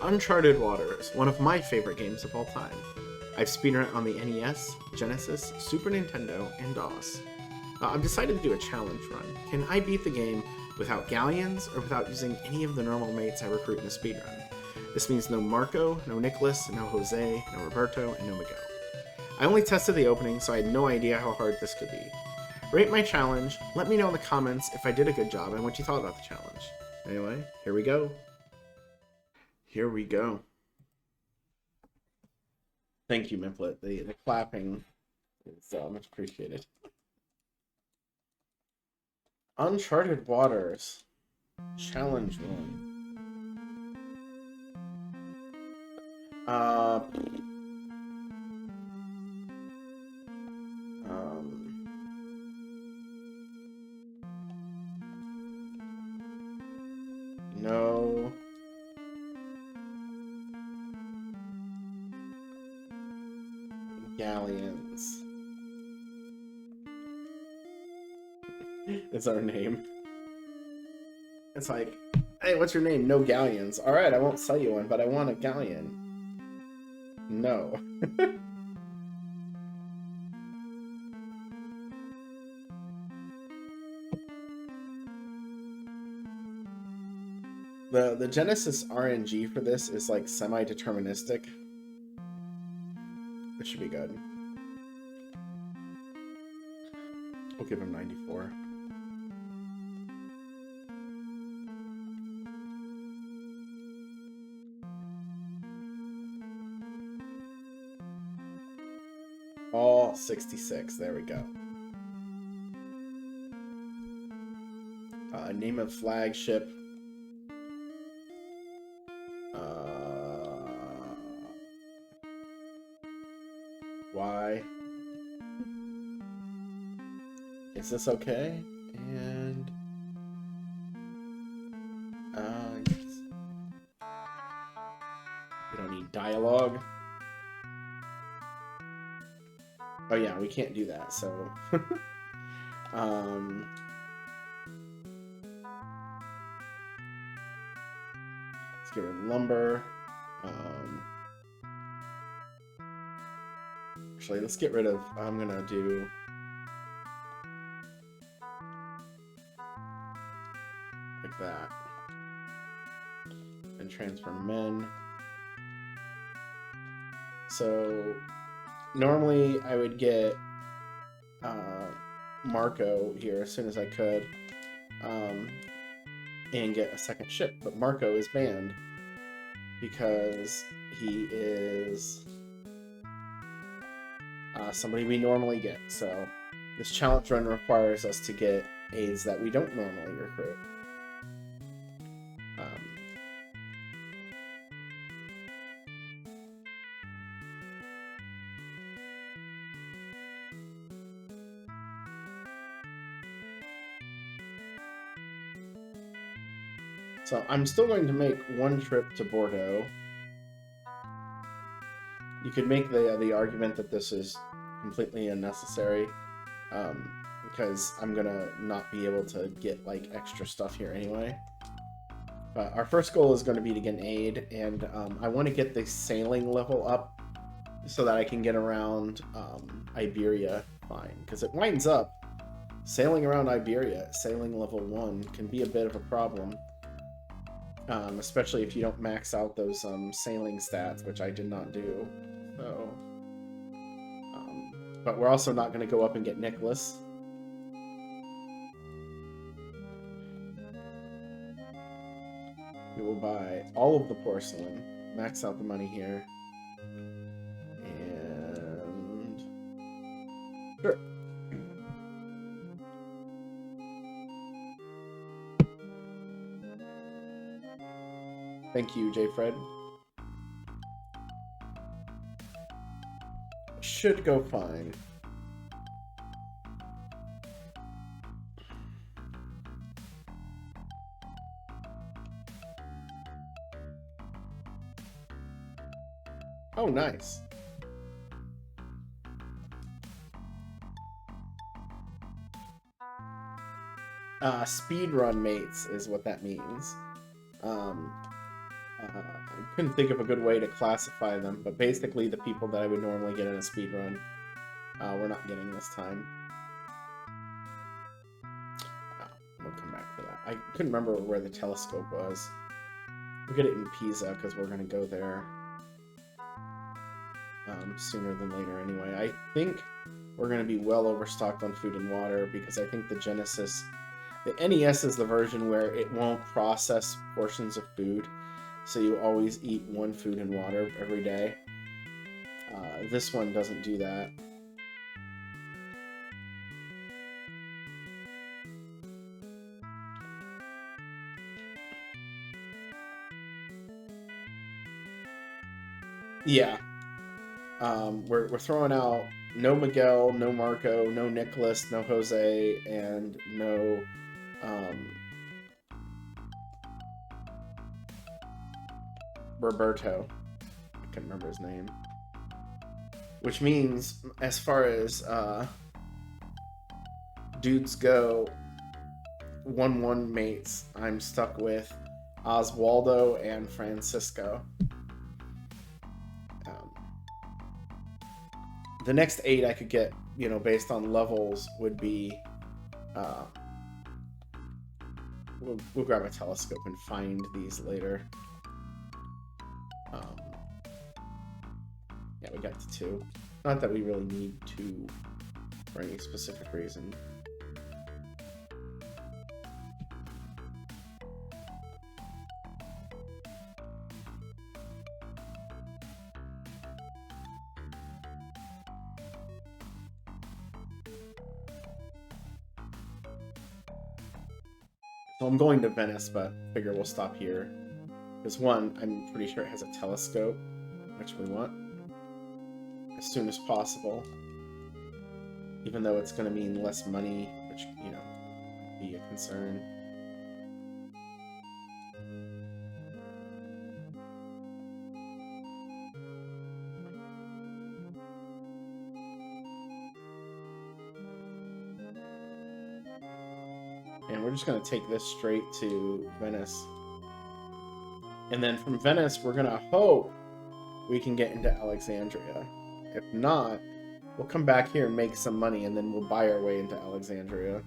Uncharted Waters, one of my favorite games of all time. I've speedrun it on the NES, Genesis, Super Nintendo, and DOS. I've decided to do a challenge run. Can I beat the game without galleons or without using any of the normal mates I recruit in a speedrun? This means no Marco, no Nicolas, no Jose, no Roberto, and no Miguel. I only tested the opening, so I had no idea how hard this could be. Rate my challenge, let me know in the comments if I did a good job and what you thought about the challenge. Anyway, here we go. Here we go. Thank you, Miplet. The clapping is much appreciated. Uncharted Waters. Challenge 1. No. Galleons. It's our name. It's like, hey, what's your name? No galleons. Alright, I won't sell you one, but I want a galleon. No. The Genesis RNG for this is like semi-deterministic. This should be good. We'll give him 94. All 66. There we go. Name of flagship. Y. Is this okay? And yes. We don't need dialogue. Oh yeah, we can't do that, so let's get rid of lumber. Actually, let's get rid of, I'm gonna do like that. And transfer men. So normally I would get Marco here as soon as I could and get a second ship, but Marco is banned because he is somebody we normally get. So this challenge run requires us to get aides that we don't normally recruit. So I'm still going to make one trip to Bordeaux. You could make the argument that this is completely unnecessary because I'm gonna not be able to get like extra stuff here anyway. But our first goal is going to be to get an aid, and I want to get the sailing level up so that I can get around Iberia fine, because it winds up sailing around Iberia. Sailing level 1 can be a bit of a problem. Especially if you don't max out those sailing stats, which I did not do. So, but we're also not going to go up and get Nicolas. We will buy all of the porcelain, max out the money here, and sure. Thank you, J. Fred. Should go fine. Oh, nice. Speedrun mates is what that means. I couldn't think of a good way to classify them, but basically the people that I would normally get in a speedrun, we're not getting this time. We'll come back for that. I couldn't remember where the telescope was. We'll get it in Pisa because we're going to go there sooner than later anyway. I think we're going to be well overstocked on food and water because I think the Genesis... The NES is the version where it won't process portions of food, so you always eat one food and water every day. This one doesn't do that. Yeah. We're throwing out no Miguel, no Marco, no Nicolas, no Jose, and no Roberto. I can't remember his name. Which means, as far as dudes go, 1-1 mates, I'm stuck with Oswaldo and Francisco. The next 8 I could get, based on levels would be... We'll grab a telescope and find these later. Yeah, we got to 2. Not that we really need 2 for any specific reason. So I'm going to Venice, but figure we'll stop here. Because one, I'm pretty sure it has a telescope, which we want as soon as possible. Even though it's going to mean less money, which, be a concern. And we're just going to take this straight to Venice. And then from Venice, we're going to hope we can get into Alexandria. If not, we'll come back here and make some money, and then we'll buy our way into Alexandria.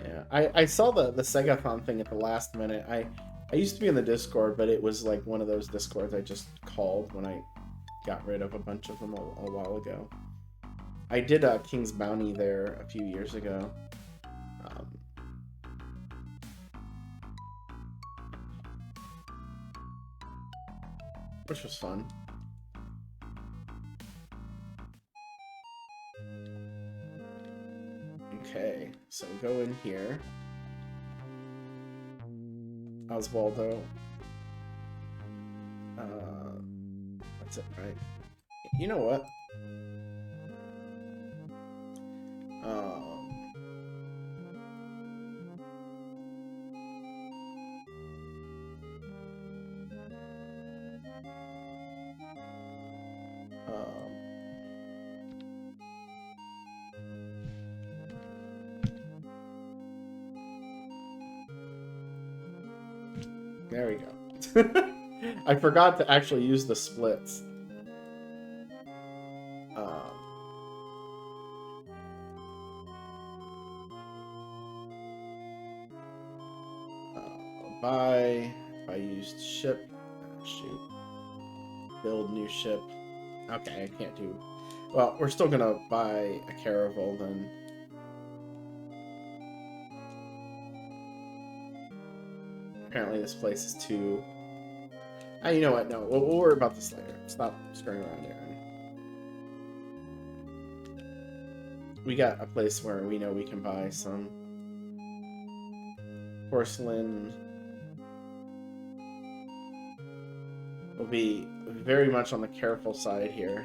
Yeah, I saw the Segathon thing at the last minute. I used to be in the Discord, but it was like one of those Discords I just called when I got rid of a bunch of them a while ago. I did King's Bounty there a few years ago. Which was fun. Okay, so go in here. Oswaldo. That's it, right? You know what? There we go. I forgot to actually use the splits. Buy. If I used ship. Shoot. Build new ship. Okay, I can't do... Well, we're still gonna buy a caravel then. Apparently this place is too... you know what? No, we'll worry about this later. Stop screwing around, Aaron. We got a place where we know we can buy some porcelain. We'll be very much on the careful side here.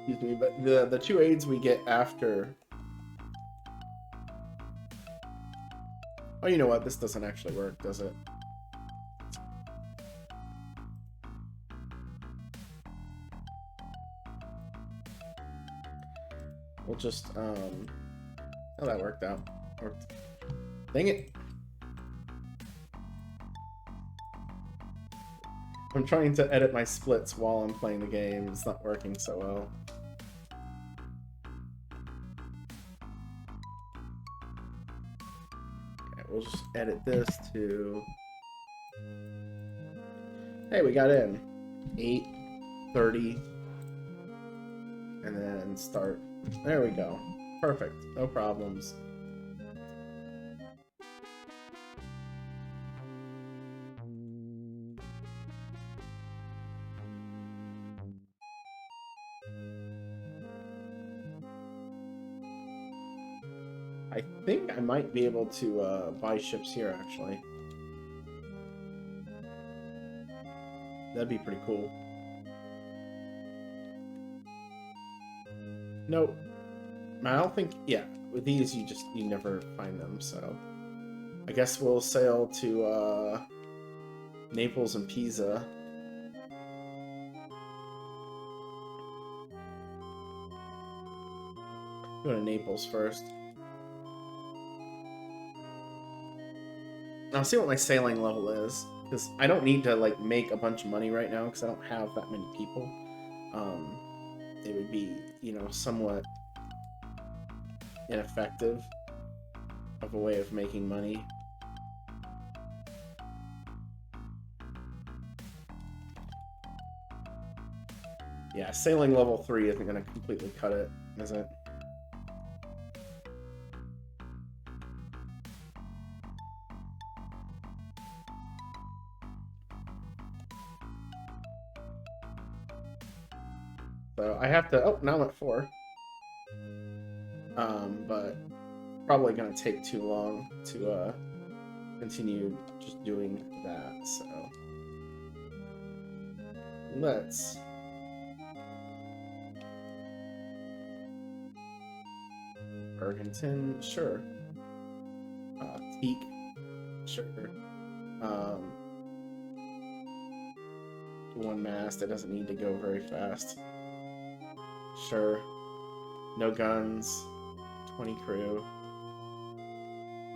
Excuse me, but the two aids we get after. Oh, you know what? This doesn't actually work, does it? We'll just oh, that worked out. Worked. Dang it. I'm trying to edit my splits while I'm playing the game. It's not working so well. Okay, we'll just edit this to... Hey, we got in. 8:30. And then start. There we go. Perfect. No problems. I think I might be able to buy ships here, actually. That'd be pretty cool. Nope. I don't think... Yeah, with these you never find them, so... I guess we'll sail to Naples and Pisa. Go to Naples first. I'll see what my sailing level is, because I don't need to like make a bunch of money right now because I don't have that many people. It would be, you know, somewhat ineffective of a way of making money. Yeah, sailing level 3 isn't going to completely cut it, is it? So I have to... Oh, now I'm at 4. But probably going to take too long to continue just doing that, so... Let's... Bergenton, sure. Teak, sure. One mast, it doesn't need to go very fast. Sure. No guns. 20 crew.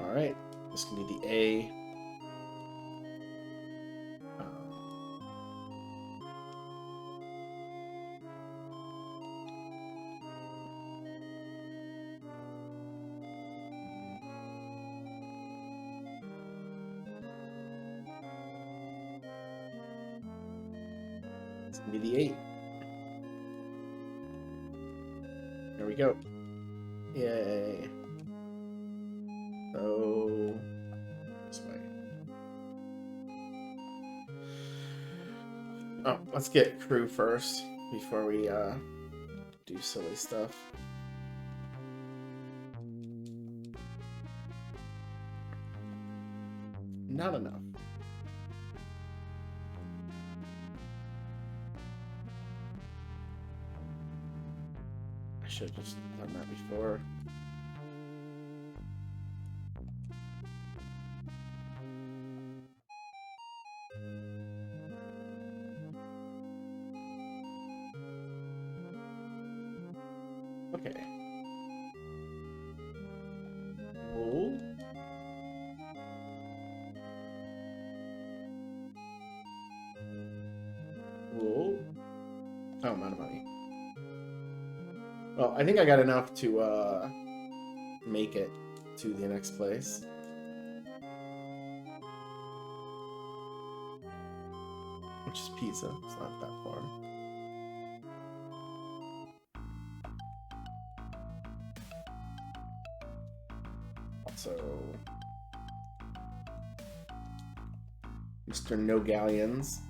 Alright. This can be the A. This can be the 8. There we go. Yay. So, this way. Oh, let's get crew first before we do silly stuff. Not enough. I should have just done that before. Okay. Wool. Wool. Oh, I'm out of money. Well, I think I got enough to make it to the next place. Which is Pisa. It's not that far. Also, Mr. No Galleons.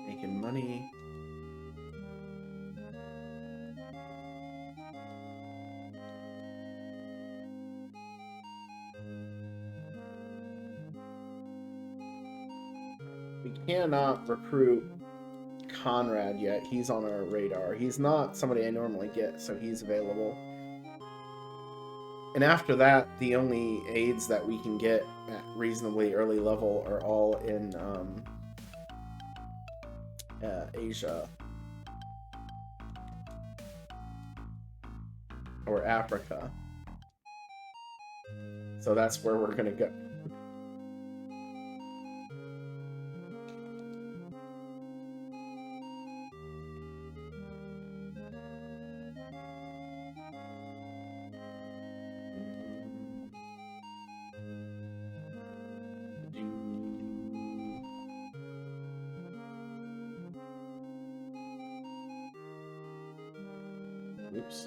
Making money. We cannot recruit Conrad yet. He's on our radar. He's not somebody I normally get, so he's available. And after that, the only aids that we can get at reasonably early level are all in Asia. Or Africa. So that's where we're gonna go. Oops.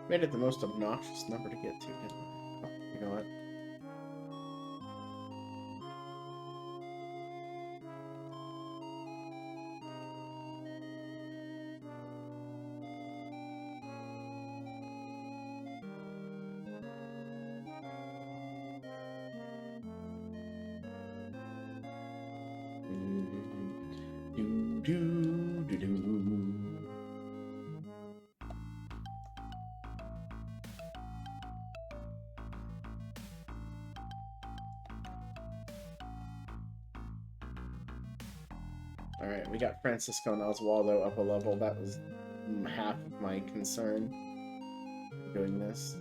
Made it the most obnoxious number to get to, didn't I? Oh, you know what? Alright, we got Francisco and Oswaldo up a level. That was half of my concern doing this.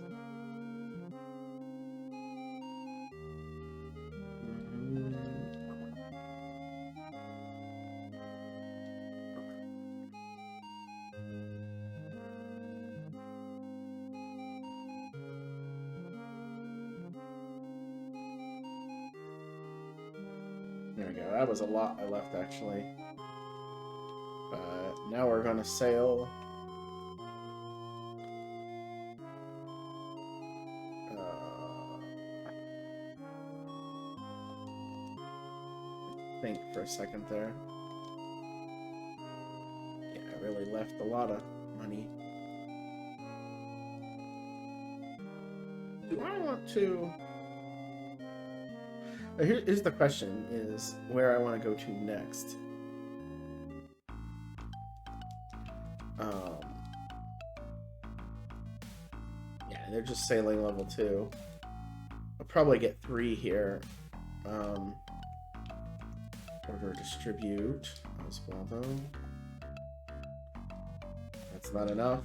There we go. That was a lot I left, actually. But now we're going to sail. Think for a second there. Yeah, I really left a lot of money. Do I want to... Here's the question, is where I want to go to next. Yeah, they're just sailing level 2. I'll probably get 3 here. Order distribute. Oswaldo. That's not enough.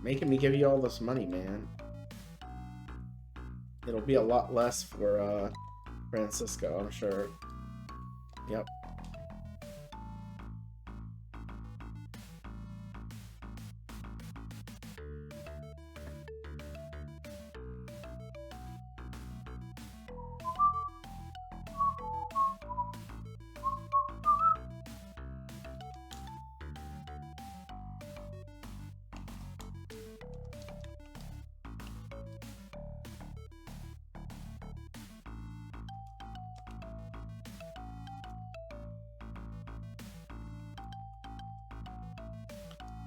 Making me give you all this money, man. It'll be a lot less for Francisco, I'm sure. Yep.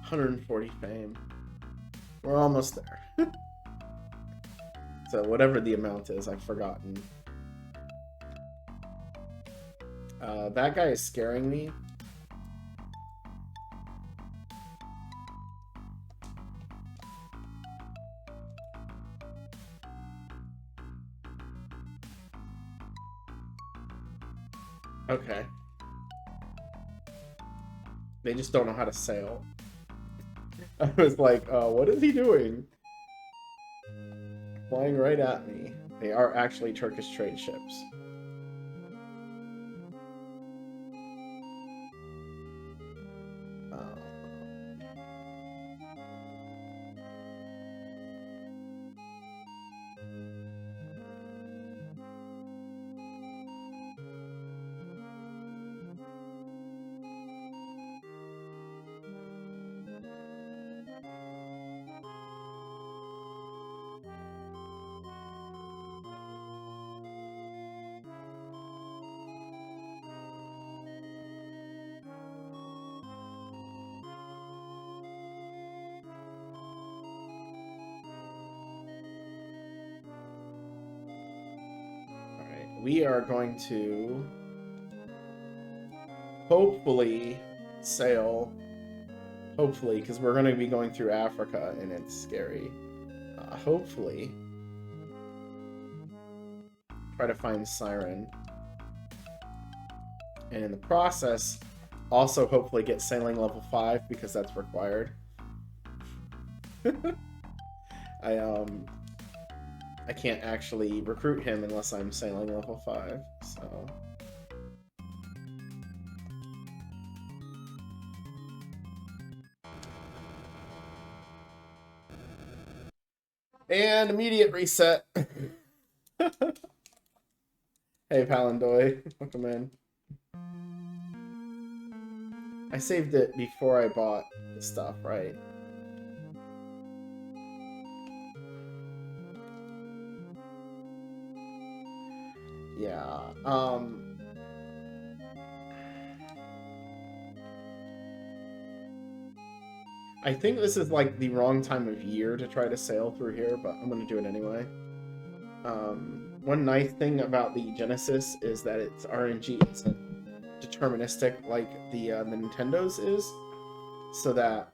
$140 fame. We're almost there. So whatever the amount is, I've forgotten. That guy is scaring me. Okay. They just don't know how to sail. I was like, what is he doing? Flying right at me. They are actually Turkish trade ships. we are going to hopefully sail. Hopefully, because we're going to be going through Africa and it's scary. Hopefully, try to find Siren. And in the process, also hopefully get sailing level 5 because that's required. I can't actually recruit him unless I'm sailing level 5, so... And immediate reset. Hey, Palandoy. Welcome in. I saved it before I bought the stuff, right? Yeah, I think this is like the wrong time of year to try to sail through here, but I'm gonna do it anyway. One nice thing about the Genesis is that it's RNG. It's deterministic like the Nintendo's is, so that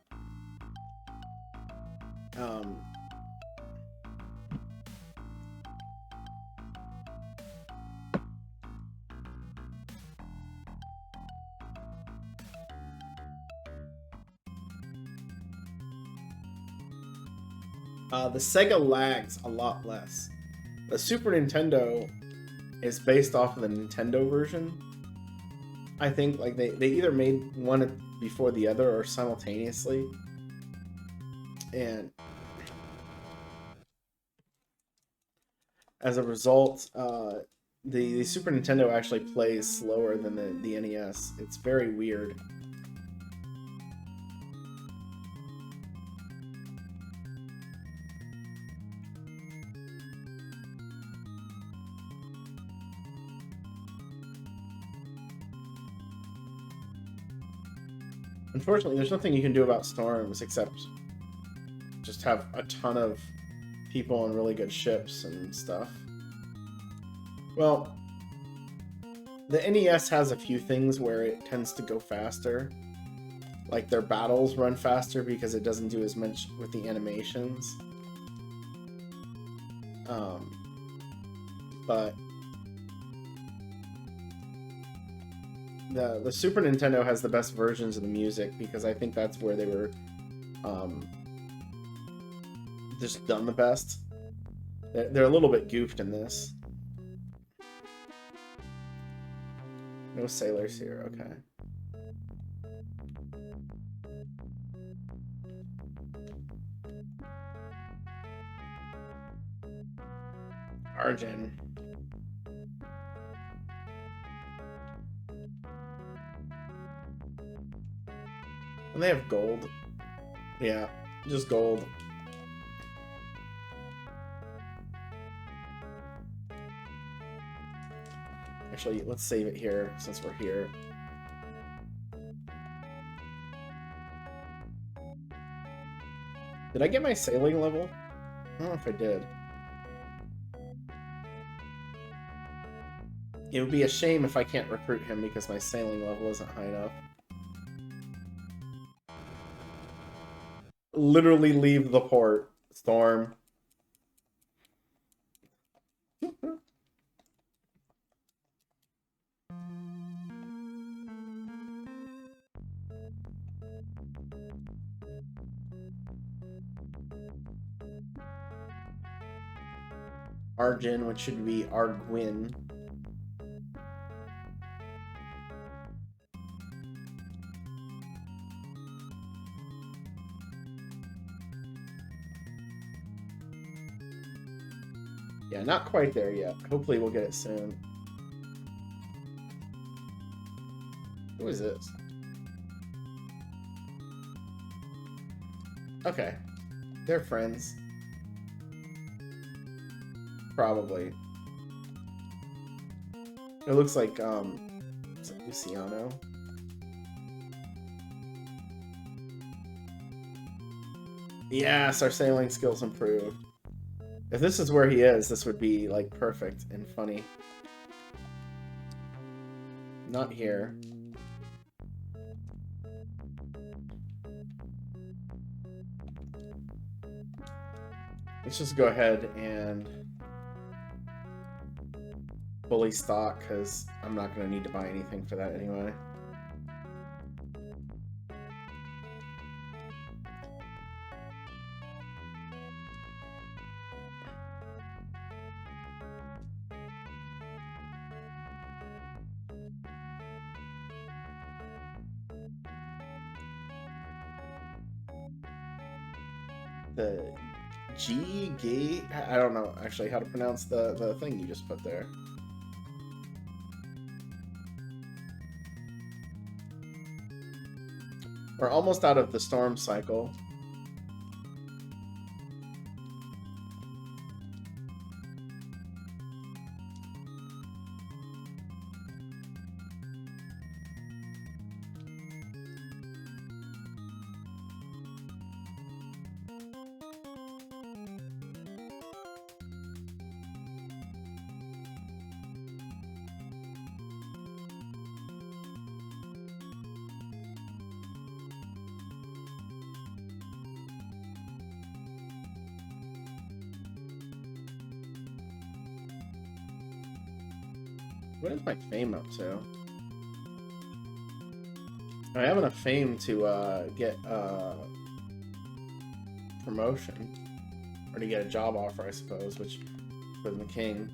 the Sega lags a lot less. The Super Nintendo is based off of the Nintendo version. I think like they either made one before the other or simultaneously. And as a result, the Super Nintendo actually plays slower than the NES. It's very weird. Unfortunately, there's nothing you can do about storms except just have a ton of people on really good ships and stuff. Well, the NES has a few things where it tends to go faster. Like their battles run faster because it doesn't do as much with the animations. But the Super Nintendo has the best versions of the music because I think that's where they were just done the best. They're a little bit goofed in this. No sailors here, okay. Arjun. And they have gold. Yeah, just gold. Actually, let's save it here since we're here. Did I get my sailing level? I don't know if I did. It would be a shame if I can't recruit him because my sailing level isn't high enough. Literally leave the port, Storm. Arjun, which should be Arguin. Yeah, not quite there yet. Hopefully we'll get it soon. Who is this? Okay. They're friends. Probably. It looks like, is it Luciano? Yes, our sailing skills improved. If this is where he is, this would be, like, perfect and funny. not here. Let's just go ahead and fully stock, because I'm not going to need to buy anything for that anyway. The G-gate? I don't know actually how to pronounce the thing you just put there. We're almost out of the storm cycle. What is my fame up to? I have enough fame to get promotion, or to get a job offer, I suppose, which with the king.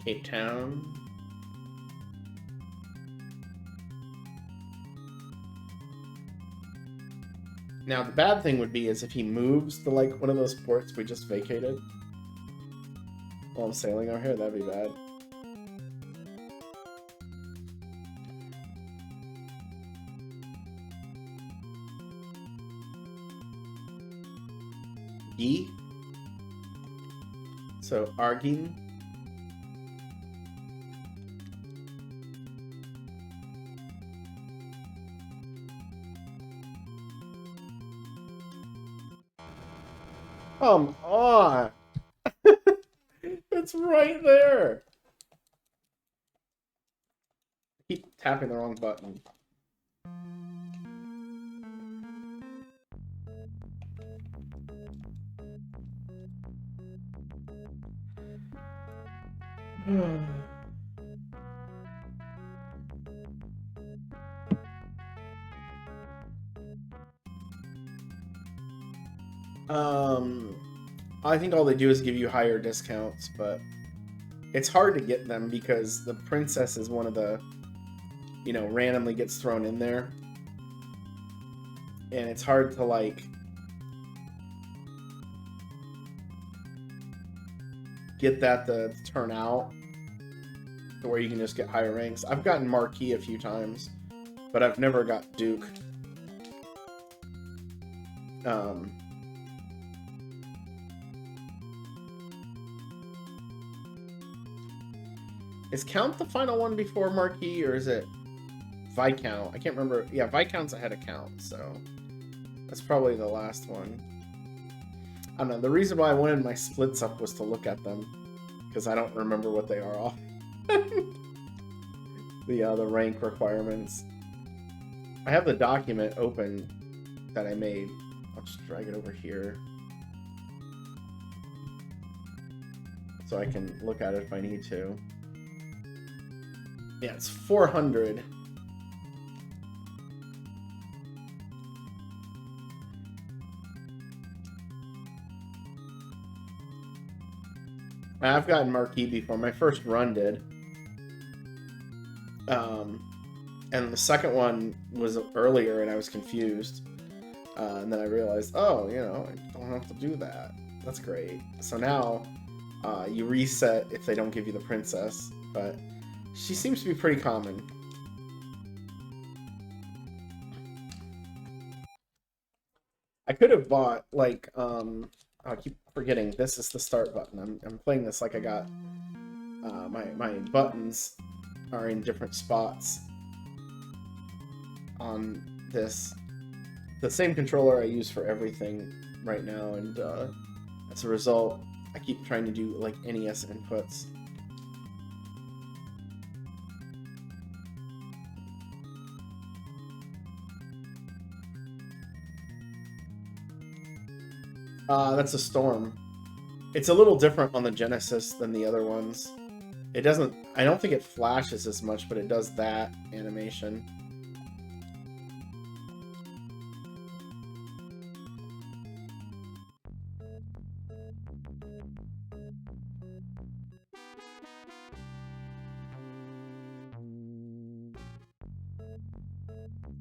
Cape Town. Now, the bad thing would be is if he moves to, like, one of those ports we just vacated while I'm sailing over here, that'd be bad. E. So, Argin. Come on! It's right there! I keep tapping the wrong button. I think all they do is give you higher discounts, but it's hard to get them because the princess is one of the, you know, randomly gets thrown in there. And it's hard to, like, get that to turn out to where you can just get higher ranks. I've gotten Marquis a few times, but I've never got Duke. Is Count the final one before Marquis, or is it Viscount? I can't remember. Yeah, Viscount's ahead of Count, so that's probably the last one. I don't know. The reason why I wanted my splits up was to look at them, because I don't remember what they are off. The rank requirements. I have the document open that I made. I'll just drag it over here so I can look at it if I need to. Yeah, it's 400. I've gotten Marquis before. My first run did. And the second one was earlier and I was confused. And then I realized, oh, you know, I don't have to do that. That's great. So now you reset if they don't give you the princess, but she seems to be pretty common. I could have bought, like, I keep forgetting this is the start button. I'm playing this like I got my buttons are in different spots on this. the same controller I use for everything right now, and as a result, I keep trying to do like NES inputs. That's a storm. It's a little different on the Genesis than the other ones. It doesn't... I don't think it flashes as much, but it does that animation.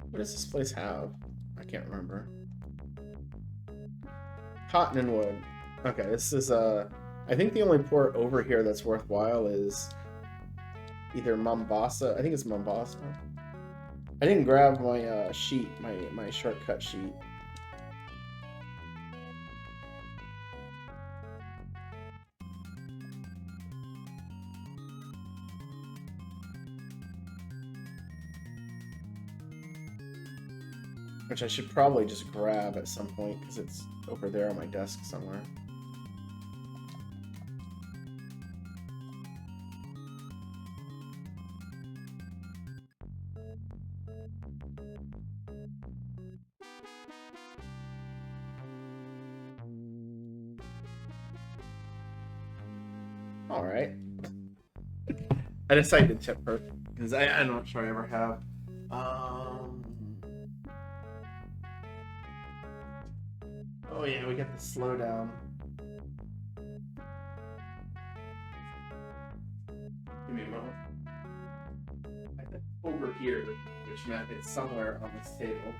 What does this place have? I can't remember. Cotton and wood. Okay, this is I think the only port over here that's worthwhile is either Mombasa. I think it's Mombasa. I didn't grab my sheet, my shortcut sheet. Which I should probably just grab at some point because it's over there on my desk somewhere. All right. I decided to tip her because I'm not sure I ever have. Oh yeah, we got the slowdown. Give me a moment. I think over here, which meant it's somewhere on this table.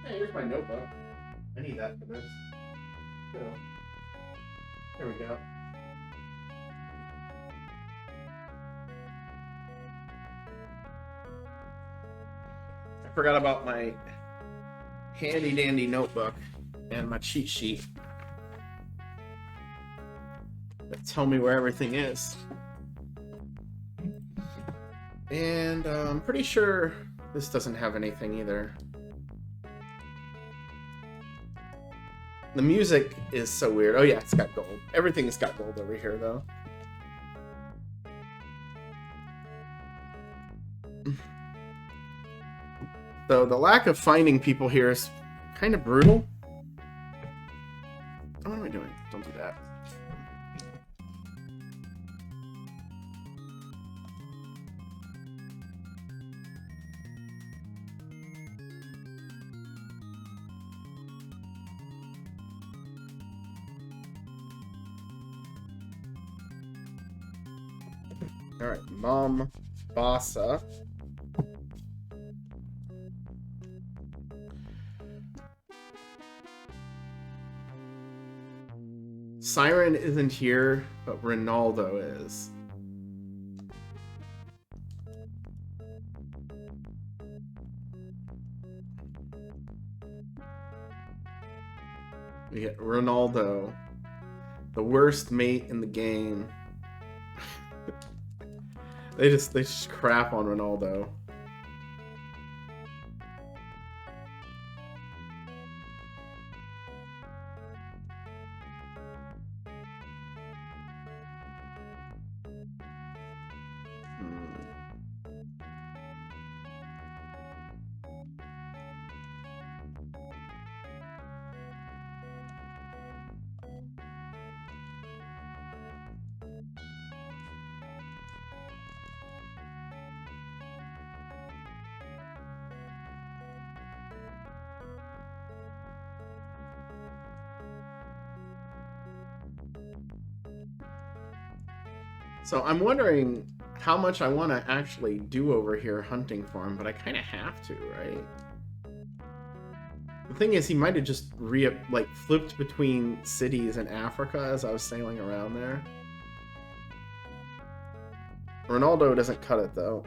Hey, here's my notebook. I need that for this. So, there we go. I forgot about my handy dandy notebook and my cheat sheet that tell me where everything is. And I'm pretty sure this doesn't have anything either. The music is so weird. Oh yeah, it's got gold. Everything's got gold over here, though. So the lack of finding people here is kind of brutal. Oh, what am I doing? Don't do that. All right, Mombasa. Siren isn't here, but Ronaldo is. We get Ronaldo, the worst mate in the game. They just crap on Ronaldo. So I'm wondering how much I want to actually do over here hunting for him, but I kind of have to, right? The thing is, he might have just flipped between cities in Africa as I was sailing around there. Ronaldo doesn't cut it, though.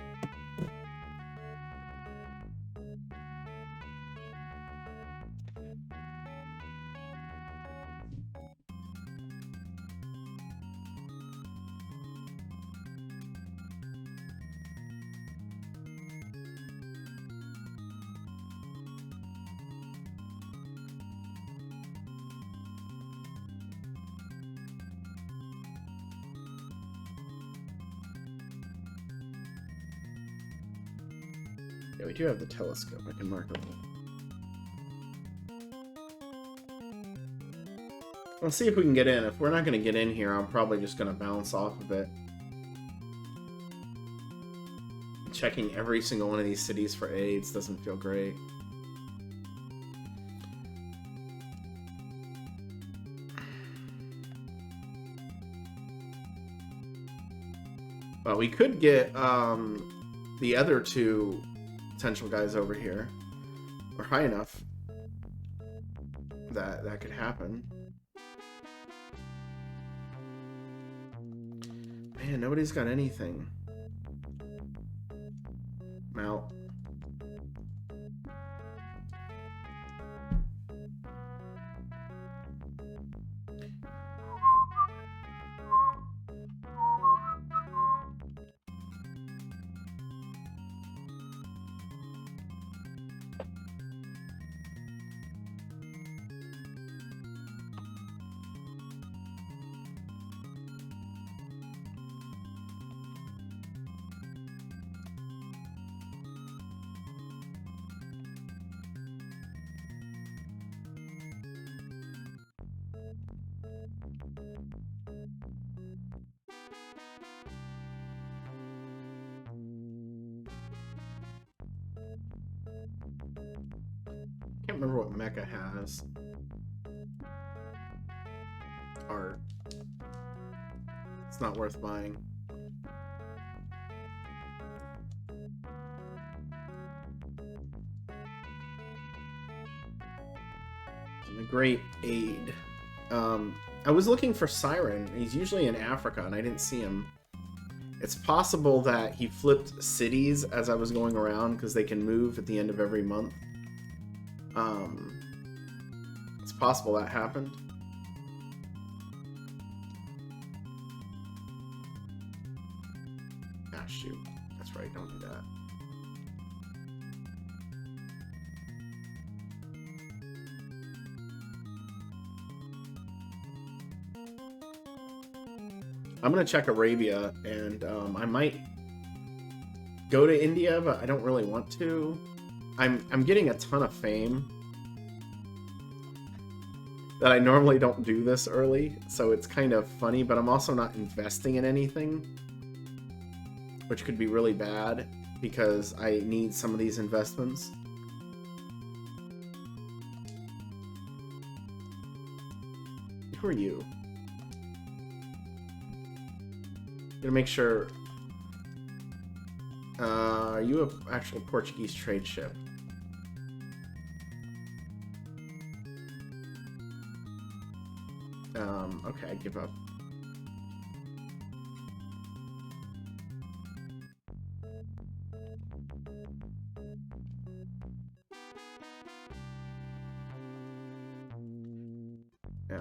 Yeah, we do have the telescope. I can mark it. Let's see if we can get in. If we're not going to get in here, I'm probably just going to bounce off of it. Checking every single one of these cities for AIDS doesn't feel great. But we could get the other two potential guys over here. We're high enough that that could happen. Man, nobody's got anything. Mount. Can't remember what Mecca has. Art. It's not worth buying. A great aid. I was looking for Siren. He's usually in Africa, and I didn't see him. It's possible that he flipped cities as I was going around, because they can move at the end of every month. It's possible that happened. Ah, shoot. That's right, don't do that. I'm gonna check Arabia, and I might go to India, but I don't really want to. I'm getting a ton of fame that I normally don't do this early, so it's kind of funny, but I'm also not investing in anything, which could be really bad because I need some of these investments. Who are you? Gonna make sure. Are you an actual Portuguese trade ship? Okay, I give up. Yeah.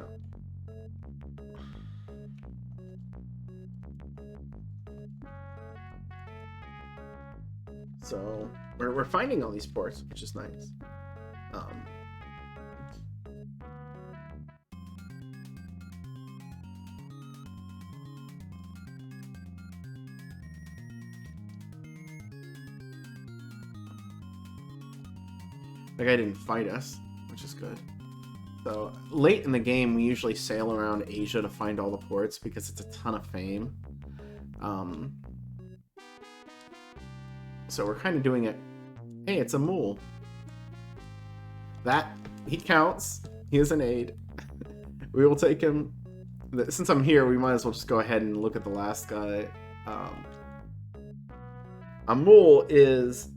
So we're finding all these ports, which is nice. The guy didn't fight us, which is good. So late in the game, we usually sail around Asia to find all the ports because it's a ton of fame. So we're kind of doing it. Hey, it's a mule. That, he counts. He is an aid. We will take him. Since I'm here, we might as well just go ahead and look at the last guy. A mule is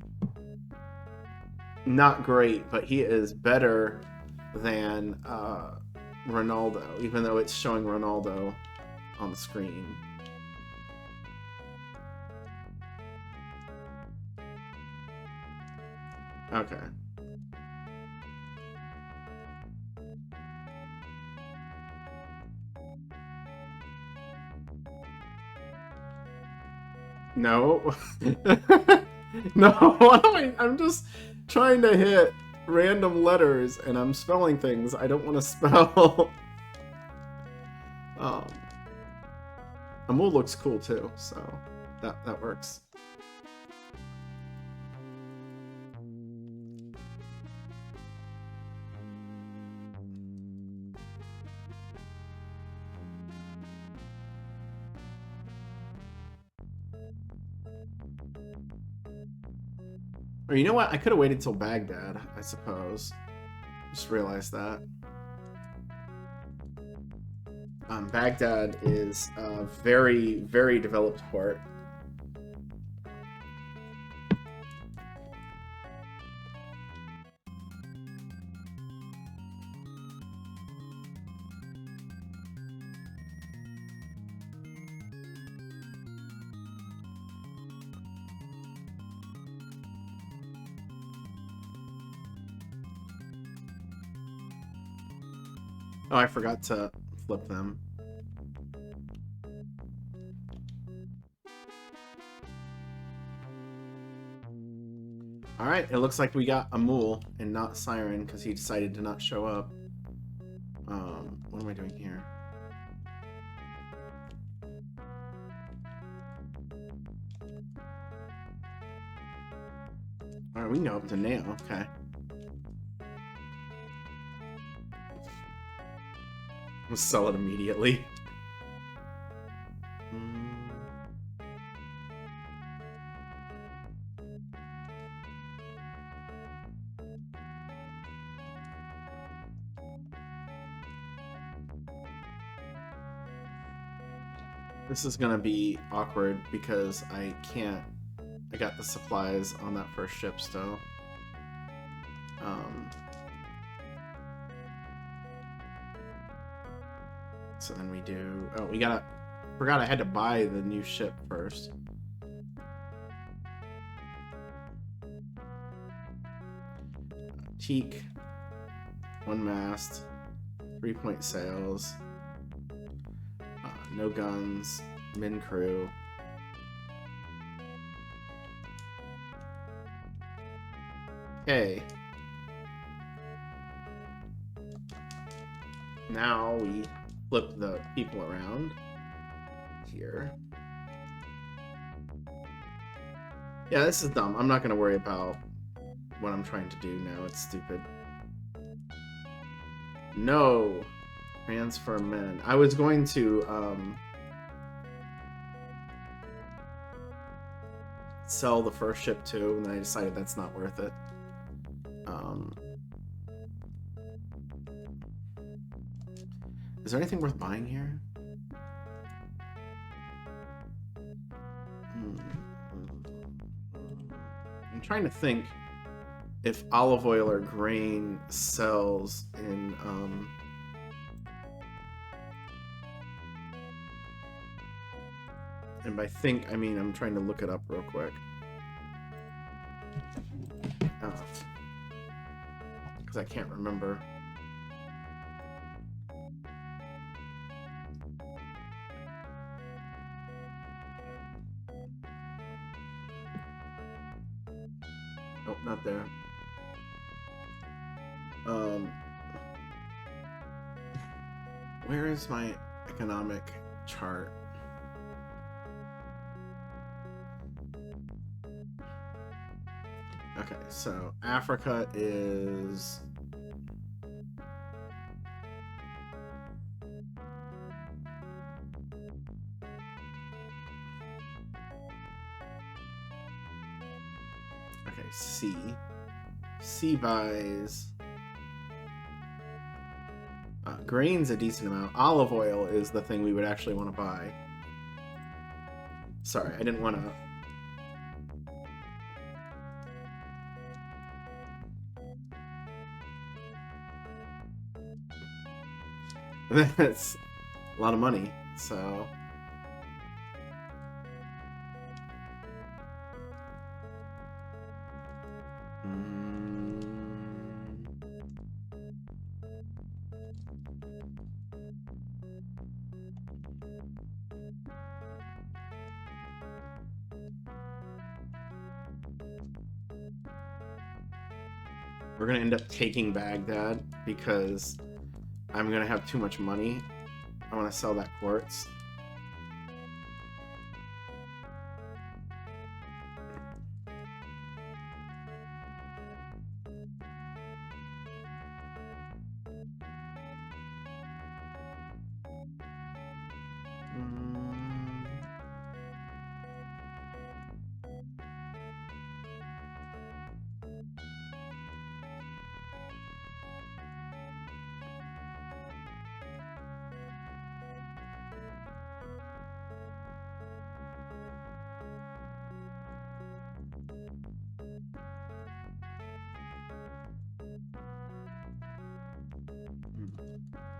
not great, but he is better than Ronaldo, even though it's showing Ronaldo on the screen. Okay. No. No, I'm just trying to hit random letters and I'm spelling things I don't want to spell. um, Amul looks cool too, so that works. Or you know what? I could have waited till Baghdad, I suppose. Just realized that. Baghdad is a very, very developed port. Oh, I forgot to flip them. Alright, it looks like we got Amul and not Siren because he decided to not show up. What am I doing here? Alright, we can go up to Nao, okay. We'll sell it immediately. This is gonna be awkward because I got the supplies on that first ship still. So then we do... Oh, forgot I had to buy the new ship first. Teak. 1 mast. 3-point sails. No guns. Min crew. Okay. Now we flip the people around here. Yeah, this is dumb. I'm not going to worry about what I'm trying to do now. It's stupid. No. Transfer men. I was going to sell the first ship too, and then I decided that's not worth it. Is there anything worth buying here? I'm trying to think if olive oil or grain sells in and by think I mean I'm trying to look it up real quick. Because I can't remember. Nope, not there. Where is my economic chart? Okay, so Africa is... Okay, C. C buys... grain's a decent amount. Olive oil is the thing we would actually want to buy. Sorry, I didn't want to... That's a lot of money, so... We're gonna end up taking Baghdad because I'm gonna have too much money. I want to sell that quartz.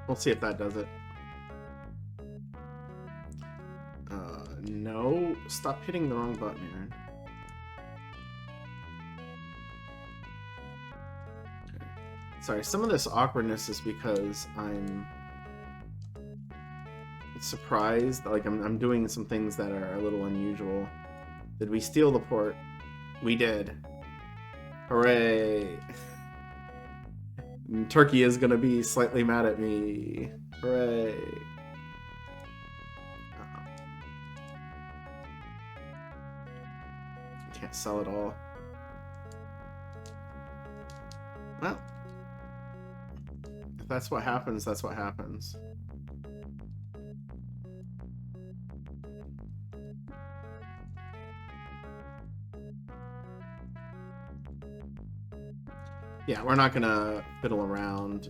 We'll see if that does it. No. Stop hitting the wrong button, Aaron. Okay. Sorry, some of this awkwardness is because I'm surprised. Like, I'm doing some things that are a little unusual. Did we steal the port? We did. Hooray! Turkey is gonna be slightly mad at me. Hooray! Can't sell it all. Well, if that's what happens, that's what happens. Yeah, we're not gonna fiddle around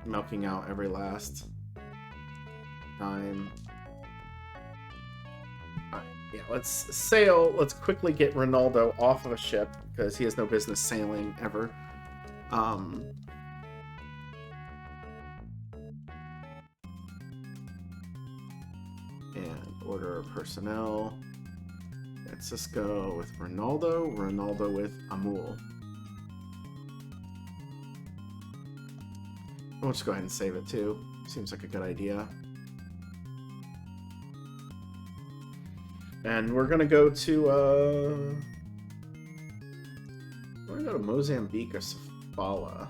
milking out every last dime. Alright, yeah, let's sail. Let's quickly get Ronaldo off of a ship because he has no business sailing ever. And order personnel. Francisco with Ronaldo. Ronaldo with Amul. We'll just go ahead and save it too. Seems like a good idea. And we're gonna go to we're gonna go to Mozambique or Sofala.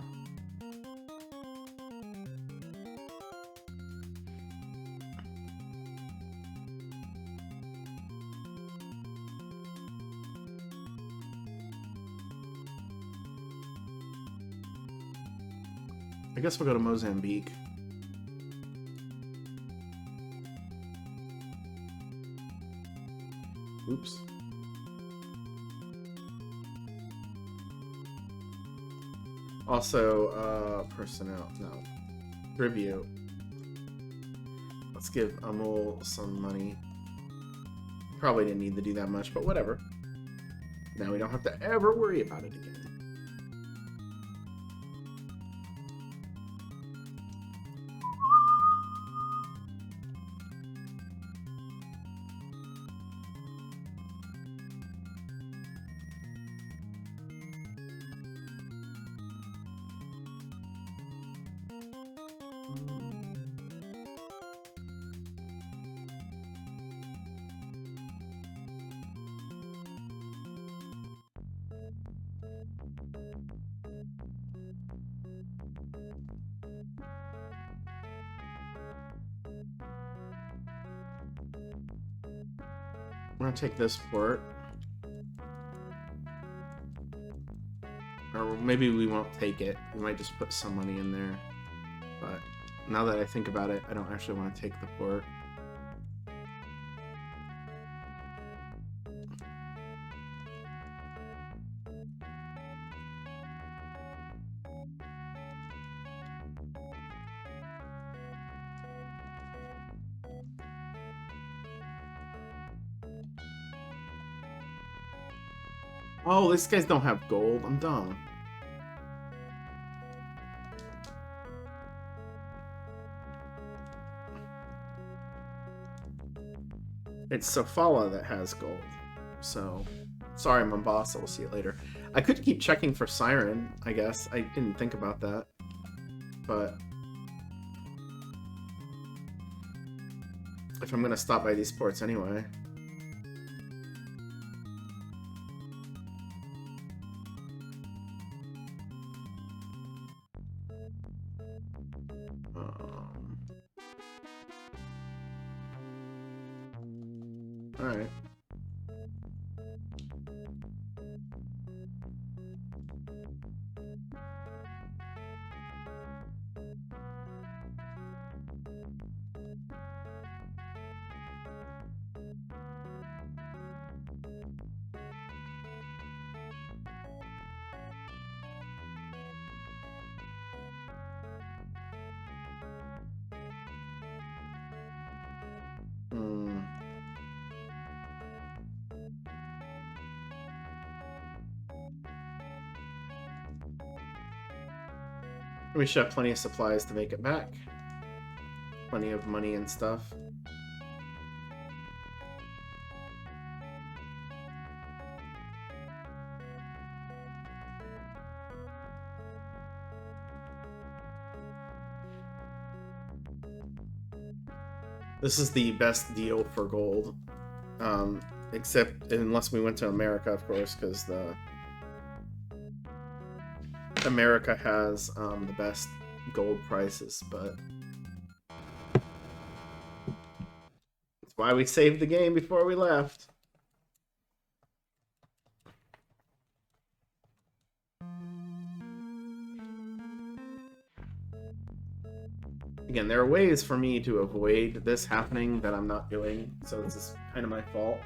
I guess we'll go to Mozambique. Oops. Also, personnel. No. Tribute. Let's give Amul some money. Probably didn't need to do that much, but whatever. Now we don't have to ever worry about it again. I'm gonna take this port. Or maybe we won't take it. We might just put some money in there. But now that I think about it, I don't actually want to take the port. Oh, these guys don't have gold. I'm dumb. It's Sofala that has gold. So, sorry, Mombasa. We'll see you later. I could keep checking for Siren, I guess. I didn't think about that. But if I'm going to stop by these ports anyway. Alright. We should have plenty of supplies to make it back. Plenty of money and stuff. This is the best deal for gold. Except unless we went to America, of course, because the America has the best gold prices, but that's why we saved the game before we left. Again, there are ways for me to avoid this happening that I'm not doing, so this is kind of my fault.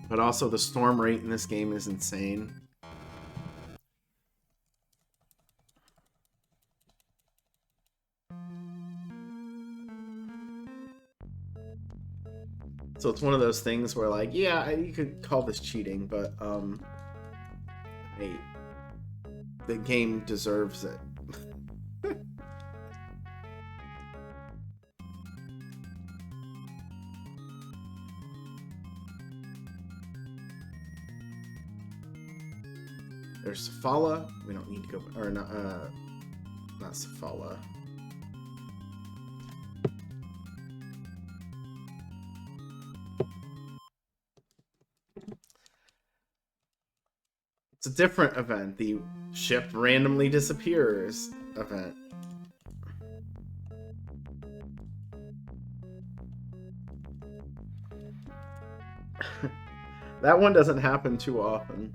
But also, the storm rate in this game is insane. So it's one of those things where, like, yeah, you could call this cheating, but the game deserves it. There's Safala. We don't need to go, or not Safala. It's a different event. The ship randomly disappears event. That one doesn't happen too often.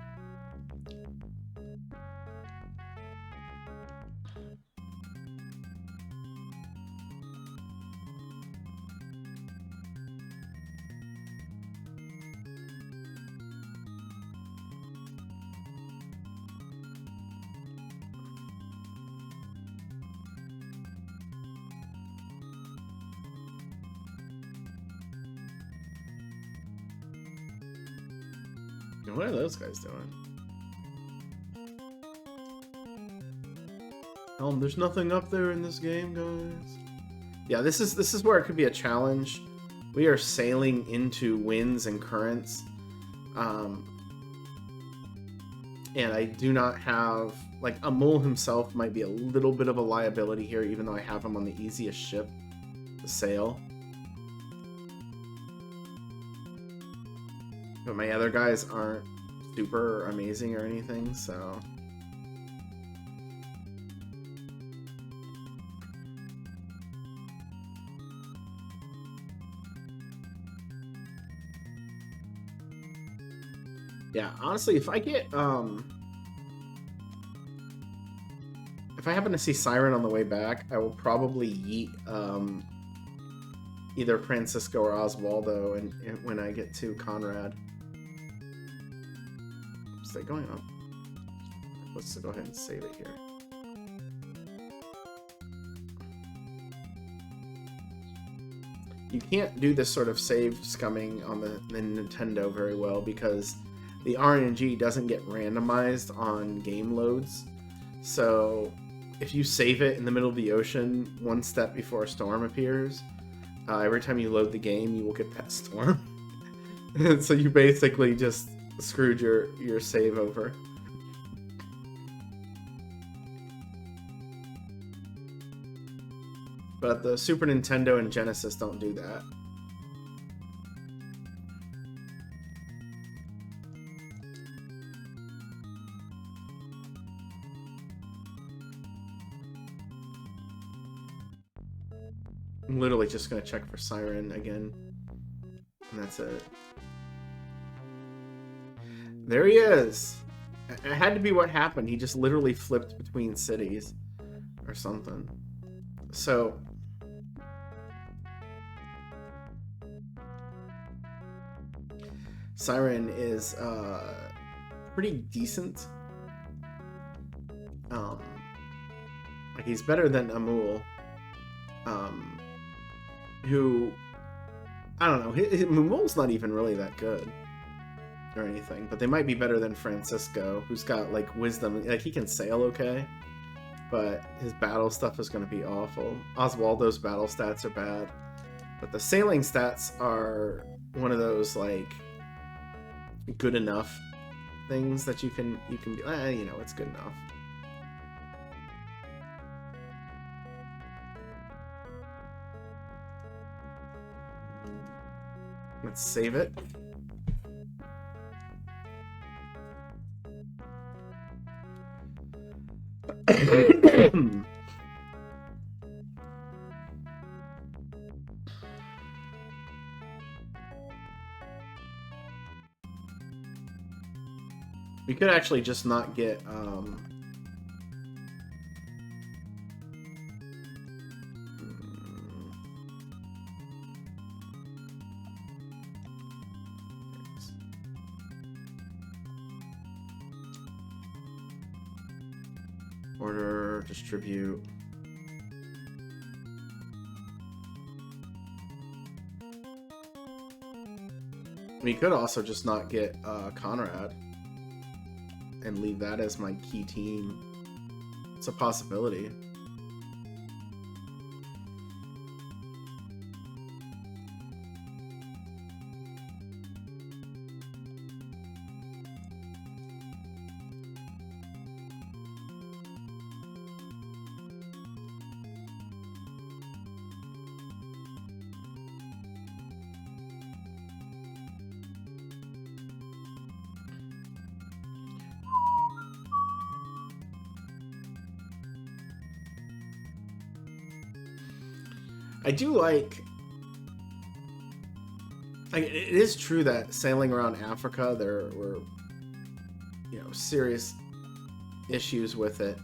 What are those guys doing? There's nothing up there in this game, guys. Yeah, this is where it could be a challenge. We are sailing into winds and currents. And I do not have... Like, Amul himself might be a little bit of a liability here, even though I have him on the easiest ship to sail. But my other guys aren't super amazing or anything, so... Yeah, honestly, if I get, if I happen to see Siren on the way back, I will probably yeet, either Francisco or Oswaldo and when I get to Conrad. Is that going on? Let's go ahead and save it here. You can't do this sort of save scumming on the Nintendo very well because the RNG doesn't get randomized on game loads. So if you save it in the middle of the ocean one step before a storm appears, every time you load the game, you will get that storm. And so you basically just screwed your save over. But the Super Nintendo and Genesis don't do that. I'm literally just gonna check for Siren again. And that's it. There he is! It had to be what happened. He just literally flipped between cities. Or something. So... Siren is, pretty decent. Like, he's better than Amul. Who... I don't know. Amul's not even really that good. Or anything. But they might be better than Francisco, who's got, like, wisdom. Like, he can sail okay. But his battle stuff is going to be awful. Oswaldo's battle stats are bad. But the sailing stats are one of those, like... good enough things that you can be, you know, it's good enough. Let's save it. We could actually just not get, order, distribute. We could also just not get, Conrad. And leave that as my key team. It's a possibility. I do like it is true that sailing around Africa, there were, you know, serious issues with it.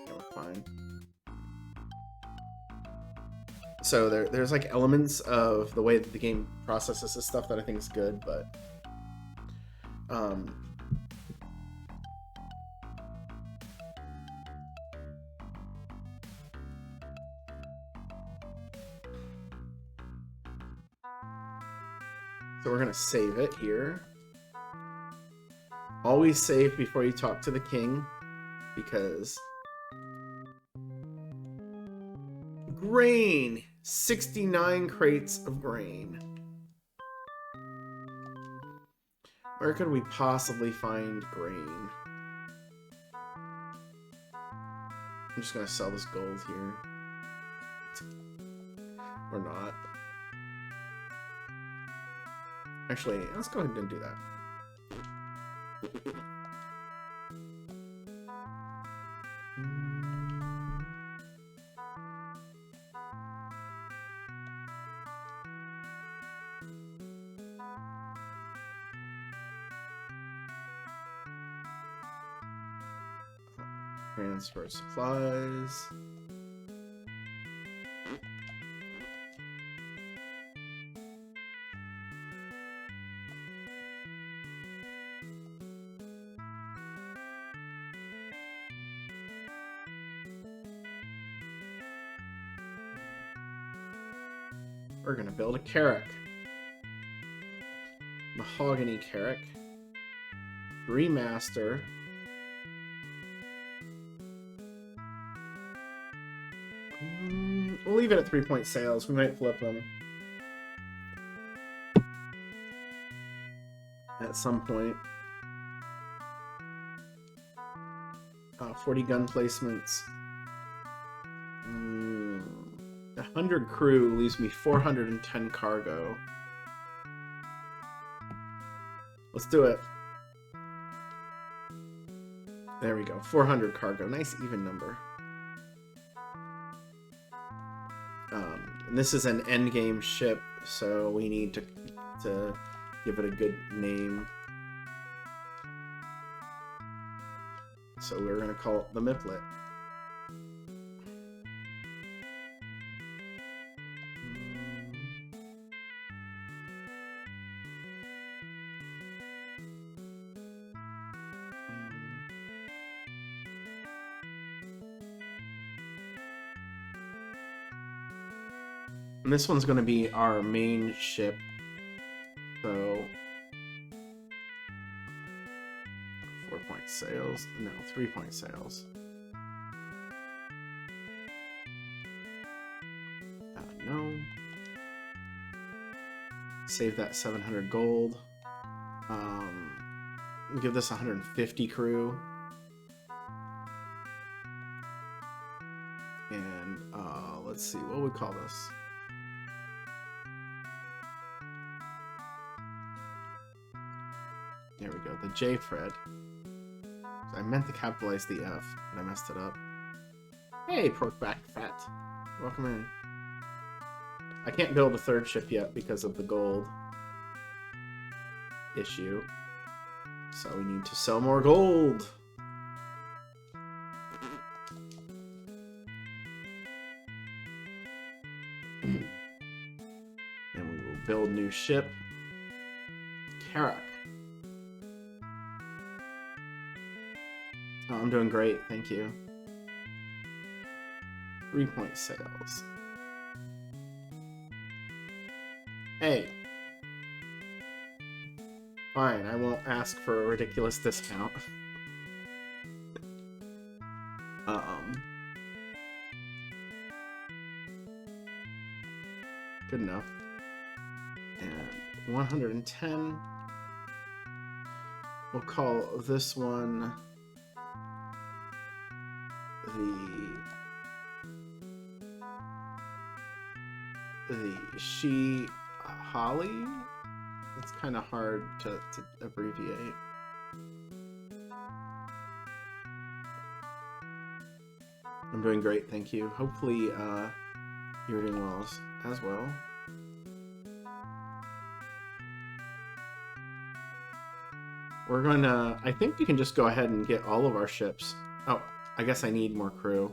Yeah, we're fine. So there's like elements of the way that the game processes this stuff that I think is good, but so we're gonna save it here. Always save before you talk to the king, because grain, 69 crates of grain. Where could we possibly find grain? I'm just gonna sell this gold here. Or not. Actually, let's go ahead and do that. Transfer supplies. We're gonna build a Carrack. Mahogany Carrack. Remaster. We'll leave it at 3-point sales. We might flip them at some point. 40 gun placements. 100 crew leaves me 410 cargo. Let's do it. There we go. 400 cargo. Nice even number. And this is an endgame ship, so we need to give it a good name. So we're going to call it the Miplet. And this one's going to be our main ship. So 4-point sails. No, 3-point sails. No. Save that 700 gold. Give this 150 crew. And let's see, what would we call this? There we go, the J thread. I meant to capitalize the F, but I messed it up. Hey, Porkback Fat. Welcome in. I can't build a third ship yet because of the gold issue. So we need to sell more gold. And we will build new ship. Carracks. Oh, I'm doing great, thank you. 3-point sales. Hey. Fine, I won't ask for a ridiculous discount. Good enough. And 110. We'll call this one the She Holly. It's kind of hard to abbreviate. I'm doing great, thank you. Hopefully you're doing well as well. We're gonna, I think we can just go ahead and get all of our ships. Oh, I guess I need more crew.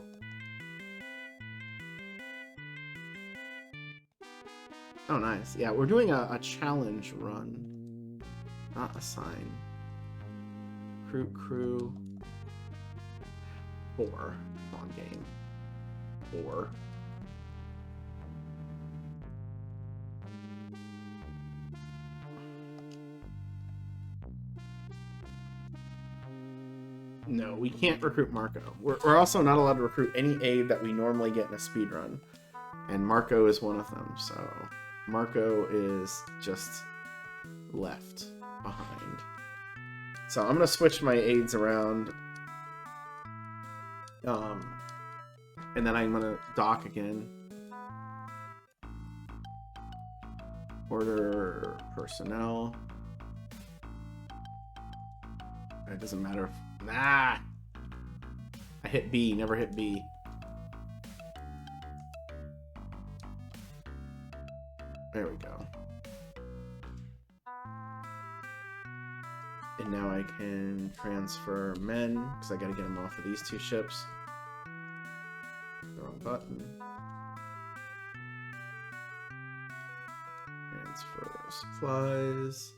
Oh, nice. Yeah, we're doing a challenge run, not a sign. Crew. 4 on game. 4. No, we can't recruit Marco. We're also not allowed to recruit any aid that we normally get in a speedrun. And Marco is one of them, so Marco is just left behind. So I'm going to switch my aids around. And then I'm going to dock again. Order personnel. It doesn't matter if... Nah! I hit B, never hit B. There we go. And now I can transfer men, because I gotta get them off of these 2 ships. The wrong button. Transfer supplies.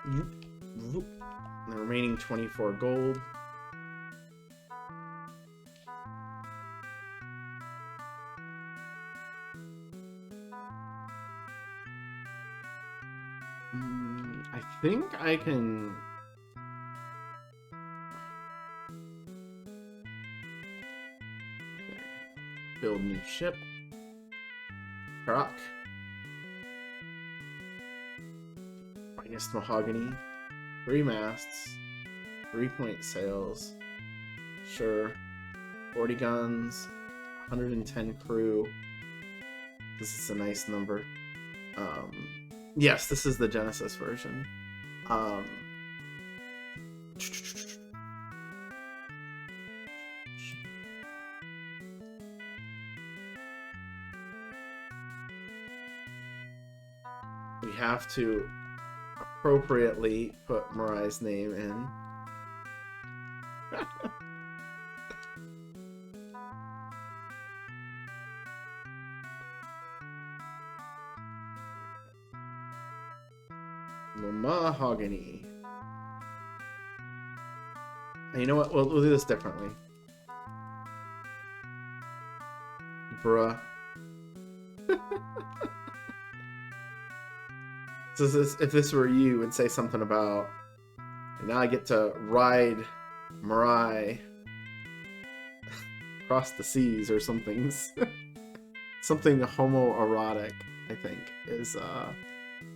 And the remaining 24 gold. I think I can... Build new ship. Carracks. Finest mahogany. 3 masts. 3-point sails. Sure. 40 guns. 110 crew. This is a nice number. Yes, this is the Genesis version. we have to appropriately put Mirai's name in. Mahogany. And you know what? We'll do this differently. Bruh. So if this were you, would say something about, and now I get to ride Mirai across the seas or something. Something homoerotic, I think, is the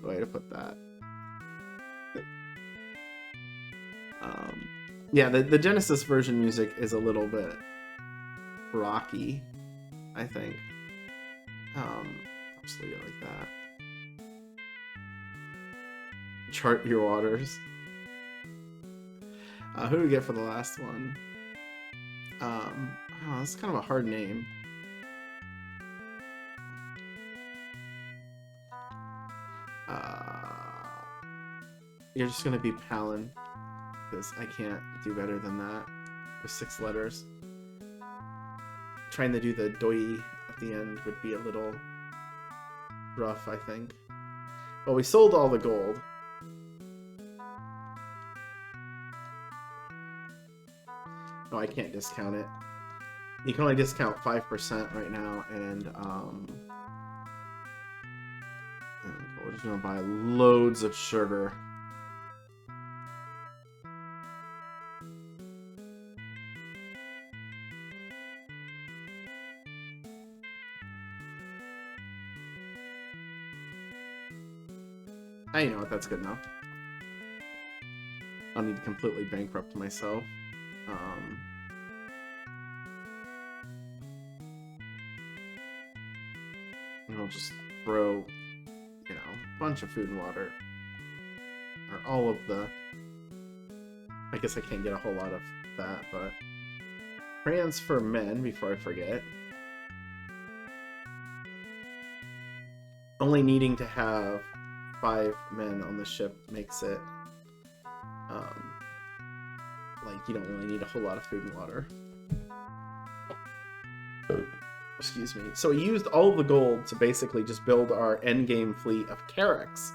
way to put that. Yeah, the Genesis version music is a little bit rocky, I think. I'll just leave it like that. Chart your waters. Who do we get for the last one? Oh, that's kind of a hard name. You're just gonna be Palin, because I can't do better than that with 6 letters. Trying to do the doi at the end would be a little rough, I think. Well, we sold all the gold. Oh, I can't discount it. You can only discount 5% right now, and we're just gonna buy loads of sugar. You know what, that's good enough. I'll need to completely bankrupt myself. And I'll just throw, you know, a bunch of food and water. Or all of the... I guess I can't get a whole lot of that, but... Transfer men, before I forget. Only needing to have 5 men on the ship makes it... like, you don't really need a whole lot of food and water. Excuse me. So we used all of the gold to basically just build our endgame fleet of Carracks,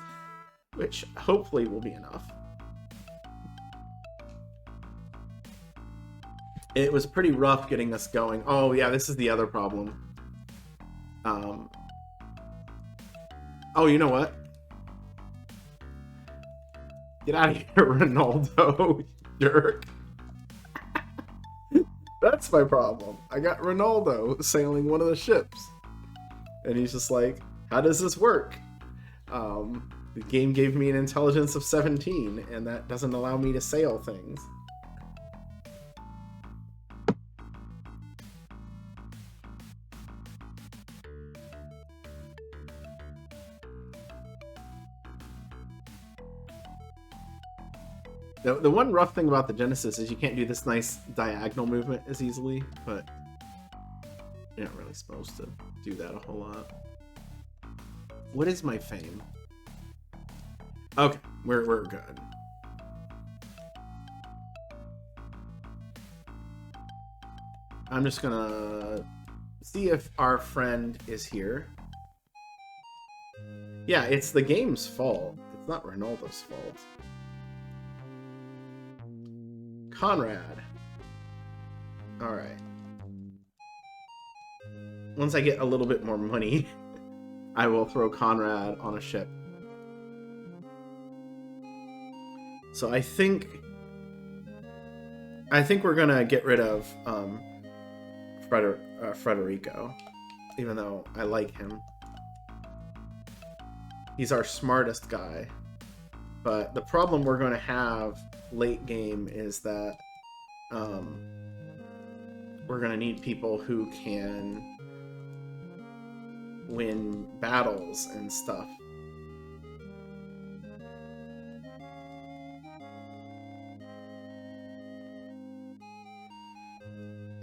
which hopefully will be enough. It was pretty rough getting us going. Oh yeah, this is the other problem. Oh, you know what? Get out of here, Ronaldo, you jerk. That's my problem. I got Ronaldo sailing one of the ships. And he's just like, how does this work? The game gave me an intelligence of 17, and that doesn't allow me to sail things. The one rough thing about the Genesis is you can't do this nice diagonal movement as easily, but you're not really supposed to do that a whole lot. What is my fame? Okay, we're good. I'm just gonna see if our friend is here. Yeah, it's the game's fault. It's not Ronaldo's fault. Conrad. Alright. Once I get a little bit more money, I will throw Conrad on a ship. So I think we're gonna get rid of Frederico, even though I like him. He's our smartest guy. But the problem we're going to have late game is that we're going to need people who can win battles and stuff.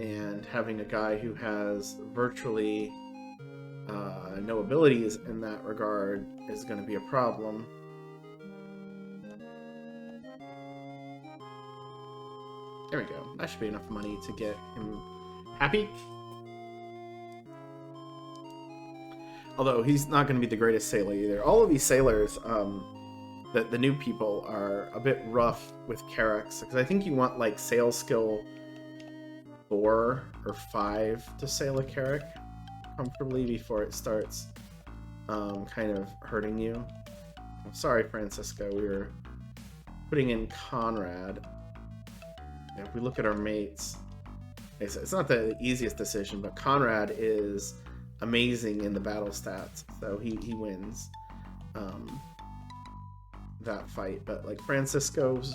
And having a guy who has virtually no abilities in that regard is going to be a problem. There we go. That should be enough money to get him happy. Although he's not going to be the greatest sailor either. All of these sailors, the new people, are a bit rough with Carracks, because I think you want like sail skill 4 or 5 to sail a Carrack comfortably before it starts kind of hurting you. I'm sorry, Francisco, we were putting in Conrad. If we look at our mates, it's not the easiest decision, but Conrad is amazing in the battle stats, so he wins that fight. But like Francisco's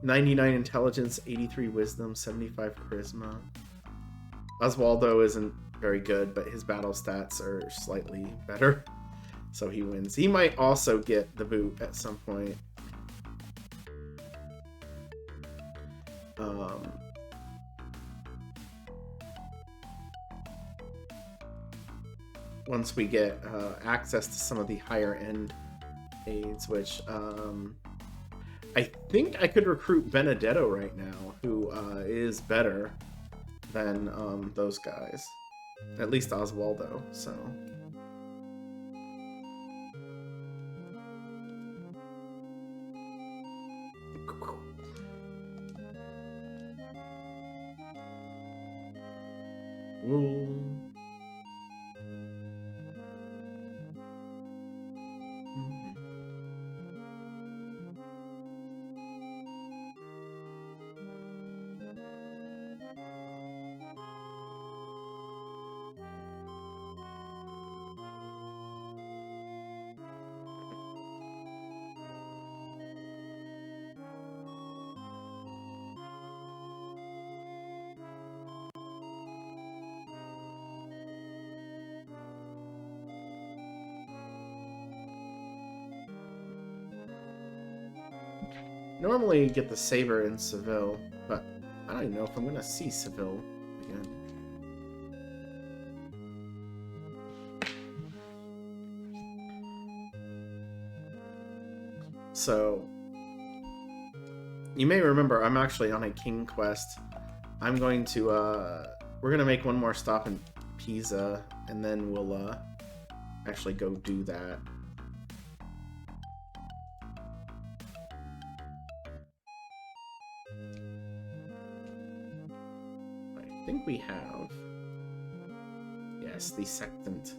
99 intelligence, 83 wisdom, 75 charisma. Oswaldo isn't very good, but his battle stats are slightly better, so he wins. He might also get the boot at some point. Once we get access to some of the higher end aids, which I think I could recruit Benedetto right now, who is better than those guys, at least Oswaldo. So normally get the Saber in Seville, but I don't even know if I'm going to see Seville again. So, you may remember I'm actually on a king quest. I'm going to, we're going to make one more stop in Pisa, and then we'll actually go do that. I think we have, yes, the Sextant.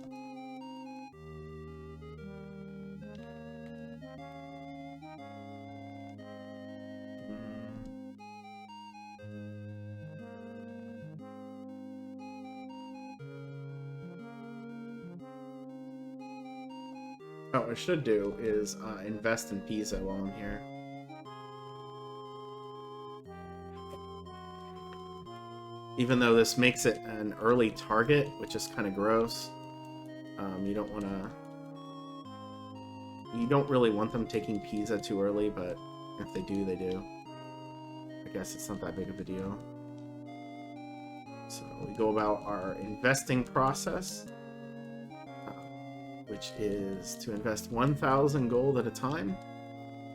What I should do is invest in Pisa while I'm here. Even though this makes it an early target, which is kind of gross, you don't want to... You don't really want them taking Pisa too early, but if they do, they do. I guess it's not that big of a deal. So we go about our investing process, which is to invest 1,000 gold at a time,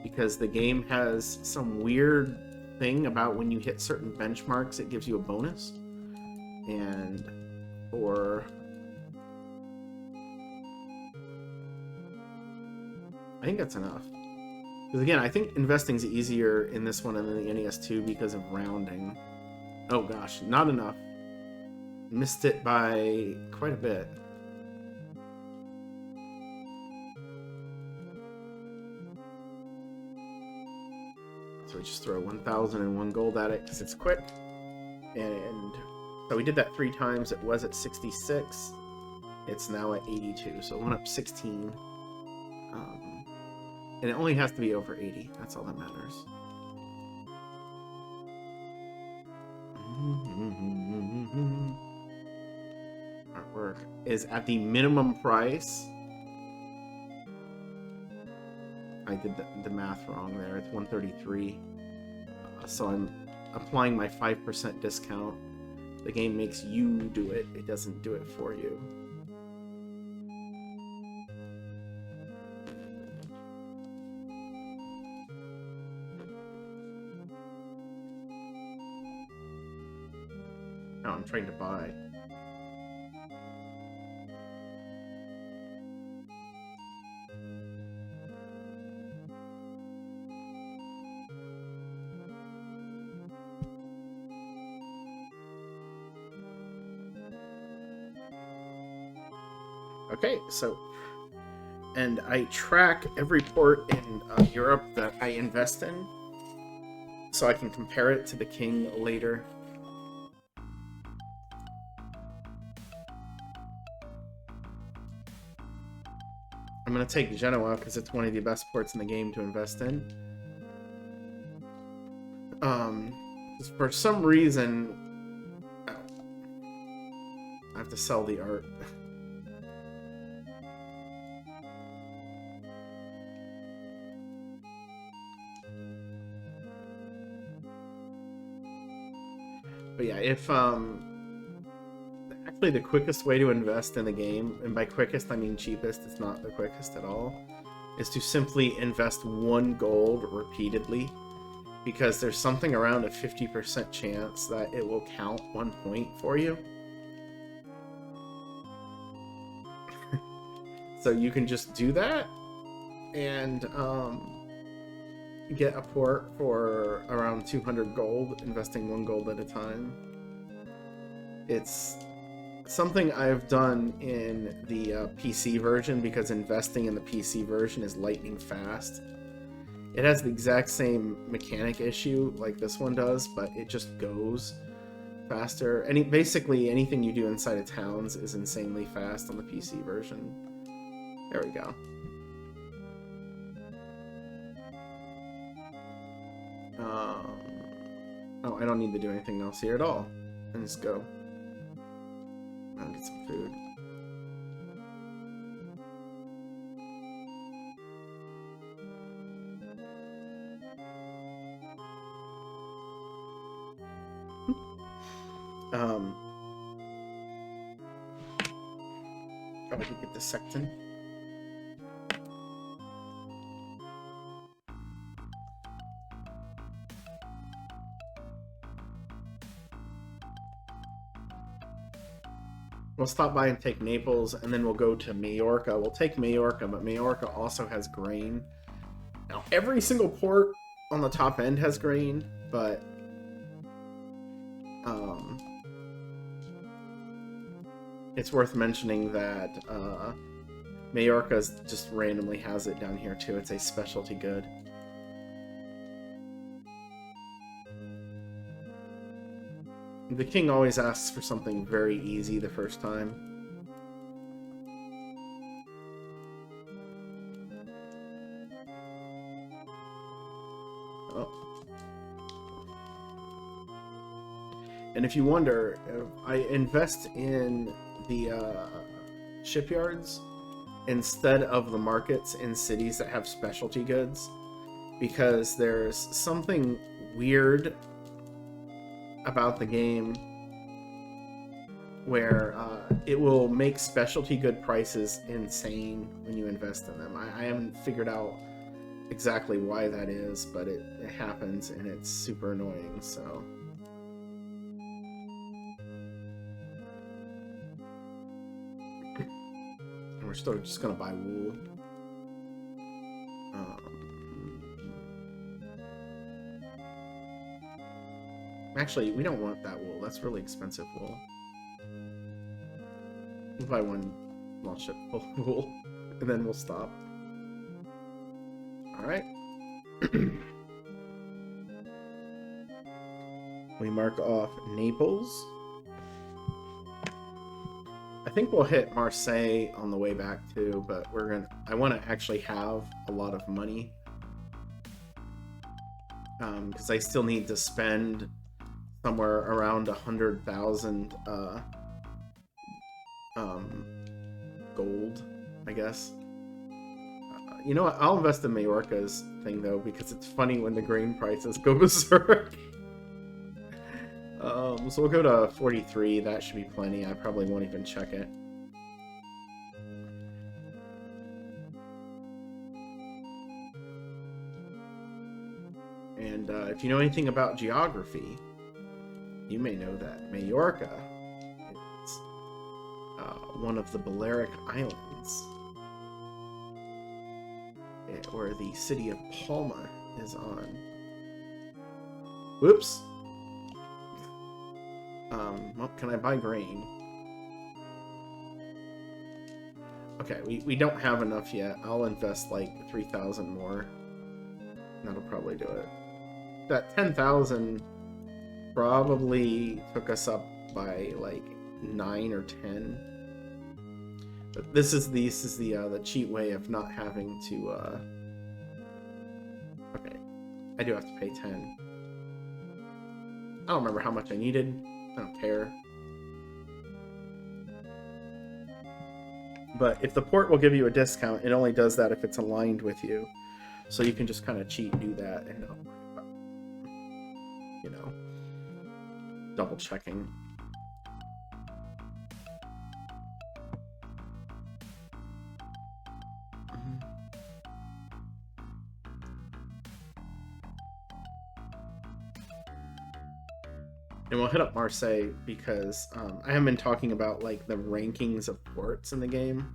because the game has some weird thing about when you hit certain benchmarks, it gives you a bonus. And for... I think that's enough. Because again, I think investing's easier in this one and in the NES 2 because of rounding. Oh gosh, not enough. Missed it by quite a bit. So we just throw 1,001 gold at it because it's quick. And so we did that 3 times. It was at 66. It's now at 82. So it went up 16. And it only has to be over 80. That's all that matters. Artwork is at the minimum price. I did the math wrong there. It's 133. So I'm applying my 5% discount. The game makes you do it. It doesn't do it for you. I'm trying to buy. Okay, so, and I track every port in Europe that I invest in, so I can compare it to the king later. I'm going to take Genoa because it's one of the best ports in the game to invest in. For some reason, I have to sell the art. But yeah, if actually the quickest way to invest in the game, and by quickest I mean cheapest, it's not the quickest at all, is to simply invest 1 gold repeatedly, because there's something around a 50% chance that it will count 1 point for you. So you can just do that and get a port for around 200 gold, investing 1 gold at a time. It's something I've done in the PC version, because investing in the PC version is lightning fast. It has the exact same mechanic issue like this one does, but it just goes faster. Basically anything you do inside of towns is insanely fast on the PC version. There we go. Oh, I don't need to do anything else here at all. And just go. I'll get some food. Probably could get the Secton. We'll stop by and take Naples, and then we'll go to Majorca. We'll take Majorca, but Majorca also has grain. Now, every single port on the top end has grain, but it's worth mentioning that Majorca just randomly has it down here too. It's a specialty good. The king always asks for something very easy the first time. Oh. And if you wonder, I invest in the shipyards instead of the markets in cities that have specialty goods, because there's something weird about the game where it will make specialty good prices insane when you invest in them. I haven't figured out exactly why that is, but it happens, and it's super annoying, so... And we're still just gonna buy wool. Actually, we don't want that wool. That's really expensive wool. We'll buy 1 small ship full of wool, and then we'll stop. Alright. We mark off Naples. I think we'll hit Marseille on the way back too, but I want to actually have a lot of money. Because I still need to spend somewhere around 100,000 gold, I guess. You know what? I'll invest in Majorca's thing though, because it's funny when the grain prices go berserk. So we'll go to 43. That should be plenty. I probably won't even check it. And if you know anything about geography, you may know that Majorca one of the Balearic Islands, where the city of Palma is on. Whoops. Well, can I buy grain? Okay, we don't have enough yet. I'll invest like 3,000 more. That'll probably do it. That 10,000 probably took us up by like 9 or 10. But this is the cheat way of not having to. Okay, I do have to pay 10. I don't remember how much I needed. I don't care. But if the port will give you a discount, it only does that if it's aligned with you. So you can just kind of cheat and do that and not worry about, you know, double checking. And we'll hit up Marseille because I haven't been talking about like the rankings of ports in the game.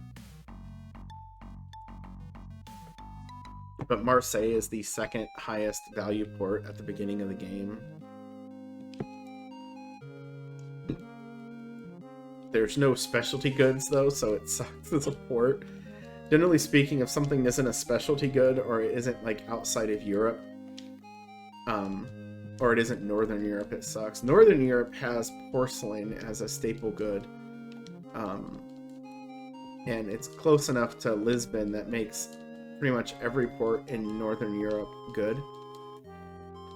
But Marseille is the second highest value port at the beginning of the game. There's no specialty goods though, so it sucks as a port. Generally speaking, if something isn't a specialty good or it isn't like outside of Europe, or it isn't Northern Europe, it sucks. Northern Europe has porcelain as a staple good. And it's close enough to Lisbon that makes pretty much every port in Northern Europe good.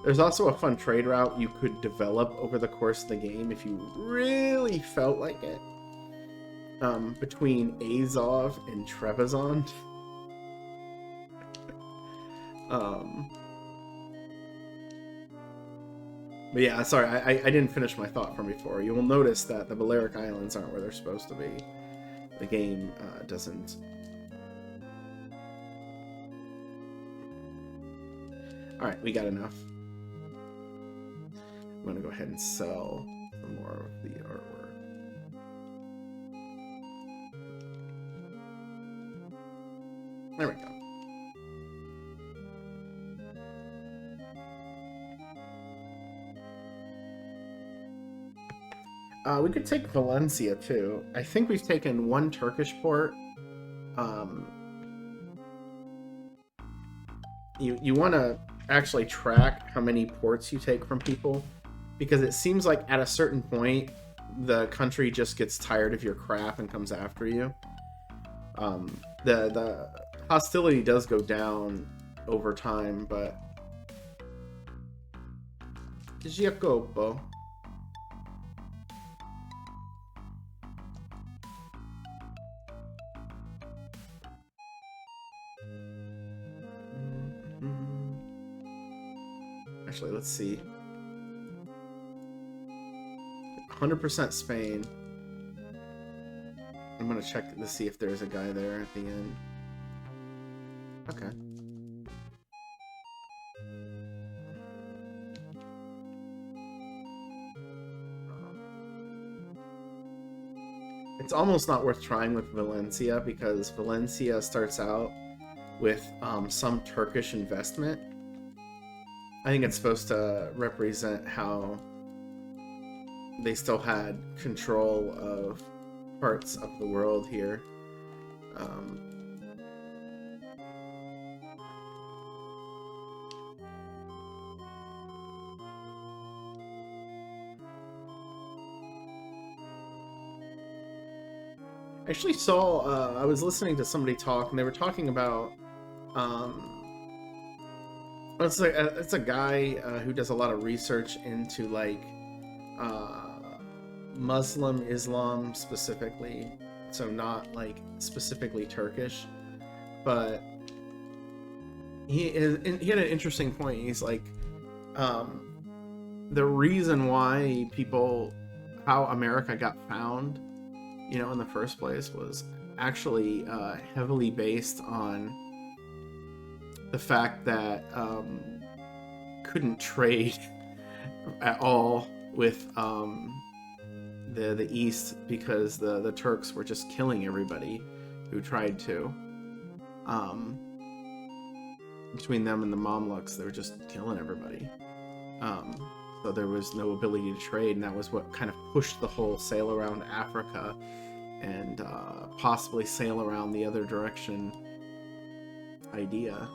There's also a fun trade route you could develop over the course of the game if you really felt like it. Between Azov and Trebizond. But yeah, sorry, I didn't finish my thought from before. You will notice that the Balearic Islands aren't where they're supposed to be. The game doesn't. Alright, we got enough. I'm going to go ahead and sell some more of the artwork. There we go. We could take Valencia too. I think we've taken one Turkish port. You want to actually track how many ports you take from people, because it seems like at a certain point the country just gets tired of your crap and comes after you. The hostility does go down over time, but Giacopo. Actually, let's see. 100% Spain. I'm gonna check to see if there's a guy there at the end. Okay. It's almost not worth trying with Valencia because Valencia starts out with some Turkish investment. I think it's supposed to represent how they still had control of parts of the world here. I actually saw, I was listening to somebody talk, and they were talking about it's a guy who does a lot of research into like Muslim Islam specifically, so not like specifically Turkish, but he had an interesting point. He's like, the reason why how America got found, in the first place was actually heavily based on the fact that couldn't trade at all with the east because the Turks were just killing everybody who tried to. Between them and the Mamluks, they were just killing everybody. So there was no ability to trade, and that was what kind of pushed the whole sail around Africa and possibly sail around the other direction idea.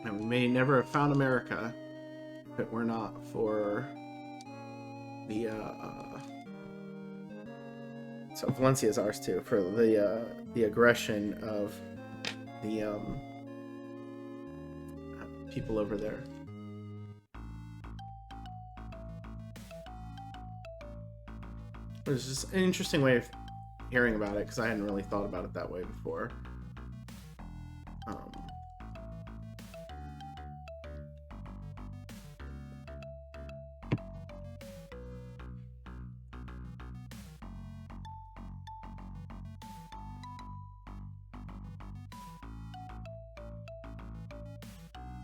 And we may never have found America if it were not for the so Valencia is ours too, for the aggression of the people over there. It was just an interesting way of hearing about it, because I hadn't really thought about it that way before.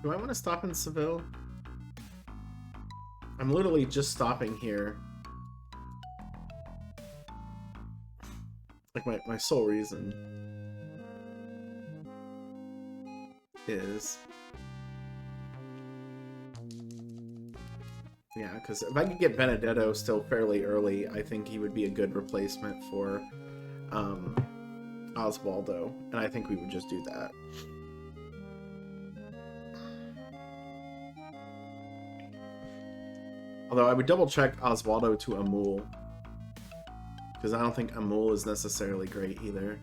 Do I want to stop in Seville? I'm literally just stopping here. Like, my sole reason is... Yeah, because if I could get Benedetto still fairly early, I think he would be a good replacement for Osvaldo, and I think we would just do that. Although I would double check Osvaldo to Amul, because I don't think Amul is necessarily great either.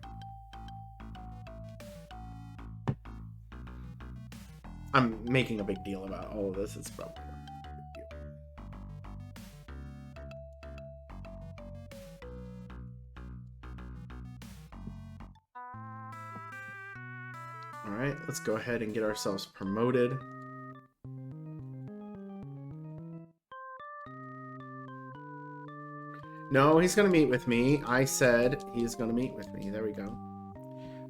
I'm making a big deal about all of this. It's probably not a big deal. Alright, let's go ahead and get ourselves promoted. No, he's going to meet with me. I said he's going to meet with me. There we go.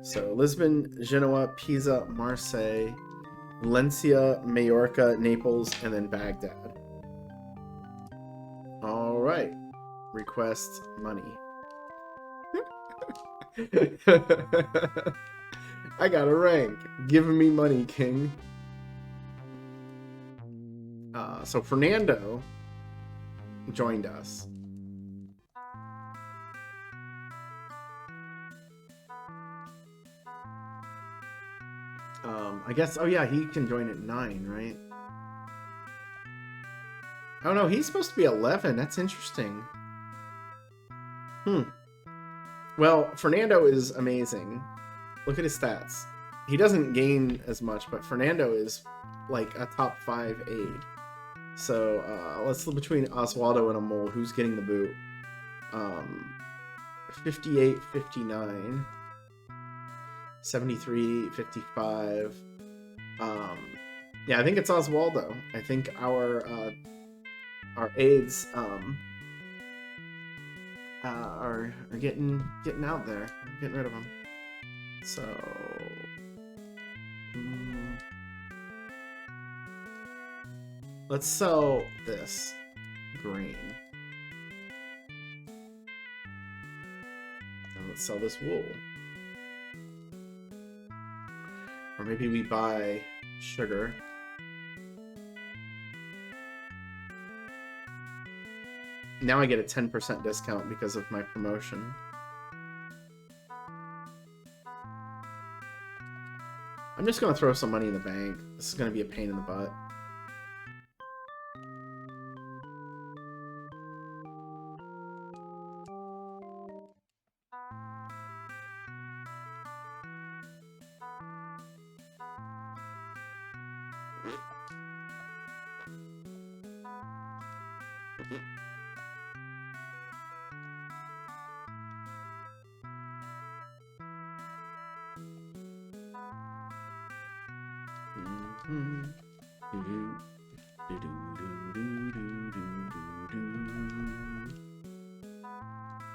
So, Lisbon, Genoa, Pisa, Marseille, Valencia, Majorca, Naples, and then Baghdad. Alright. Request money. I got a rank. Giving me money, king. So, Fernando joined us. I guess, oh yeah, he can join at 9, right? Oh no, he's supposed to be 11. That's interesting. Well, Fernando is amazing. Look at his stats. He doesn't gain as much, but Fernando is like a top 5 aide. So, let's look between Osvaldo and Amol. Who's getting the boot? 58, 59. 73, 55. Yeah, I think it's Osvaldo. I think our aides are getting out there. Getting rid of them. So let's sell this grain. And let's sell this wool. Or maybe we buy sugar. Now I get a 10% discount because of my promotion. I'm just going to throw some money in the bank. This is going to be a pain in the butt.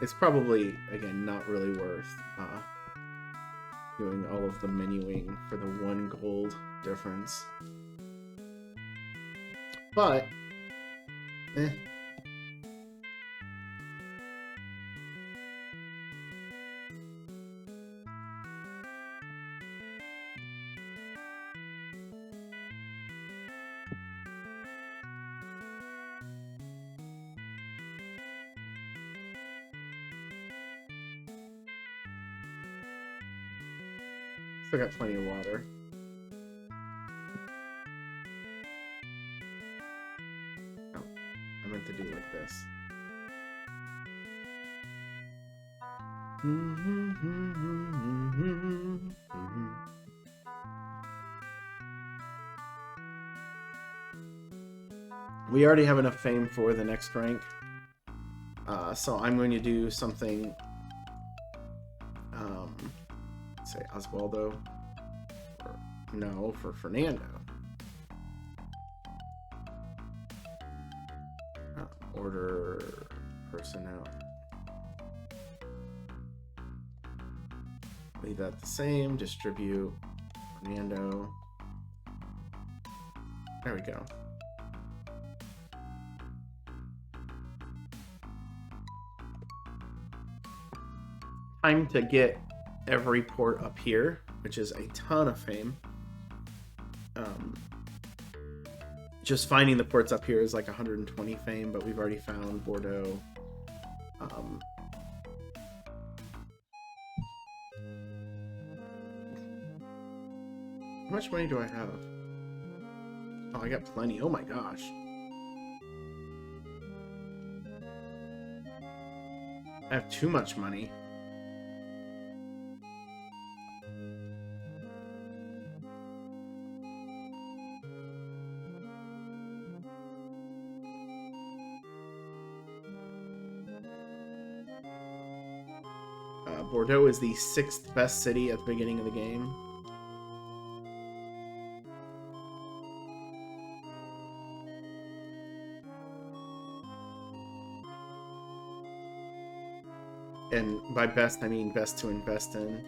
It's probably, again, not really worth doing all of the menuing for the 1 gold difference. But Eh. Still got plenty of water. Oh, I meant to do like this. We already have enough fame for the next rank. So I'm going to do something, say Oswaldo, or no, for Fernando. Order person out. Leave that the same, distribute Fernando. There we go. Time to get every port up here, which is a ton of fame. Just finding the ports up here is like 120 fame, but we've already found Bordeaux. How much money do I have? Oh, I got plenty. Oh my gosh. I have too much money. Bordeaux is the 6th best city at the beginning of the game. And by best, I mean best to invest in.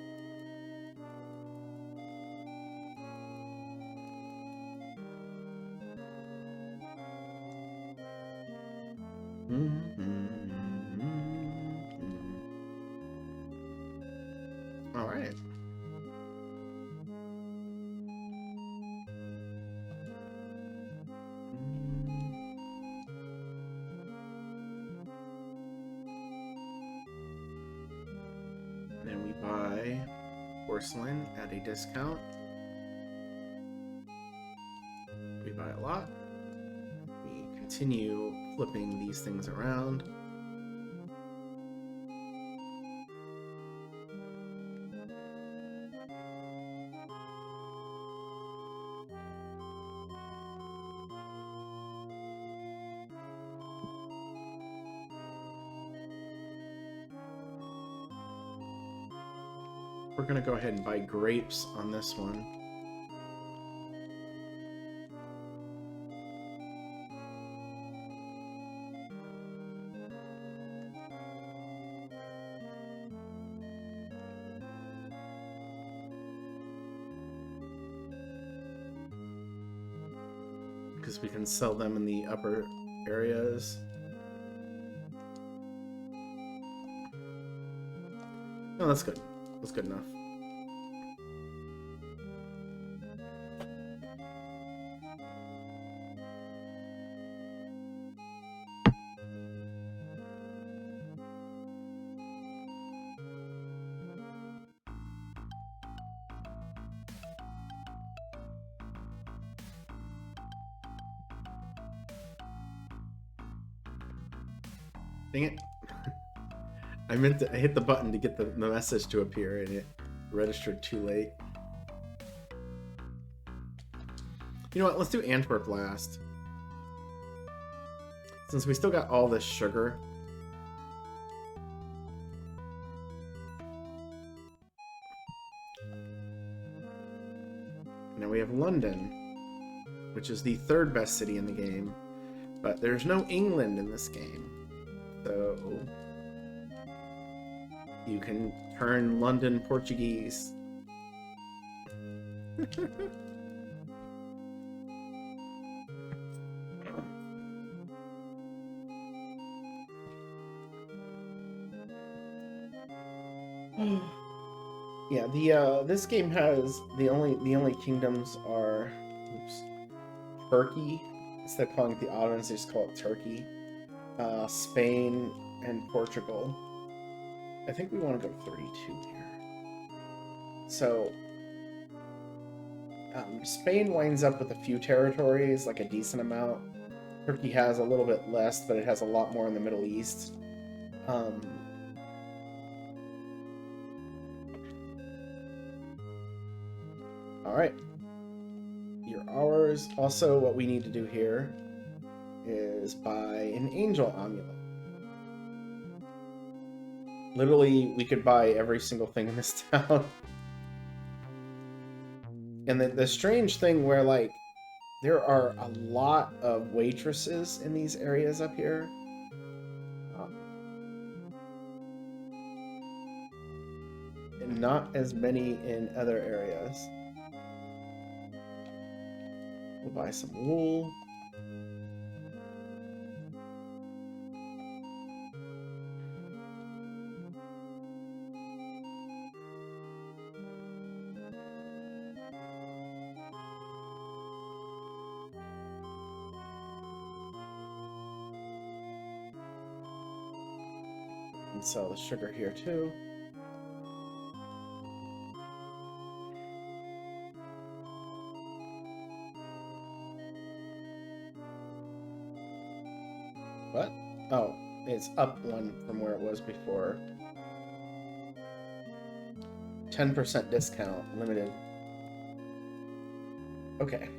All right. Then we buy porcelain at a discount. We buy a lot. We continue flipping these things around. We're gonna go ahead and buy grapes on this one. Because we can sell them in the upper areas. Oh, that's good. That's good enough. Dang it. I hit the button to get the message to appear and it registered too late. You know what? Let's do Antwerp last. Since we still got all this sugar. Now we have London, which is the 3rd best city in the game. But there's no England in this game. So you can turn London Portuguese. Yeah, the this game has the only kingdoms are, oops, Turkey. Instead of calling it the Ottomans, they just call it Turkey. Spain and Portugal. I think we want to go 32 here. So Spain winds up with a few territories, like a decent amount. Turkey has a little bit less, but it has a lot more in the Middle East. Alright. You're ours. Also, what we need to do here is buy an angel amulet. Literally, we could buy every single thing in this town. And the strange thing where, like, there are a lot of waitresses in these areas up here. And not as many in other areas. We'll buy some wool. And sell the sugar here too. What? Oh, it's up one from where it was before. 10% discount, limited. Okay.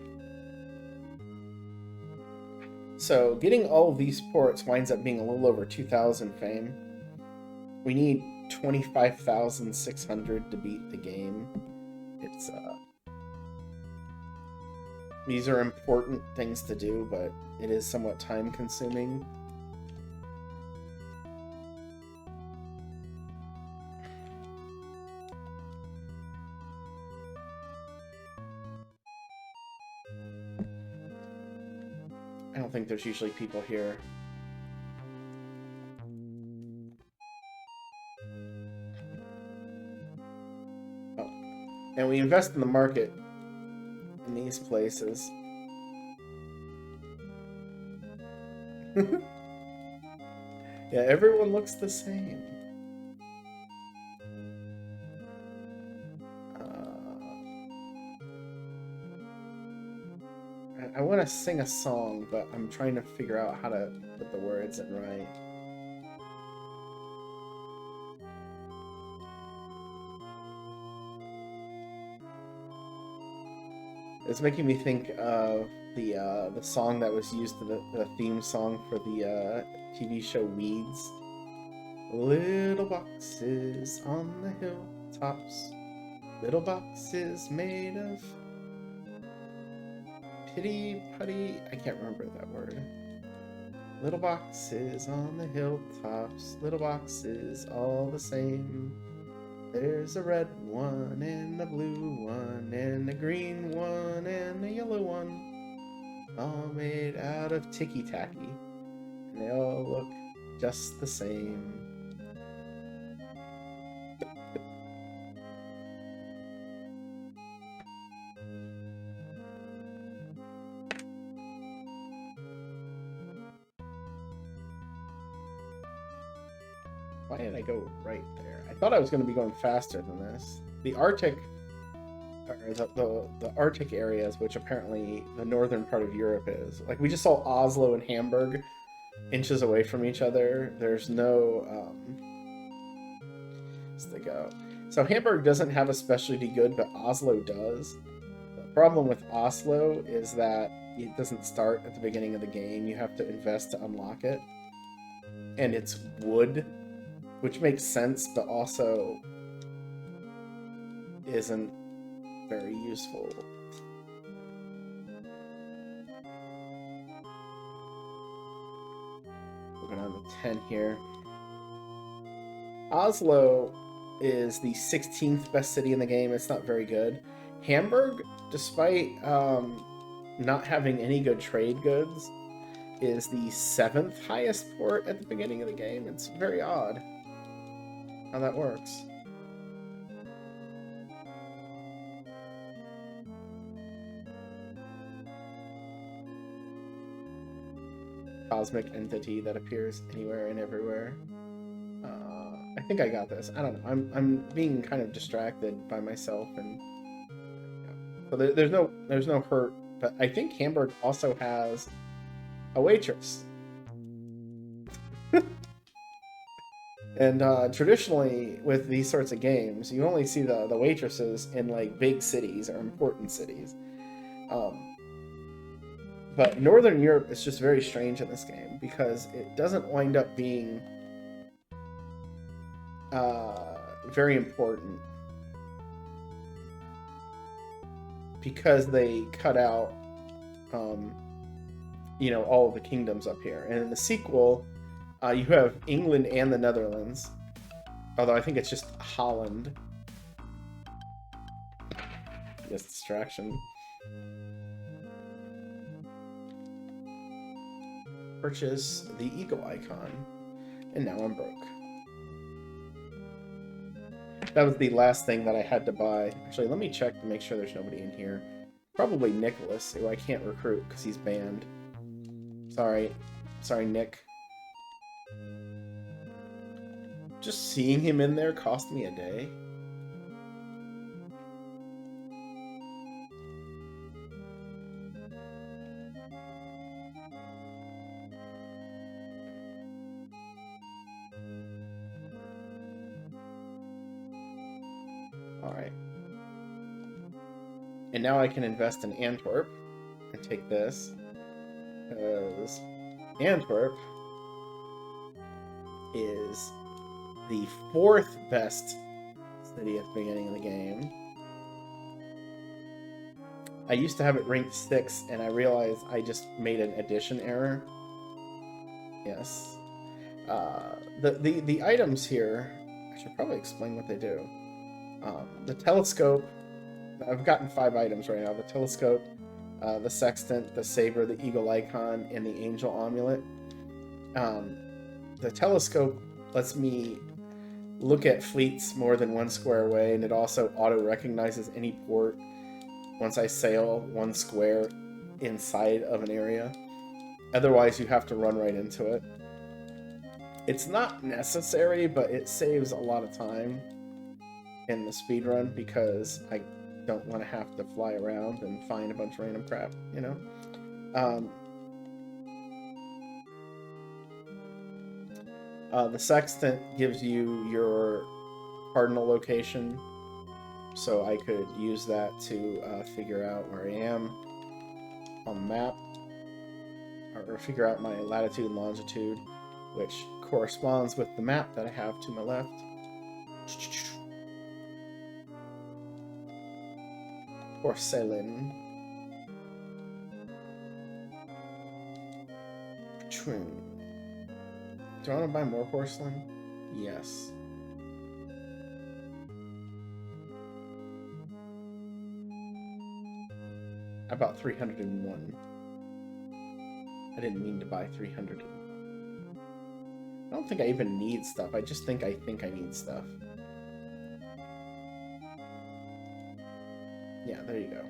So getting all of these ports winds up being a little over 2,000 fame. We need 25,600 to beat the game. It's these are important things to do, but it is somewhat time consuming. I don't think there's usually people here. Oh. And we invest in the market in these places. Yeah, everyone looks the same. I want to sing a song, but I'm trying to figure out how to put the words in right. It's making me think of the song that was used in the theme song for the TV show Weeds. Little boxes on the hilltops, little boxes made of pity putty. I can't remember that word. Little boxes on the hilltops, little boxes all the same. There's a red one, and a blue one, and a green one, and a yellow one. All made out of ticky-tacky, and they all look just the same. Why did I go right there? I thought I was going to be going faster than this. The Arctic, or the Arctic areas, which apparently the northern part of Europe is. Like, we just saw Oslo and Hamburg inches away from each other. There's no, let's go. So Hamburg doesn't have a specialty good, but Oslo does. The problem with Oslo is that it doesn't start at the beginning of the game. You have to invest to unlock it. And it's wood, which makes sense, but also isn't very useful. We're going to 10 here. Oslo is the 16th best city in the game. It's not very good. Hamburg, despite not having any good trade goods, is the 7th highest port at the beginning of the game. It's very odd how that works. cosmic entity that appears anywhere and everywhere. I think I got this. I don't know. I'm being kind of distracted by myself, and so there's no hurt. But I think Hamburg also has a waitress. And traditionally, with these sorts of games, you only see the waitresses in like big cities or important cities. But Northern Europe is just very strange in this game because it doesn't wind up being very important because they cut out, you know, all of the kingdoms up here. And in the sequel, you have England and the Netherlands, although I think it's just Holland. Yes, distraction. Purchase the eagle icon, and now I'm broke. That was the last thing that I had to buy. Actually, let me check to make sure there's nobody in here. Probably Nicolas, who I can't recruit because he's banned. Sorry, Nick. Just seeing him in there cost me a day. Alright. And now I can invest in Antwerp and take this. Because Antwerp is the 4th best city at the beginning of the game. I used to have it ranked 6, and I realized I just made an addition error. Yes. The items here, I should probably explain what they do. The telescope, I've gotten 5 items right now. The telescope, the sextant, the saber, the eagle icon, and the angel amulet. The telescope lets me look at fleets more than one square away, and it also auto-recognizes any port once I sail 1 square inside of an area. Otherwise, you have to run right into it. It's not necessary, but it saves a lot of time in the speedrun because I don't want to have to fly around and find a bunch of random crap, you know? The sextant gives you your cardinal location, so I could use that to figure out where I am on the map, or figure out my latitude and longitude, which corresponds with the map that I have to my left. Porcelain. True. Do I want to buy more porcelain? Yes. I bought 301. I didn't mean to buy 300. I don't think I even need stuff. I just think I need stuff. Yeah, there you go.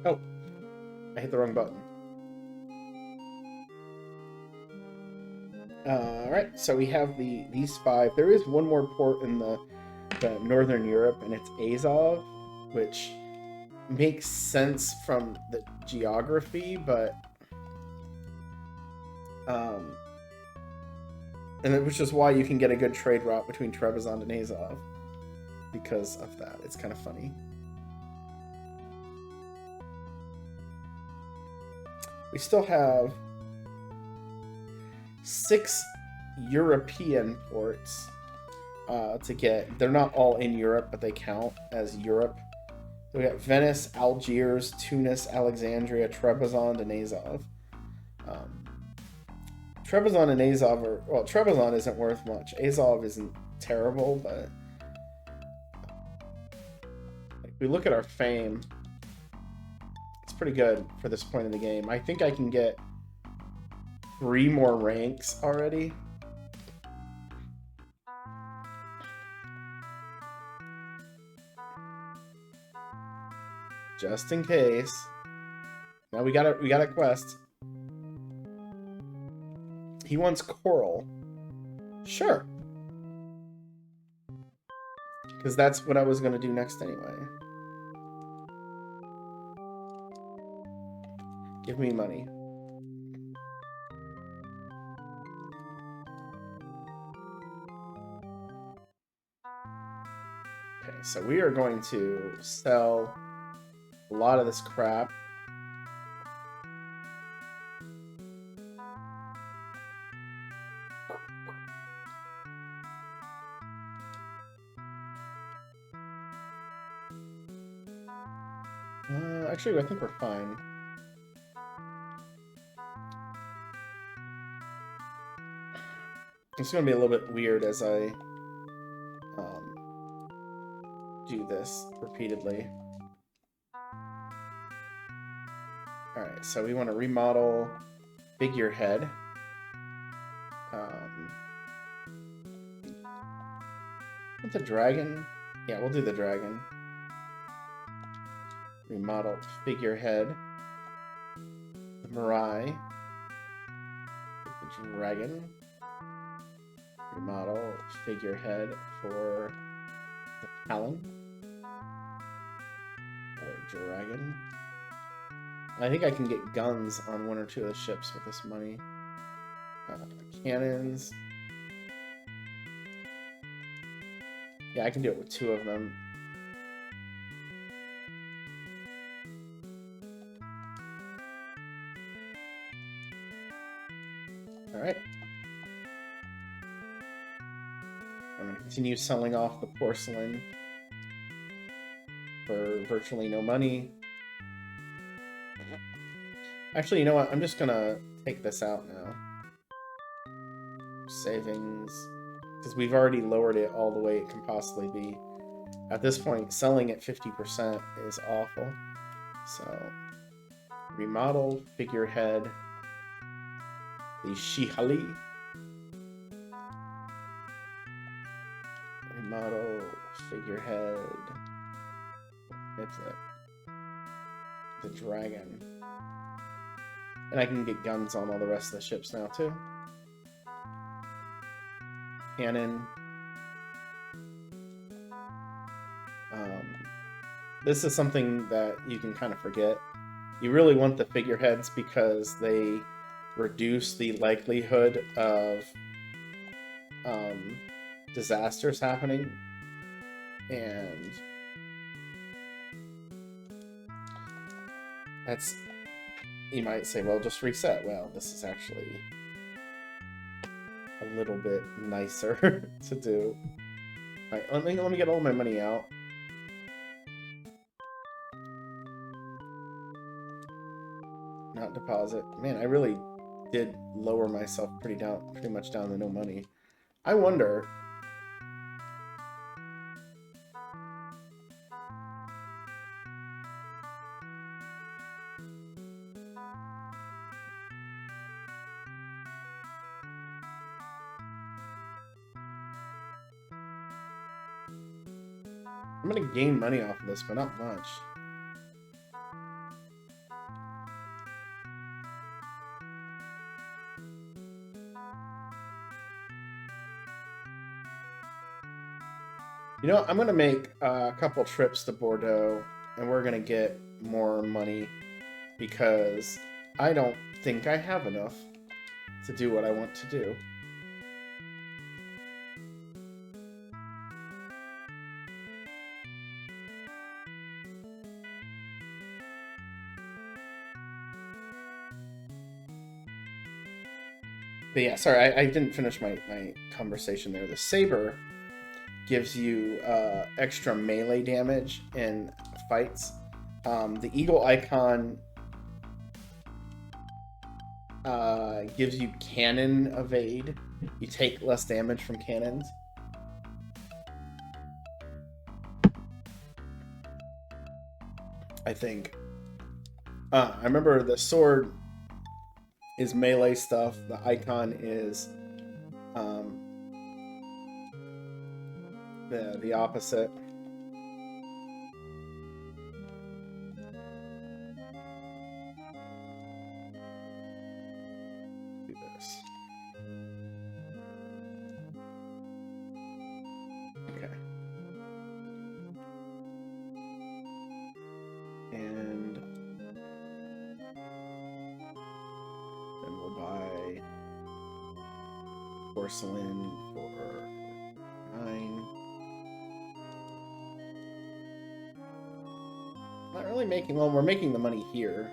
Oh, I hit the wrong button. Alright, so we have these 5. There is one more port in the Northern Europe, and it's Azov, which makes sense from the geography, but and which is why you can get a good trade route between Trebizond and Azov because of that. It's kind of funny. We still have 6 European ports to get. They're not all in Europe, but they count as Europe. So we got Venice, Algiers, Tunis, Alexandria, Trebizond, and Azov. Trebizond and Azov are... Well, Trebizond isn't worth much. Azov isn't terrible, but... If we look at our fame, it's pretty good for this point in the game. I think I can get 3 more ranks already. Just in case. Now we got a quest. He wants coral. Sure. Because that's what I was going to do next anyway. Give me money. Okay, so we are going to sell a lot of this crap. Actually, I think we're fine. It's going to be a little bit weird as I do this repeatedly. Alright, so we want to remodel figurehead. With the dragon? Yeah, we'll do the dragon. Remodel figurehead. The Mirai. The dragon. Remodel figurehead for the Talon. Another dragon. I think I can get guns on one or two of the ships with this money. Cannons. Yeah, I can do it with two of them. Alright. I'm going to continue selling off the porcelain for virtually no money. Actually, you know what? I'm just going to take this out now. Savings. Because we've already lowered it all the way it can possibly be. At this point, selling at 50% is awful. So, remodel figurehead. The Shihali. Remodel figurehead. It's it. The dragon. And I can get guns on all the rest of the ships now, too. Cannon. This is something that you can kind of forget. You really want the figureheads because they reduce the likelihood of disasters happening. And that's... You might say, well, just reset. Well, this is actually a little bit nicer to do. All right, let me get all my money out. Not deposit. Man, I really did lower myself pretty much down to no money. I wonder. I'm gonna gain money off of this, but not much. You know, I'm gonna make a couple trips to Bordeaux, and we're gonna get more money because I don't think I have enough to do what I want to do. But yeah, sorry, I didn't finish my conversation there. The saber gives you extra melee damage in fights. The eagle icon gives you cannon evade. You take less damage from cannons. I think. I remember the sword is melee stuff. The icon is the opposite. this. Okay. And then we'll buy porcelain for 9. Not really making, well, we're making the money here.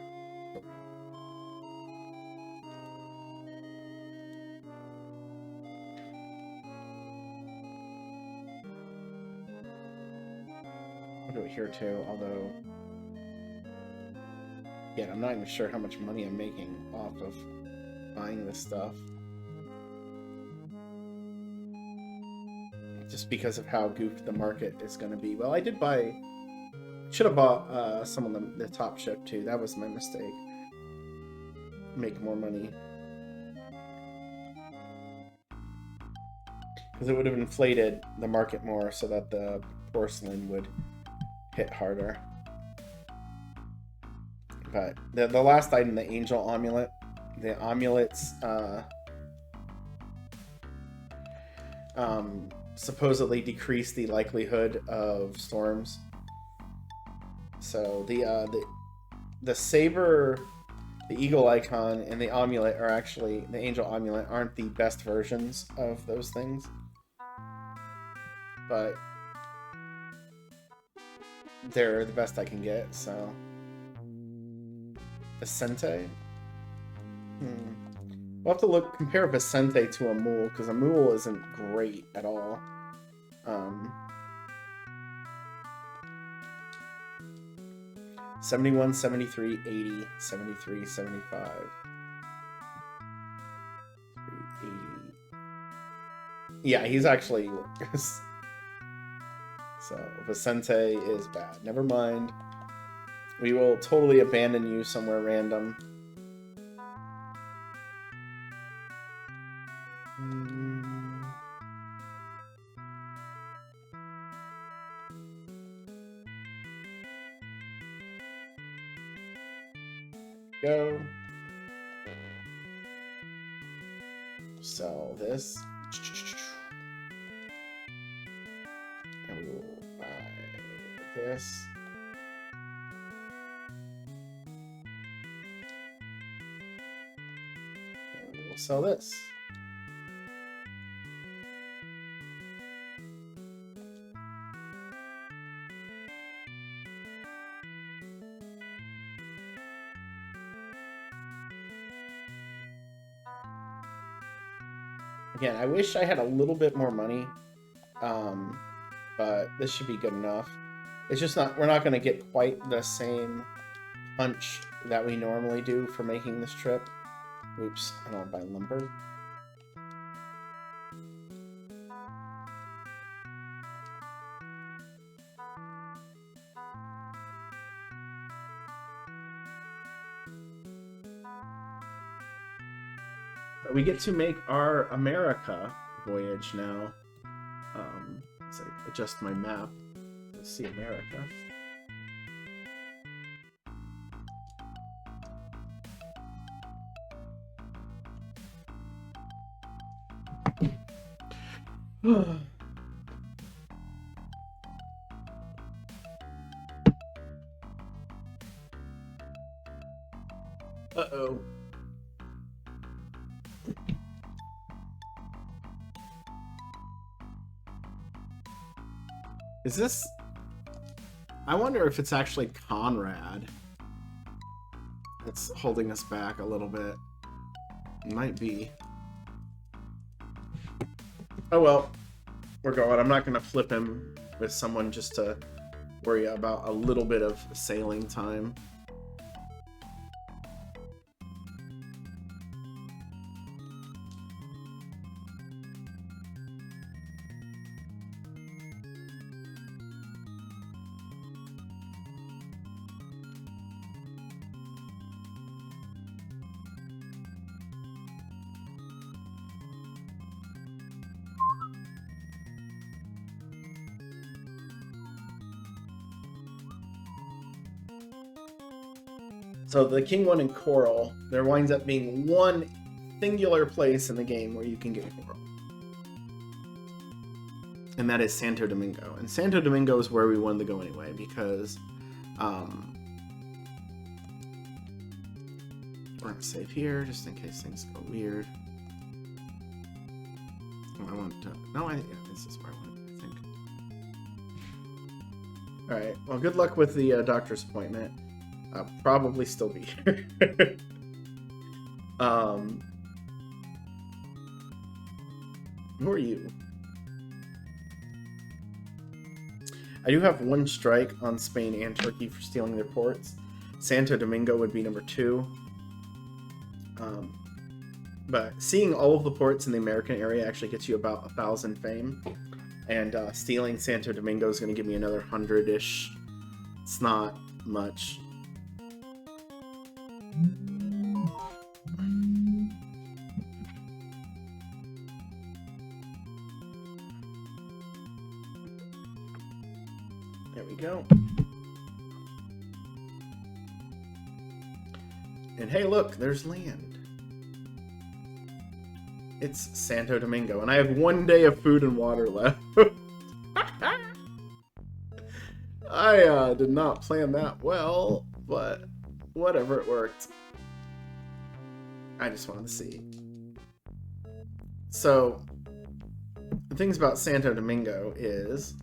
I'll do it here too, although, again, I'm not even sure how much money I'm making off of buying this stuff. Just because of how goofed the market is going to be. Well, I did buy... Should have bought some of the top ship too. That was my mistake. Make more money. Because it would have inflated the market more so that the porcelain would hit harder. But the last item, the angel amulet, the amulets supposedly decrease the likelihood of storms. So the saber, the eagle icon, and the amulet are actually, the angel amulet aren't the best versions of those things. But they're the best I can get, so. Vicente? We'll have to compare Vicente to a mule, because a mule isn't great at all. 71, 73, 80, 73, 75. 80. Yeah, he's actually worse. So, Vicente is bad. Never mind. We will totally abandon you somewhere random. Go. Sell this. And we will buy this. And we will sell this. Again, I wish I had a little bit more money, but this should be good enough. It's just not, we're not going to get quite the same punch that we normally do for making this trip. Oops, I don't want to buy lumber. We get to make our America voyage now. As I adjust my map to see America. Uh-oh. Is this... I wonder if it's actually Conrad that's holding us back a little bit. It might be. Oh well. We're going. I'm not going to flip him with someone just to worry about a little bit of sailing time. So the King one and Coral, there winds up being one singular place in the game where you can get coral. And that is Santo Domingo. And Santo Domingo is where we wanted to go anyway, because we're gonna save here just in case things go weird. Oh, I want to. No, yeah, this is where I want, I think. Alright, well, good luck with the doctor's appointment. I'll probably still be here. Who are you? I do have one strike on Spain and Turkey for stealing their ports. Santo Domingo would be number 2. But seeing all of the ports in the American area actually gets you about 1,000 fame. And stealing Santo Domingo is going to give me another 100-ish. It's not much. There we go. And hey, look, there's land. It's Santo Domingo, and I have 1 day of food and water left. I did not plan that well, but whatever, it worked. I just wanted to see. So, the things about Santo Domingo is...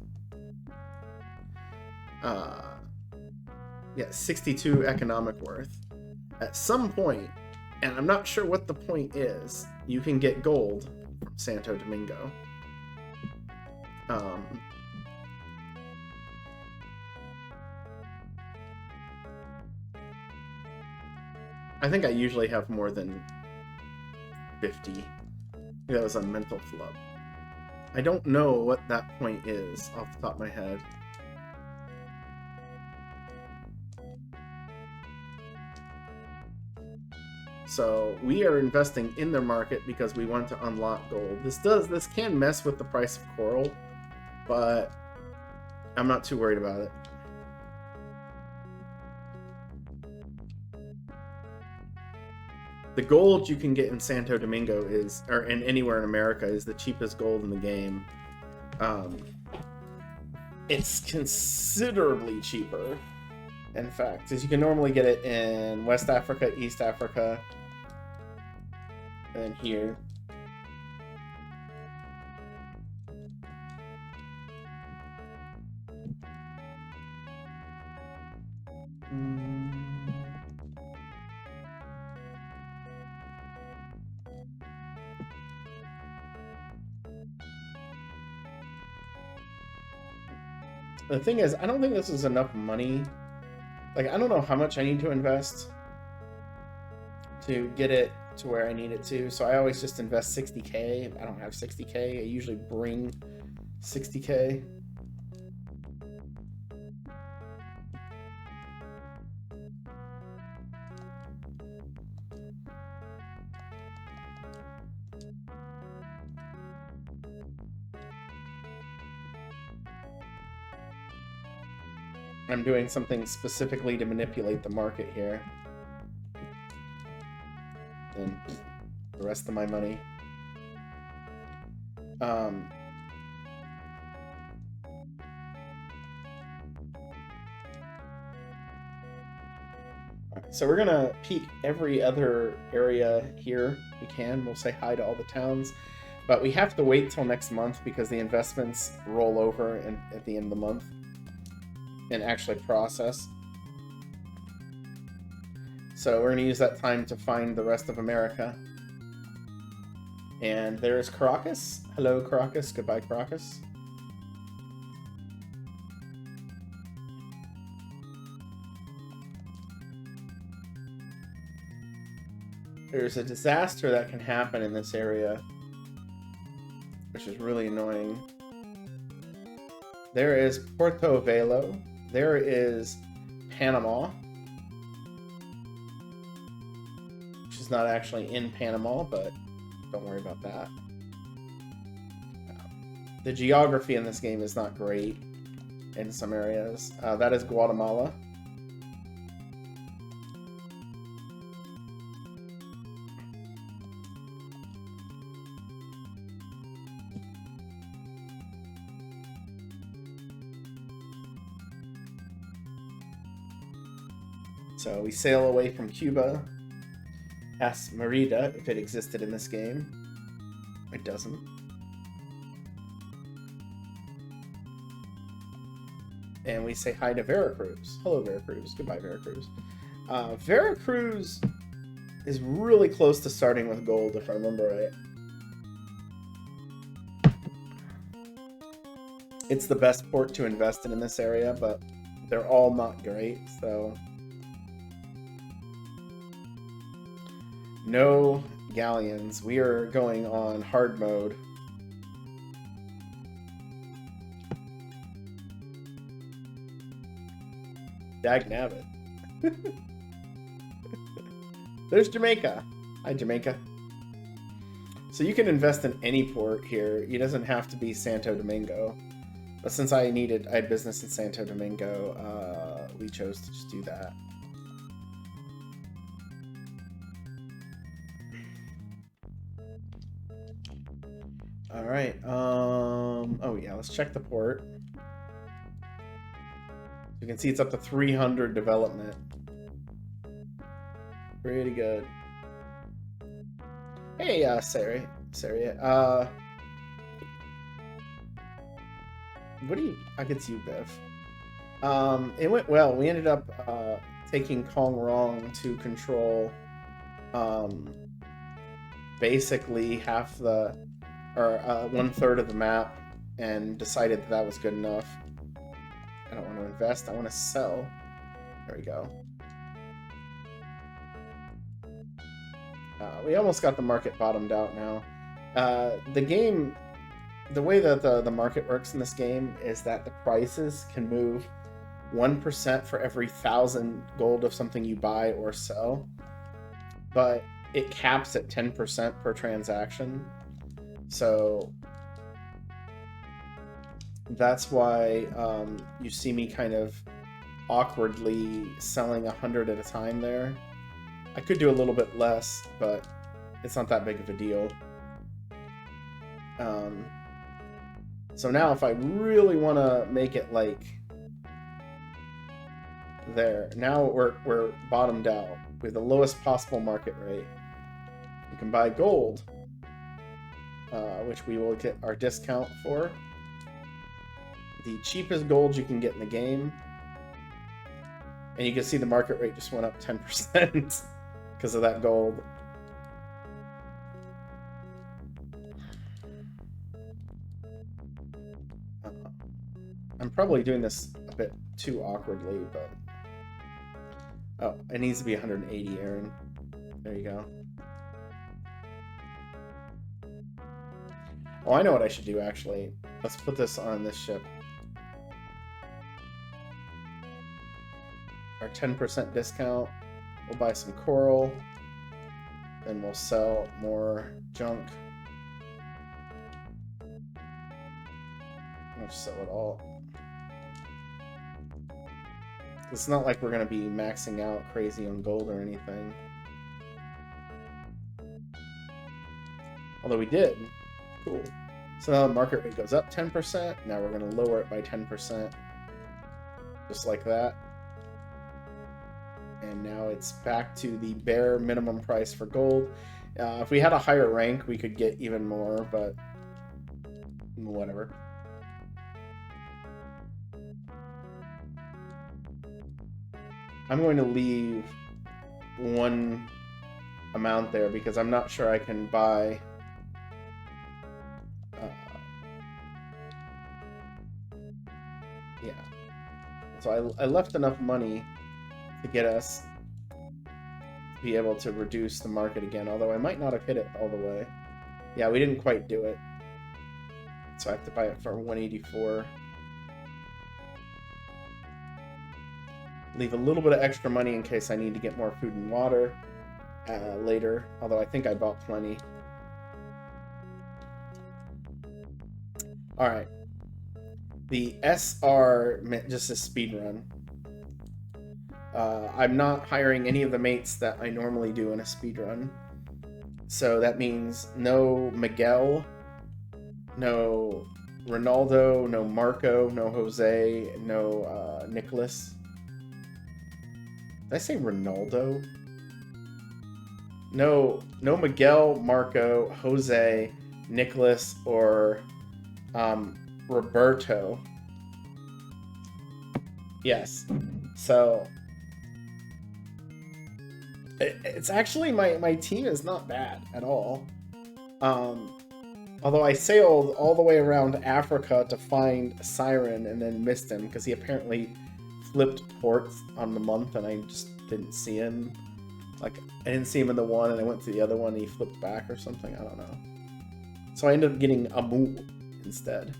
yeah, 62 economic worth. At some point, and I'm not sure what the point is, you can get gold from Santo Domingo. I think I usually have more than 50. That was a mental flub. I don't know what that point is off the top of my head. So we are investing in their market because we want to unlock gold. This can mess with the price of coral, but I'm not too worried about it. The gold you can get in Santo Domingo is, or in anywhere in America, is the cheapest gold in the game. It's considerably cheaper, in fact, as you can normally get it in West Africa, East Africa, and here. The thing is, I don't think this is enough money. Like, I don't know how much I need to invest to get it to where I need it to, so I always just invest 60k. I don't have 60k. I usually bring 60k. I'm doing something specifically to manipulate the market here. And the rest of my money. So we're gonna peek every other area here we can. We'll say hi to all the towns, but we have to wait till next month because the investments roll over at the end of the month and actually process. So we're going to use that time to find the rest of America. And there's Carracks. Hello, Carracks. Goodbye, Carracks. There's a disaster that can happen in this area, which is really annoying. There is Puerto Velo. There is Panama, which is not actually in Panama, but don't worry about that. The geography in this game is not great in some areas. That is Guatemala. So we sail away from Cuba, past Merida, if it existed in this game. It doesn't. And we say hi to Veracruz. Hello, Veracruz. Goodbye, Veracruz. Veracruz is really close to starting with gold, if I remember right. It's the best port to invest in this area, but they're all not great, so... No galleons. We are going on hard mode. Dagnabbit. There's Jamaica. Hi, Jamaica. So you can invest in any port here. It doesn't have to be Santo Domingo. But since I had business in Santo Domingo, we chose to just do that. All right. Oh yeah, let's check the port. You can see it's up to 300 development. Pretty good. Hey, Sari. What do you... I could see you, Bev. It went well. We ended up taking Kong Rong to control basically half the... or 1/3 of the map, and decided that was good enough. I don't want to invest, I want to sell. There we go. We almost got the market bottomed out now. The game, the way that the market works in this game is that the prices can move 1% for every 1,000 gold of something you buy or sell, but it caps at 10% per transaction. So that's why you see me kind of awkwardly selling 100 at a time there. I could do a little bit less, but it's not that big of a deal. So now if I really want to make it like there, now we're bottomed out with the lowest possible market rate. You can buy gold, which we will get our discount for. The cheapest gold you can get in the game. And you can see the market rate just went up 10% because of that gold. I'm probably doing this a bit too awkwardly, but... Oh, it needs to be 180, Aaron. There you go. Oh, I know what I should do, actually. Let's put this on this ship. Our 10% discount. We'll buy some coral. Then we'll sell more junk. We'll sell it all. It's not like we're going to be maxing out crazy on gold or anything. Although we did. Cool. So now the market rate goes up 10%. Now we're going to lower it by 10%. Just like that. And now it's back to the bare minimum price for gold. If we had a higher rank, we could get even more, but whatever. I'm going to leave one amount there because I'm not sure I can buy yeah. So I left enough money to get us to be able to reduce the market again, although I might not have hit it all the way. Yeah, we didn't quite do it. So I have to buy it for 184. Leave a little bit of extra money in case I need to get more food and water later, although I think I bought plenty. Alright. The SR just a speedrun. I'm not hiring any of the mates that I normally do in a speedrun. So that means no Miguel, no Ronaldo, no Marco, no Jose, no Nicolas. Did I say Ronaldo? No, no Miguel, Marco, Jose, Nicolas, or Roberto. Yes. So it's actually my team is not bad at all. Although I sailed all the way around Africa to find Siren and then missed him because he apparently flipped ports on the month and I just didn't see him. Like, I didn't see him in the one and I went to the other one and he flipped back or something. I don't know. So I ended up getting Amu instead,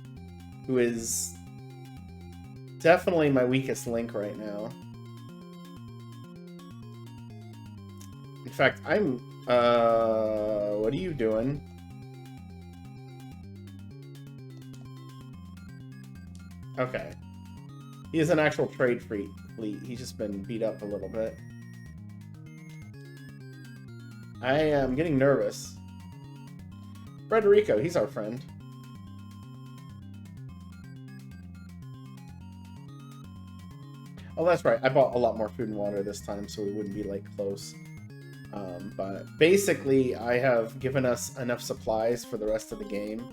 who is definitely my weakest link right now. In fact, I'm... what are you doing? Okay. He is an actual trade fleet. He's just been beat up a little bit. I am getting nervous. Frederico, he's our friend. Oh, that's right. I bought a lot more food and water this time, so we wouldn't be, like, close. But basically, I have given us enough supplies for the rest of the game.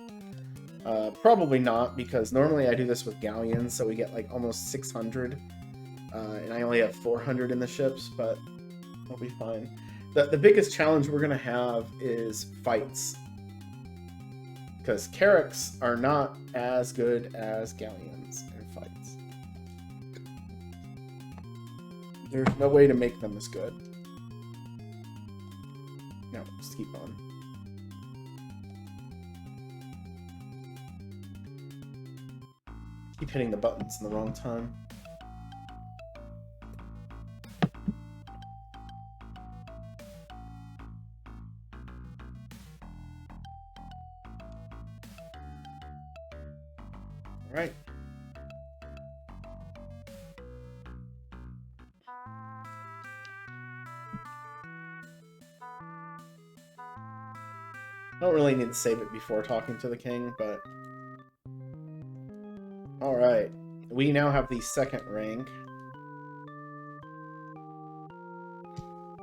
Probably not, because normally I do this with galleons, so we get, like, almost 600. And I only have 400 in the ships, but I'll be fine. The biggest challenge we're going to have is fights. Because Carracks are not as good as galleons in fights. There's no way to make them as good. No, just keep on. Keep hitting the buttons in the wrong time. All right. I don't really need to save it before talking to the king, but... Alright. We now have the second rank.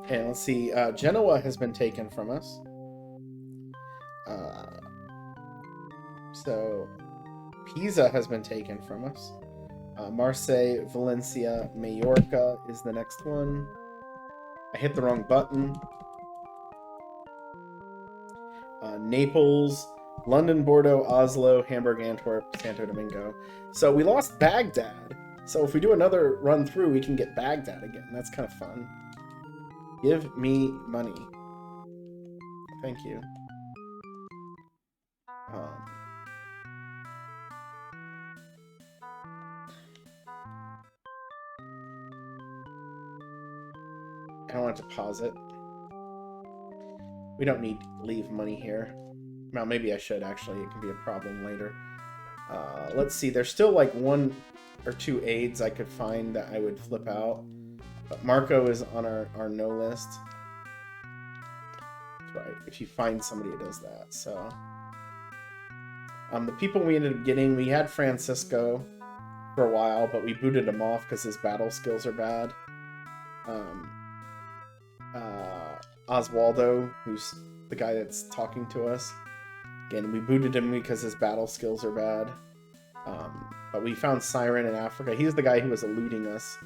And let's see, Genoa has been taken from us. So, Pisa has been taken from us. Marseille, Valencia, Majorca is the next one. I hit the wrong button. Naples, London, Bordeaux, Oslo, Hamburg, Antwerp, Santo Domingo. So we lost Baghdad. So if we do another run through, we can get Baghdad again. That's kind of fun. Give me money. Thank you. I want to pause it. We don't need to leave money here. Well, maybe I should, actually. It can be a problem later. Let's see. There's still like 1 or 2 aids I could find that I would flip out. But Marco is on our no list. That's right. If you find somebody that does that. So, the people we ended up getting, we had Francisco for a while, but we booted him off because his battle skills are bad. Oswaldo, who's the guy that's talking to us. Again, we booted him because his battle skills are bad. But we found Siren in Africa. He's the guy who was eluding us.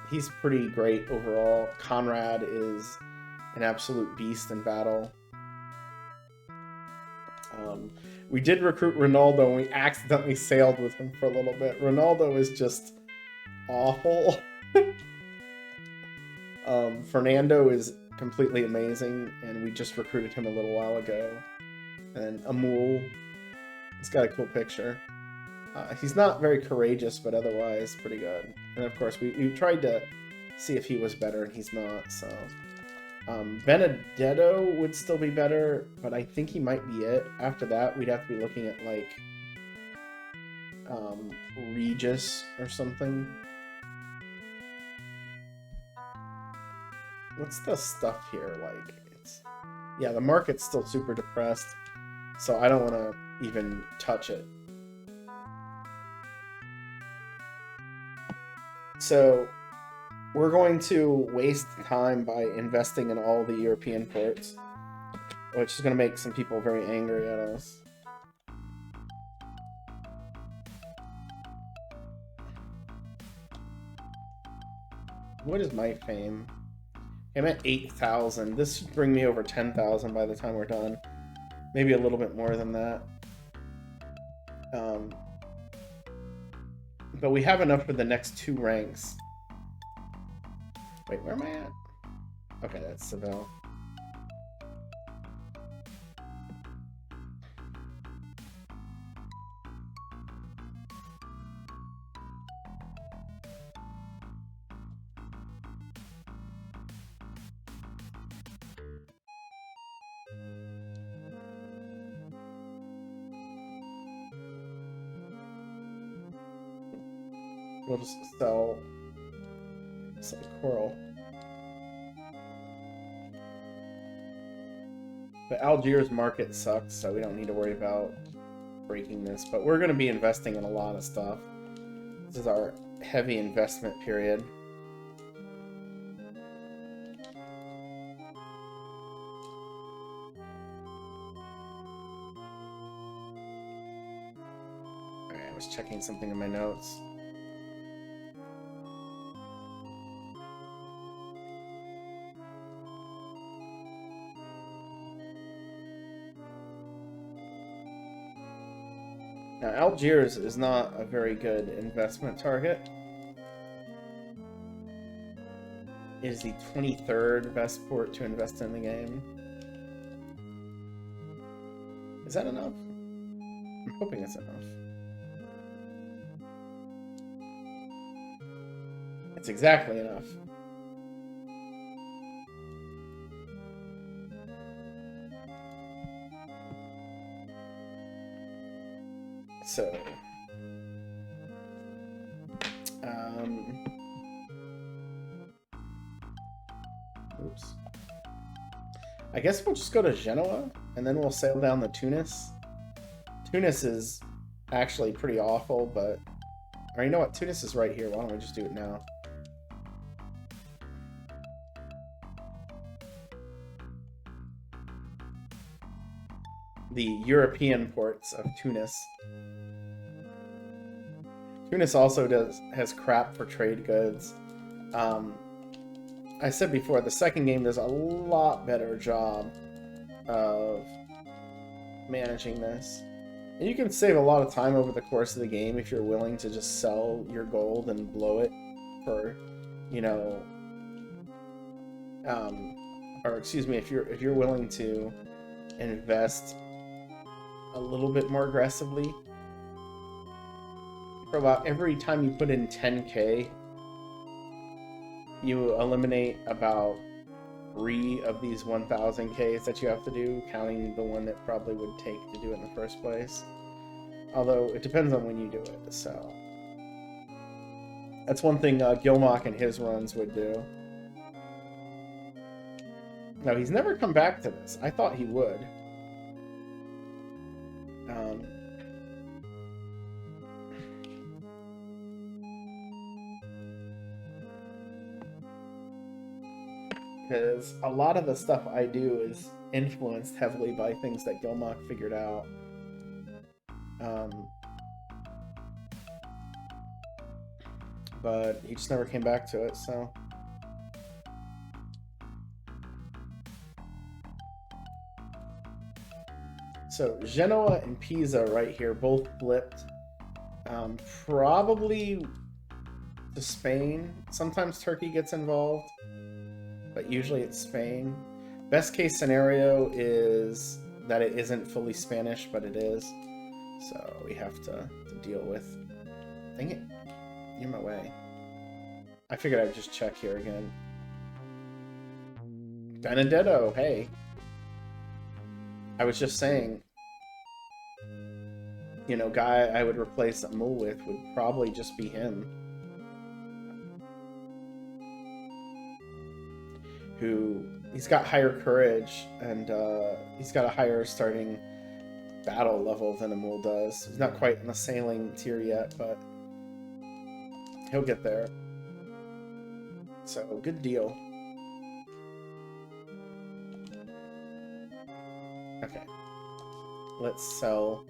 He's pretty great overall. Conrad is an absolute beast in battle. We did recruit Ronaldo, and we accidentally sailed with him for a little bit. Ronaldo is just awful. Fernando is completely amazing, and we just recruited him a little while ago. And Amul, he's got a cool picture. He's not very courageous, but otherwise pretty good. And of course, we tried to see if he was better, and he's not, so... Benedetto would still be better, but I think he might be it. After that, we'd have to be looking at, like, Regis or something. What's the stuff here like? Yeah, the market's still super depressed, so I don't want to even touch it. So We're going to waste time by investing in all the European ports, which is going to make some people very angry at us. What is my fame? I'm at 8,000. This should bring me over 10,000 by the time we're done. Maybe a little bit more than that. But we have enough for the next 2 ranks. Wait, where am I at? Okay, that's Seville. We'll just sell some coral. But Algiers market sucks, so we don't need to worry about breaking this. But we're going to be investing in a lot of stuff. This is our heavy investment period. Alright, I was checking something in my notes. Now, Algiers is not a very good investment target. It is the 23rd best port to invest in the game. Is that enough? I'm hoping it's enough. It's exactly enough. So, oops. I guess we'll just go to Genoa, and then we'll sail down to Tunis. Tunis is actually pretty awful, but... Or you know what? Tunis is right here. Why don't we just do it now? The European ports of Tunis. Tunis also has crap for trade goods. I said before, the second game does a lot better job of managing this. And you can save a lot of time over the course of the game if you're willing to just sell your gold and blow it for, you know, or excuse me, if you're willing to invest a little bit more aggressively. For about every time you put in 10k, you eliminate about 3 of these 1000ks that you have to do, counting the one that probably would take to do it in the first place. Although it depends on when you do it, so that's one thing Gilmock and his runs would do. Now, he's never come back to this. I thought he would. Because a lot of the stuff I do is influenced heavily by things that Gilmock figured out. But he just never came back to it, so... So, Genoa and Pisa right here, both flipped. Probably to Spain. Sometimes Turkey gets involved, but usually it's Spain. Best case scenario is that it isn't fully Spanish, but it is. So we have to deal with... Dang it. You're in my way. I figured I'd just check here again. Benedetto, hey. I was just saying, you know, guy I would replace Amul with would probably just be him. Who, he's got higher courage, and he's got a higher starting battle level than Amul does. He's not quite in the sailing tier yet, but he'll get there. So, good deal. Okay. Let's sell...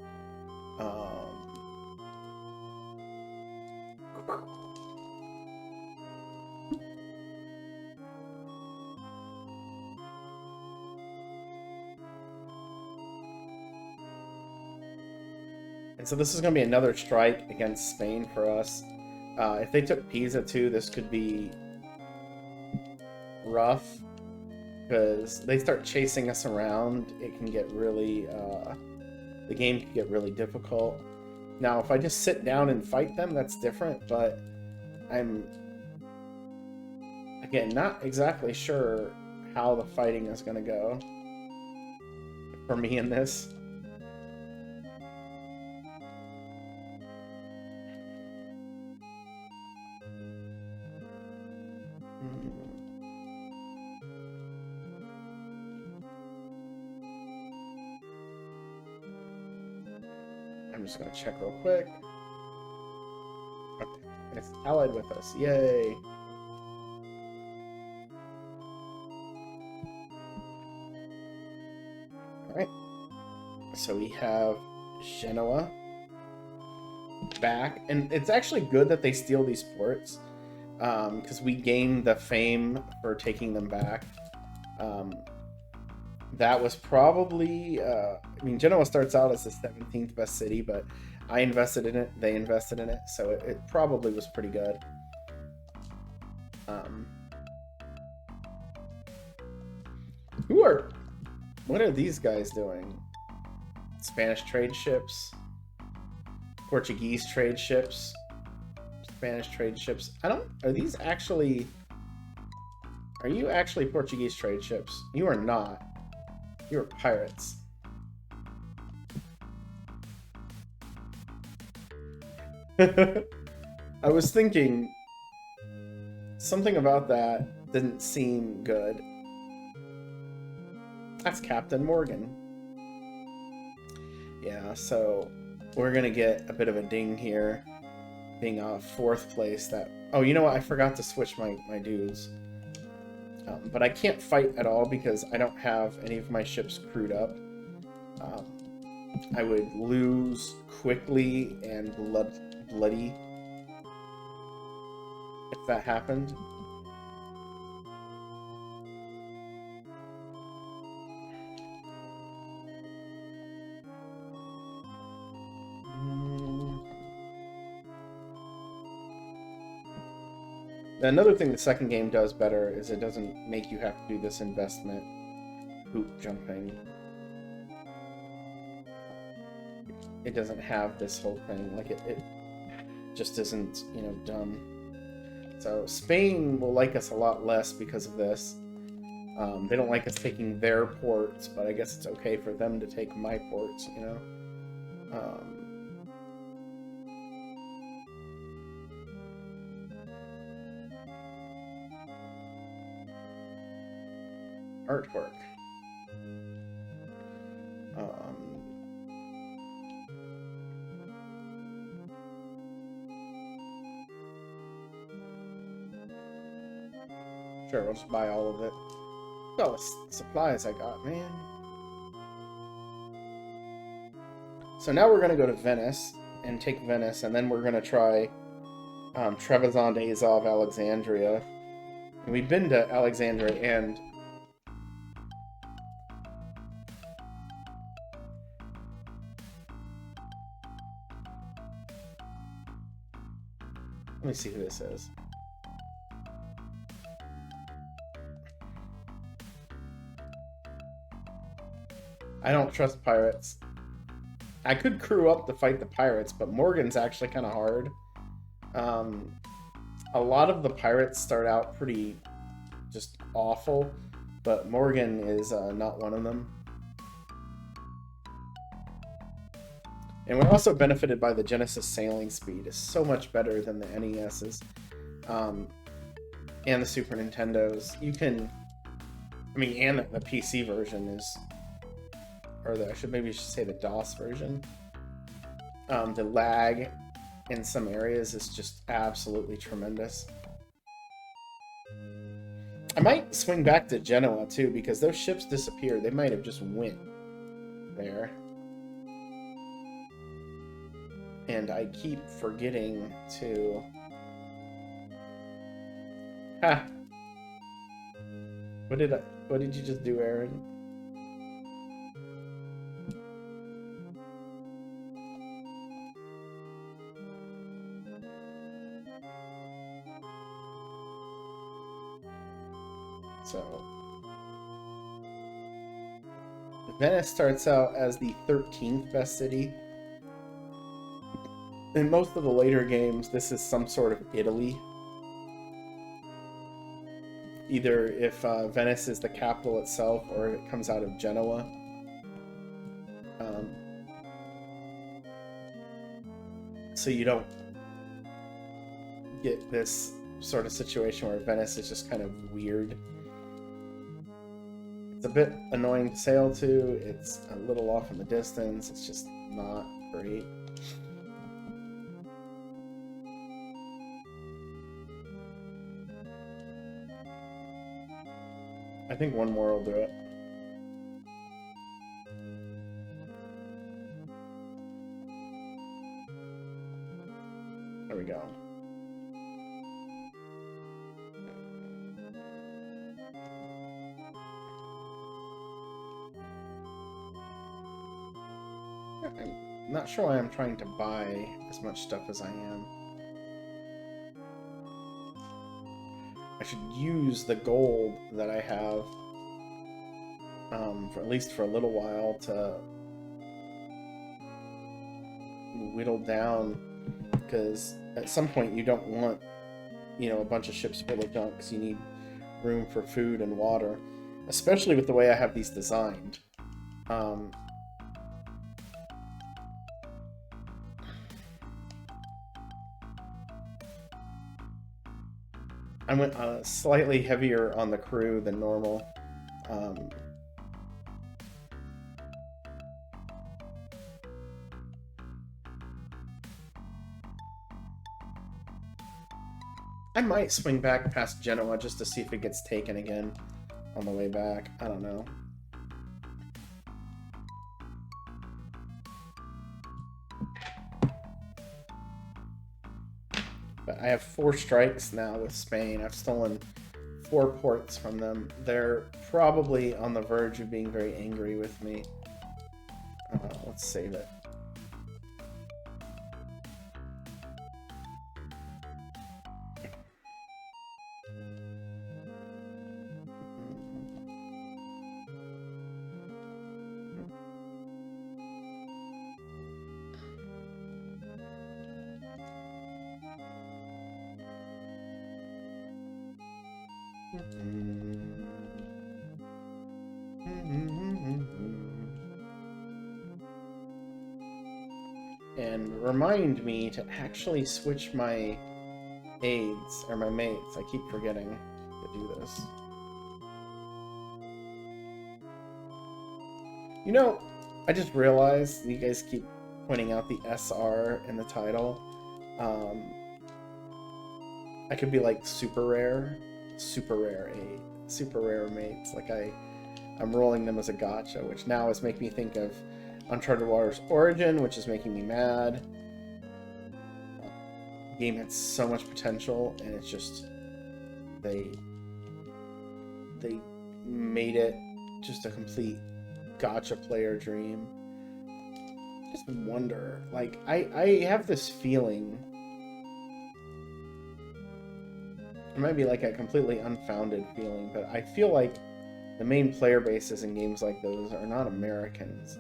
And so this is going to be another strike against Spain for us. If they took Pisa too, this could be rough. Because they start chasing us around, it can get really... the game can get really difficult. Now, if I just sit down and fight them, that's different, but I'm, again, not exactly sure how the fighting is going to go for me in this. I'm just going to check real quick. Okay, and it's allied with us. Yay! Alright. So we have Genoa back. And it's actually good that they steal these ports. Because we gain the fame for taking them back. That was probably, I mean, Genoa starts out as the 17th best city, but I invested in it, they invested in it, so it probably was pretty good. What are these guys doing? Spanish trade ships, Portuguese trade ships, Spanish trade ships. Are you actually Portuguese trade ships? You are not. You're pirates. I was thinking something about that didn't seem good. That's Captain Morgan. Yeah, so we're gonna get a bit of a ding here, being fourth place. Oh, you know what? I forgot to switch my dudes. But I can't fight at all because I don't have any of my ships crewed up. I would lose quickly and bloody if that happened. Another thing the second game does better is it doesn't make you have to do this investment hoop jumping. It doesn't have this whole thing. Like, it just isn't, you know, dumb. So Spain will like us a lot less because of this. They don't like us taking their ports, but I guess it's okay for them to take my ports, you know? Artwork. Sure, we'll just buy all of it. Oh, supplies I got, man. So now we're gonna go to Venice and take Venice, and then we're gonna try Trebizond, Azov, Alexandria. And we've been to Alexandria and let me see who this is. I don't trust pirates. I could crew up to fight the pirates, but Morgan's actually kind of hard. A lot of the pirates start out pretty just awful, but Morgan is not one of them. And we're also benefited by the Genesis sailing speed. It's so much better than the NES's and the Super Nintendo's. You can, I mean, and the PC version is, or I should say the DOS version. The lag in some areas is just absolutely tremendous. I might swing back to Genoa too, because those ships disappear. They might have just went there. And I keep forgetting to... Ha! What did you just do, Aaron? So, Venice starts out as the 13th best city. In most of the later games, this is some sort of Italy. Either if Venice is the capital itself, or it comes out of Genoa. So you don't get this sort of situation where Venice is just kind of weird. It's a bit annoying to sail to, it's a little off in the distance, it's just not great. I think one more will do it. There we go. I'm not sure why I'm trying to buy as much stuff as I am. I should use the gold that I have, for at least for a little while, to whittle down, because at some point you don't want, you know, a bunch of ships full of junk, because you need room for food and water, especially with the way I have these designed. I went slightly heavier on the crew than normal. I might swing back past Genoa just to see if it gets taken again on the way back. I don't know. But I have 4 strikes now with Spain. I've stolen 4 ports from them. They're probably on the verge of being very angry with me. Let's save it. And remind me to actually switch my aides, or my mates. I keep forgetting to do this. You know, I just realized you guys keep pointing out the SR in the title. I could be like super rare aid, super rare mates. Like I'm rolling them as a gotcha, which now is making me think of Uncharted Waters Origin, which is making me mad. The game had so much potential, and it's just they made it just a complete gotcha player dream. Just wonder, like I have this feeling. It might be like a completely unfounded feeling, but I feel like the main player bases in games like those are not Americans.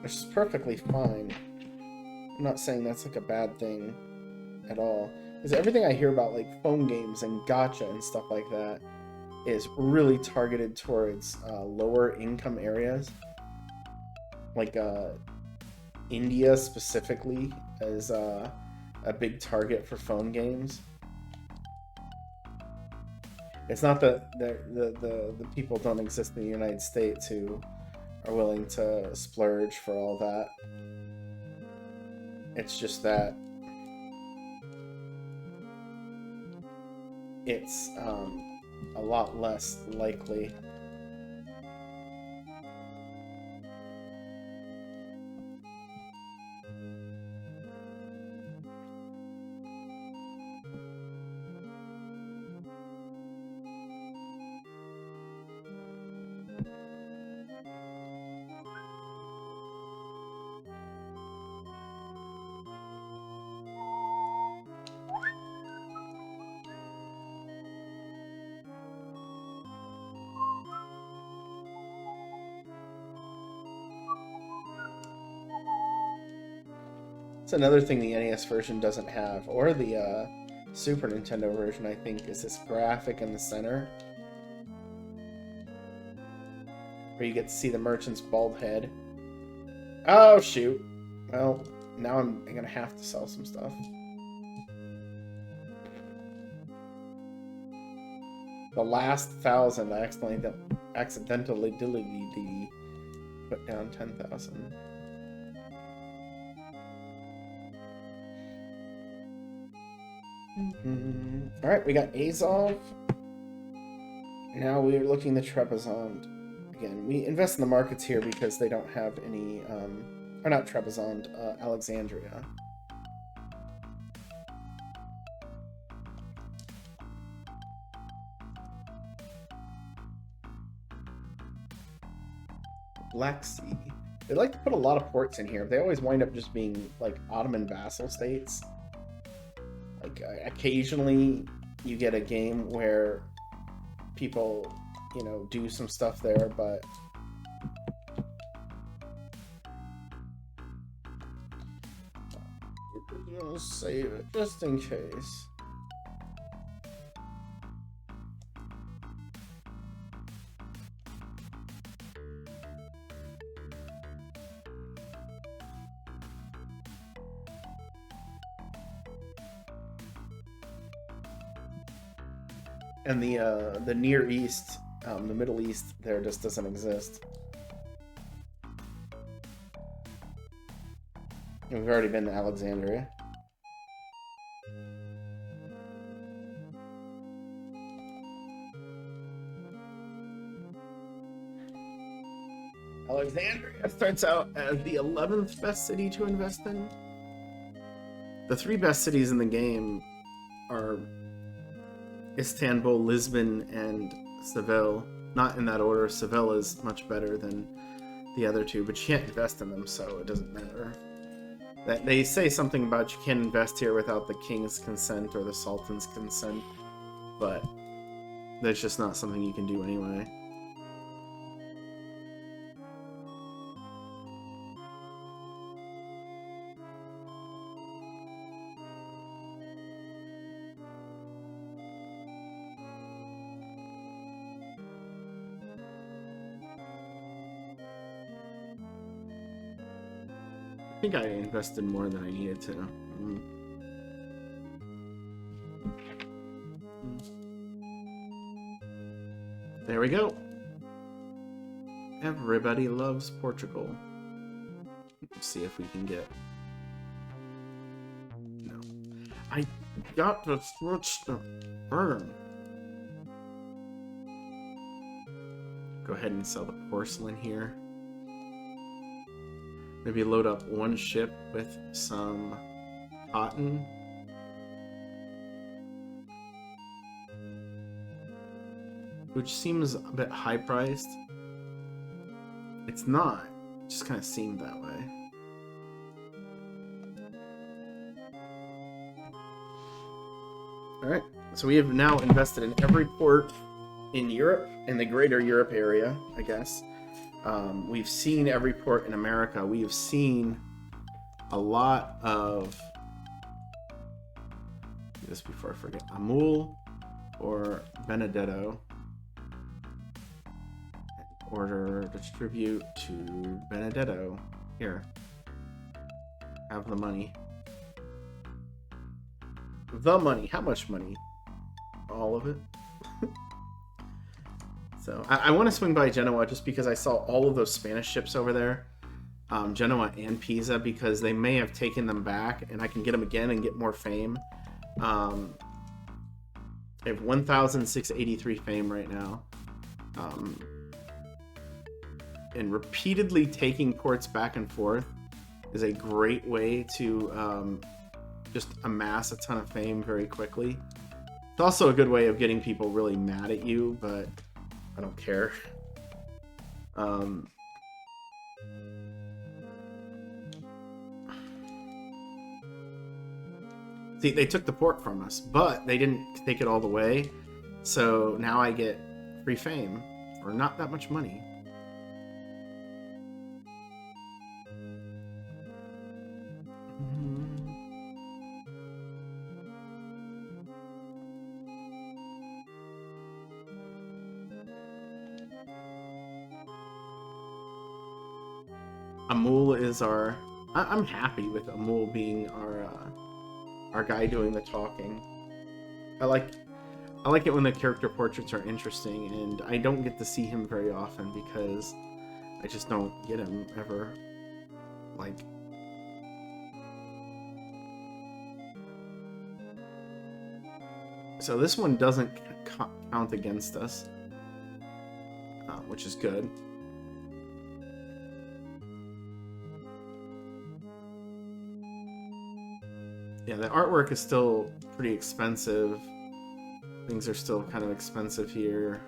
Which is perfectly fine. I'm not saying that's like a bad thing at all. Because everything I hear about like phone games and gacha and stuff like that is really targeted towards lower income areas. Like India specifically is a big target for phone games. It's not that the people don't exist in the United States who are willing to splurge for all that. It's just that it's a lot less likely. It's another thing the NES version doesn't have, or the Super Nintendo version, I think, is this graphic in the center, where you get to see the merchant's bald head. Oh, shoot. Well, now I'm gonna have to sell some stuff. The last 1,000, I accidentally deleted put down 10,000. Alright, we got Azov. Now we're looking the Trebizond. Again, we invest in the markets here because they don't have any, or not Trebizond, Alexandria. Black Sea. They like to put a lot of ports in here. They always wind up just being, like, Ottoman vassal states. Like, occasionally you get a game where people, you know, do some stuff there, but we're gonna save it just in case. And the Near East, the Middle East, there just doesn't exist. We've already been to Alexandria. Alexandria starts out as the 11th best city to invest in. The 3 best cities in the game are Istanbul, Lisbon, and Seville. Not in that order. Seville is much better than the other 2, but you can't invest in them, so it doesn't matter. They say something about you can't invest here without the king's consent or the sultan's consent, but that's just not something you can do anyway. I think I invested more than I needed to. There we go. Everybody loves Portugal. Let's see if we can get... No. I got to switch the burn. Go ahead and sell the porcelain here. Maybe load up one ship with some cotton. Which seems a bit high priced. It's not. It just kind of seemed that way. Alright, so we have now invested in every port in Europe, in the greater Europe area, I guess. We've seen every port in America. We have seen a lot of... Do this before I forget. Amul or Benedetto. Order distribute to Benedetto. Here. Have the money. The money. How much money? All of it. So I want to swing by Genoa just because I saw all of those Spanish ships over there. Genoa and Pisa, because they may have taken them back and I can get them again and get more fame. I have 1,683 fame right now. And repeatedly taking ports back and forth is a great way to just amass a ton of fame very quickly. It's also a good way of getting people really mad at you, but I don't care. See, they took the port from us, but they didn't take it all the way. So now I get free fame for not that much money. Amul is our... I'm happy with Amul being our guy doing the talking. I like it when the character portraits are interesting, and I don't get to see him very often because I just don't get him ever. Like... So this one doesn't count against us, which is good. Yeah, the artwork is still pretty expensive. Things are still kind of expensive here.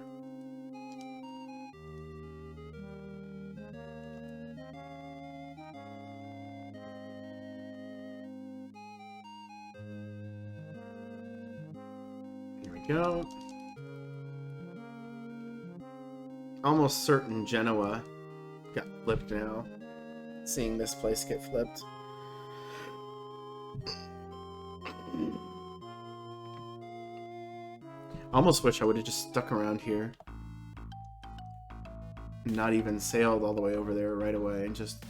Here we go. Almost certain Genoa got flipped now. Seeing this place get flipped. I almost wish I would have just stuck around here. Not even sailed all the way over there right away and just...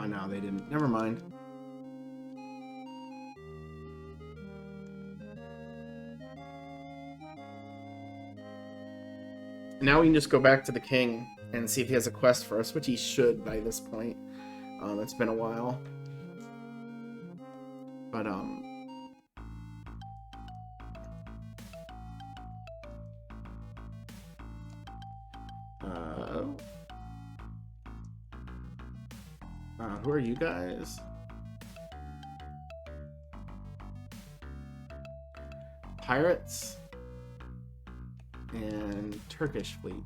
No, they didn't. Never mind. Now we can just go back to the king and see if he has a quest for us, which he should by this point. It's been a while. But, who are you guys? Pirates and Turkish fleet.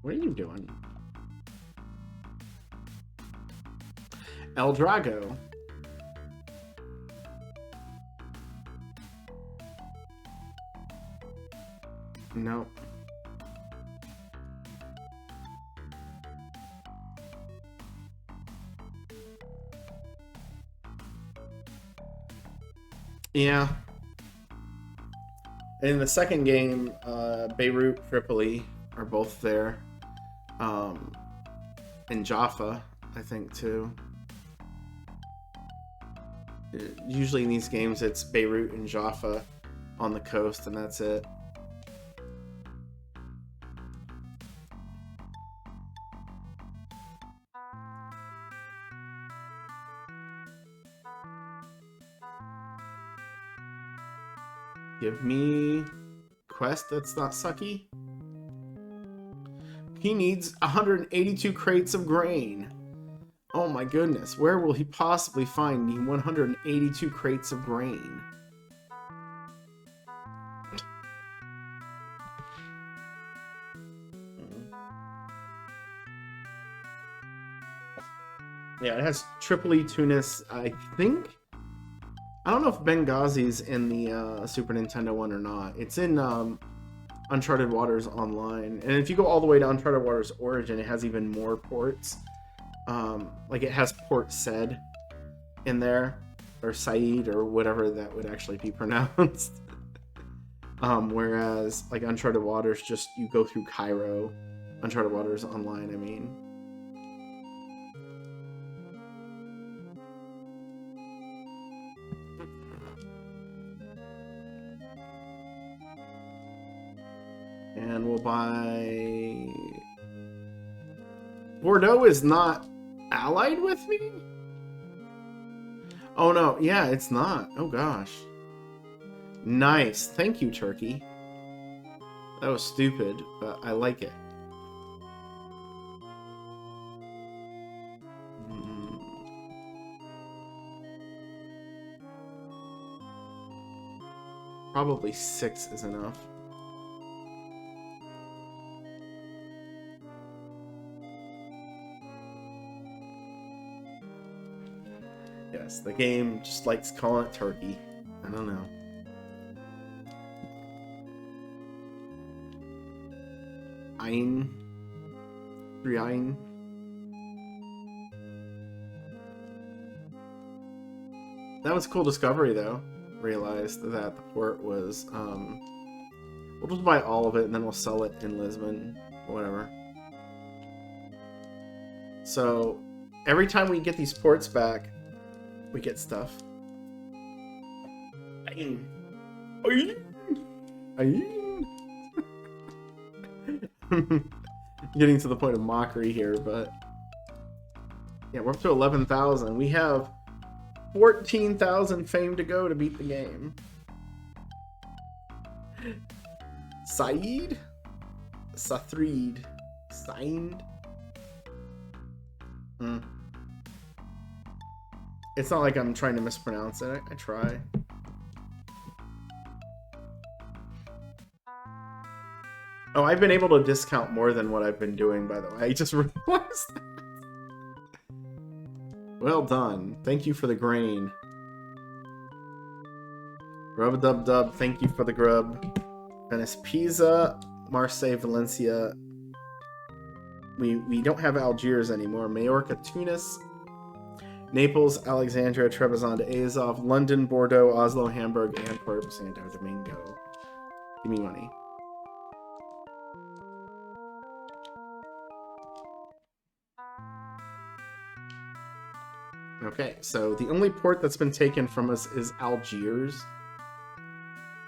What are you doing? El Drago. Nope. Yeah. In the second game, Beirut, Tripoli are both there. And Jaffa, I think, too. Usually in these games, it's Beirut and Jaffa on the coast, and that's it. Give me quest that's not sucky. He needs 182 crates of grain. Oh my goodness, where will he possibly find the 182 crates of grain? Yeah, it has Tripoli, Tunis, I think. I don't know if Benghazi's in the Super Nintendo one or not. It's in Uncharted Waters Online. And if you go all the way to Uncharted Waters Origin, it has even more ports. Like it has Port Said in there, or Said, or whatever that would actually be pronounced. Whereas like Uncharted Waters, just you go through Cairo. Uncharted Waters Online, I mean. And we'll buy... Bordeaux is not allied with me? Oh no, yeah, it's not. Oh gosh. Nice. Thank you, Turkey. That was stupid, but I like it. Probably 6 is enough. Yes, the game just likes calling it Turkey. I don't know. Ein. 3 Ein. That was a cool discovery, though. Realized that the port was, we'll just buy all of it and then we'll sell it in Lisbon or whatever. So, every time we get these ports back, we get stuff. Ein. Ein. Getting to the point of mockery here, but yeah, we're up to 11,000. We have 14,000 fame to go to beat the game. Saeed? Sathreed. Signed? It's not like I'm trying to mispronounce it. I try. Oh, I've been able to discount more than what I've been doing, by the way. I just realized that. Well done. Thank you for the grain. Rub-a-dub-dub, thank you for the grub. Venice, Pisa, Marseille, Valencia. We don't have Algiers anymore. Majorca, Tunis, Naples, Alexandria, Trebizond, Azov, London, Bordeaux, Oslo, Hamburg, Antwerp, Santo Domingo. Give me money. Okay, so the only port that's been taken from us is Algiers.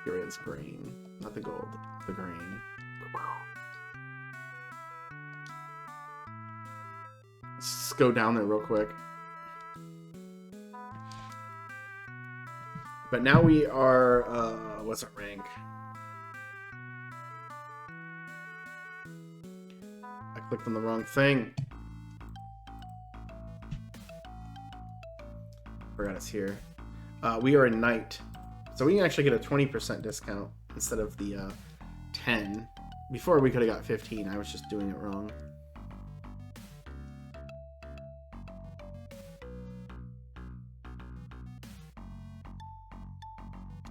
Here is grain. Not the gold, the grain. Let's go down there real quick. But now we are, what's our rank? I clicked on the wrong thing. Forgot it's here. We are a knight. So we can actually get a 20% discount instead of the 10. Before we could have got 15. I was just doing it wrong.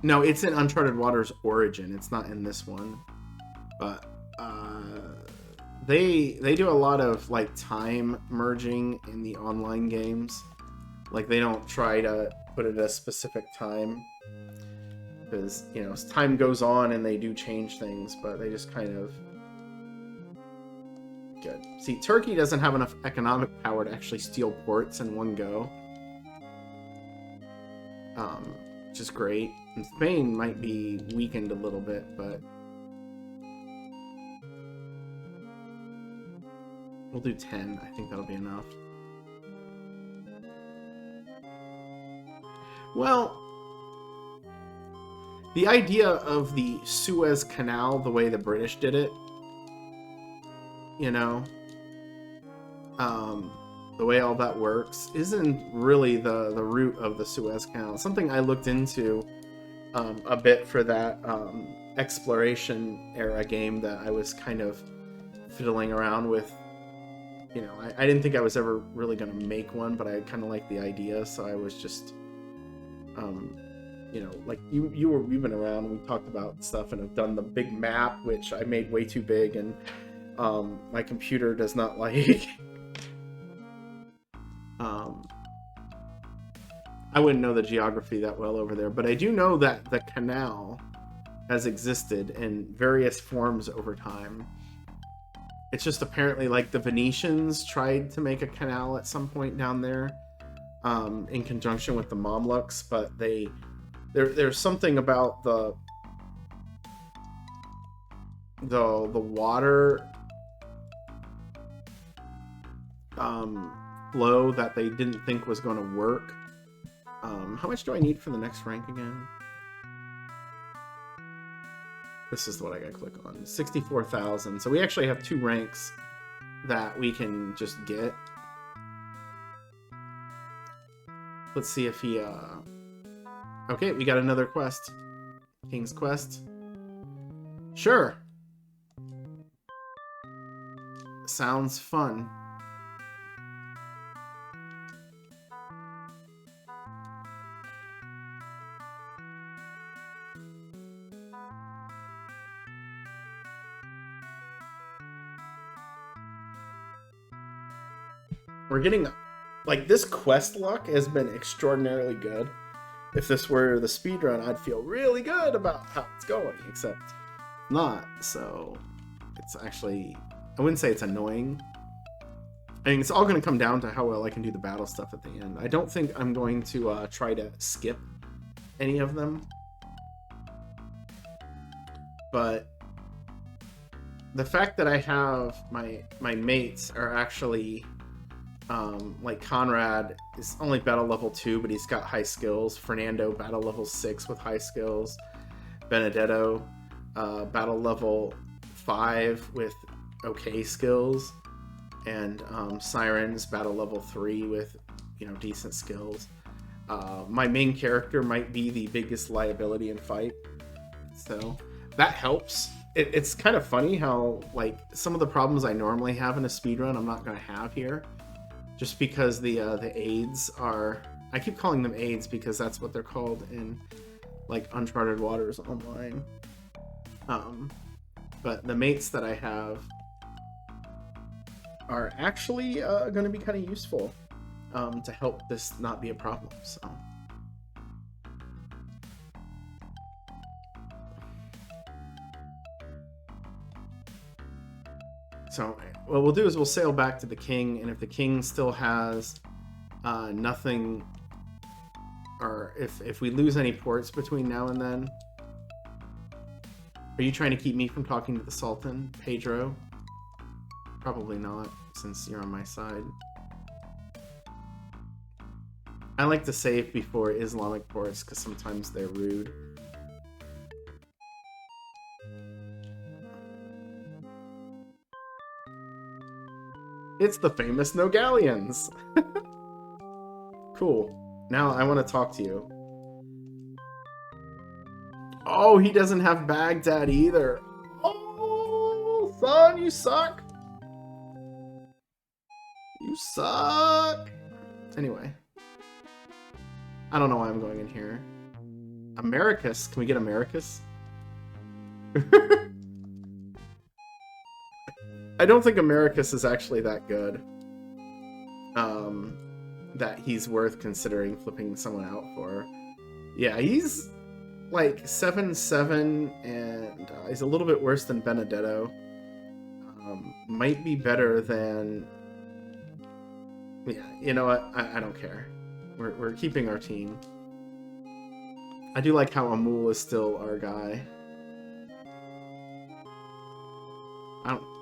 No, it's in Uncharted Waters Origin. It's not in this one. But they do a lot of like time merging in the online games. Like they don't try to put it at a specific time. Because, you know, as time goes on and they do change things, but they just kind of... Good. See, Turkey doesn't have enough economic power to actually steal ports in one go. Which is great. And Spain might be weakened a little bit, but... We'll do 10. I think that'll be enough. Well... The idea of the Suez Canal, the way the British did it, you know, the way all that works, isn't really the root of the Suez Canal. Something I looked into a bit for that exploration era game that I was kind of fiddling around with. You know, I didn't think I was ever really going to make one, but I kind of liked the idea, so I was just... you know, like you've been around and we talked about stuff and have done the big map, which I made way too big and my computer does not like. I wouldn't know the geography that well over there, but I do know that the canal has existed in various forms over time. It's just apparently like the Venetians tried to make a canal at some point down there, in conjunction with the Mamluks, but there's something about the water flow that they didn't think was going to work. How much do I need for the next rank again? This is what I gotta click on. 64,000. So we actually have 2 ranks that we can just get. Let's see if he... Okay, we got another quest. King's Quest. Sure. Sounds fun. We're getting, like, this quest luck has been extraordinarily good. If this were the speedrun, I'd feel really good about how it's going, except not. So it's actually, I wouldn't say it's annoying. I mean, it's all going to come down to how well I can do the battle stuff at the end. I don't think I'm going to try to skip any of them. But the fact that I have my mates are actually... like Conrad is only battle level 2, but he's got high skills. Fernando, battle level 6 with high skills. Benedetto, battle level 5 with okay skills. And Sirens, battle level 3 with, decent skills. My main character might be the biggest liability in fight. So that helps. It's kind of funny how, like, some of the problems I normally have in a speedrun I'm not going to have here. Just because the aids are... I keep calling them aids because that's what they're called in, like, Uncharted Waters Online. But the mates that I have are actually going to be kind of useful to help this not be a problem, So what we'll do is we'll sail back to the king, and if the king still has nothing, or if we lose any ports between now and then... Are you trying to keep me from talking to the Sultan, Pedro? Probably not, since you're on my side. I like to save before Islamic ports, because sometimes they're rude. It's the famous No Galleons! Cool. Now I want to talk to you. Oh, he doesn't have Baghdad either. Oh, son, you suck! You suck! Anyway. I don't know why I'm going in here. Americus? Can we get Americus? I don't think Americus is actually that good. That he's worth considering flipping someone out for. Yeah, he's like 7-7, and he's a little bit worse than Benedetto. Might be better than... Yeah, you know what? I don't care. We're keeping our team. I do like how Amul is still our guy.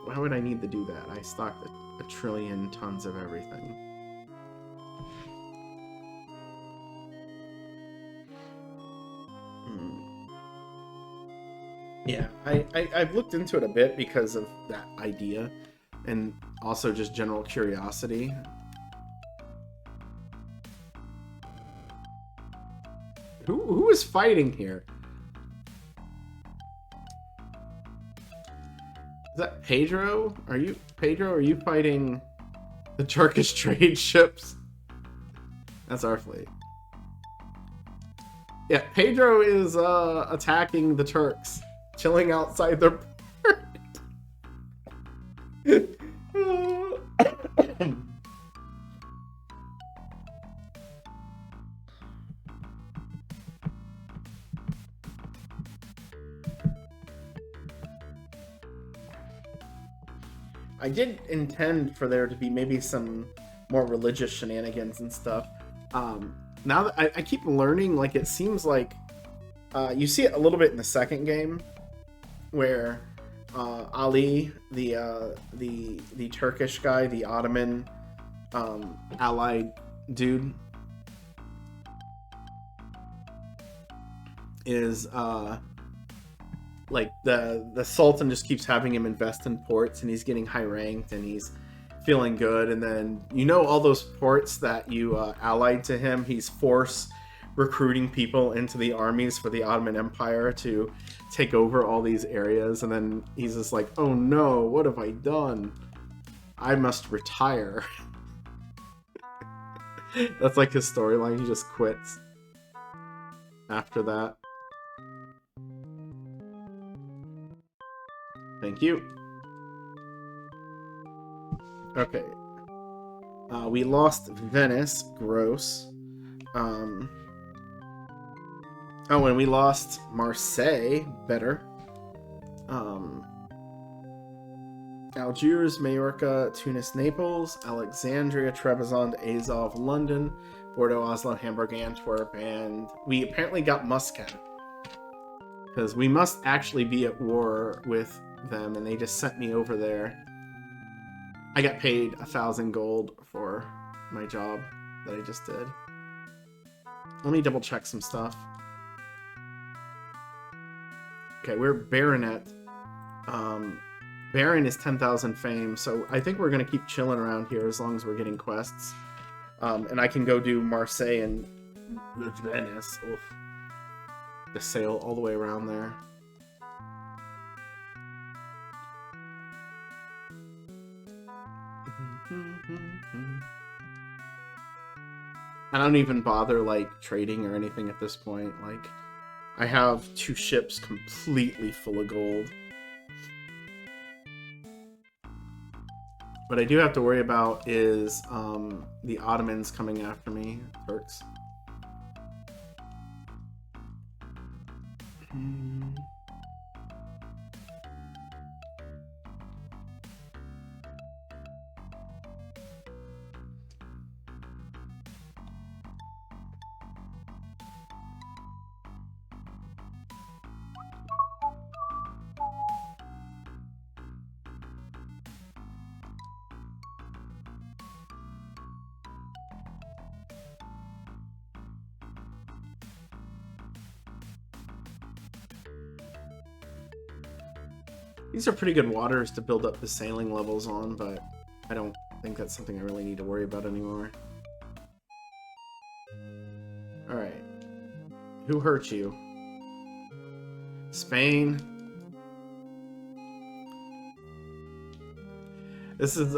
Why would I need to do that? I stocked a trillion tons of everything. Yeah, I've looked into it a bit because of that idea, and also just general curiosity. Who is fighting here? Is that Pedro? Are you fighting the Turkish trade ships? That's our fleet. Yeah, Pedro is attacking the Turks, chilling outside their port. I did intend for there to be maybe some more religious shenanigans and stuff. Now that I keep learning, like, it seems like you see it a little bit in the second game, where Ali, the Turkish guy, the Ottoman allied dude, is like the Sultan just keeps having him invest in ports, and he's getting high ranked, and he's feeling good. And then, you know, all those ports that you allied to him, he's force recruiting people into the armies for the Ottoman Empire to take over all these areas. And then he's just like, oh no, what have I done? I must retire. That's like his storyline. He just quits after that. Thank you. Okay. We lost Venice. Gross. Oh, and we lost Marseille. Better. Algiers, Majorca, Tunis, Naples, Alexandria, Trebizond, Azov, London, Bordeaux, Oslo, Hamburg, Antwerp, and we apparently got Muscat. Because we must actually be at war with them, and they just sent me over there. I got paid 1,000 gold for my job that I just did. Let me double check some stuff. Okay, we're Baronet. Baron is 10,000 fame, so I think we're going to keep chilling around here as long as we're getting quests. And I can go do Marseille and Venice. Oof. To sail all the way around there. I don't even bother, like, trading or anything at this point. Like, I have 2 ships completely full of gold. What I do have to worry about is the Ottomans coming after me, Turks. These are pretty good waters to build up the sailing levels on, but I don't think that's something I really need to worry about anymore. Alright. Who hurt you? Spain. This is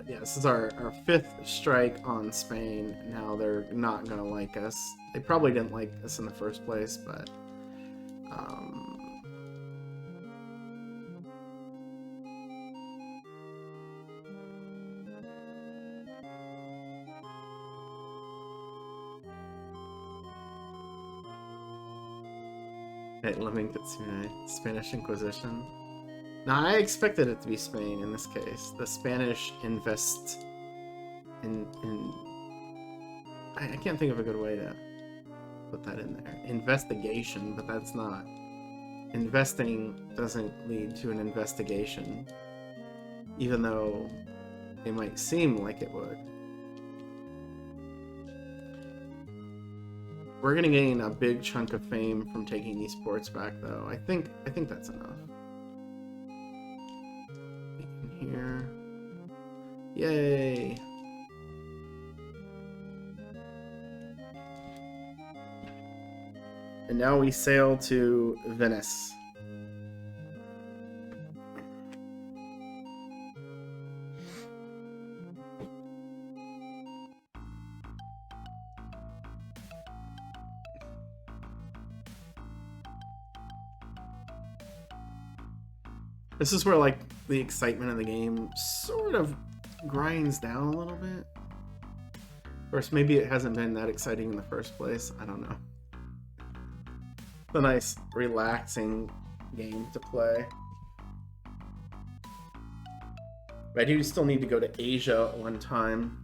this is our 5th strike on Spain. Now they're not gonna like us. They probably didn't like us in the first place, but Living Kitsune, Spanish Inquisition. Now, I expected it to be Spain in this case. The Spanish invest in I can't think of a good way to put that in there. Investigation, but that's not. Investing doesn't lead to an investigation, even though it might seem like it would. We're gonna gain a big chunk of fame from taking these ports back, though. I think that's enough. In here, yay! And now we sail to Venice. This is where, like, the excitement of the game sort of grinds down a little bit. Of course, maybe it hasn't been that exciting in the first place. I don't know. It's a nice, relaxing game to play. But I do still need to go to Asia at one time.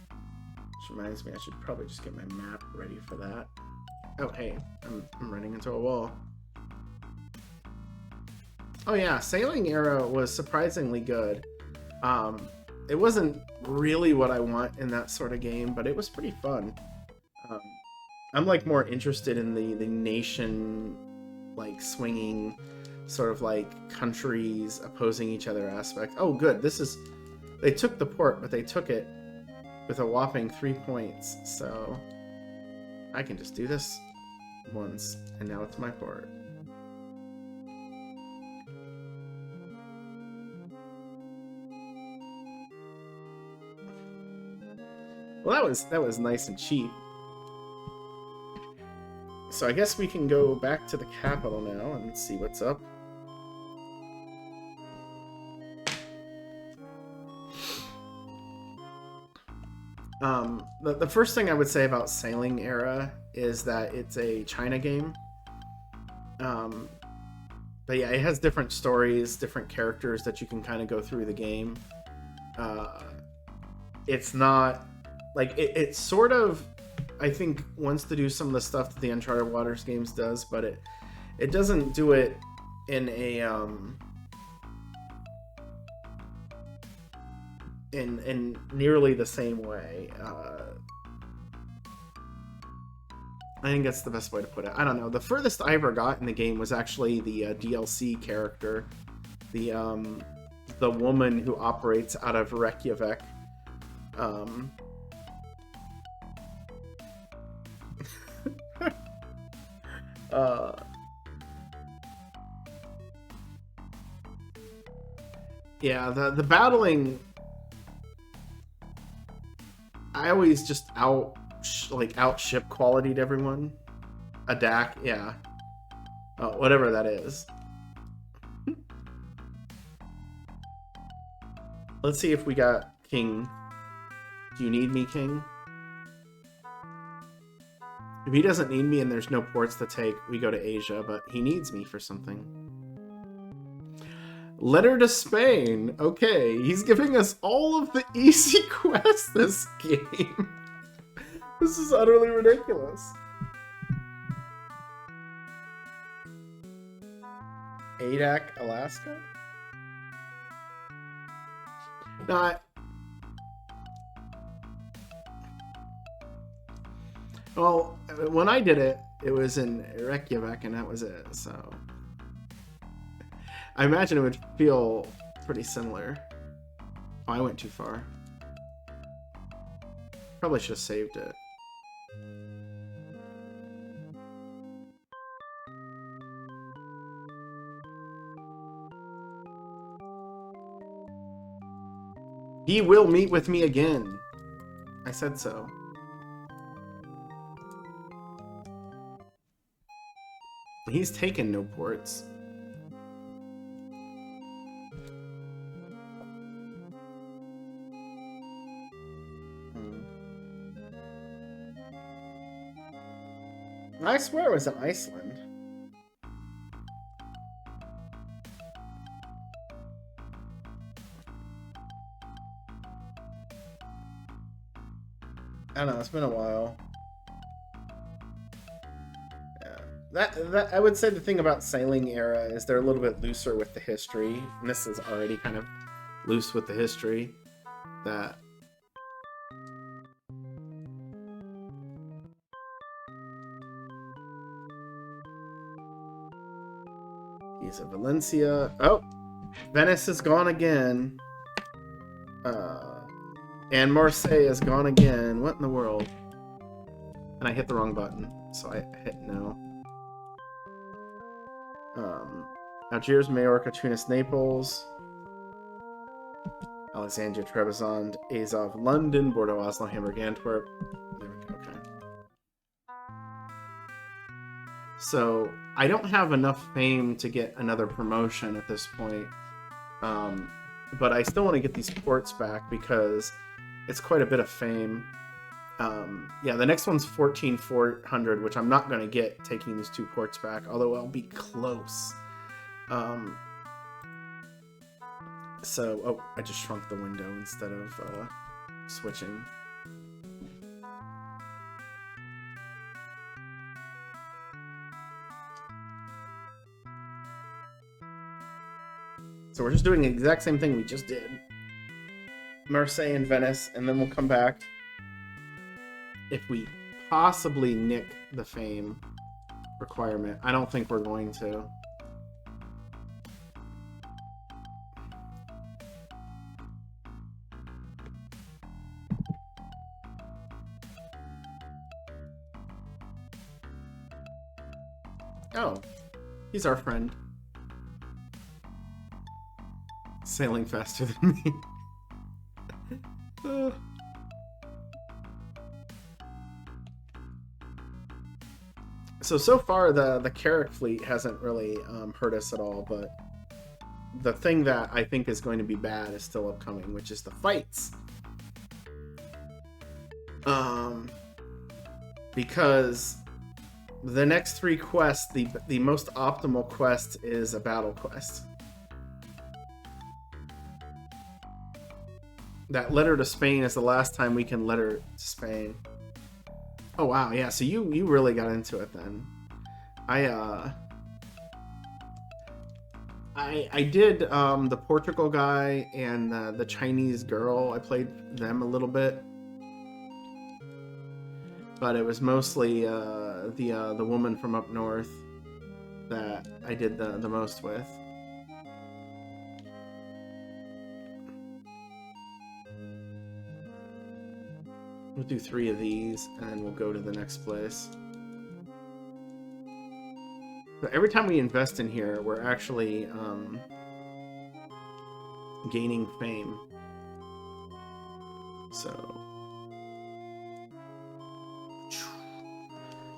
Which reminds me, I should probably just get my map ready for that. Oh, hey, I'm running into a wall. Oh yeah, Sailing Era was surprisingly good. It wasn't really what I want in that sort of game, but it was pretty fun. I'm like more interested in the nation, like swinging, sort of like countries opposing each other aspect. Oh good, they took the port, but they took it with a whopping 3 points, so I can just do this once, and now it's my port. Well, that was nice and cheap. So I guess we can go back to the capital now and see what's up. The first thing I would say about Sailing Era is that it's a China game. But yeah, it has different stories, different characters that you can kind of go through the game. It's not... Like, it sort of, I think, wants to do some of the stuff that the Uncharted Waters games does, but it doesn't do it in a, in nearly the same way. I think that's the best way to put it. I don't know. The furthest I ever got in the game was actually the DLC character. The woman who operates out of Reykjavik. Yeah, the battling, I always just outship quality'd everyone. A DAC, yeah. Whatever that is. Let's see if we got King. Do you need me, King? If he doesn't need me and there's no ports to take, we go to Asia, but he needs me for something. Letter to Spain. Okay, he's giving us all of the easy quests this game. This is utterly ridiculous. Adak, Alaska? No, well, when I did it, it was in Reykjavik, and that was it, so... I imagine it would feel pretty similar. Oh, I went too far. Probably should have saved it. He will meet with me again. I said so. He's taken no ports. I swear it was in Iceland. I don't know, it's been a while. Yeah. That I would say the thing about Sailing Era is they're a little bit looser with the history, and this is already kind of loose with the history. That he's at Valencia. Oh, Venice is gone again. And Marseille is gone again. What in the world? And I hit the wrong button, so I hit no. Algiers, Majorca, Tunis, Naples, Alexandria, Trebizond, Azov, London, Bordeaux, Oslo, Hamburg, Antwerp. There we go. Okay. So I don't have enough fame to get another promotion at this point, but I still want to get these ports back because it's quite a bit of fame. Yeah, the next one's 14,400, which I'm not going to get taking these 2 ports back, although I'll be close. So, oh, I just shrunk the window instead of switching. So we're just doing the exact same thing we just did. Marseille and Venice, and then we'll come back if we possibly nick the fame requirement. I don't think we're going to. Oh, he's our friend. Sailing faster than me. So far the Carrack fleet hasn't really hurt us at all, but the thing that I think is going to be bad is still upcoming, which is the fights. Because the next 3 quests, the most optimal quest is a battle quest. That letter to Spain is the last time we can letter to Spain. Oh wow, yeah, so you really got into it then. I did the Portugal guy and the Chinese girl. I played them a little bit. But it was mostly the woman from up north that I did the most with. We'll do 3 of these, and then we'll go to the next place. But every time we invest in here, we're actually gaining fame. So,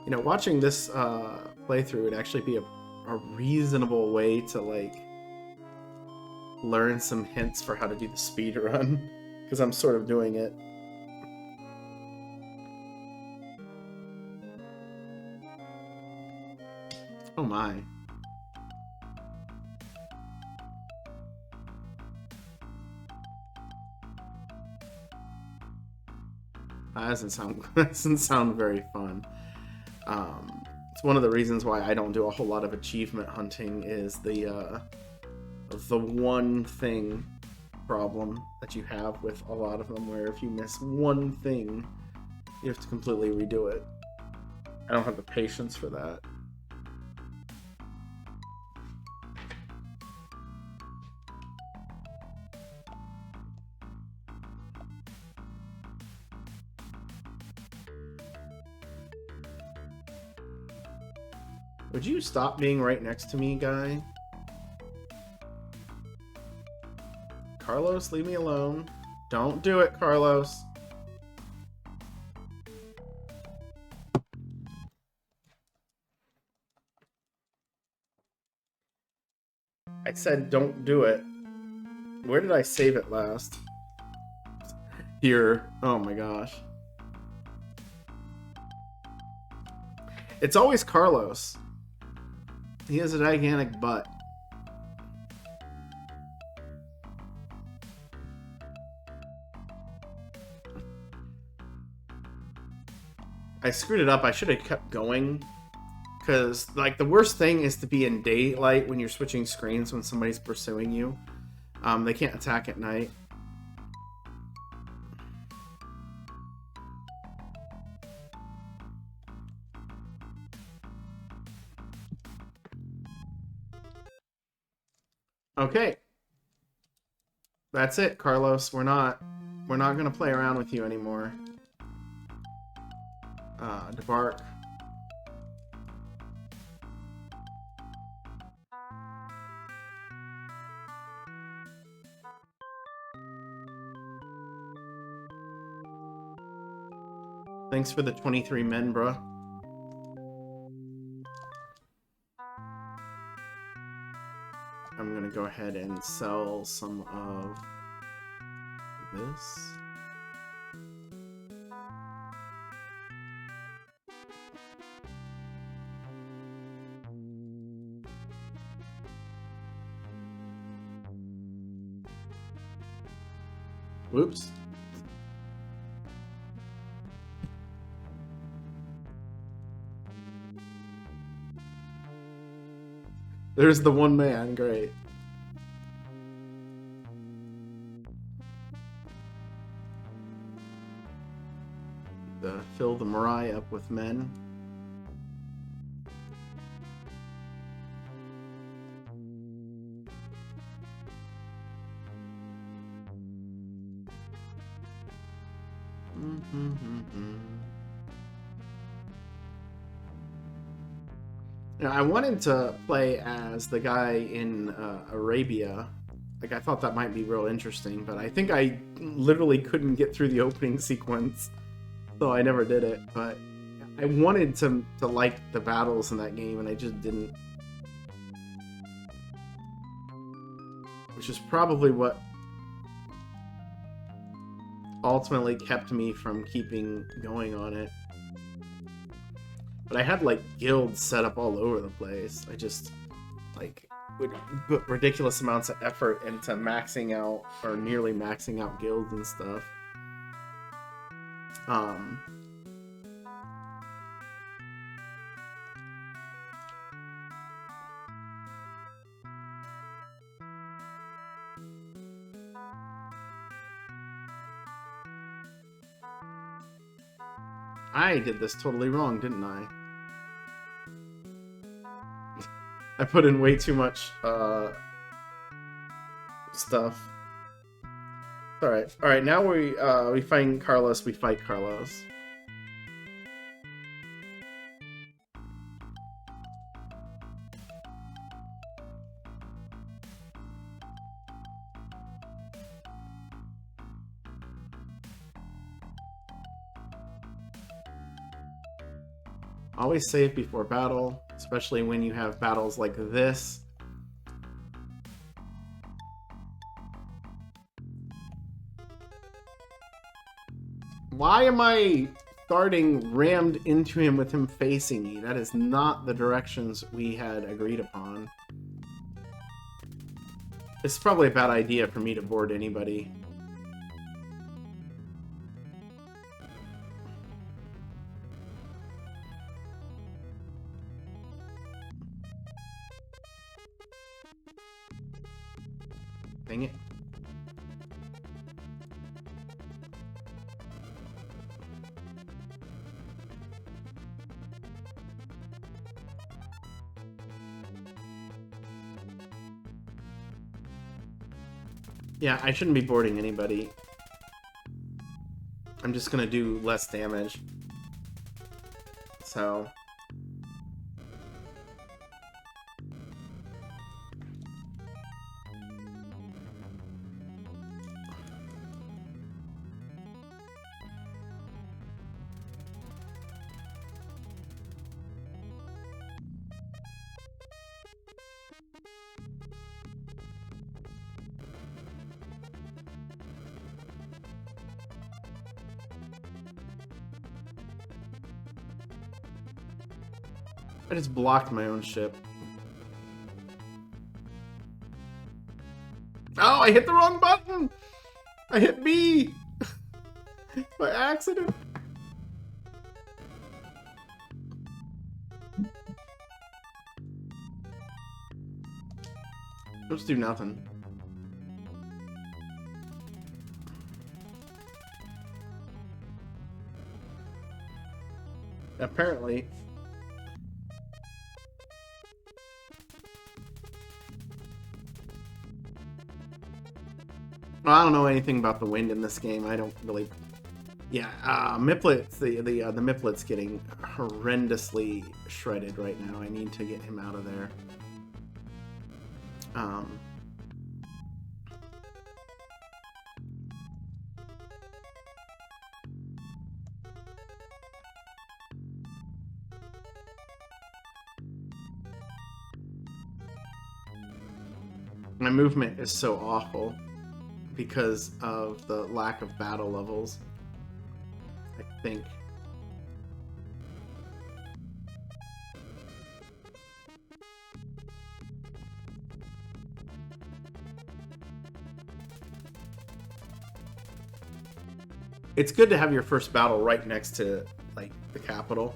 you know, watching this playthrough would actually be a reasonable way to, like, learn some hints for how to do the speed run, because I'm sort of doing it. Oh my. That doesn't sound very fun. It's one of the reasons why I don't do a whole lot of achievement hunting is the one thing problem that you have with a lot of them, where if you miss one thing, you have to completely redo it. I don't have the patience for that. Would you stop being right next to me, guy? Carlos, leave me alone. Don't do it, Carlos. I said don't do it. Where did I save it last? Here. Oh my gosh. It's always Carlos. He has a gigantic butt. I screwed it up. I should have kept going. Because, like, the worst thing is to be in daylight when you're switching screens when somebody's pursuing you. They can't attack at night. Okay. That's it, Carlos. We're not gonna play around with you anymore. Debark. Thanks for the 23 men, bruh. I'm gonna go ahead and sell some of this. Whoops. There's the one man, great. Fill the Mariah up with men. Now, I wanted to play as the guy in Arabia. Like, I thought that might be real interesting, but I think I literally couldn't get through the opening sequence, so I never did it. But I wanted to like the battles in that game, and I just didn't. Which is probably what ultimately kept me from keeping going on it. But I had, like, guilds set up all over the place. I just, like, would put ridiculous amounts of effort into maxing out, or nearly maxing out guilds and stuff. I did this totally wrong, didn't I? I put in way too much stuff. Alright. Alright, now we find Carlos, we fight Carlos. Always save before battle, especially when you have battles like this. Why am I starting rammed into him with him facing me? That is not the directions we had agreed upon. It's probably a bad idea for me to board anybody. Dang it. Yeah, I shouldn't be boarding anybody. I'm just gonna do less damage. So... I just blocked my own ship. Oh, I hit the wrong button! I hit B! By accident. Let's do nothing. Apparently. Well, I don't know anything about the wind in this game. I don't really... Yeah, Miplet's, the Miplet's getting horrendously shredded right now. I need to get him out of there. My movement is so awful because of the lack of battle levels, I think. It's good to have your first battle right next to, like, the capital.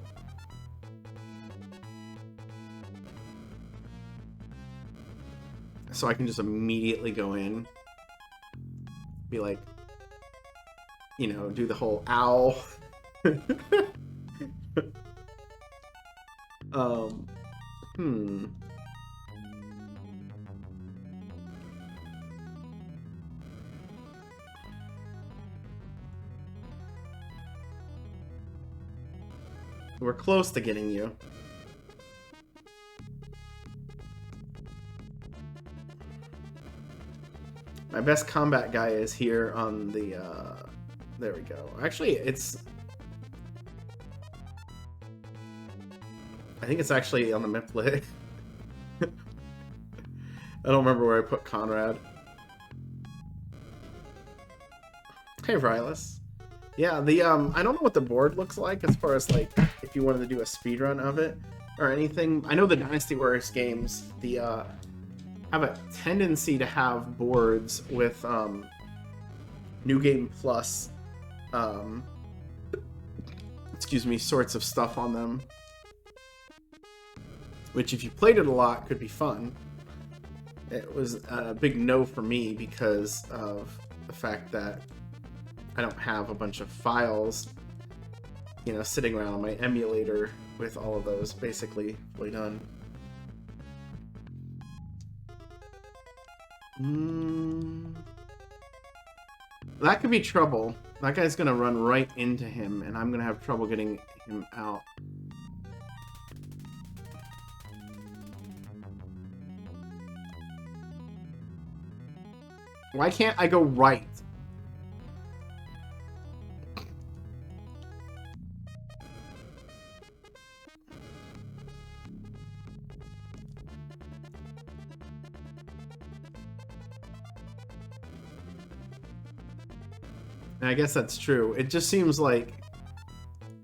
So I can just immediately go in. Be like, you know, do the whole ow. Hmm. We're close to getting you. My best combat guy is here on the, there we go. Actually, it's... I think it's actually on the Miplet. I don't remember where I put Conrad. Hey, Rylas. Yeah, the, I don't know what the board looks like as far as, like, if you wanted to do a speedrun of it or anything. I know the Dynasty Warriors games, the, have a tendency to have boards with, New Game Plus, excuse me, sorts of stuff on them. Which, if you played it a lot, could be fun. It was a big no for me because of the fact that I don't have a bunch of files, you know, sitting around on my emulator with all of those basically fully done. That could be trouble. That guy's gonna run right into him, and I'm gonna have trouble getting him out. Why can't I go right? And I guess that's true. It just seems like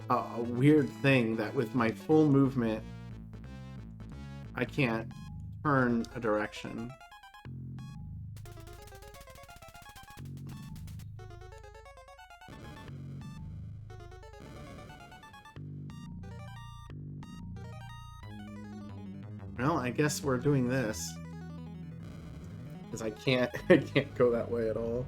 a weird thing that with my full movement, I can't turn a direction. Well, I guess we're doing this. Because I can't go that way at all.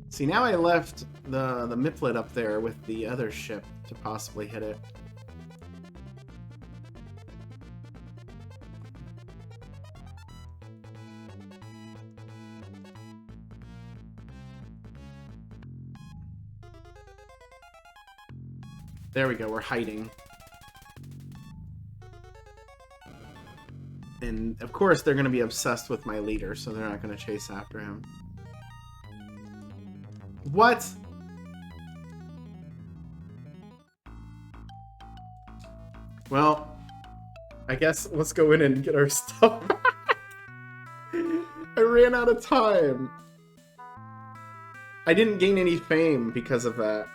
See, now I left the Miplet up there with the other ship to possibly hit it. There we go, we're hiding. And of course they're going to be obsessed with my leader, so they're not going to chase after him. What? Well, I guess let's go in and get our stuff back. I ran out of time. I didn't gain any fame because of that.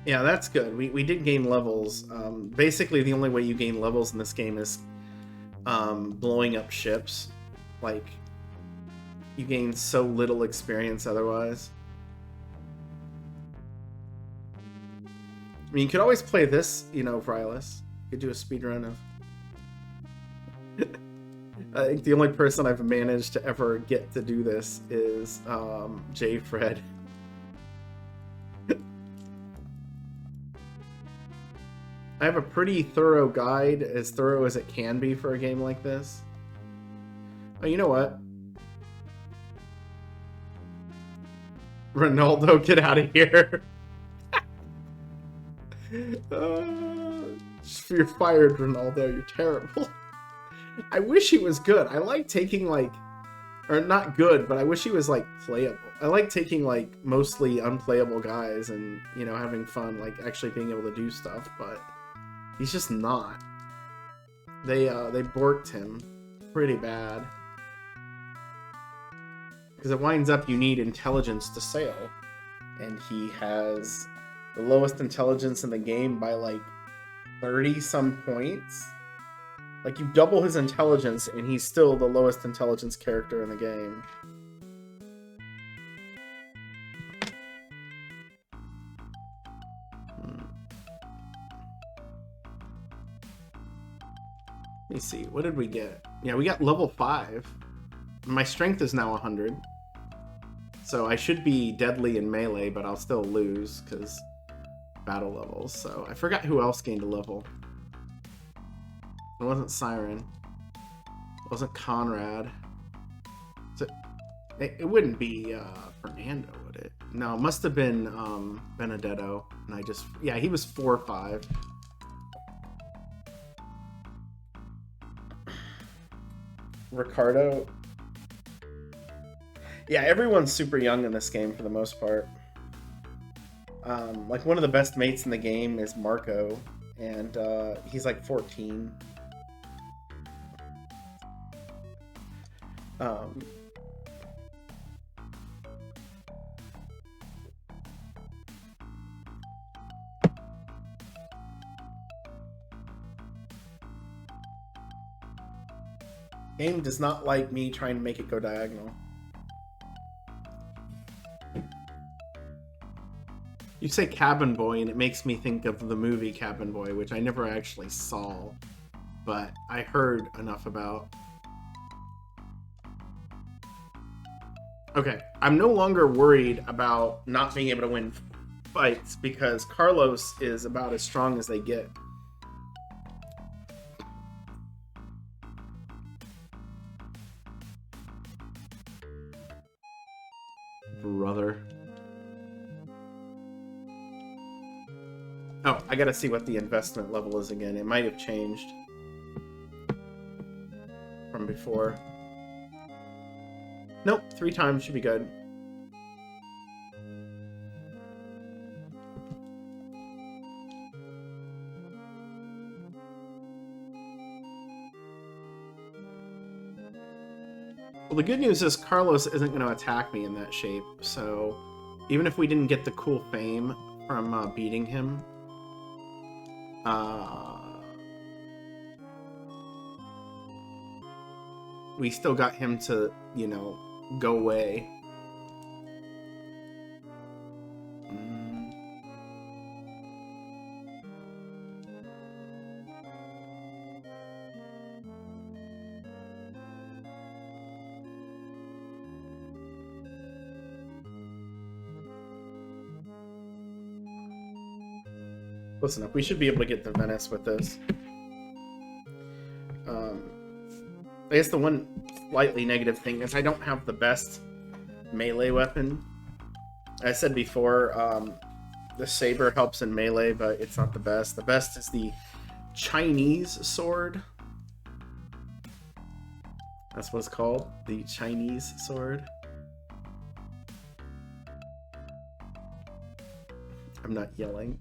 Yeah, that's good. We did gain levels. Basically, the only way you gain levels in this game is blowing up ships. Like, you gain so little experience otherwise. I mean, you could always play this, you know, Rylas. You could do a speedrun of... I think the only person I've managed to ever get to do this is J. Fred. I have a pretty thorough guide, as thorough as it can be for a game like this. Oh, you know what? Ronaldo, get out of here. You're fired, Ronaldo. You're terrible. I wish he was good. I like taking, like... Or not good, but I wish he was, like, playable. I like taking, like, mostly unplayable guys and, you know, having fun, like, actually being able to do stuff, but... He's just not. They borked him pretty bad. Because it winds up you need intelligence to sail. And he has the lowest intelligence in the game by like 30 some points. Like, you double his intelligence and he's still the lowest intelligence character in the game. Let me see, what did we get? Yeah, we got level 5. My strength is now 100. So I should be deadly in melee, but I'll still lose because battle levels. So I forgot who else gained a level. It wasn't Siren. It wasn't Conrad. So it wouldn't be Fernando, would it? No, it must have been Benedetto. And I just... Yeah, he was 4 or 5. Ricardo. Yeah, everyone's super young in this game for the most part. Like, one of the best mates in the game is Marco, and he's like 14. Game does not like me trying to make it go diagonal. You say Cabin Boy, and it makes me think of the movie Cabin Boy, which I never actually saw, but I heard enough about. Okay, I'm no longer worried about not being able to win fights, because Carlos is about as strong as they get. Brother. Oh, I gotta see what the investment level is again. It might have changed from before. Nope, 3 times should be good. Well, the good news is Carlos isn't going to attack me in that shape, so even if we didn't get the cool fame from beating him, we still got him to, you know, go away. Listen up, we should be able to get to Venice with this. I guess the one slightly negative thing is I don't have the best melee weapon. I said before, the saber helps in melee, but it's not the best. The best is the Chinese sword. That's what it's called, the Chinese sword. I'm not yelling.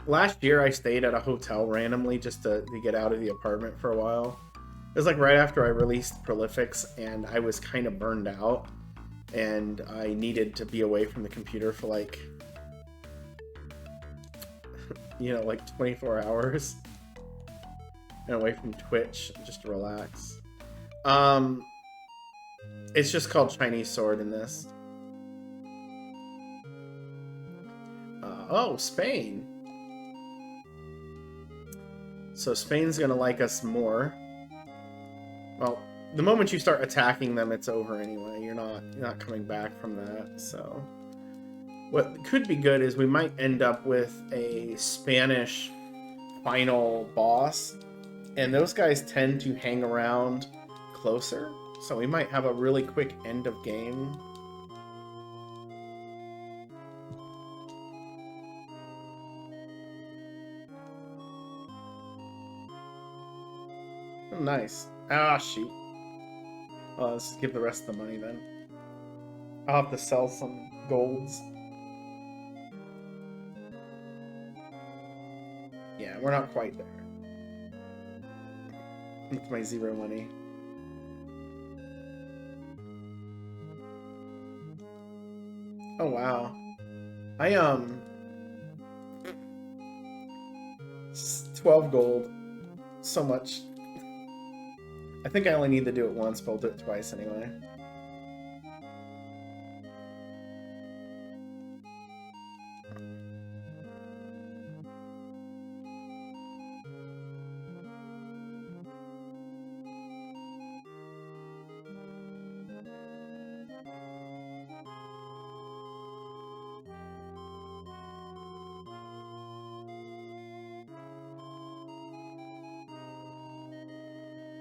Last year I stayed at a hotel randomly just to get out of the apartment for a while. It was like right after I released Prolifics, and I was kind of burned out, and I needed to be away from the computer for like, you know, like 24 hours, and away from Twitch just to relax. It's just called Chinese sword in this. Oh, Spain. So Spain's gonna like us more. Well, the moment you start attacking them, it's over anyway. You're not coming back from that. So what could be good is we might end up with a Spanish final boss, and those guys tend to hang around closer. So we might have a really quick end of game. Nice. Ah, shoot. Well, let's give the rest of the money then. I'll have to sell some golds. Yeah, we're not quite there. With my 0 money. Oh wow. 12 gold. So much. I think I only need to do it once, but I'll do it twice anyway.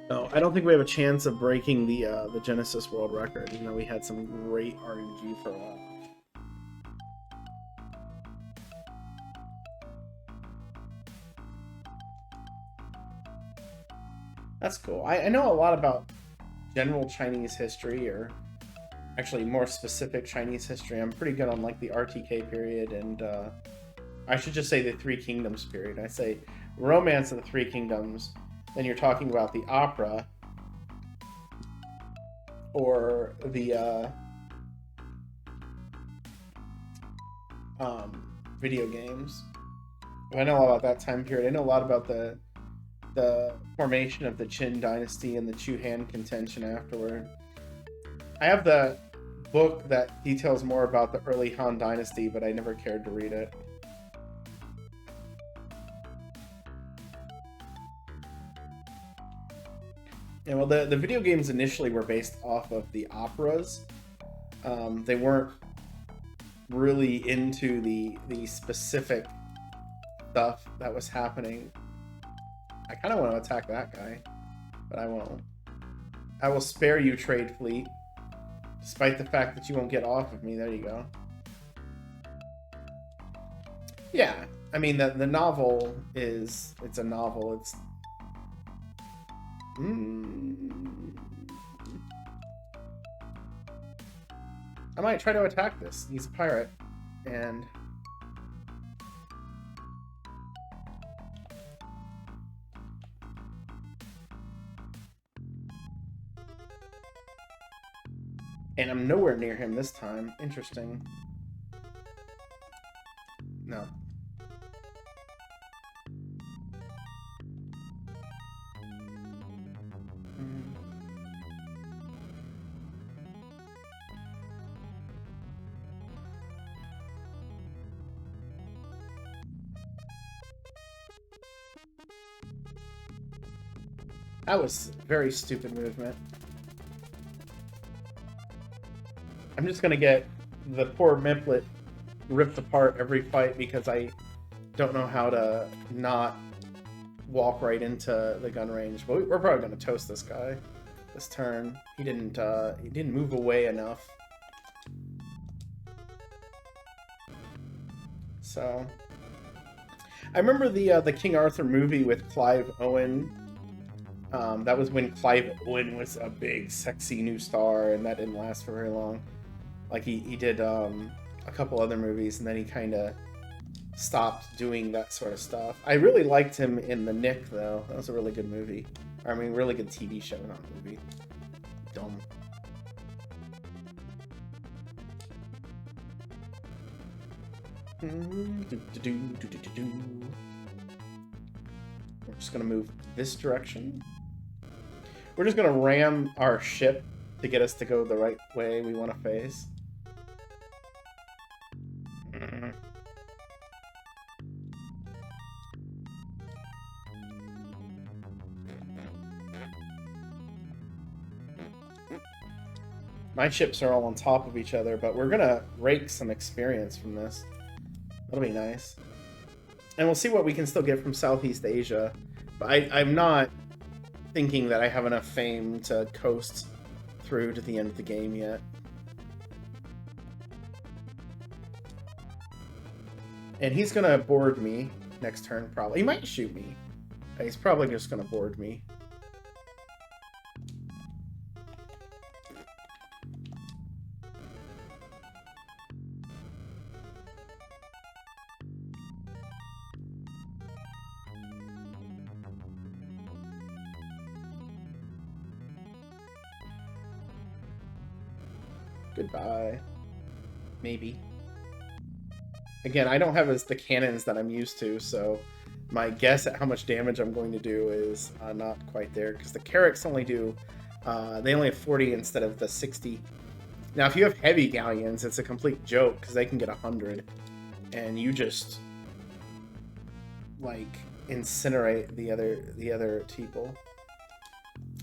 No, I don't think we have a chance of breaking the Genesis world record, even though we had some great RNG for a while. That's cool. I know a lot about general Chinese history, or actually more specific Chinese history. I'm pretty good on like the RTK period, and I should just say the Three Kingdoms period. I say Romance of the Three Kingdoms. Then you're talking about the opera or the video games. I know a lot about that time period. I know a lot about the formation of the Qin dynasty and the Chu Han contention afterward. I have the book that details more about the early Han dynasty, but I never cared to read it. Yeah, well, the video games initially were based off of the operas. They weren't really into the specific stuff that was happening. I kind of want to attack that guy, but I won't. I will spare you, Trade Fleet, despite the fact that you won't get off of me. There you go. Yeah, I mean, the novel is... It's a novel. It's... I might try to attack this. He's a pirate. And... And I'm nowhere near him this time. Interesting. No. That was a very stupid movement. I'm just gonna get the poor Mimplet ripped apart every fight because I don't know how to not walk right into the gun range. But we're probably gonna toast this guy this turn. He didn't move away enough. So I remember the King Arthur movie with Clive Owen. That was when Clive Owen was a big, sexy new star, and that didn't last for very long. Like, he did a couple other movies, and then he kind of stopped doing that sort of stuff. I really liked him in The Nick, though. That was a really good movie. I mean, really good TV show, not movie. Dumb. We're just going to move this direction. We're just going to ram our ship to get us to go the right way we want to face. My ships are all on top of each other, but we're going to rake some experience from this. That'll be nice. And we'll see what we can still get from Southeast Asia. But I'm not thinking that I have enough fame to coast through to the end of the game yet. And he's going to board me next turn, probably. He might shoot me. He's probably just going to board me. Goodbye. Maybe. Again, I don't have the cannons that I'm used to, so my guess at how much damage I'm going to do is not quite there, because the Carracks only do, they only have 40 instead of the 60. Now, if you have Heavy Galleons, it's a complete joke, because they can get 100, and you just, like, incinerate the other people.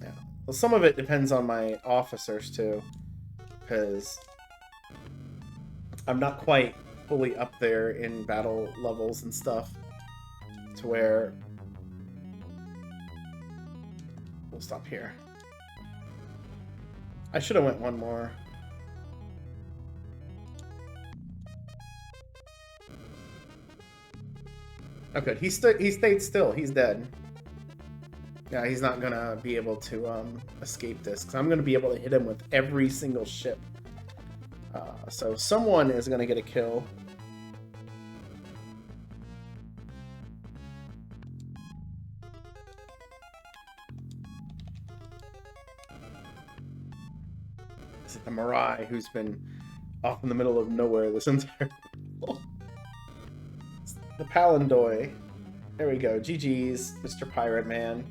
Yeah. Well, some of it depends on my officers, too, because I'm not quite fully up there in battle levels and stuff to where we'll stop here. I should have went one more. Oh, good. He stayed still. He's dead. Yeah, he's not gonna be able to escape this, because I'm gonna be able to hit him with every single ship. So someone is gonna get a kill. Is it the Mirai, who's been off in the middle of nowhere this entire the Palandoy. There we go. GG's, Mr. Pirate Man.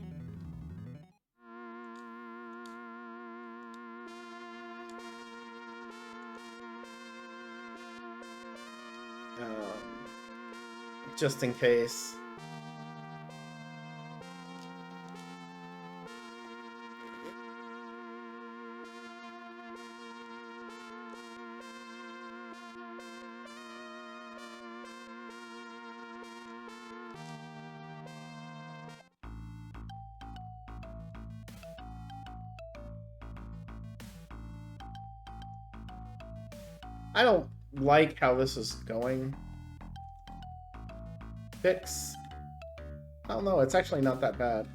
Just in case. I don't like how this is going. Fix. I don't know, it's actually not that bad.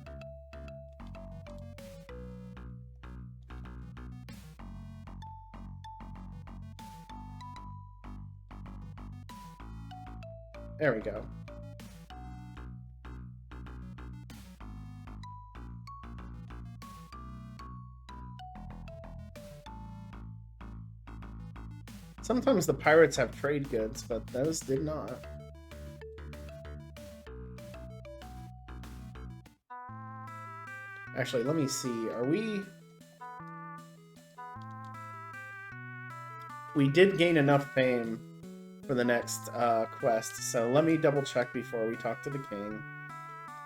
There we go. Sometimes the pirates have trade goods, but those did not. Actually, let me see. Are we... We did gain enough fame for the next quest, so let me double check before we talk to the king.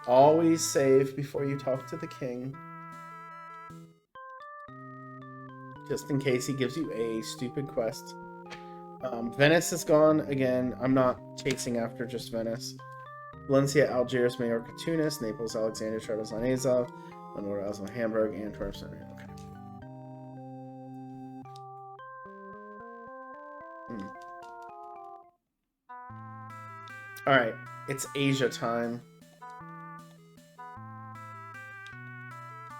Always save before you talk to the king. Just in case he gives you a stupid quest. Venice is gone again. I'm not chasing after just Venice. Valencia, Algiers, Majorca, Tunis, Naples, Alexandria, Charles on Azov, Lenore, Oslo, Hamburg, Antwerp, okay. Alright, it's Asia time.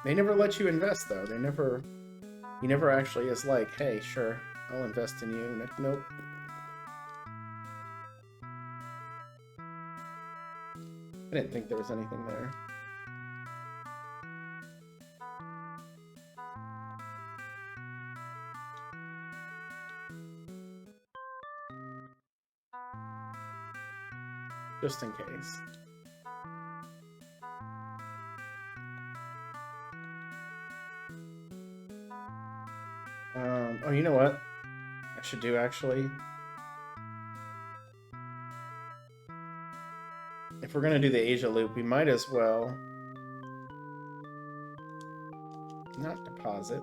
They never let you invest, though. He never actually is like, hey, sure, I'll invest in you. Nope. I didn't think there was anything there. Just in case. Oh, you know what I should do, actually? If we're gonna do the Asia loop, we might as well not deposit.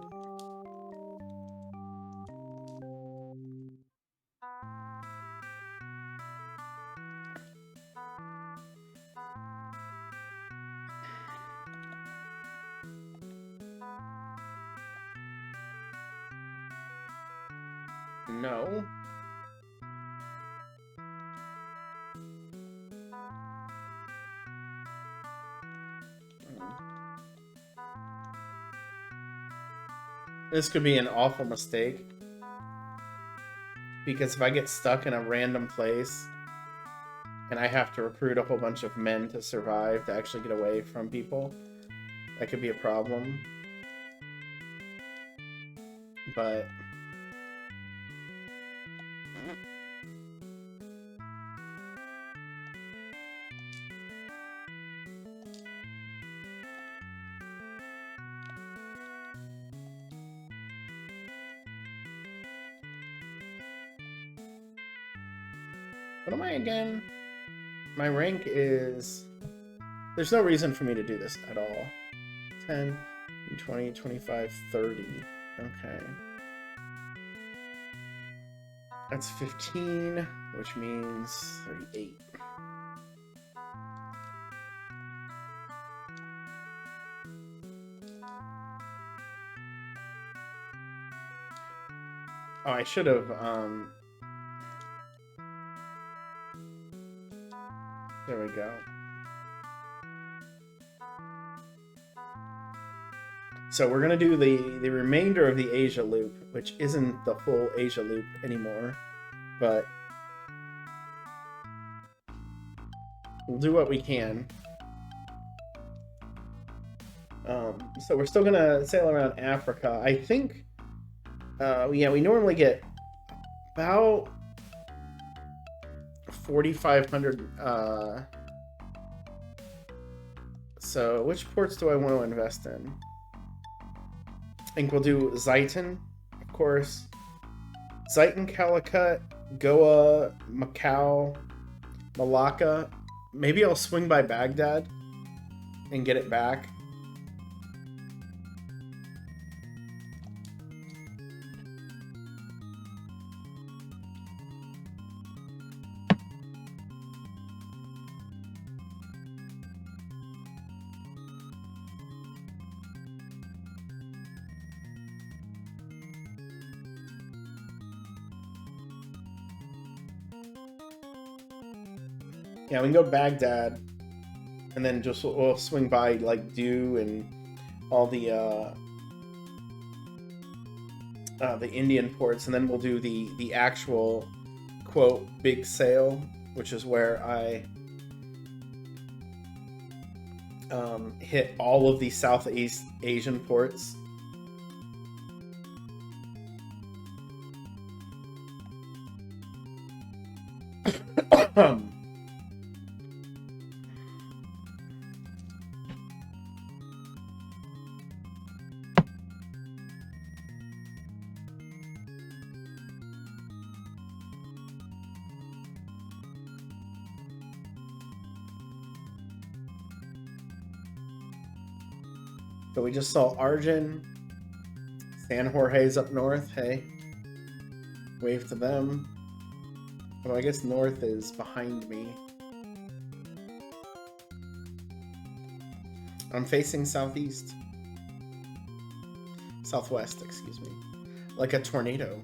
No. This could be an awful mistake. Because if I get stuck in a random place and I have to recruit a whole bunch of men to survive, to actually get away from people, that could be a problem. But What am I again? My rank is... There's no reason for me to do this at all. 10, 20, 25, 30. Okay. That's 15, which means 38. Oh, I should have, there we go. So we're going to do the remainder of the Asia loop, which isn't the full Asia loop anymore, but we'll do what we can. So we're still going to sail around Africa. I think, yeah, we normally get about 4,500. So which ports do I want to invest in? I think we'll do Zaitan, of course. Zaitan, Calicut, Goa, Macau, Malacca. Maybe I'll swing by Baghdad and get it back. Yeah, we can go Baghdad, and then just we'll swing by like Dew and all the Indian ports, and then we'll do the actual quote big sail, which is where I hit all of the Southeast Asian ports. So we just saw Arjun, San Jorge's up north. Hey, wave to them. Well, I guess north is behind me. I'm facing southeast. Southwest, excuse me. Like a tornado.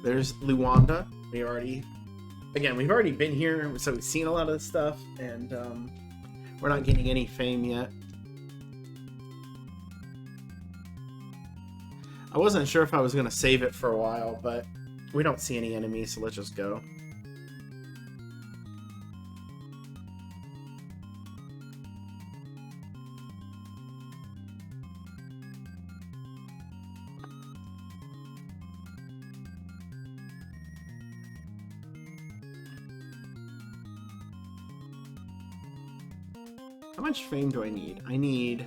There's Luanda. We've already been here, so we've seen a lot of this stuff, and we're not getting any fame yet. I wasn't sure if I was going to save it for a while, but we don't see any enemies, so let's just go. How much fame do I need? I need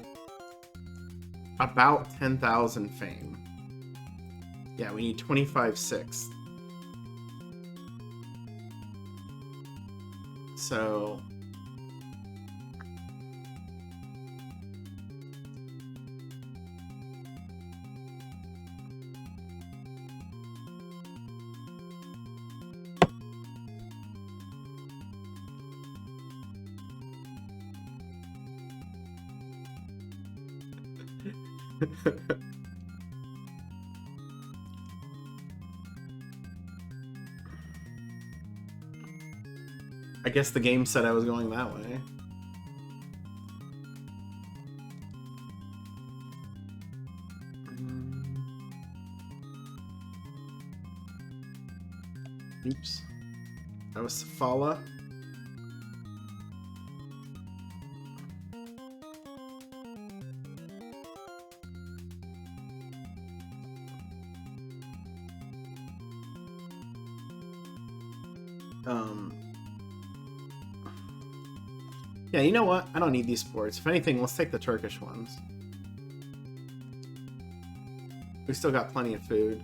about 10,000 fame. Yeah, we need 25/6. So I guess the game said I was going that way. Oops. That was Safala. Yeah, you know what? I don't need these sports. If anything, let's take the Turkish ones. We still got plenty of food.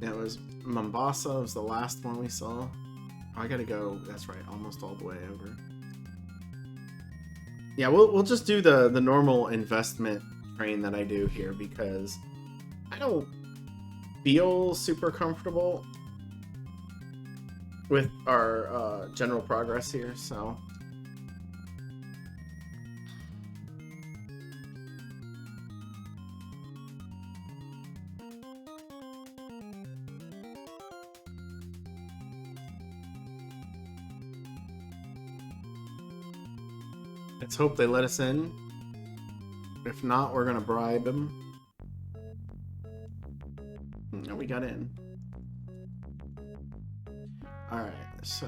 Yeah, it was Mombasa. It was the last one we saw. Oh, I gotta go. That's right, almost all the way over. Yeah, we'll just do the normal investment train that I do here because I don't feel super comfortable with our general progress here, so. Let's hope they let us in. If not, we're gonna bribe them. No, we got in. Alright, so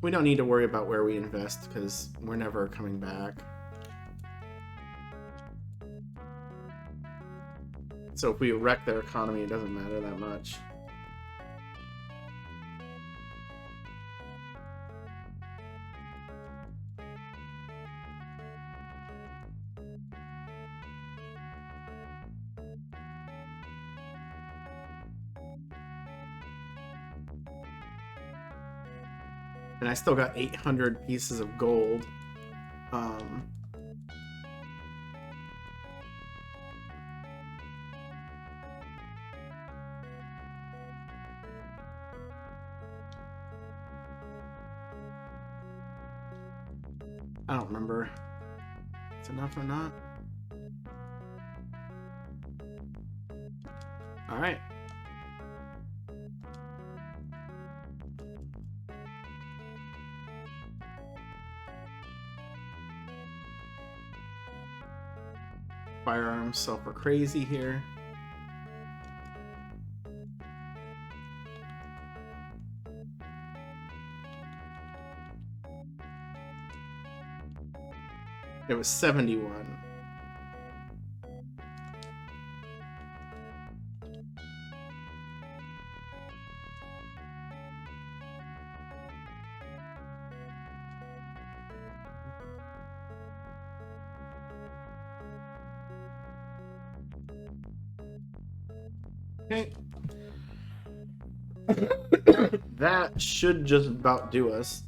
we don't need to worry about where we invest because we're never coming back. So if we wreck their economy, it doesn't matter that much. And I still got 800 pieces of gold. I don't remember if it's enough or not. All right. Firearms sell for crazy here. It was 71. Okay. That should just about do us.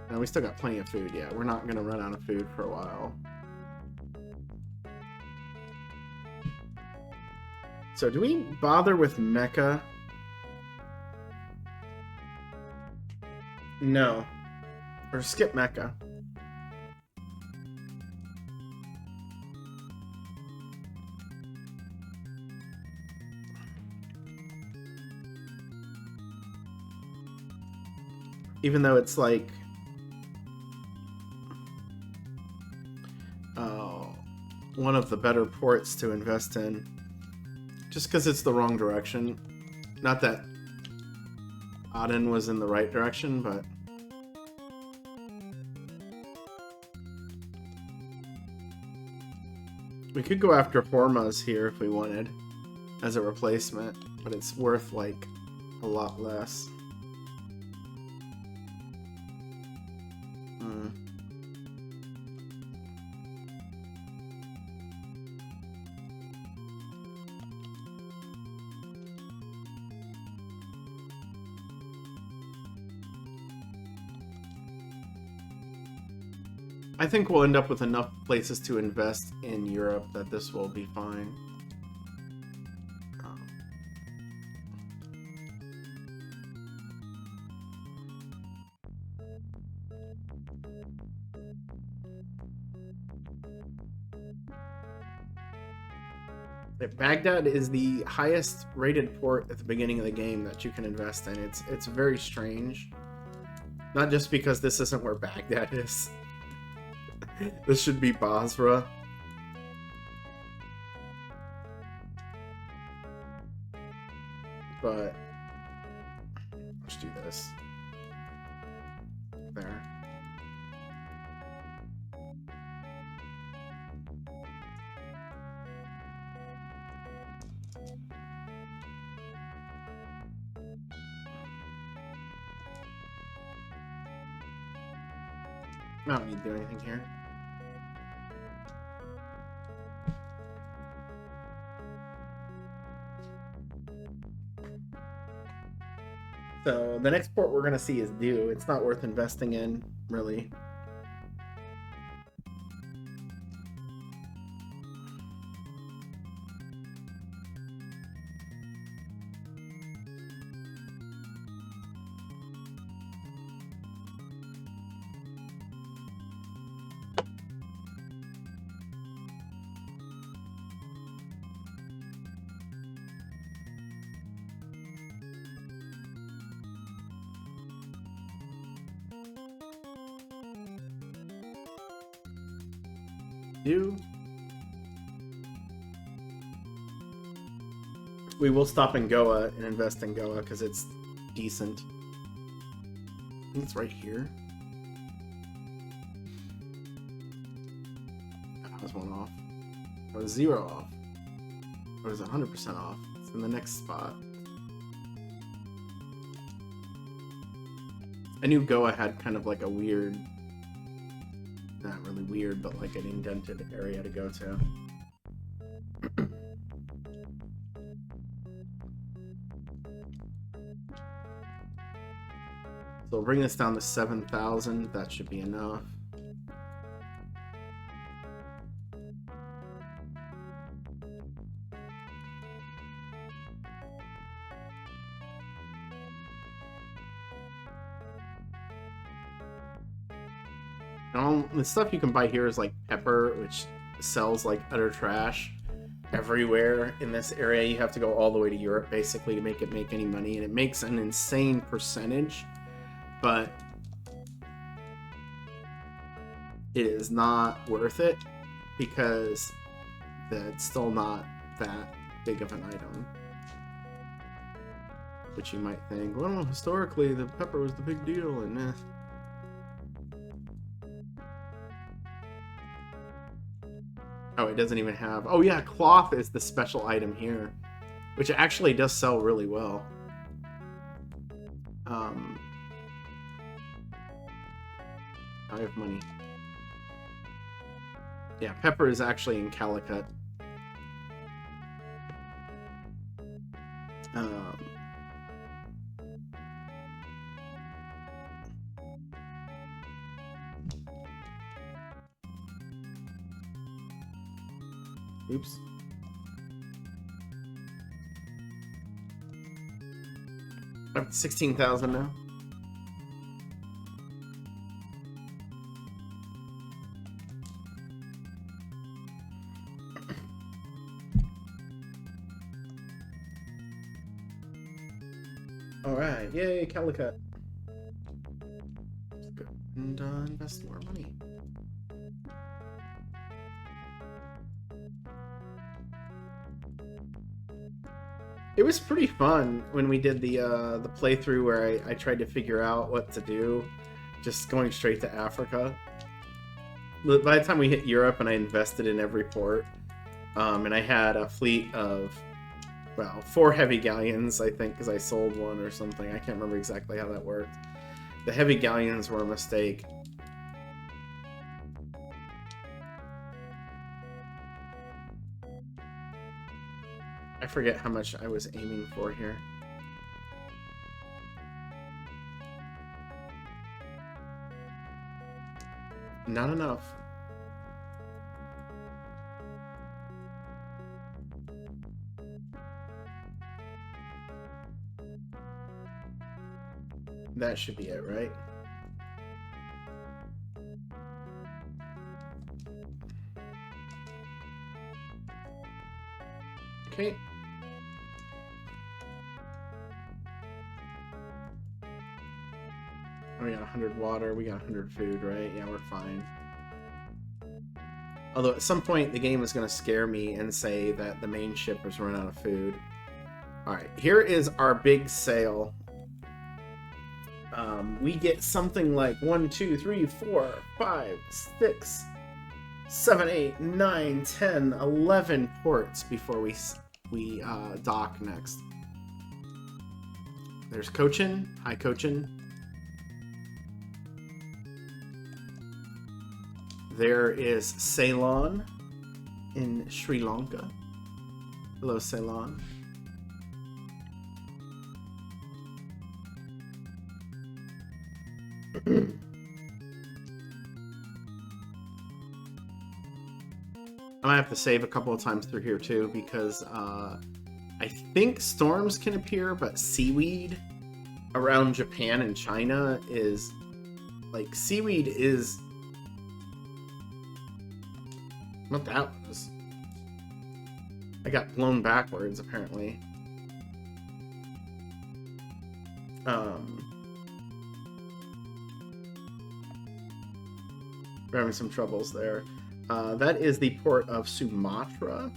And we still got plenty of food. Yeah, we're not gonna run out of food for a while. So do we bother with Mecca? No. Or skip Mecca. Even though it's like one of the better ports to invest in, just because it's the wrong direction. Not that Aden was in the right direction, but we could go after Hormuz here if we wanted as a replacement, but it's worth like a lot less. I think we'll end up with enough places to invest in Europe that this will be fine. Baghdad is the highest rated port at the beginning of the game that you can invest in. It's very strange. Not just because this isn't where Baghdad is. This should be Basra. But let's do this. There. I don't need to do anything here. So the next port we're going to see is due. It's not worth investing in, really. We will stop in Goa and invest in Goa because it's decent. I think it's right here. That was one off. That was 0 off. Or was 100% off? It's in the next spot. I knew Goa had kind of like a weird, not really weird, but like an indented area to go to. So we'll bring this down to 7,000. That should be enough. The stuff you can buy here is like pepper, which sells like utter trash everywhere in this area. You have to go all the way to Europe basically to make it make any money, and it makes an insane percentage, but it is not worth it because that's still not that big of an item. Which you might think, well, historically the pepper was the big deal, and oh, it doesn't even have... Oh yeah, cloth is the special item here, which actually does sell really well. I have money. Yeah, pepper is actually in Calicut. Oops. I'm at 16,000 now. Alright, yay, Calicut. Let's go and invest more money. It was pretty fun when we did the playthrough where I tried to figure out what to do, just going straight to Africa. By the time we hit Europe and I invested in every port, and I had a fleet of, well, 4 heavy galleons, I think, because I sold one or something. I can't remember exactly how that worked. The heavy galleons were a mistake. I forget how much I was aiming for here. Not enough. That should be it, right? Okay. We got 100 water, we got 100 food, right? Yeah, we're fine. Although at some point the game is going to scare me and say that the main ship has run out of food. Alright, here is our big sale. We get something like 1, 2, 3, 4, 5, 6, 7, 8, 9, 10, 11 ports before we dock next. There's Cochin. Hi, Cochin. There is Ceylon in Sri Lanka. Hello, Ceylon. I might have to save a couple of times through here too, because I think storms can appear, but seaweed around Japan and China is like, seaweed is what that was. I got blown backwards apparently. We're having some troubles there. That is the port of Sumatra.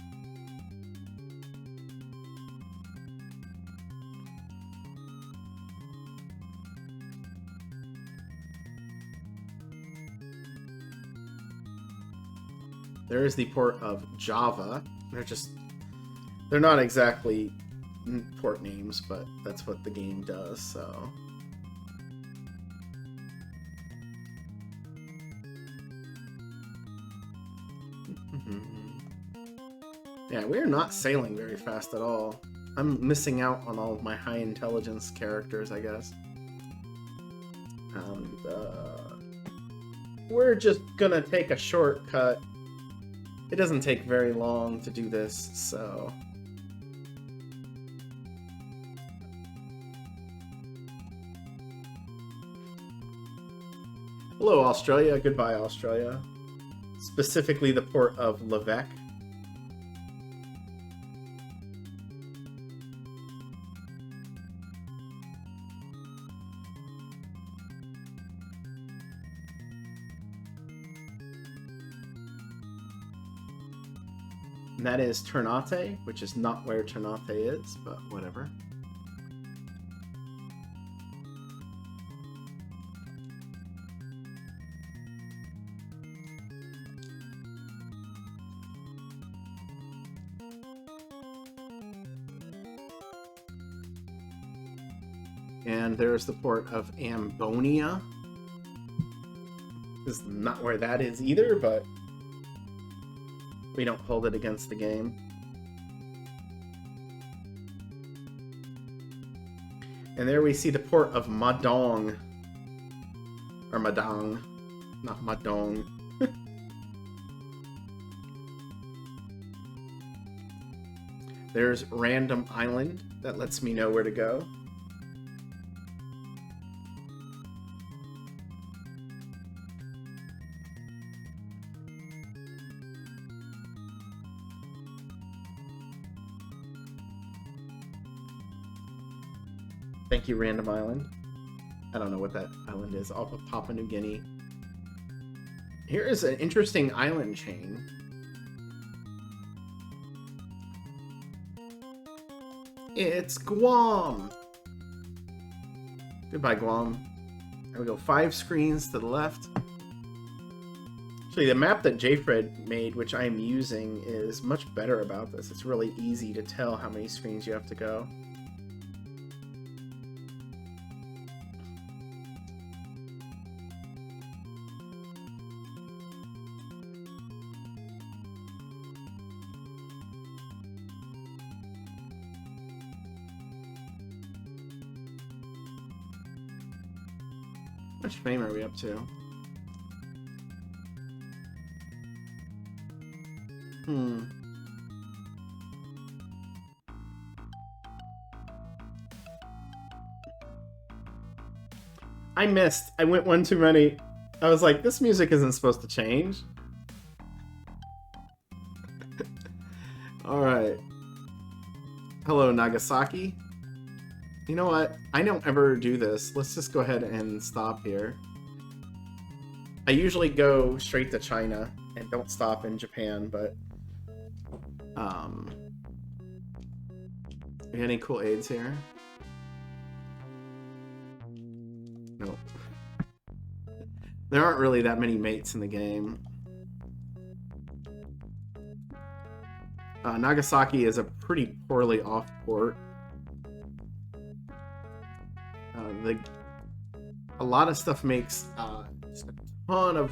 There is the port of Java. They're not exactly port names, but that's what the game does, so. Yeah, we're not sailing very fast at all. I'm missing out on all of my high intelligence characters, I guess. And, we're just gonna take a shortcut. It doesn't take very long to do this, so. Hello, Australia. Goodbye, Australia. Specifically the port of Levesque. And that is Ternate, which is not where Ternate is, but whatever. And there's the port of Ambonia. This is not where that is either, but we don't hold it against the game. And there we see the port of Madong. Or Madong. Not Madong. There's Random Island. That lets me know where to go. Thank you, Random Island. I don't know what that island is. Off of Papua New Guinea. Here is an interesting island chain. It's Guam! Goodbye, Guam. There we go. 5 screens to the left. Actually, the map that JFred made, which I am using, is much better about this. It's really easy to tell how many screens you have to go. How much fame are we up to? I missed. I went one too many. I was like, this music isn't supposed to change. Alright. Hello, Nagasaki. You know what? I don't ever do this. Let's just go ahead and stop here. I usually go straight to China and don't stop in Japan, but you got any cool aids here? Nope. There aren't really that many mates in the game. Nagasaki is a pretty poorly off port. A lot of stuff makes just a ton of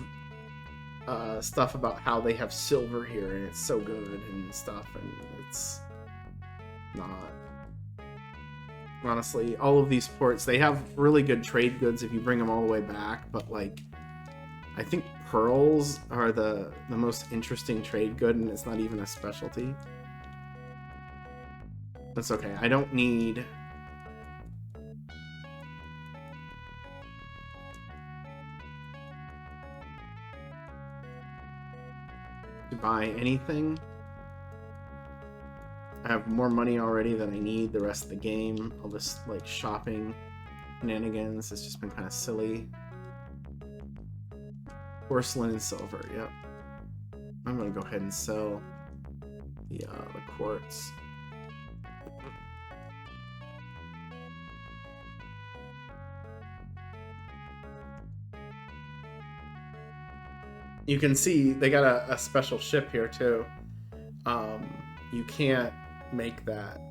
stuff about how they have silver here and it's so good and stuff, and it's not. Honestly, all of these ports, they have really good trade goods if you bring them all the way back, but like, I think pearls are the most interesting trade good, and it's not even a specialty. That's okay. I don't need... to buy anything. I have more money already than I need the rest of the game. All this, like, shopping shenanigans has just been kind of silly. Porcelain and silver, yep. I'm gonna go ahead and sell the quartz. You can see they got a special ship here too. You can't make that.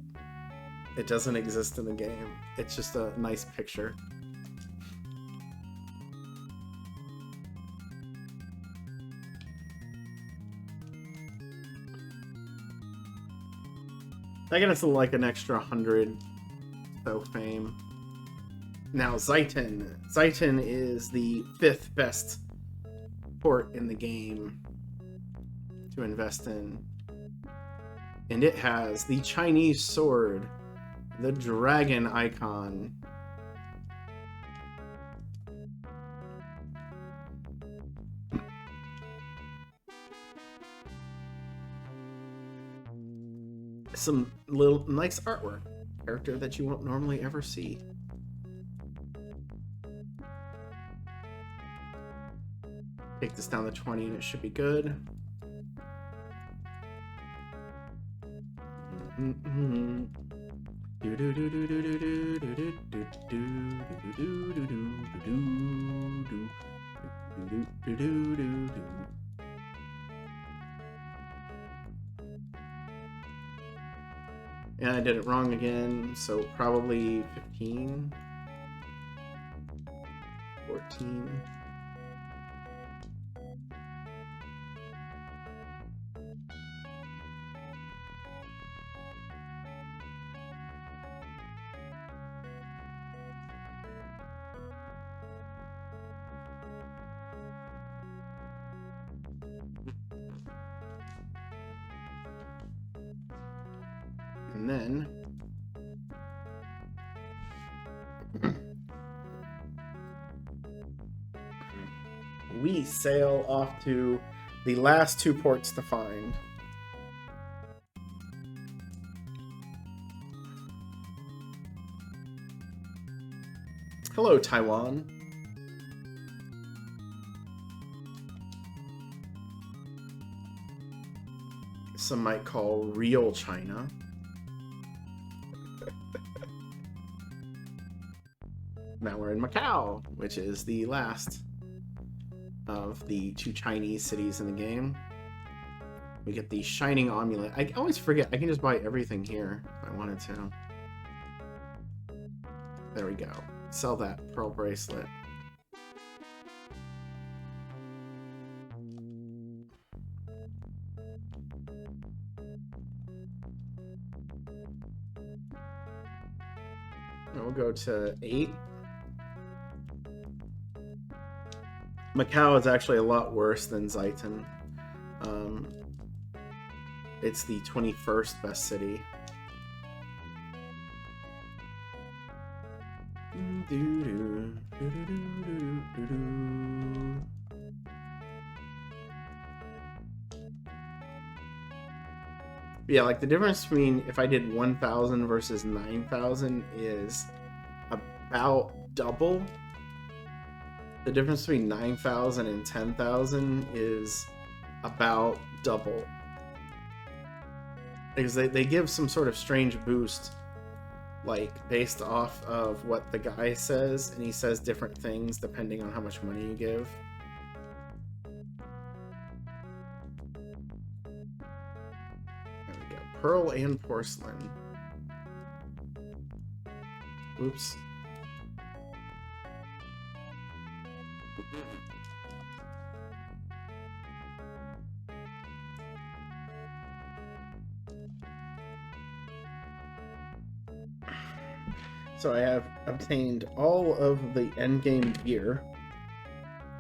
It doesn't exist in the game. It's just a nice picture. I get us like an extra 100 so fame. Now Zaitin. Zaitin is the 5th best port in the game to invest in. And it has the Chinese sword, the dragon icon. Some little nice artwork. Character that you won't normally ever see. Take this down to 20 and it should be good. And I did it wrong again, so probably 15, 14. And then we sail off to the last 2 ports to find. Hello, Taiwan. Some might call real China. Now we're in Macau, which is the last of the 2 Chinese cities in the game. We get the Shining Amulet. I always forget, I can just buy everything here if I wanted to. There we go. Sell that pearl bracelet. And we'll go to 8. Macau is actually a lot worse than Zaitin. It's the 21st best city. Yeah, like the difference between if I did 1,000 versus 9,000 is about double. The difference between 9,000 and 10,000 is about double. Because they give some sort of strange boost, like, based off of what the guy says, and he says different things depending on how much money you give. There we go. Pearl and porcelain. Oops. So I have obtained all of the endgame gear,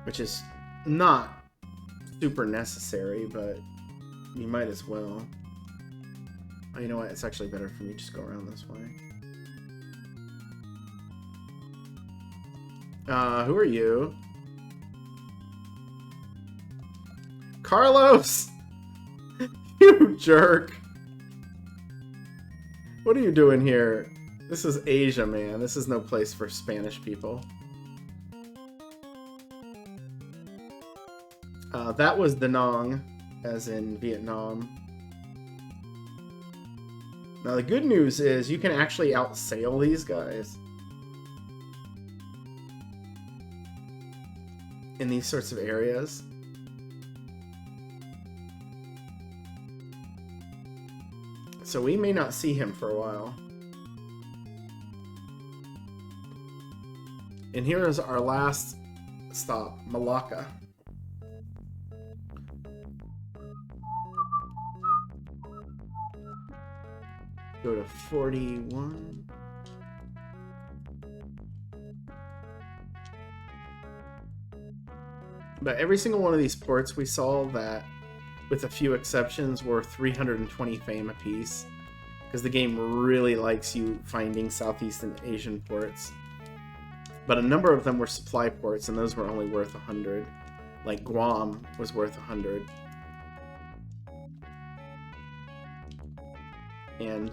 which is not super necessary, but you might as well. Oh, you know what? It's actually better for me to just go around this way. Who are you? Carlos! You jerk! What are you doing here? This is Asia, man. This is no place for Spanish people. That was Da Nang, as in Vietnam. Now the good news is you can actually outsail these guys in these sorts of areas. So we may not see him for a while. And here is our last stop, Malacca. Go to 41. But every single one of these ports we saw that, with a few exceptions, were 320 fame apiece. Because the game really likes you finding Southeast Asian ports. But a number of them were supply ports, and those were only worth 100. Like Guam was worth 100. And,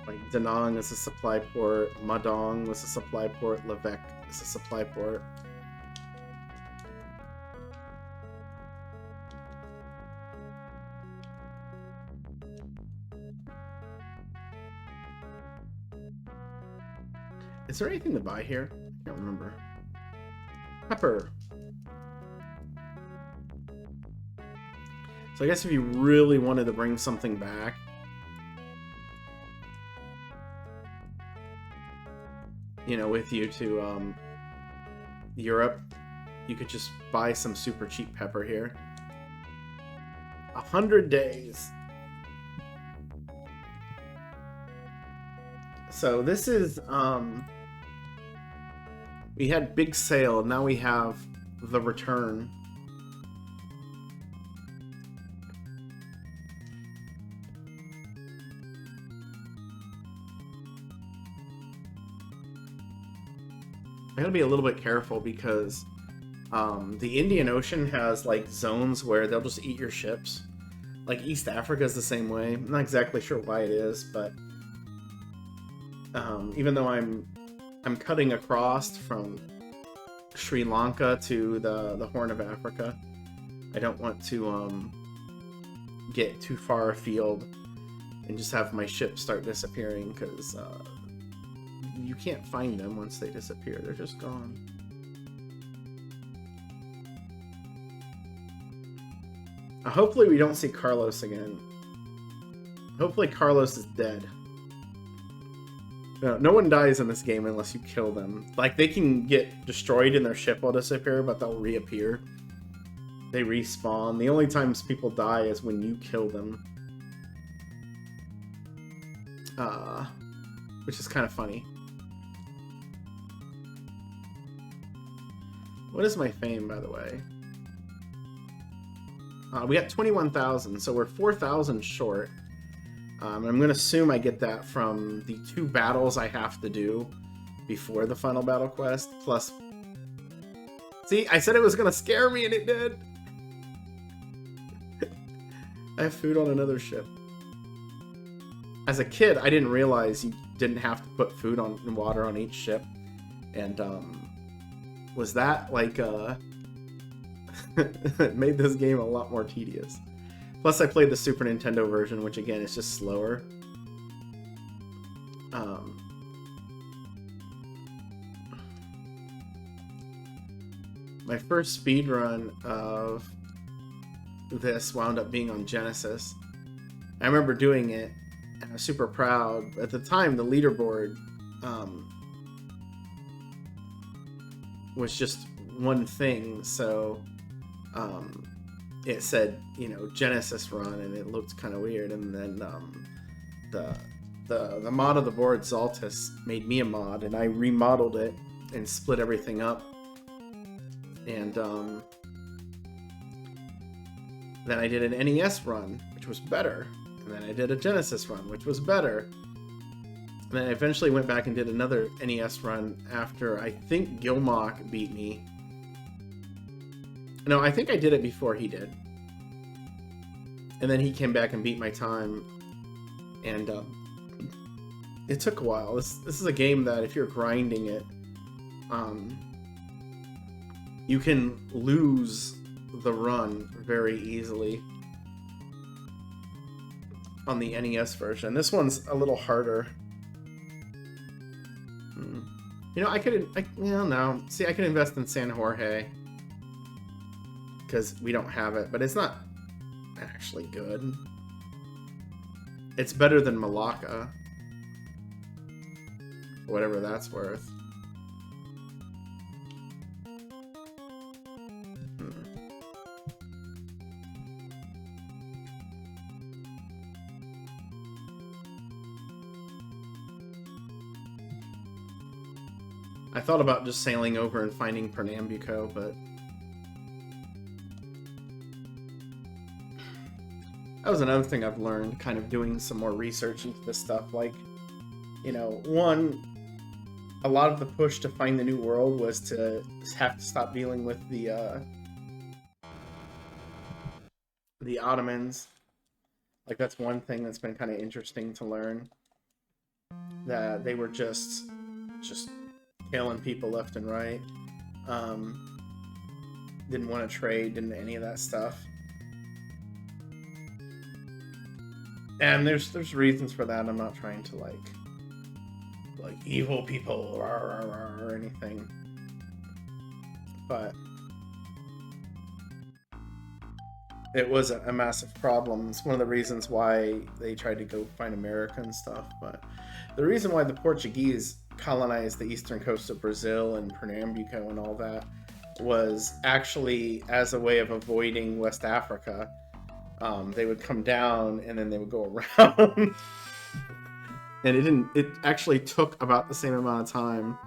like Da Nang is a supply port, Madong was a supply port, Levec is a supply port. Is there anything to buy here? I can't remember. Pepper. So I guess if you really wanted to bring something back, you know, with you to Europe, you could just buy some super cheap pepper here. 100 days. So this is we had big sale, now we have the return. I gotta be a little bit careful because the Indian Ocean has like zones where they'll just eat your ships. Like East Africa is the same way. I'm not exactly sure why it is, but even though I'm cutting across from Sri Lanka to the Horn of Africa, I don't want to get too far afield and just have my ship start disappearing, because you can't find them once they disappear. They're just gone. Hopefully we don't see Carlos again. Hopefully Carlos is dead. No one dies in this game unless you kill them. Like, they can get destroyed and their ship will disappear, but they'll reappear. They respawn. The only times people die is when you kill them. Which is kind of funny. What is my fame, by the way? We got 21,000, so we're 4,000 short. I'm going to assume I get that from the 2 battles I have to do before the final battle quest, plus... See, I said it was going to scare me, and it did! I have food on another ship. As a kid, I didn't realize you didn't have to put food and water on each ship, and, was that, like, it made this game a lot more tedious. Plus, I played the Super Nintendo version, which again is just slower. My first speedrun of this wound up being on Genesis. I remember doing it, and I was super proud. At the time, the leaderboard was just one thing, so it said, you know, Genesis run, and it looked kind of weird. And then the the mod of the board, Zaltis, made me a mod, and I remodeled it and split everything up. And then I did an NES run, which was better. And then I did a Genesis run, which was better. And then I eventually went back and did another NES run after I think Gilmock beat me. No, I think I did it before he did. And then he came back and beat my time. And it took a while. This is a game that if you're grinding it, you can lose the run very easily on the NES version. This one's a little harder. You know, I could invest in San Jorge because we don't have it, but it's not actually good. It's better than Malacca, whatever that's worth. I thought about just sailing over and finding Pernambuco, but that was another thing I've learned, kind of doing some more research into this stuff. Like, you know, a lot of the push to find the new world was to have to stop dealing with the Ottomans. Like, that's one thing that's been kind of interesting to learn. That they were just killing people left and right. Didn't want to trade, didn't any of that stuff. And there's reasons for that. I'm not trying to like evil people or anything. But it was a massive problem. It's one of the reasons why they tried to go find America and stuff. But the reason why the Portuguese colonized the eastern coast of Brazil and Pernambuco and all that was actually as a way of avoiding West Africa. They would come down and then they would go around. And it actually took about the same amount of time,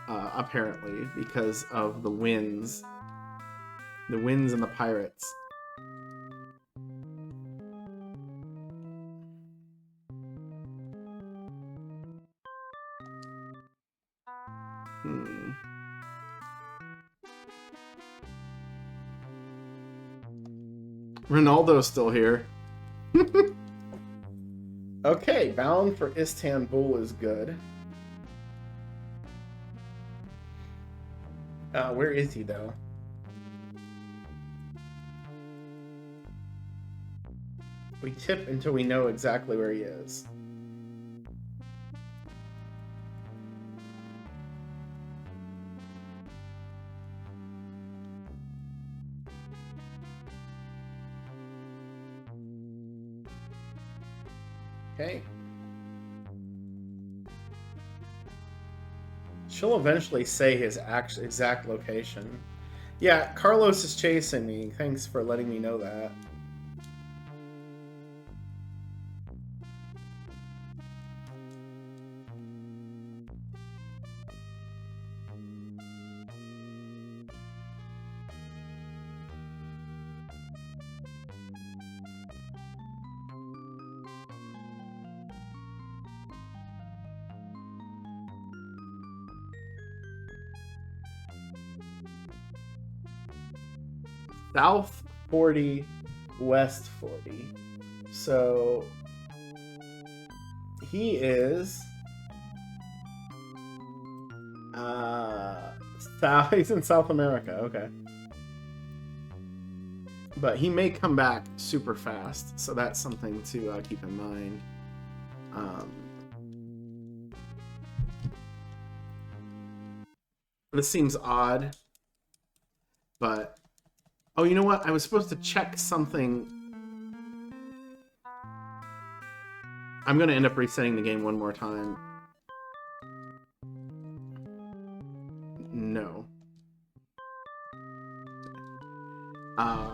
apparently, because of the winds. The winds and the pirates. Ronaldo's still here. Okay, Bound for Istanbul is good. Where is he, though? We tip until we know exactly where he is. Okay. She'll eventually say his exact location. Yeah, Carlos is chasing me. Thanks for letting me know that. South 40, West 40. So he is he's in South America, okay. But he may come back super fast, so that's something to keep in mind. This seems odd, but oh, you know what? I was supposed to check something. I'm going to end up resetting the game one more time. No.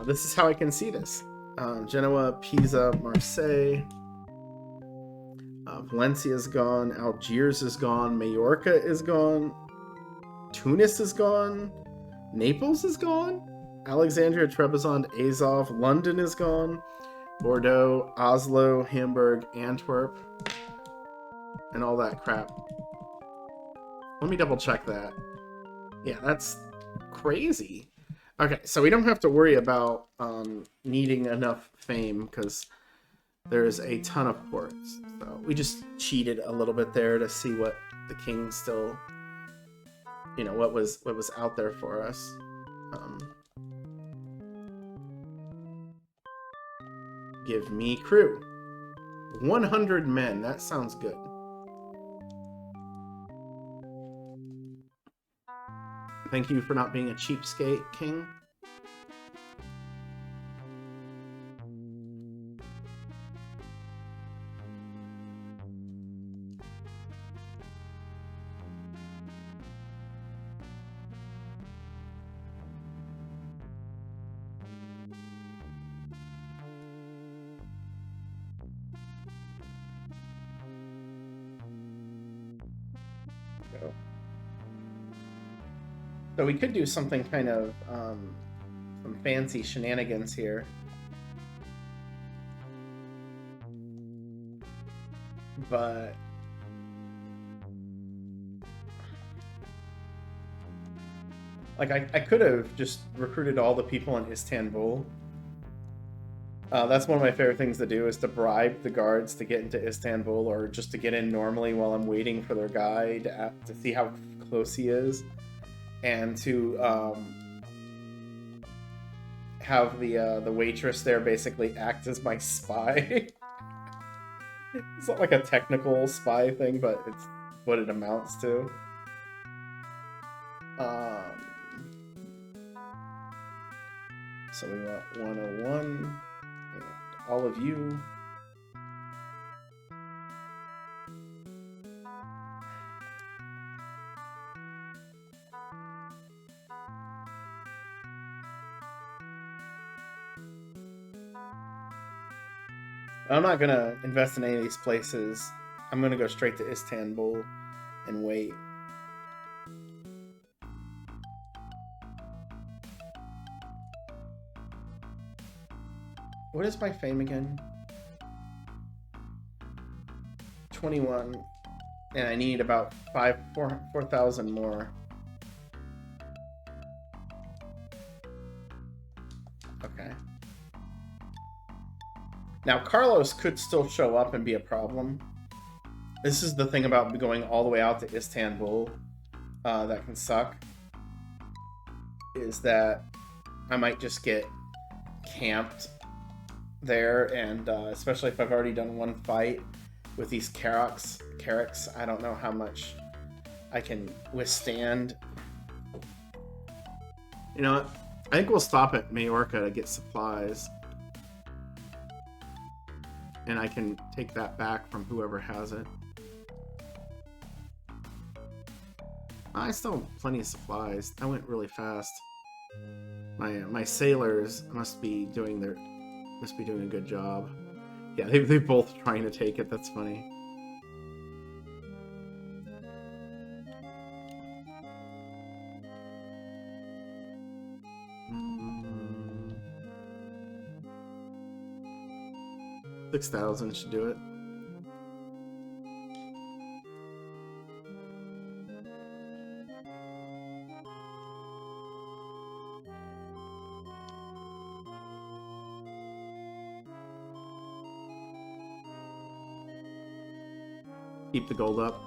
This is how I can see this. Genoa, Pisa, Marseille. Valencia is gone. Algiers is gone. Majorca is gone. Tunis is gone. Naples is gone. Alexandria, Trebizond, Azov. London is gone. Bordeaux, Oslo, Hamburg, Antwerp, and all that crap. Let me double check that. Yeah, that's crazy. Okay, so we don't have to worry about needing enough fame because there's a ton of ports. So we just cheated a little bit there to see what the king still, you know, what was out there for us. Give me crew. 100 men. That sounds good. Thank you for not being a cheapskate, King. So we could do something kind of some fancy shenanigans here. But like I could have just recruited all the people in Istanbul. That's one of my favorite things to do, is to bribe the guards to get into Istanbul, or just to get in normally while I'm waiting for their guy to see how close he is. And to have the waitress there basically act as my spy. It's not like a technical spy thing, but it's what it amounts to. So we want 101, and all of you. I'm not going to invest in any of these places. I'm going to go straight to Istanbul and wait. What is my fame again? 21. And I need about 4,000 more. Okay. Now, Carlos could still show up and be a problem. This is the thing about going all the way out to Istanbul that can suck. Is that I might just get camped there, and especially if I've already done one fight with these Carracks, I don't know how much I can withstand. You know what? I think we'll stop at Majorca to get supplies. And I can take that back from whoever has it. I still have plenty of supplies. That went really fast. My sailors must be doing a good job. Yeah, they're both trying to take it. That's funny. $6,000 should do it. Keep the gold up.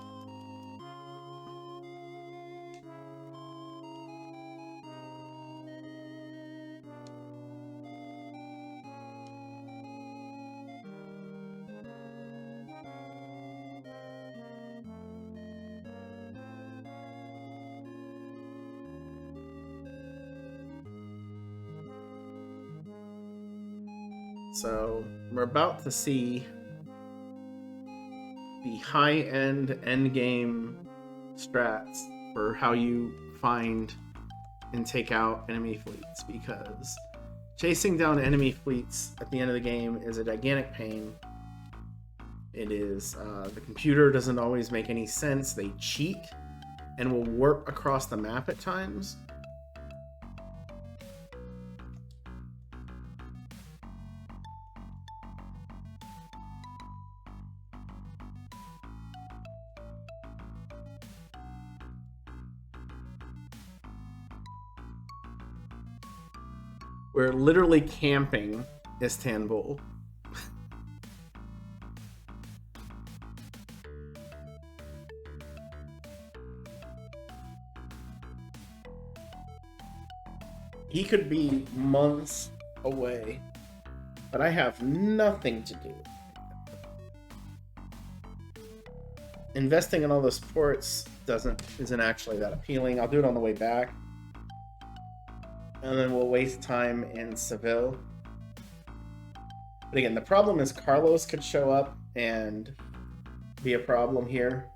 So we're about to see the high-end endgame strats for how you find and take out enemy fleets, because Chasing down enemy fleets at the end of the game is a gigantic pain. It is, the computer doesn't always make any sense. They cheat and will warp across the map at times. We're literally camping Istanbul. He could be months away, but I have nothing to do. Investing in all those ports isn't actually that appealing. I'll do it on the way back. And then we'll waste time in Seville. But again, the problem is Carlos could show up and be a problem here.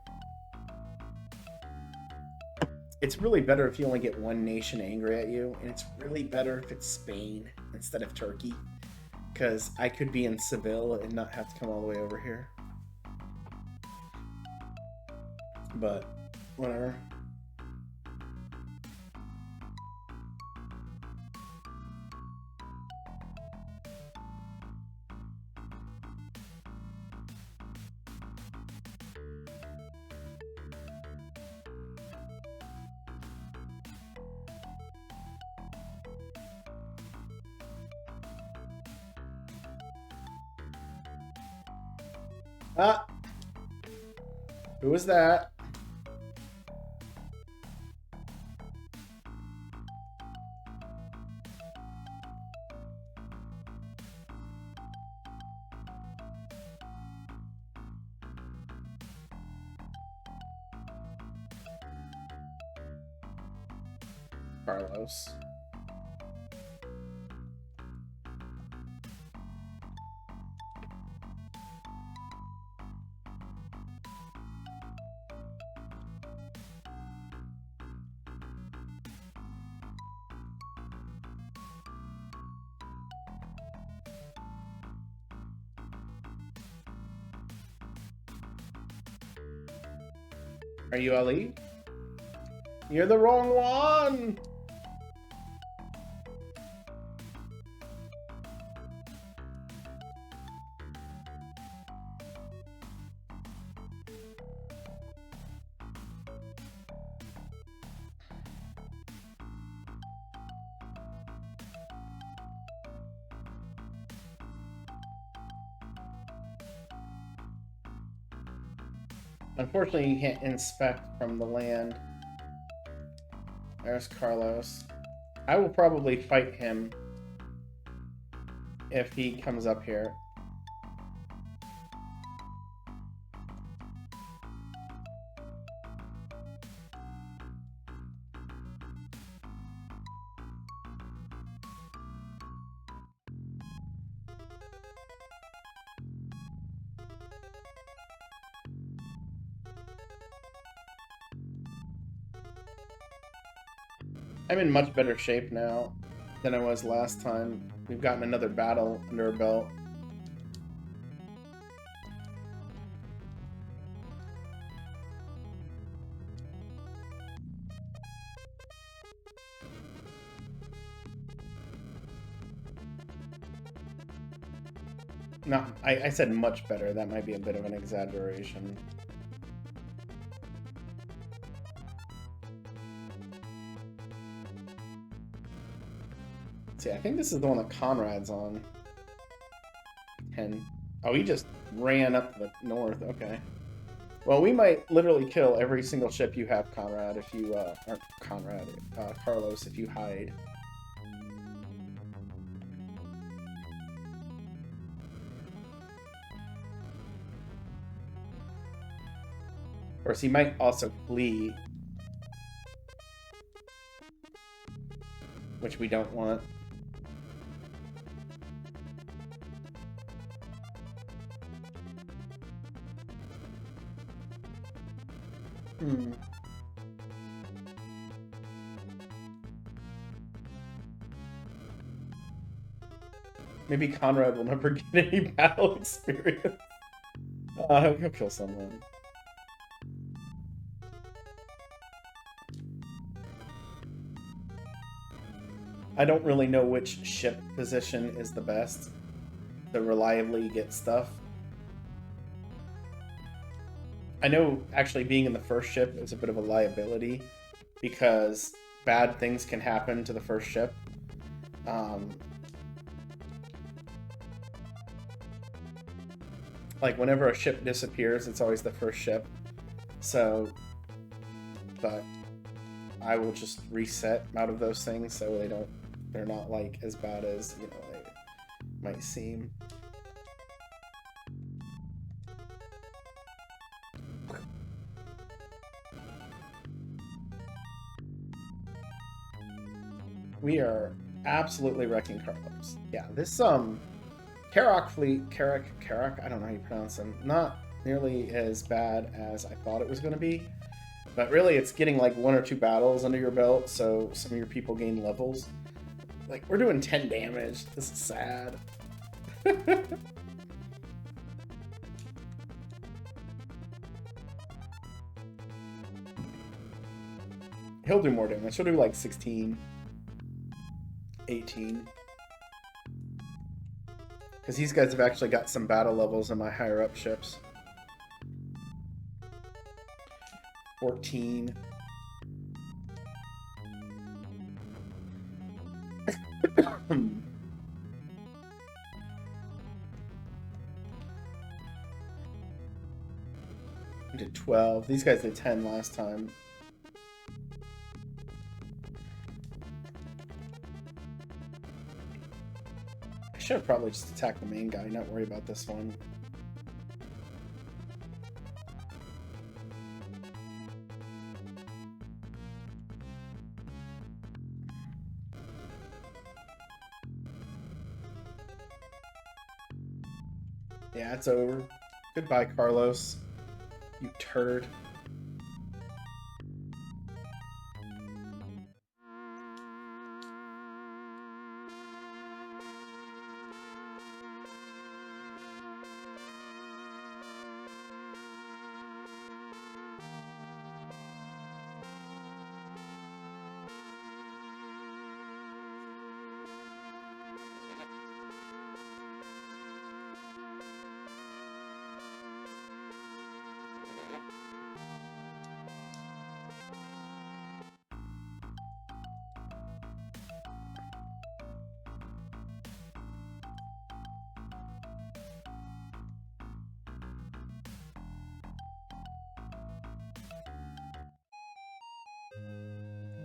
It's really better if you only get one nation angry at you, and it's really better if it's Spain instead of Turkey, because I could be in Seville and not have to come all the way over here. But whatever. Ah! Who was that? Carlos. Are you Ali? You're the wrong one! Unfortunately, you can't inspect from the land. There's Carlos. I will probably fight him if he comes up here. I'm in much better shape now than I was last time. We've gotten another battle under our belt. No, I said much better. That might be a bit of an exaggeration. See, I think this is the one that Conrad's on. 10. Oh, he just ran up the north. Okay. Well, we might literally kill every single ship you have, Conrad, if you, or Conrad, Carlos, if you hide. Of course, he might also flee, which we don't want. Maybe Conrad will never get any battle experience. He'll kill someone. I don't really know which ship position is the best to reliably get stuff. I know actually being in the first ship is a bit of a liability because bad things can happen to the first ship. Like whenever a ship disappears, it's always the first ship. So, but I will just reset out of those things so they're not like as bad as, you know, they might seem. We are absolutely wrecking Carlos. Yeah, this Carrack fleet, Carrack, I don't know how you pronounce them, not nearly as bad as I thought it was going to be. But really, it's getting like 1 or 2 battles under your belt, so some of your people gain levels. Like, we're doing 10 damage. This is sad. He'll do more damage. He'll do like 16, 18. Because these guys have actually got some battle levels in my higher up ships. 14. I did 12. These guys did 10 last time. I should have probably just attacked the main guy, not worry about this one. Yeah, it's over. Goodbye, Carlos. You turd.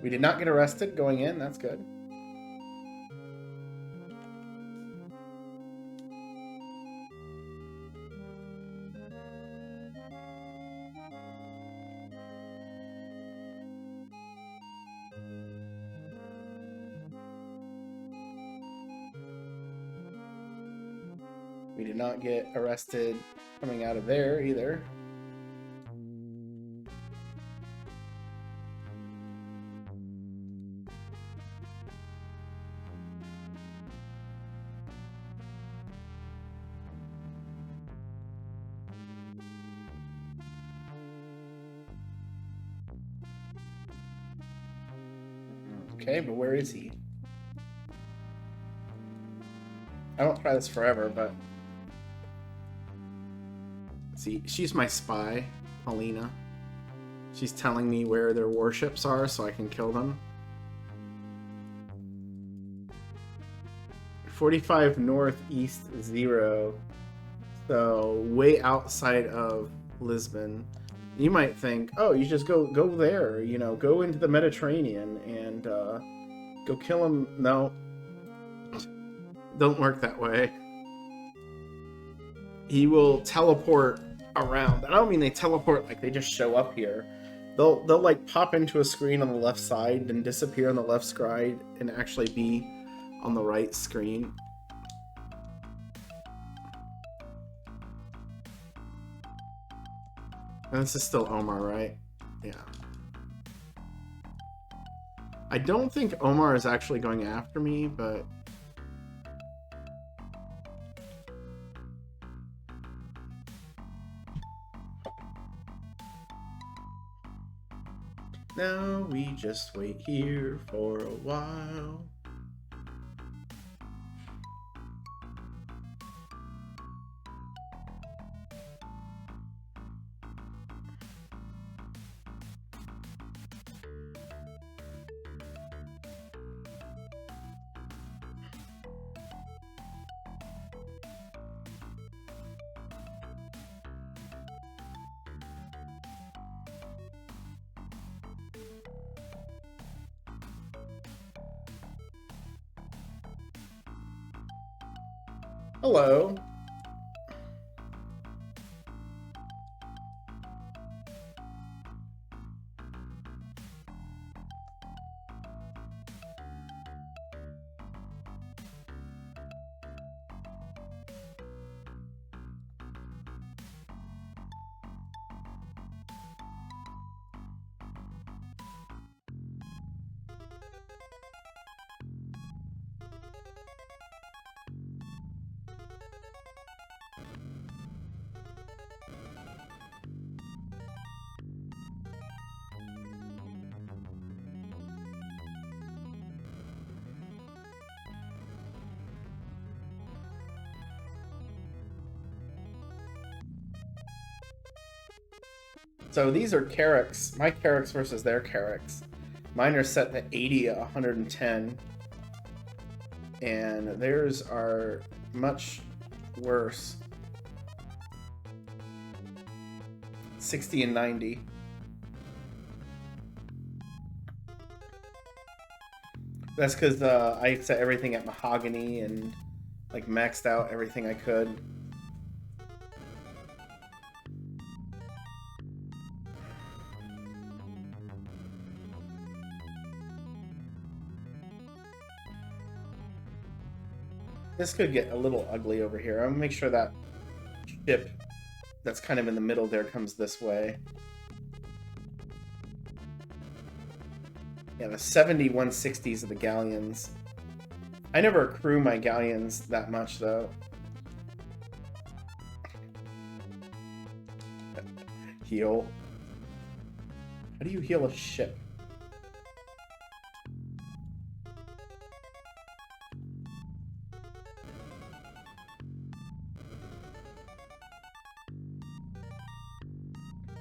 We did not get arrested going in. That's good. We did not get arrested coming out of there either. Okay, but where is he? I won't try this forever, but... See, she's my spy, Paulina. She's telling me where their warships are so I can kill them. 45 northeast 0. So, way outside of Lisbon. You might think, oh, you just go there, you know, go into the Mediterranean and go kill him. No, don't work that way. He will teleport around. I don't mean they teleport like they just show up here. They'll like pop into a screen on the left side and disappear on the left side and actually be on the right screen. And this is still Omar, right? Yeah. I don't think Omar is actually going after me, but... Now we just wait here for a while. Hello. So these are Carracks, my Carracks versus their Carracks. Mine are set to 80 at 110. And theirs are much worse. 60 and 90. That's because I set everything at mahogany and like maxed out everything I could. This could get a little ugly over here. I'm gonna make sure that ship that's kind of in the middle there comes this way. Yeah, the 7160s of the galleons. I never accrue my galleons that much, though. Heal. How do you heal a ship?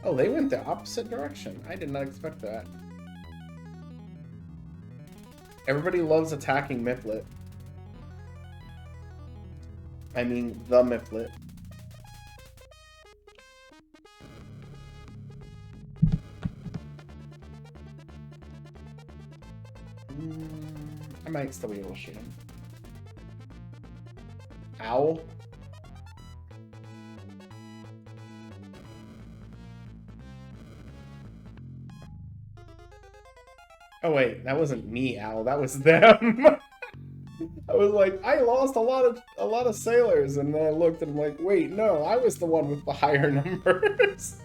Oh, they went the opposite direction. I did not expect that. Everybody loves attacking Mifflet. I mean, the Mifflet. I might still be able to shoot him. Owl? Oh wait, that wasn't me, Owl. That was them. I was like, I lost a lot of sailors, and then I looked and I'm like, wait, no, I was the one with the higher numbers.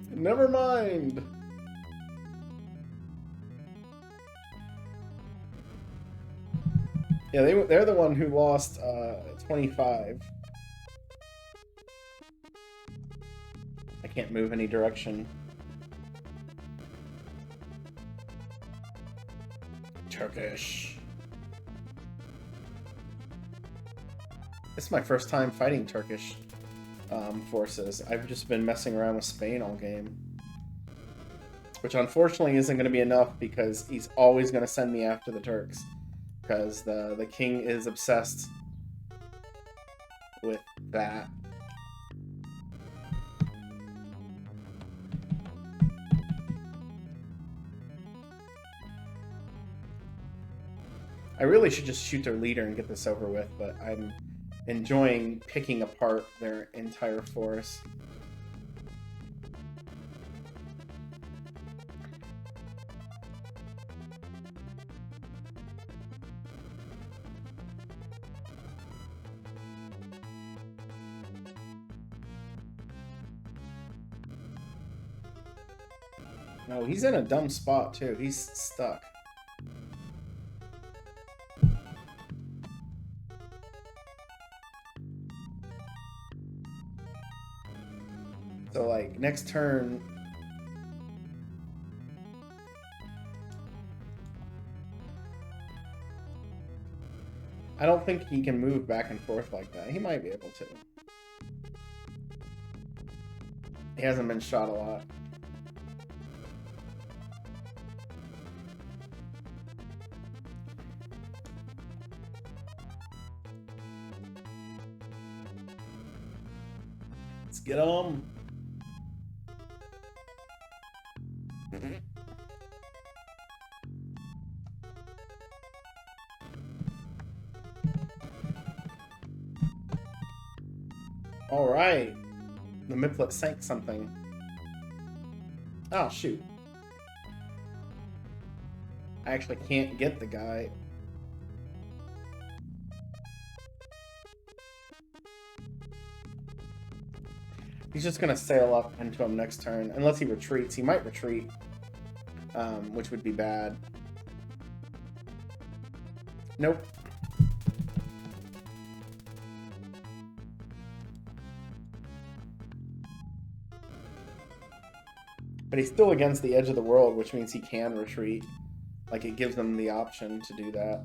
Never mind. Yeah, they're the one who lost 25. I can't move any direction. Turkish. This is my first time fighting Turkish forces. I've just been messing around with Spain all game. Which unfortunately isn't going to be enough because he's always going to send me after the Turks. Because the king is obsessed with that. I really should just shoot their leader and get this over with, but I'm enjoying picking apart their entire force. No, he's in a dumb spot too. He's stuck. So, like, next turn, I don't think he can move back and forth like that. He might be able to. He hasn't been shot a lot. Let's get him. All right. The Miplet sank something. Oh, shoot. I actually can't get the guy. He's just going to sail up into him next turn. Unless he retreats. He might retreat. Which would be bad. Nope. But he's still against the edge of the world, which means he can retreat. Like, it gives him the option to do that.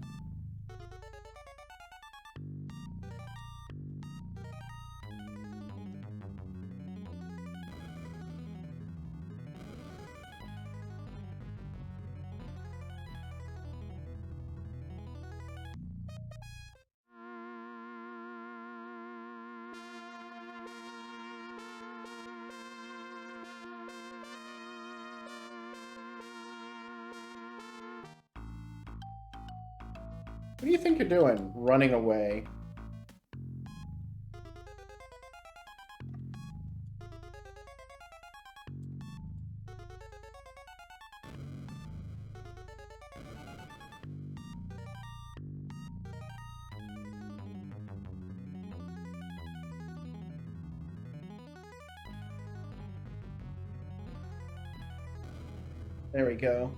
What do you think you're doing? Running away. There we go.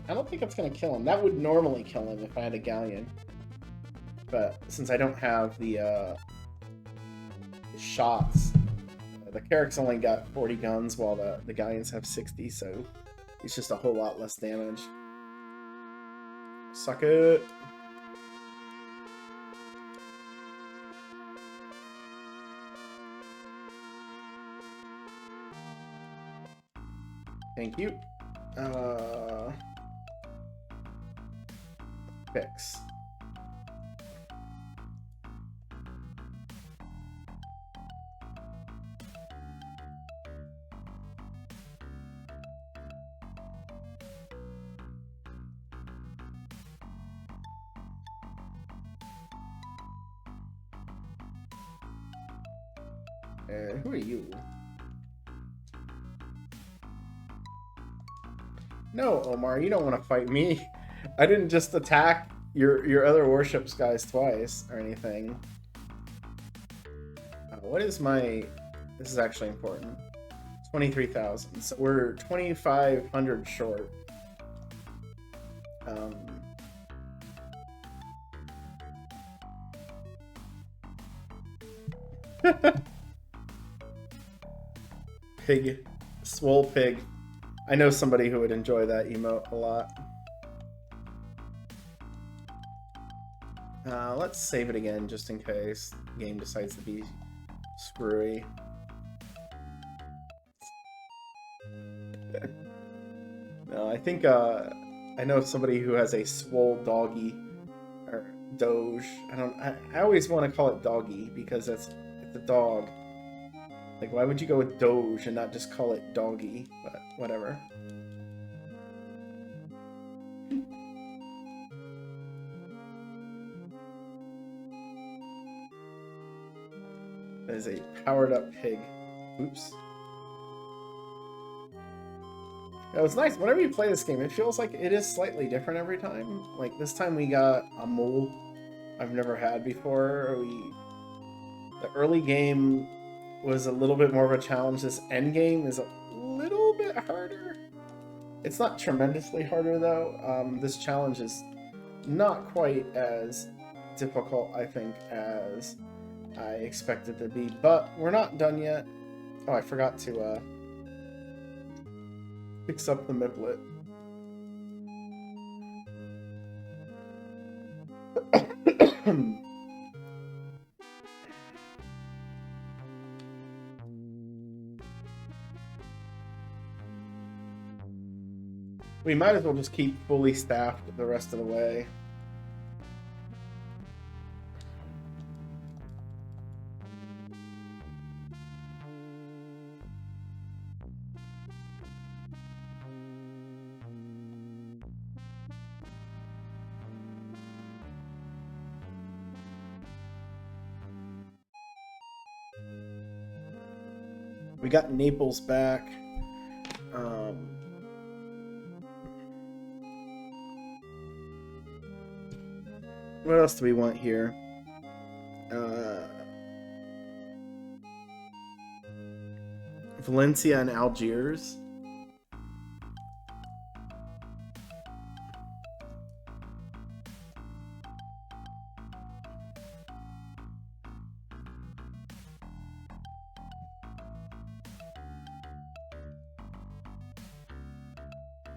I don't think it's going to kill him. That would normally kill him if I had a galleon. But since I don't have the shots, the Carracks only got 40 guns while the galleons have 60, so it's just a whole lot less damage. Suck it! Thank you. Fix. Who are you? No, Omar, you don't want to fight me. I didn't just attack your other warships guys twice or anything. What is my... This is actually important. 23,000. So we're 2,500 short. Pig. Swole pig. I know somebody who would enjoy that emote a lot. Let's save it again just in case the game decides to be screwy. No, I think I know somebody who has a swole doggy or doge. I always want to call it doggy because it's a dog. Like, why would you go with doge and not just call it doggy? But whatever. That is a powered-up pig. Oops. It was nice. Whenever you play this game, it feels like it is slightly different every time. Like, this time we got a mole I've never had before. The early game was a little bit more of a challenge. This end game is a little bit harder. It's not tremendously harder, though. This challenge is not quite as difficult, I think, as I expected it to be. But we're not done yet. Oh, I forgot to Picks up the miplet. We might as well just keep fully staffed the rest of the way. We got Naples back. What else do we want here? Valencia and Algiers.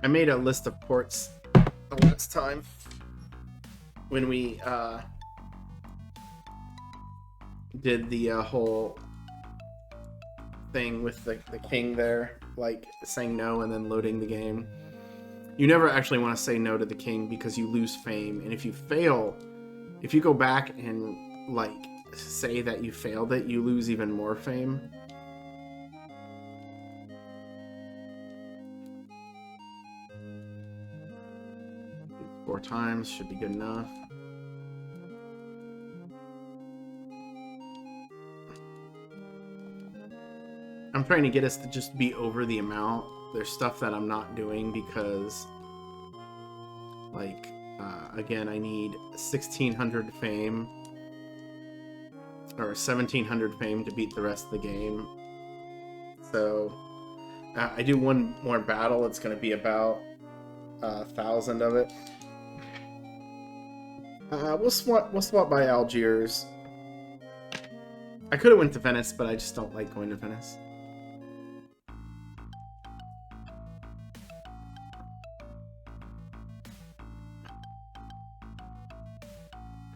I made a list of ports the last time when we did the whole thing with the king there, like saying no and then loading the game. You never actually want to say no to the king because you lose fame, and if you fail, if you go back and like say that you failed it, you lose even more fame. 4 times should be good enough. I'm trying to get us to just be over the amount. There's stuff that I'm not doing because, like, again, I need 1,600 fame or 1,700 fame to beat the rest of the game. So I do one more battle. It's going to be about 1,000 of it. We'll swap by Algiers. I could have went to Venice, but I just don't like going to Venice.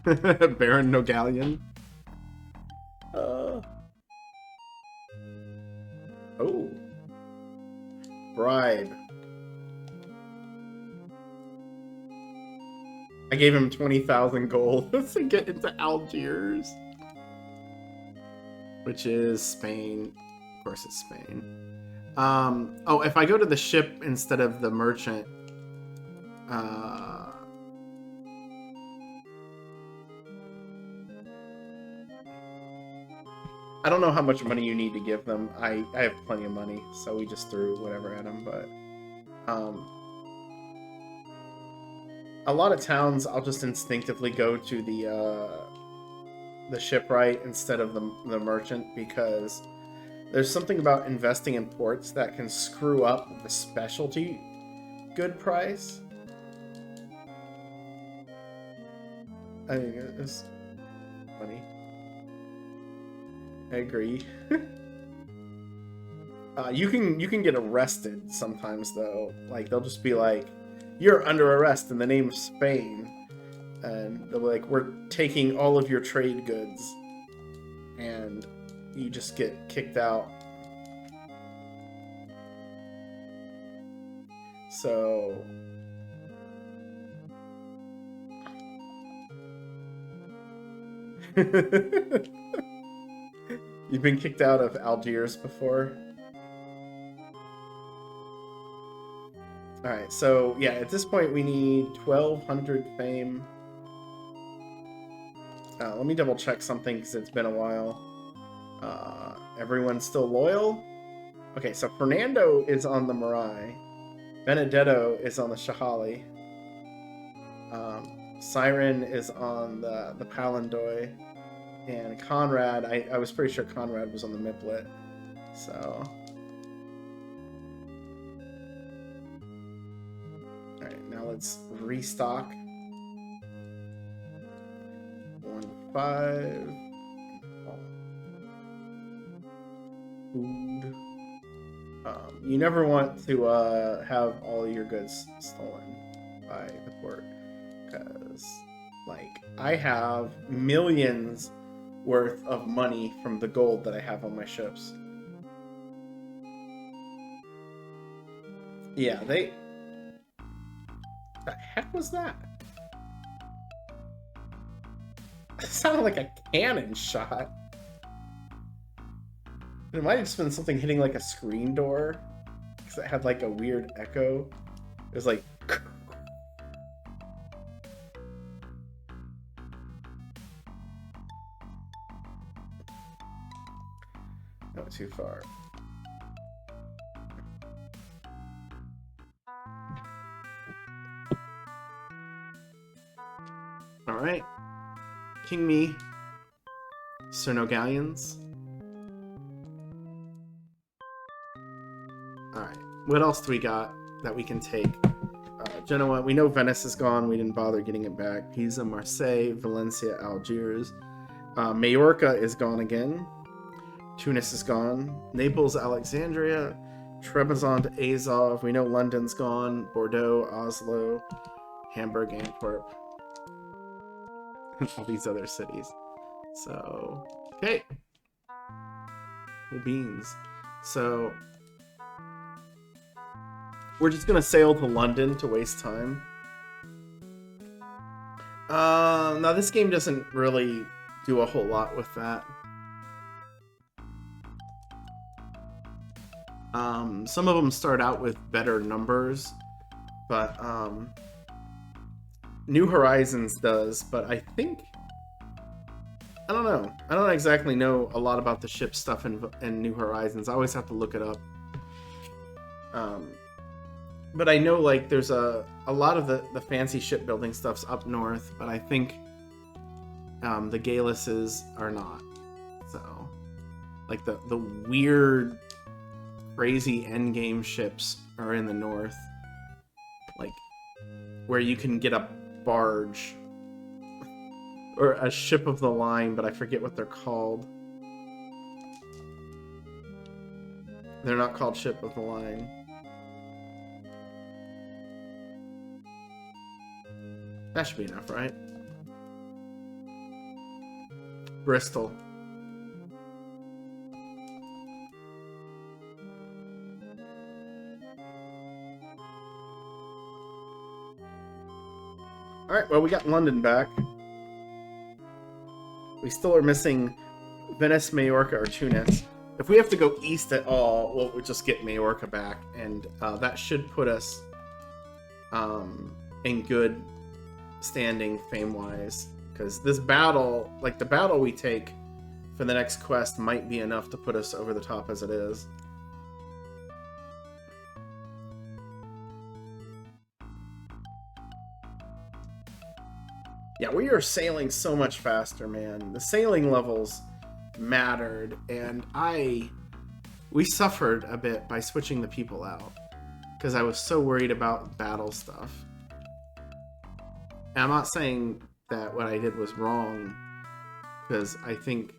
Baron Nogalian. Oh. Bribe. I gave him 20,000 gold to get into Algiers. Which is Spain. Of course it's Spain. Oh, if I go to the ship instead of the merchant, I don't know how much money you need to give them. I have plenty of money, so we just threw whatever at them, but a lot of towns I'll just instinctively go to the shipwright instead of the merchant, because there's something about investing in ports that can screw up the specialty good price. I mean, it's funny. I agree. You can get arrested sometimes though. Like they'll just be like, "You're under arrest in the name of Spain," and they're like, "We're taking all of your trade goods," and you just get kicked out. So you've been kicked out of Algiers before? Alright, so yeah, at this point we need 1,200 fame. Let me double check something because it's been a while. Everyone's still loyal? Okay, so Fernando is on the Marai. Benedetto is on the Shahali. Siren is on the Palandoy. And Conrad, I was pretty sure Conrad was on the Miplet. So alright, now let's restock. 1-5. Food. You never want to have all your goods stolen by the port, because, like, I have millions worth of money from the gold that I have on my ships. Yeah, they... The heck was that? It sounded like a cannon shot. It might have just been something hitting like a screen door, because it had like a weird echo. It was like... Not too far. Alright. King me. Sir No Galleons. Alright. What else do we got that we can take? Genoa. We know Venice is gone. We didn't bother getting it back. Pisa, Marseille, Valencia, Algiers. Majorca is gone again. Tunis is gone. Naples, Alexandria. Trebizond, Azov. We know London's gone. Bordeaux, Oslo, Hamburg, Antwerp. All these other cities. So, okay. Cool beans. So, we're just gonna sail to London to waste time. Now this game doesn't really do a whole lot with that. Some of them start out with better numbers, but New Horizons does, but I think... I don't know. I don't exactly know a lot about the ship stuff in New Horizons. I always have to look it up. But I know, like, there's a lot of the fancy shipbuilding stuff's up north, but I think the Gaelises are not. So, like, the weird, crazy endgame ships are in the north. Like, where you can get a barge. Or a ship of the line, but I forget what they're called. They're not called ship of the line. That should be enough, right? Bristol. Alright, well, we got London back. We still are missing Venice, Majorca, or Tunis. If we have to go east at all, we'll just get Majorca back, and that should put us in good standing fame-wise. Because this battle, like the battle we take for the next quest, might be enough to put us over the top as it is. Yeah, we are sailing so much faster, man. The sailing levels mattered, and we suffered a bit by switching the people out, because I was so worried about battle stuff. And I'm not saying that what I did was wrong, because I think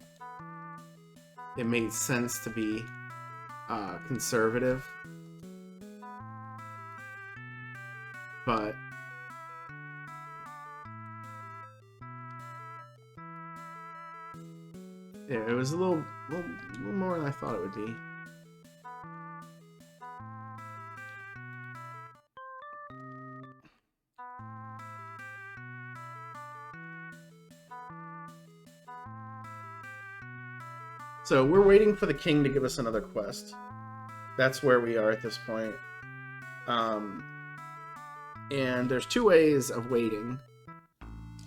it made sense to be conservative. But yeah, it was a little more than I thought it would be. So we're waiting for the king to give us another quest. That's where we are at this point. And there's two ways of waiting.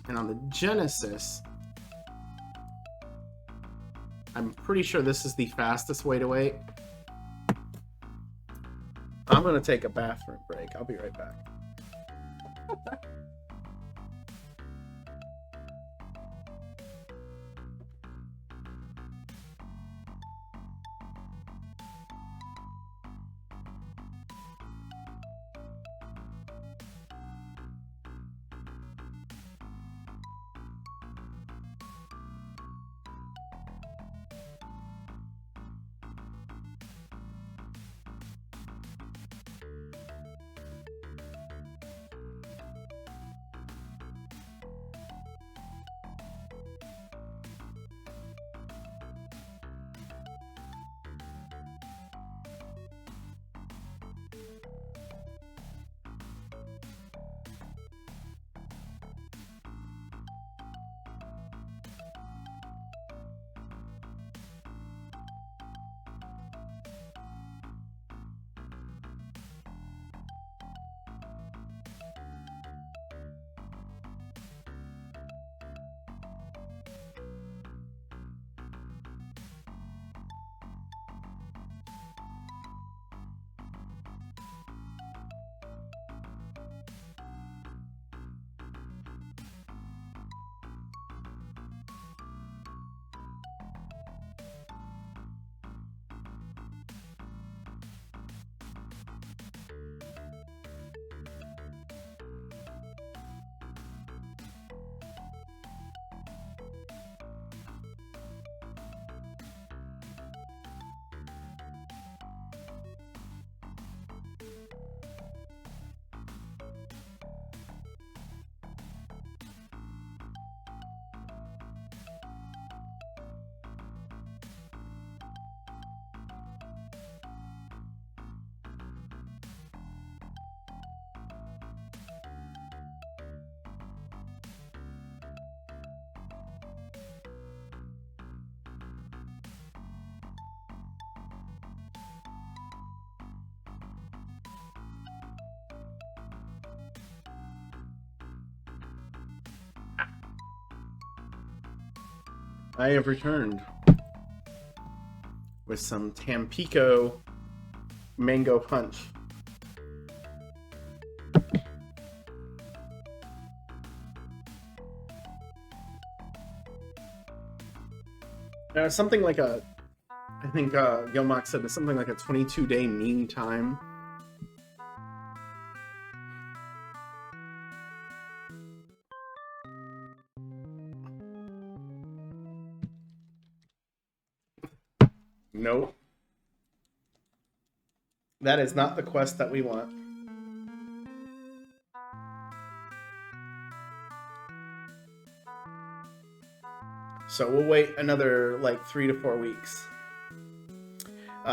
And on the Genesis, I'm pretty sure this is the fastest way to wait. I'm going to take a bathroom break. I'll be right back. I have returned with some Tampico mango punch. Something like a, I think Gilmock said it's something like a 22-day mean time. Nope. That is not the quest that we want. So we'll wait another like 3 to 4 weeks.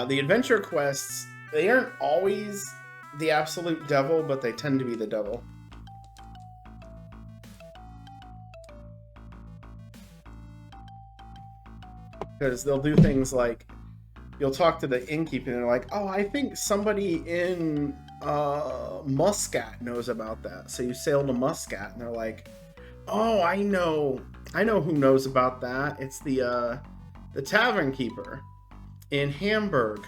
The adventure quests, they aren't always the absolute devil, but they tend to be the devil. Because they'll do things like, you'll talk to the innkeeper and they're like, oh, I think somebody in Muscat knows about that. So you sail to Muscat and they're like, oh, I know who knows about that. It's the tavern keeper in Hamburg.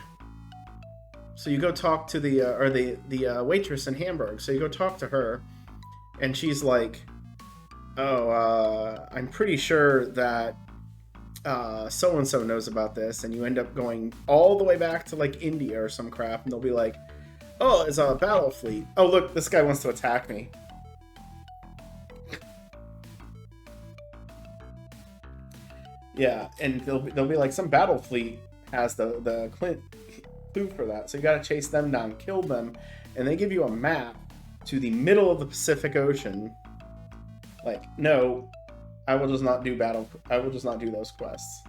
So you go talk to the waitress in Hamburg. So you go talk to her, and she's like, oh, I'm pretty sure that so-and-so knows about this, and you end up going all the way back to like India or some crap, and they'll be like, oh, it's a battle fleet. Oh, look, this guy wants to attack me. Yeah, and they'll be like, some battle fleet has the clue for that, so you gotta chase them down, kill them, and they give you a map to the middle of the Pacific Ocean. Like, no, I will just not do those quests.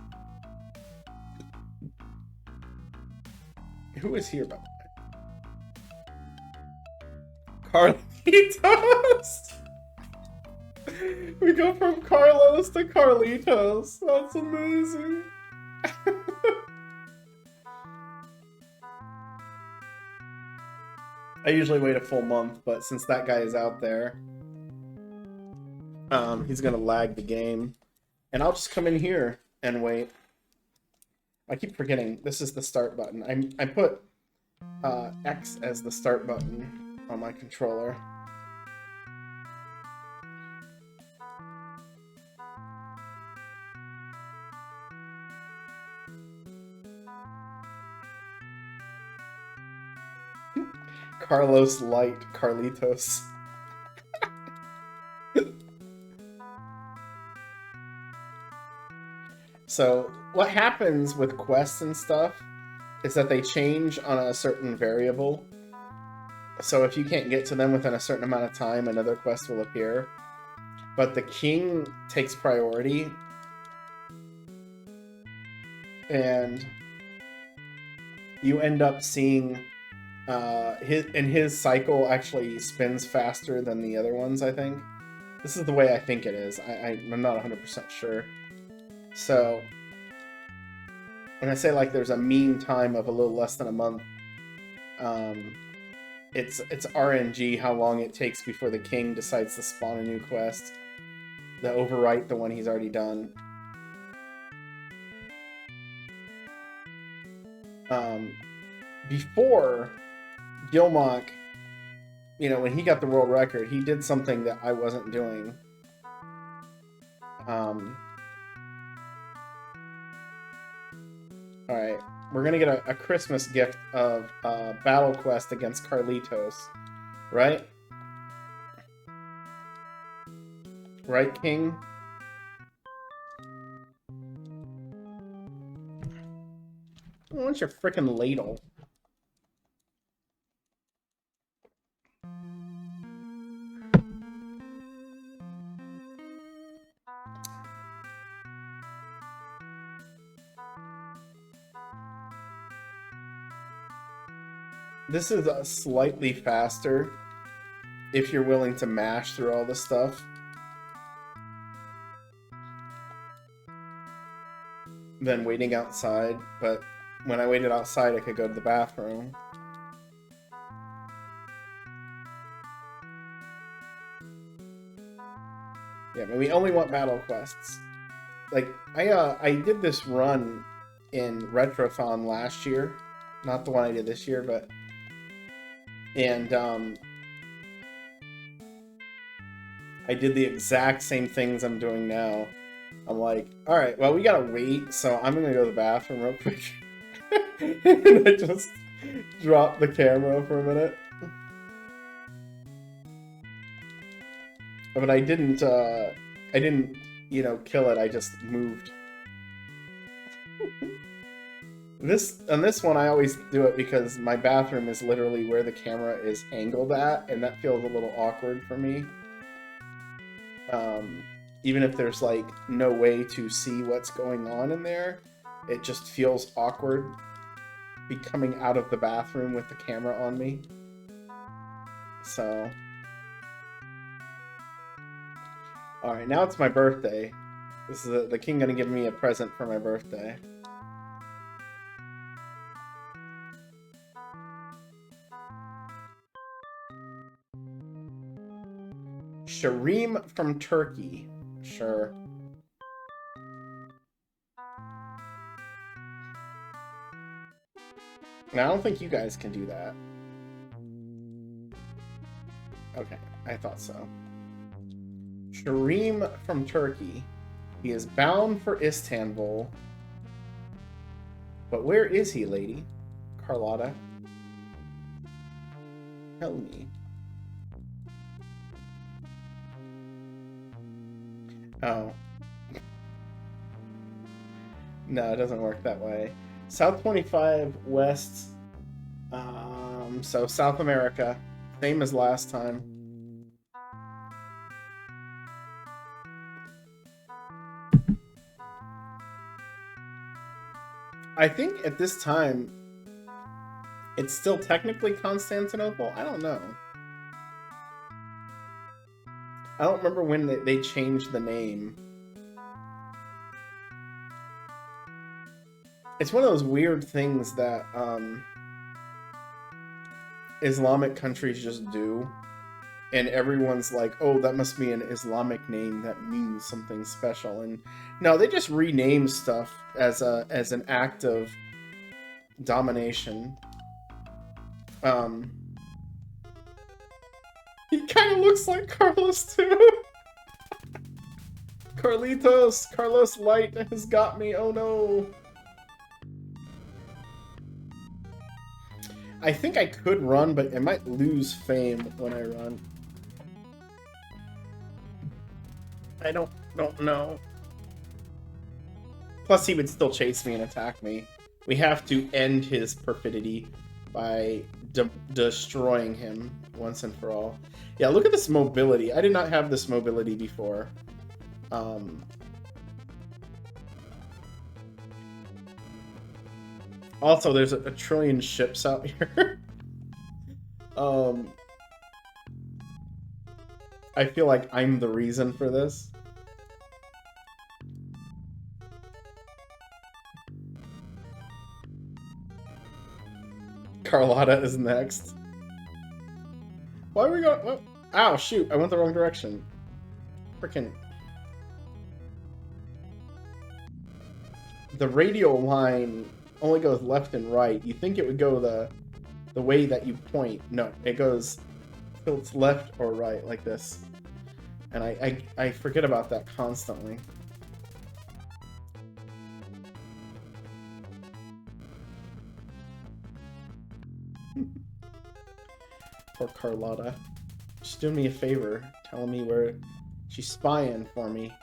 Who is here, by the way? Carlitos! We go from Carlos to Carlitos. That's amazing. I usually wait a full month, but since that guy is out there, he's gonna lag the game. And I'll just come in here and wait. I keep forgetting this is the start button. I put X as the start button on my controller. Carlos Light Carlitos. So what happens with quests and stuff is that they change on a certain variable. So if you can't get to them within a certain amount of time, another quest will appear. But the king takes priority. And you end up seeing his cycle actually spins faster than the other ones, I think. This is the way I think it is. I'm not 100% sure. So, when I say like there's a mean time of a little less than a month, it's RNG how long it takes before the king decides to spawn a new quest to overwrite the one he's already done. Before Gilmock, you know, when he got the world record, he did something that I wasn't doing. Alright, we're gonna get a Christmas gift of Battle Quest against Carlitos. Right? Right, King? I want your frickin' ladle. This is slightly faster if you're willing to mash through all this stuff than waiting outside, but when I waited outside I could go to the bathroom. Yeah, but we only want battle quests. like I did this run in Retrothon last year, not the one I did this year, but and I did the exact same things I'm doing now. I'm like, all right, well, we gotta wait, so I'm gonna go to the bathroom real quick. And I just dropped the camera for a minute. But I didn't, you know, kill it. I just moved. On this one, I always do it because my bathroom is literally where the camera is angled at, and that feels a little awkward for me. Even if there's like no way to see what's going on in there, it just feels awkward be coming out of the bathroom with the camera on me. So, all right, now it's my birthday. This is the king gonna give me a present for my birthday. Sharim from Turkey. Sure. Now, I don't think you guys can do that. Okay, I thought so. Sharim from Turkey. He is bound for Istanbul. But where is he, lady? Carlotta? Tell me. Oh. No, it doesn't work that way. South 25 West, so South America, same as last time. I think at this time, it's still technically Constantinople. I don't know. I don't remember when they changed the name. It's one of those weird things that Islamic countries just do. And everyone's like, oh, that must be an Islamic name that means something special. And no, they just rename stuff as an act of domination. He kind of looks like Carlos too. Carlos Light has got me. Oh no. I think I could run, but I might lose fame when I run. I don't know. Plus, he would still chase me and attack me. We have to end his perfidy by destroying him once and for all. Yeah, look at this mobility. I did not have this mobility before. Also, there's a trillion ships out here. I feel like I'm the reason for this. Carlotta is next. Why are we going? Oh, ow, shoot, I went the wrong direction. Frickin'. The radial line only goes left and right. You think it would go the way that you point. No, it goes tilts left or right like this. And I forget about that constantly. Poor Carlotta. She's doing me a favor, telling me where she's spying for me.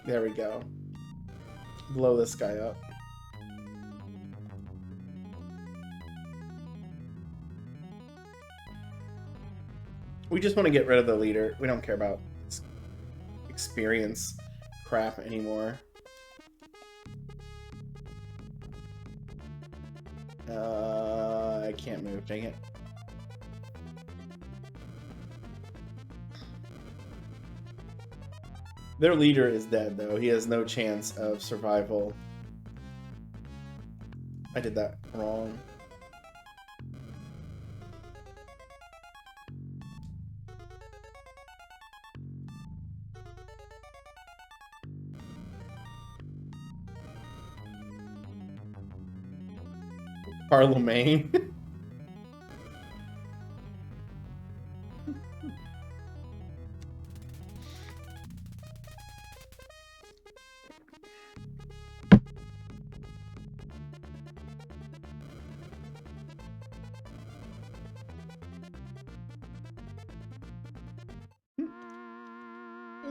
There we go. Blow this guy up. We just want to get rid of the leader. We don't care about experience crap anymore. I can't move, dang it. Their leader is dead, though. He has no chance of survival. I did that wrong. Parliament.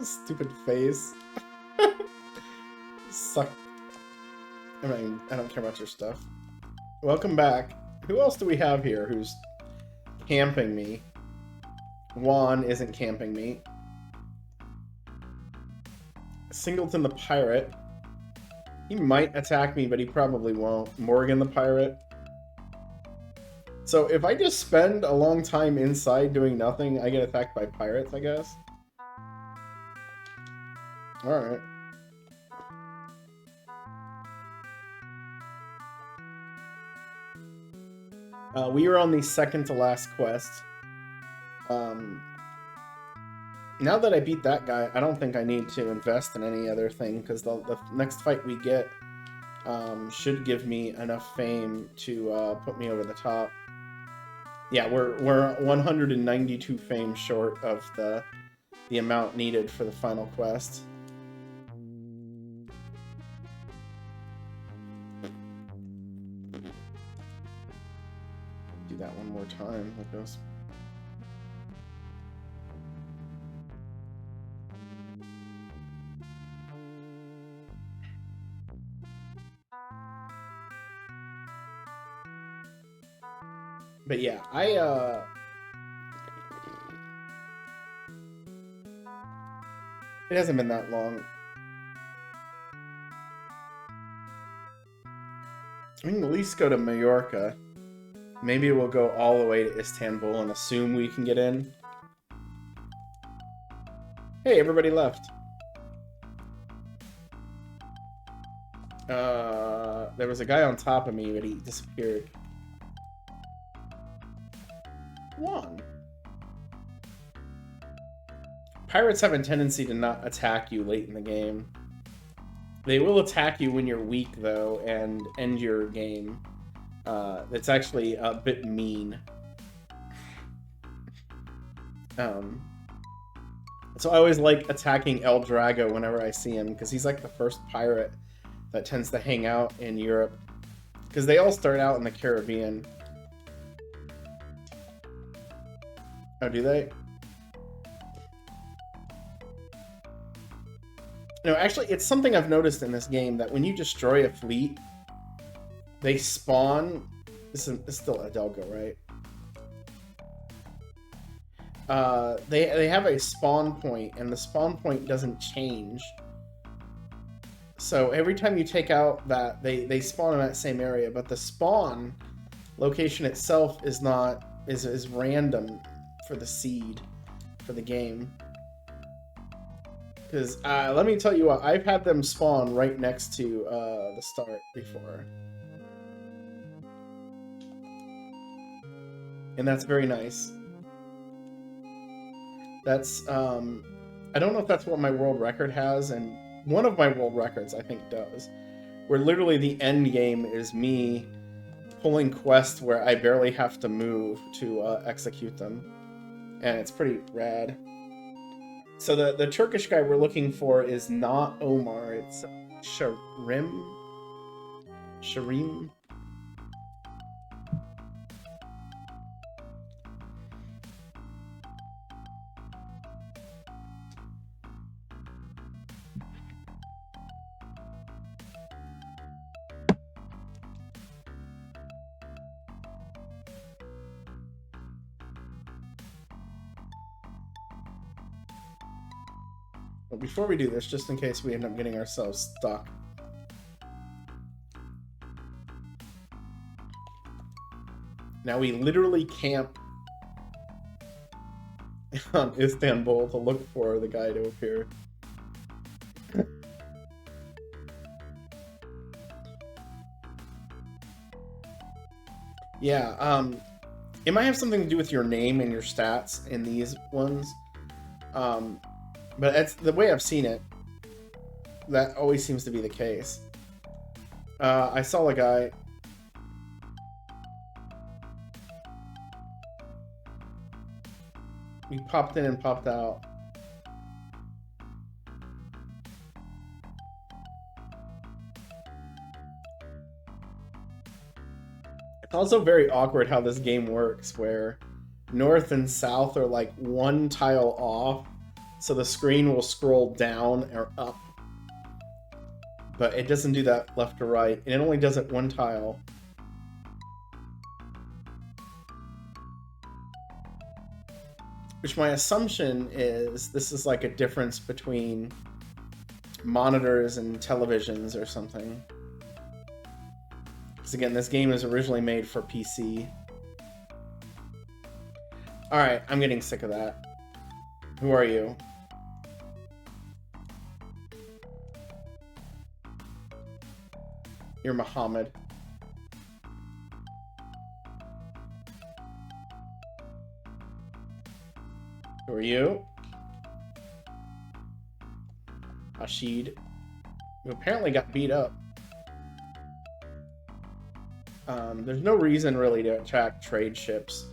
Stupid face. Suck. I mean, I don't care about your stuff. Welcome back. Who else do we have here who's camping me? Juan isn't camping me. Singleton the pirate. He might attack me, but he probably won't. Morgan the pirate. So if I just spend a long time inside doing nothing, I get attacked by pirates, I guess. Alright. We are on the second to last quest. Now that I beat that guy, I don't think I need to invest in any other thing, because the next fight we get should give me enough fame to put me over the top. Yeah, we're 192 fame short of the amount needed for the final quest. Do that one more time with those. But yeah, it hasn't been that long. We can at least go to Mallorca. Maybe we'll go all the way to Istanbul and assume we can get in. Hey, everybody left. There was a guy on top of me, but he disappeared. One. Pirates have a tendency to not attack you late in the game. They will attack you when you're weak, though, and end your game. It's actually a bit mean. So I always like attacking El Drago whenever I see him, because he's like the first pirate that tends to hang out in Europe. Because they all start out in the Caribbean. Oh, do they? No, actually, it's something I've noticed in this game, that when you destroy a fleet, they spawn... This is still Adelgo, right? They have a spawn point, and the spawn point doesn't change. So every time you take out that, they spawn in that same area, but the spawn location itself is not... is random for the seed for the game. Because let me tell you what, I've had them spawn right next to the start before, and that's very nice. That's I don't know if that's what my world record has, and one of my world records I think does, where literally the end game is me pulling quests where I barely have to move to execute them. And it's pretty rad. So the Turkish guy we're looking for is not Omar, it's Sharim? Sharim? But before we do this, just in case we end up getting ourselves stuck. Now we literally camp on Istanbul to look for the guy to appear. Yeah, it might have something to do with your name and your stats in these ones. But that's the way I've seen it. That always seems to be the case. I saw a guy. We popped in and popped out. It's also very awkward how this game works, where north and south are like one tile off, so the screen will scroll down or up. But it doesn't do that left or right, and it only does it one tile. Which my assumption is this is like a difference between monitors and televisions or something. Because again, this game is originally made for PC. Alright, I'm getting sick of that. Who are you? You're Muhammad. Who are you? Ashid, who apparently got beat up. There's no reason really to attack trade ships.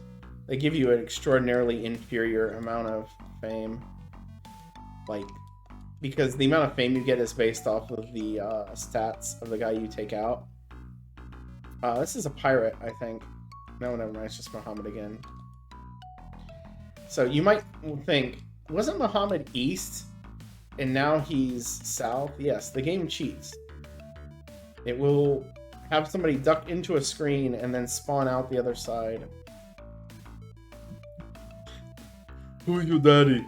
They give you an extraordinarily inferior amount of fame. Like, because the amount of fame you get is based off of the stats of the guy you take out. This is a pirate, I think. No, never mind, it's just Muhammad again. So you might think, wasn't Muhammad east and now he's south? Yes, the game cheats. It will have somebody duck into a screen and then spawn out the other side. Who's your daddy?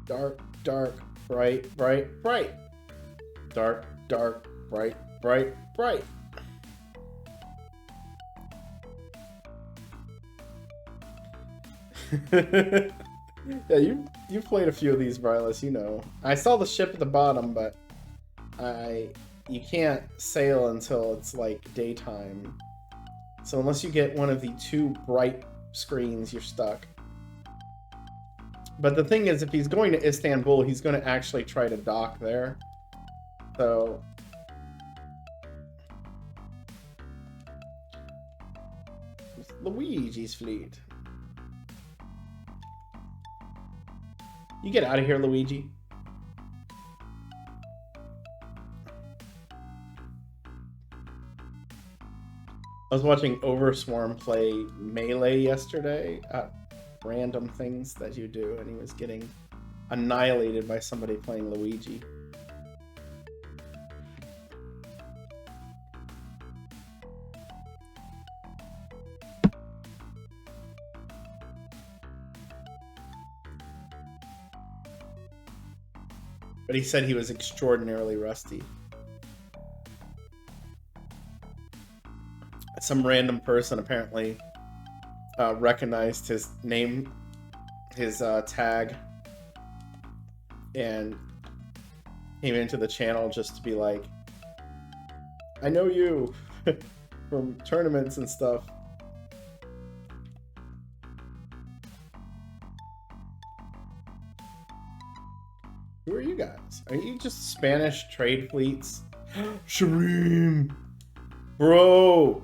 Dark, dark, bright, bright, bright. Dark, dark, bright, bright, bright. Yeah, you've played a few of these, Brylas, you know. I saw the ship at the bottom, but you can't sail until it's like daytime. So unless you get one of the two bright screens, you're stuck. But the thing is, if he's going to Istanbul, he's going to actually try to dock there. So... it's Luigi's fleet. You get out of here, Luigi. I was watching Overswarm play Melee yesterday. Random things that you do, and he was getting annihilated by somebody playing Luigi. But he said he was extraordinarily rusty. Some random person apparently recognized his name, his tag, and came into the channel just to be like, I know you from tournaments and stuff. Who are you guys? Are you just Spanish trade fleets? Shareem! Bro!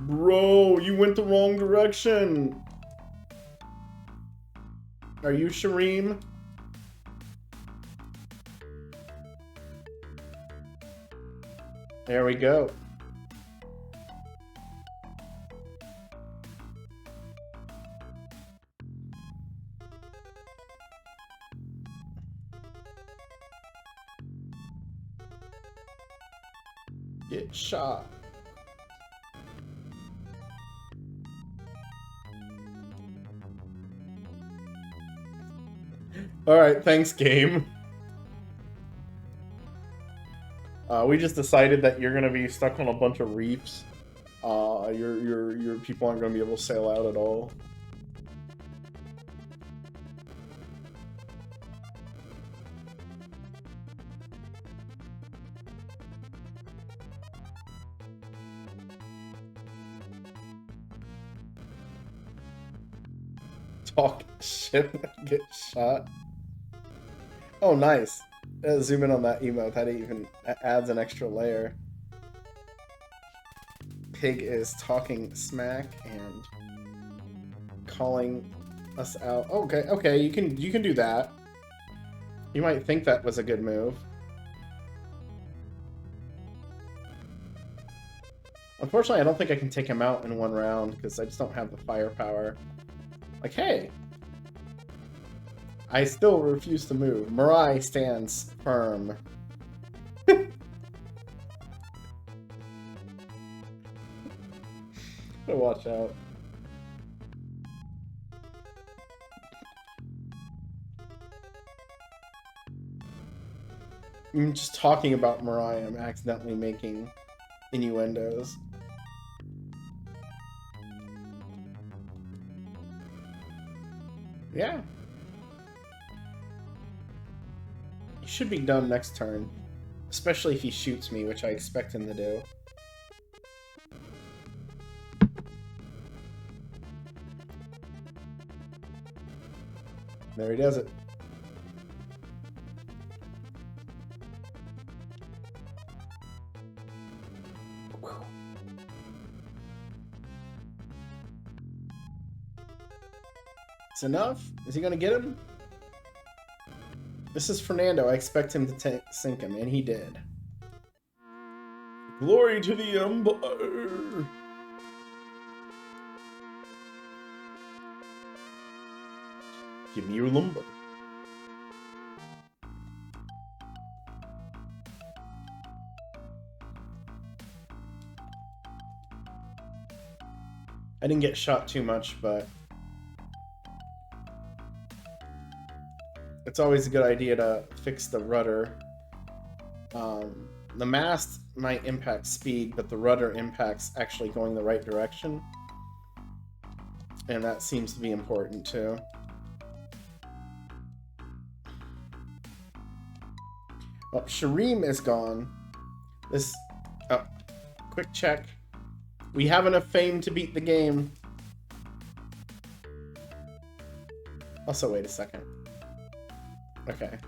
Bro, you went the wrong direction. Are you Shareem? There we go. Get shot. Alright, thanks, game. We just decided that you're gonna be stuck on a bunch of reefs. Your people aren't gonna be able to sail out at all. Talk shit, get shot. Oh, nice. Zoom in on that emote. That even adds an extra layer. Pig is talking smack and calling us out. Okay, okay, you can do that. You might think that was a good move. Unfortunately, I don't think I can take him out in one round because I just don't have the firepower. Like, hey! I still refuse to move. Mirai stands firm. Watch out. I'm just talking about Mirai. I'm accidentally making innuendos. Yeah. He should be done next turn. Especially if he shoots me, which I expect him to do. There he does it. It's enough? Is he gonna get him? This is Fernando. I expect him to sink him, and he did. Glory to the Empire! Give me your lumber. I didn't get shot too much, but it's always a good idea to fix the rudder. The mast might impact speed, but the rudder impacts actually going the right direction. And that seems to be important too. Oh, Shareem is gone. Quick check. We have enough fame to beat the game. Also, wait a second. Okay.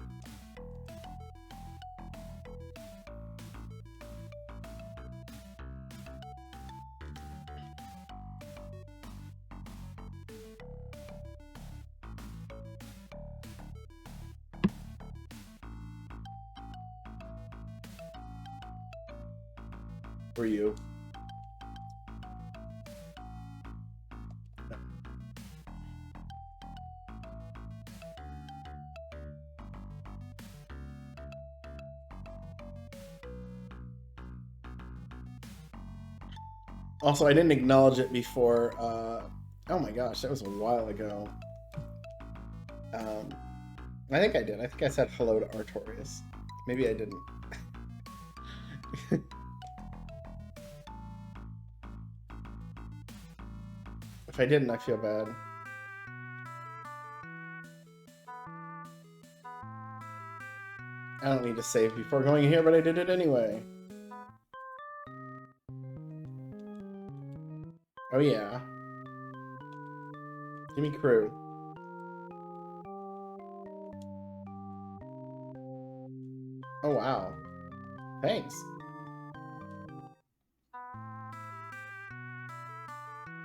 For you. Also, I didn't acknowledge it before. Oh my gosh, that was a while ago. I think I did. I think I said hello to Artorias. Maybe I didn't. If I didn't, I feel bad. I don't need to save before going here, but I did it anyway. Oh yeah. Give me crew. Oh wow. Thanks.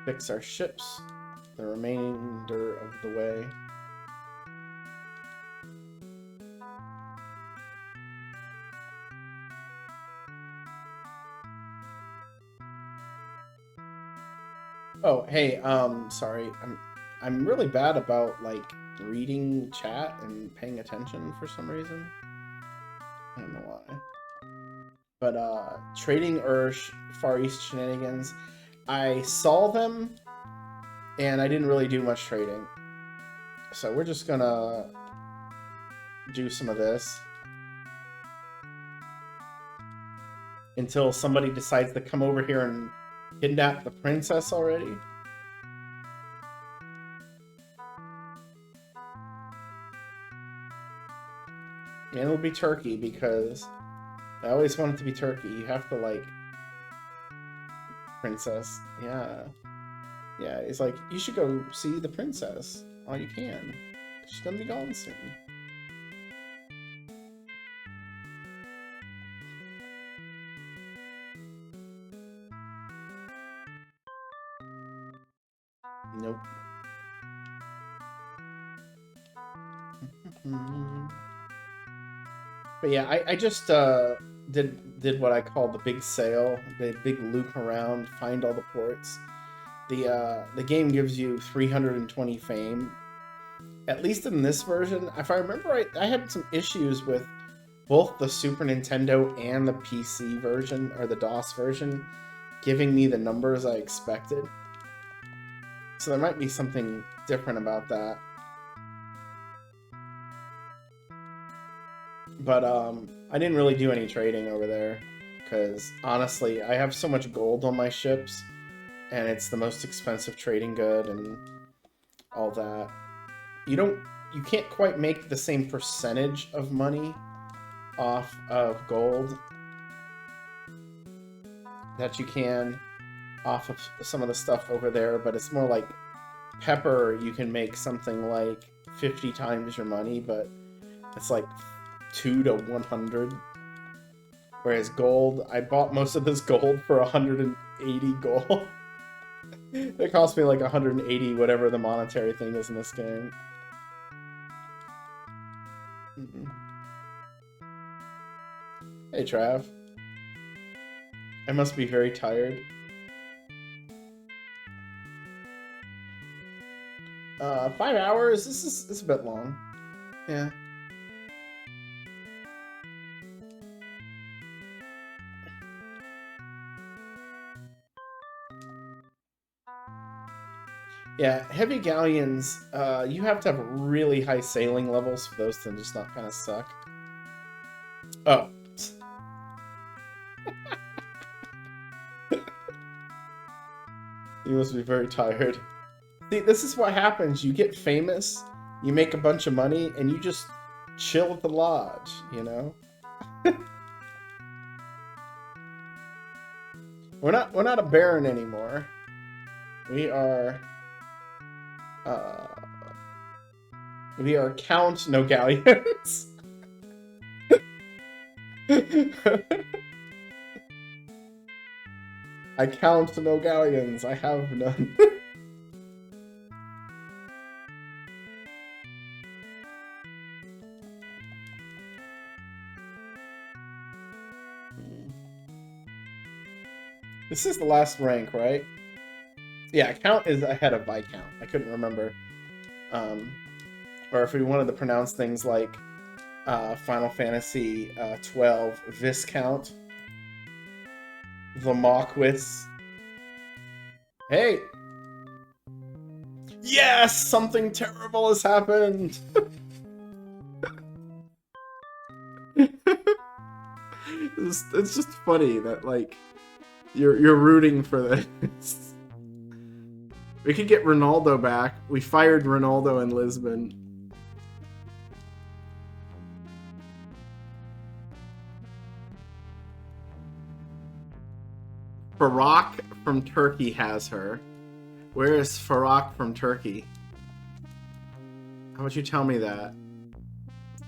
Fix our ships the remainder of the way. Oh, hey, sorry. I'm really bad about like reading chat and paying attention for some reason. I don't know why. But trading Far East shenanigans, I saw them and I didn't really do much trading. So we're just gonna do some of this until somebody decides to come over here and kidnap the princess already. And it'll be turkey because I always want it to be turkey. You have to like princess. Yeah. Yeah, it's like you should go see the princess while you can. She's gonna be gone soon. Nope. But yeah, I just did what I call the big sale, the big loop around, find all the ports. The game gives you 320 fame. At least in this version, if I remember right, I had some issues with both the Super Nintendo and the PC version, or the DOS version, giving me the numbers I expected. So there might be something different about that. But I didn't really do any trading over there, because honestly, I have so much gold on my ships, and it's the most expensive trading good and all that. You can't quite make the same percentage of money off of gold that you can off of some of the stuff over there, but it's more like pepper. You can make something like 50 times your money, but it's like 2 to 100. Whereas gold, I bought most of this gold for 180 gold. It cost me like 180, whatever the monetary thing is in this game. Hey, Trav. I must be very tired. 5 hours? This is a bit long. Yeah. Yeah, Heavy Galleons, you have to have really high sailing levels for those to just not kind of suck. Oh. You must be very tired. See, this is what happens. You get famous, you make a bunch of money, and you just chill at the lodge, you know? We're not a baron anymore. We are Count No Galleons. I count no galleons. I have none. This is the last rank, right? Yeah, Count is ahead of Viscount. I couldn't remember. Or if we wanted to pronounce things like Final Fantasy 12 Viscount, the Marquis. Hey! Yes! Something terrible has happened! It's just funny that, like, you're rooting for this. We could get Ronaldo back. We fired Ronaldo in Lisbon. Farak from Turkey has her. Where is Farak from Turkey? How about you tell me that?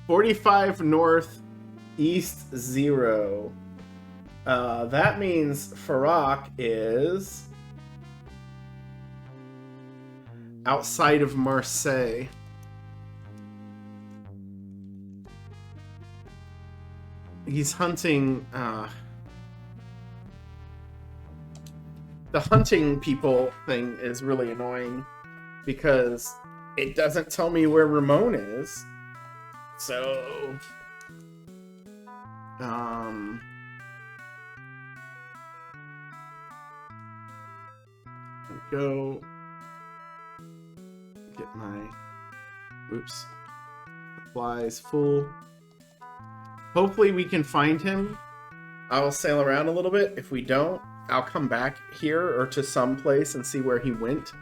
45 north, east 0. That means Farak is outside of Marseille. He's hunting... The hunting people thing is really annoying because it doesn't tell me where Ramon is. So... Go... Get my... Oops. supplies full. Hopefully we can find him. I'll sail around a little bit. If we don't, I'll come back here or to some place and see where he went.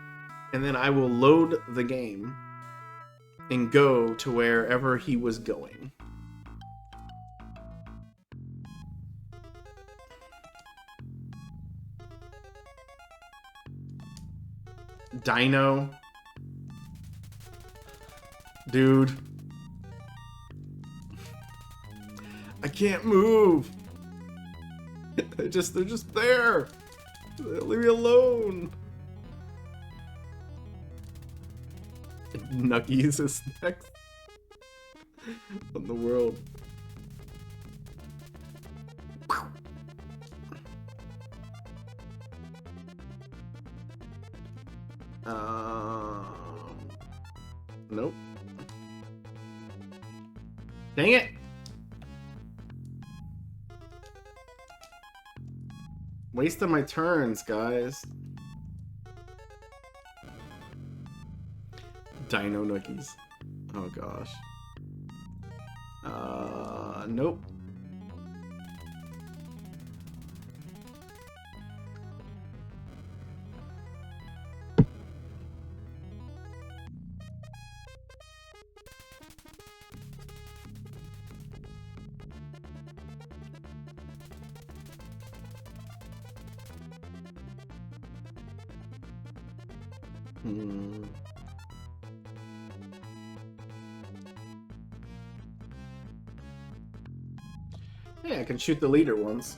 And then I will load the game and go to wherever he was going. Dino. Dude. I can't move. They're just there. Leave me alone. Nuggies is next. On the world. Nope. Dang it! Wasting my turns, guys. Dino Nookies. Oh gosh. Nope. Yeah, I can shoot the leader once.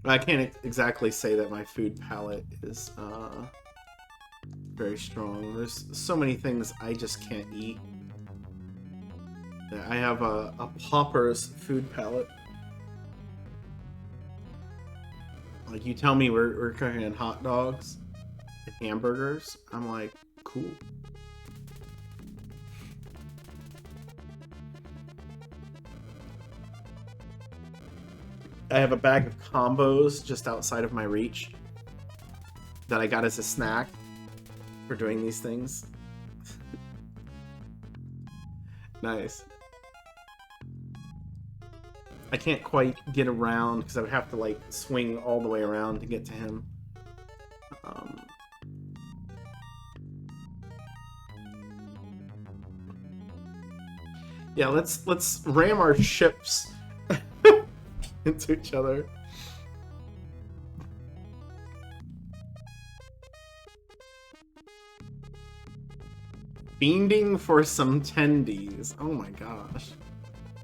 I can't exactly say that my food palette is very strong. There's so many things I just can't eat. I have a pauper's food palette. Like, you tell me we're cooking hot dogs and hamburgers, I'm like, cool. I have a bag of combos just outside of my reach that I got as a snack for doing these things. Nice. I can't quite get around because I would have to like swing all the way around to get to him. Yeah, let's ram our ships into each other. Fiending for some tendies. Oh my gosh.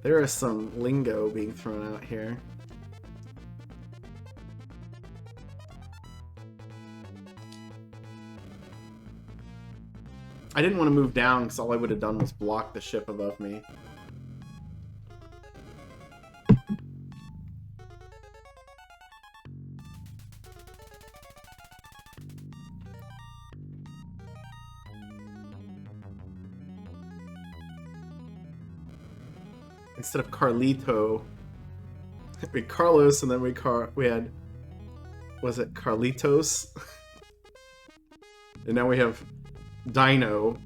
There is some lingo being thrown out here. I didn't want to move down because all I would have done was block the ship above me. Instead of Carlito, we had Carlos, and then we had, was it Carlitos? And now we have Dino.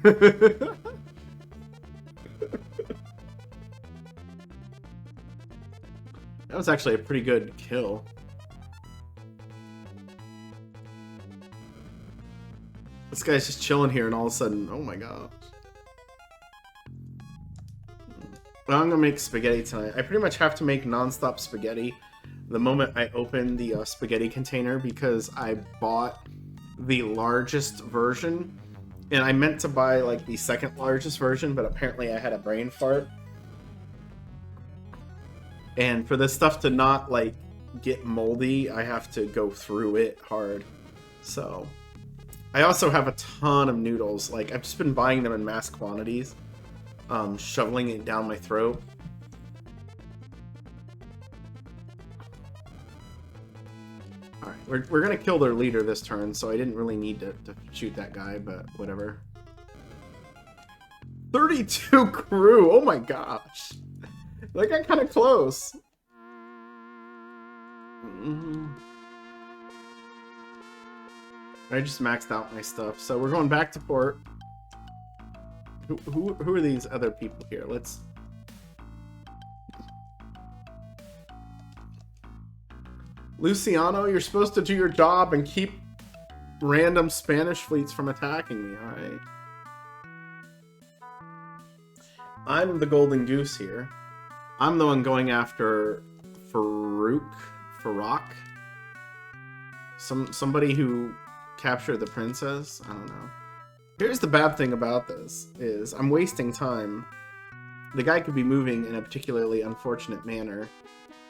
That was actually a pretty good kill. This guy's just chilling here, and all of a sudden, oh my gosh. Well, I'm gonna make spaghetti tonight. I pretty much have to make non-stop spaghetti the moment I open the spaghetti container because I bought the largest version, and I meant to buy like the second largest version, but apparently I had a brain fart. And for this stuff to not like get moldy, I have to go through it hard. So I also have a ton of noodles. Like, I've just been buying them in mass quantities. Shoveling it down my throat. Alright, we're gonna kill their leader this turn, so I didn't really need to shoot that guy, but whatever. 32 crew! Oh my gosh! That got kinda close. I just maxed out my stuff, so we're going back to port. Who are these other people here? Let's... Luciano, you're supposed to do your job and keep random Spanish fleets from attacking me, alright? I'm the golden goose here. I'm the one going after Farouk? Somebody who captured the princess? I don't know. Here's the bad thing about this, is I'm wasting time. The guy could be moving in a particularly unfortunate manner,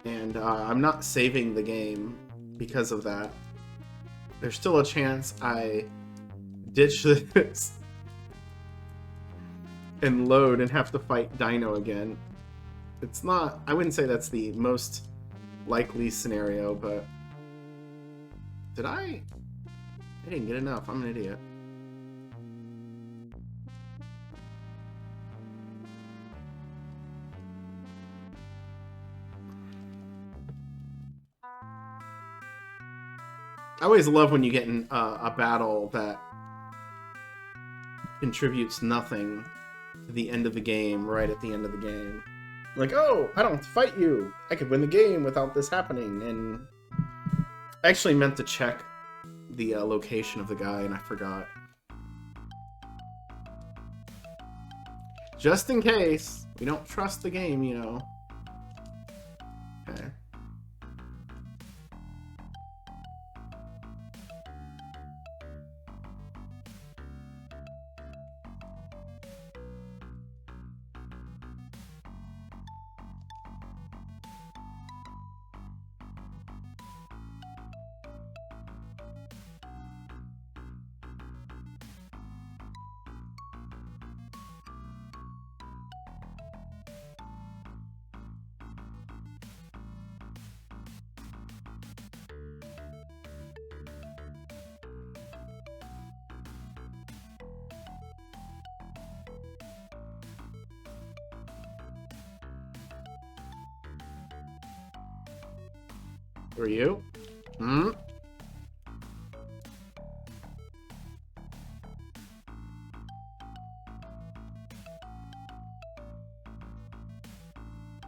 and I'm not saving the game because of that. There's still a chance I ditch this and load and have to fight Dino again. It's not... I wouldn't say that's the most likely scenario, but... Did I didn't get enough. I'm an idiot. I always love when you get in a battle that contributes nothing to the end of the game, right at the end of the game. Like, oh, I don't have to fight you. I could win the game without this happening. And I actually meant to check the location of the guy, and I forgot. Just in case. We don't trust the game, you know. Okay. Were you? Hmm?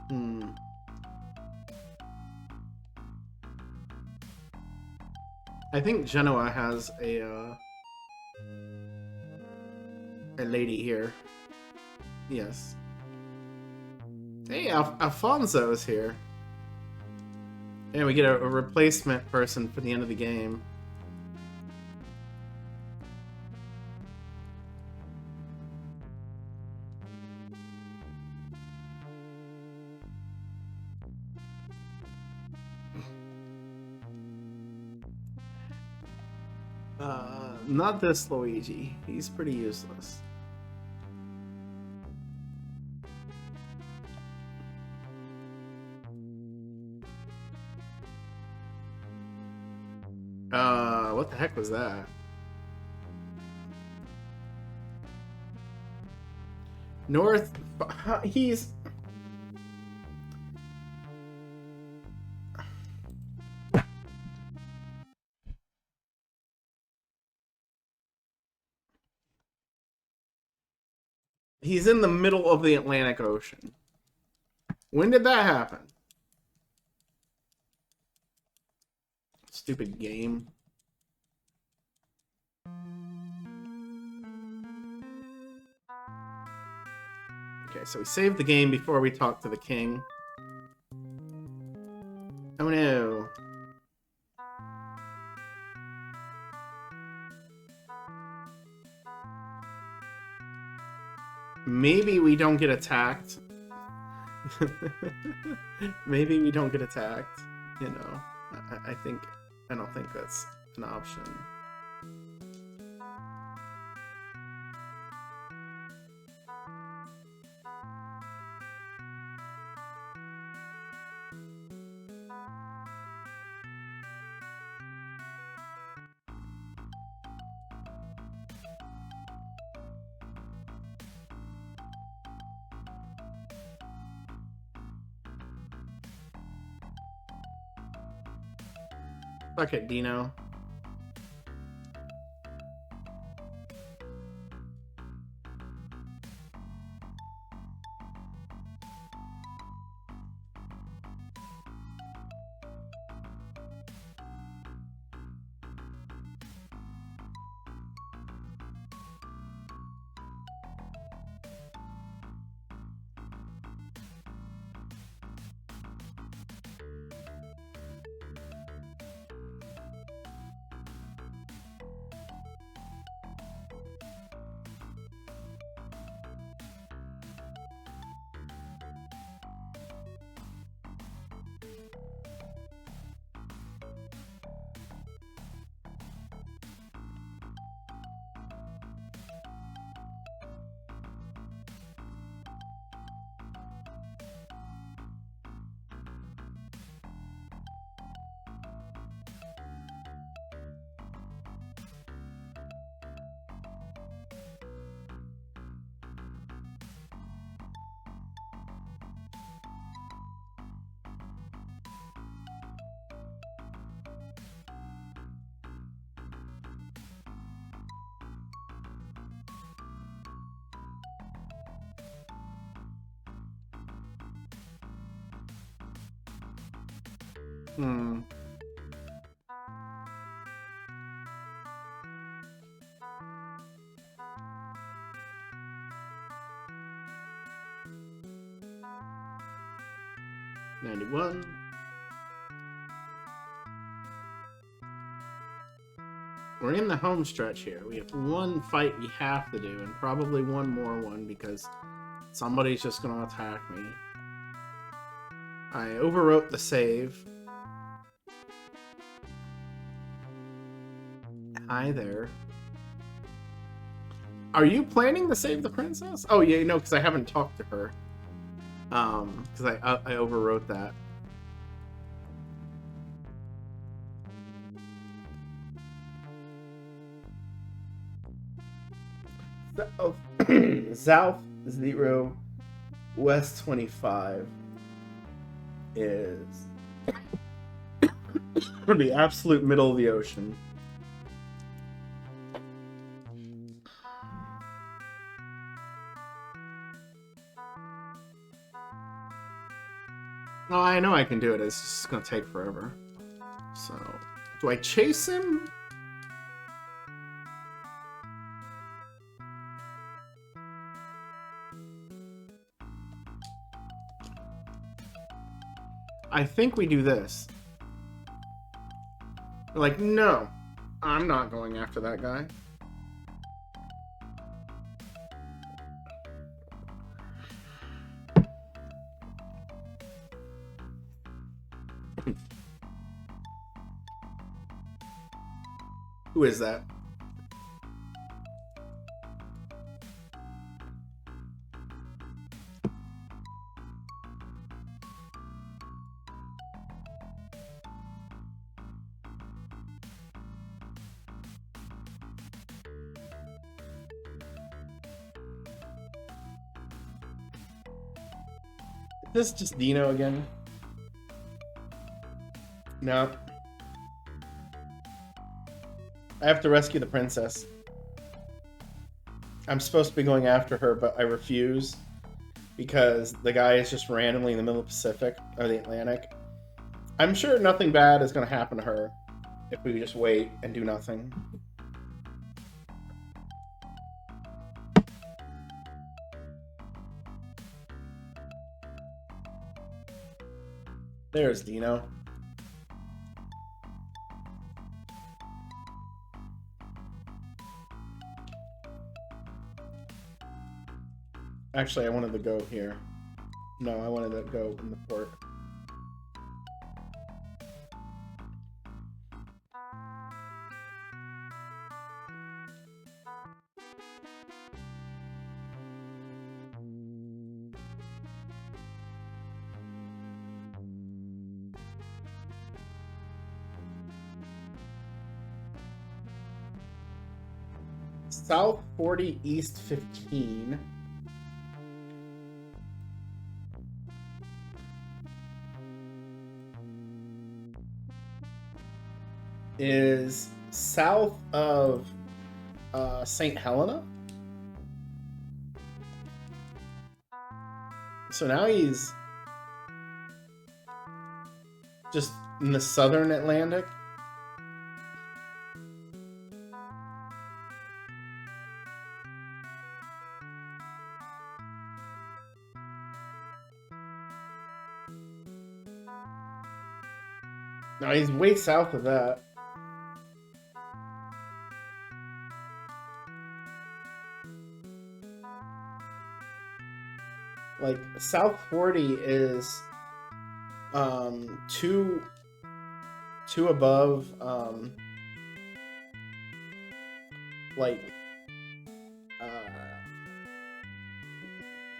Hmm. I think Genoa has a lady here. Yes. Hey, Alfonso is here. And we get a replacement person for the end of the game. Not this Luigi. He's pretty useless. What the heck was that? North... He's... He's in the middle of the Atlantic Ocean. When did that happen? Stupid game. Okay, so we saved the game before we talked to the king. Oh no. Maybe we don't get attacked. Maybe we don't get attacked. You know, I don't think that's an option. Fuck it, Dino. Hmm. $91. We're in the home stretch here. We have one fight we have to do, and probably one more one because somebody's just gonna attack me. I overwrote the save. Hi there. Are you planning to save the princess? Oh yeah, no, because I haven't talked to her. Because I overwrote that. South 0, West 25 is the absolute middle of the ocean. Oh, I know I can do it. It's just gonna take forever. So, do I chase him? I think we do this. We're like, no, I'm not going after that guy. Who is that? Is this just Dino again? No. I have to rescue the princess. I'm supposed to be going after her, but I refuse because the guy is just randomly in the middle of the Pacific or the Atlantic. I'm sure nothing bad is going to happen to her if we just wait and do nothing. There's Dino. Actually, I wanted to go here. No, I wanted to go in the port. South 40, East 15. Is south of St. Helena. So now he's just in the southern Atlantic. No, he's way south of that. Like, South 40 is two above like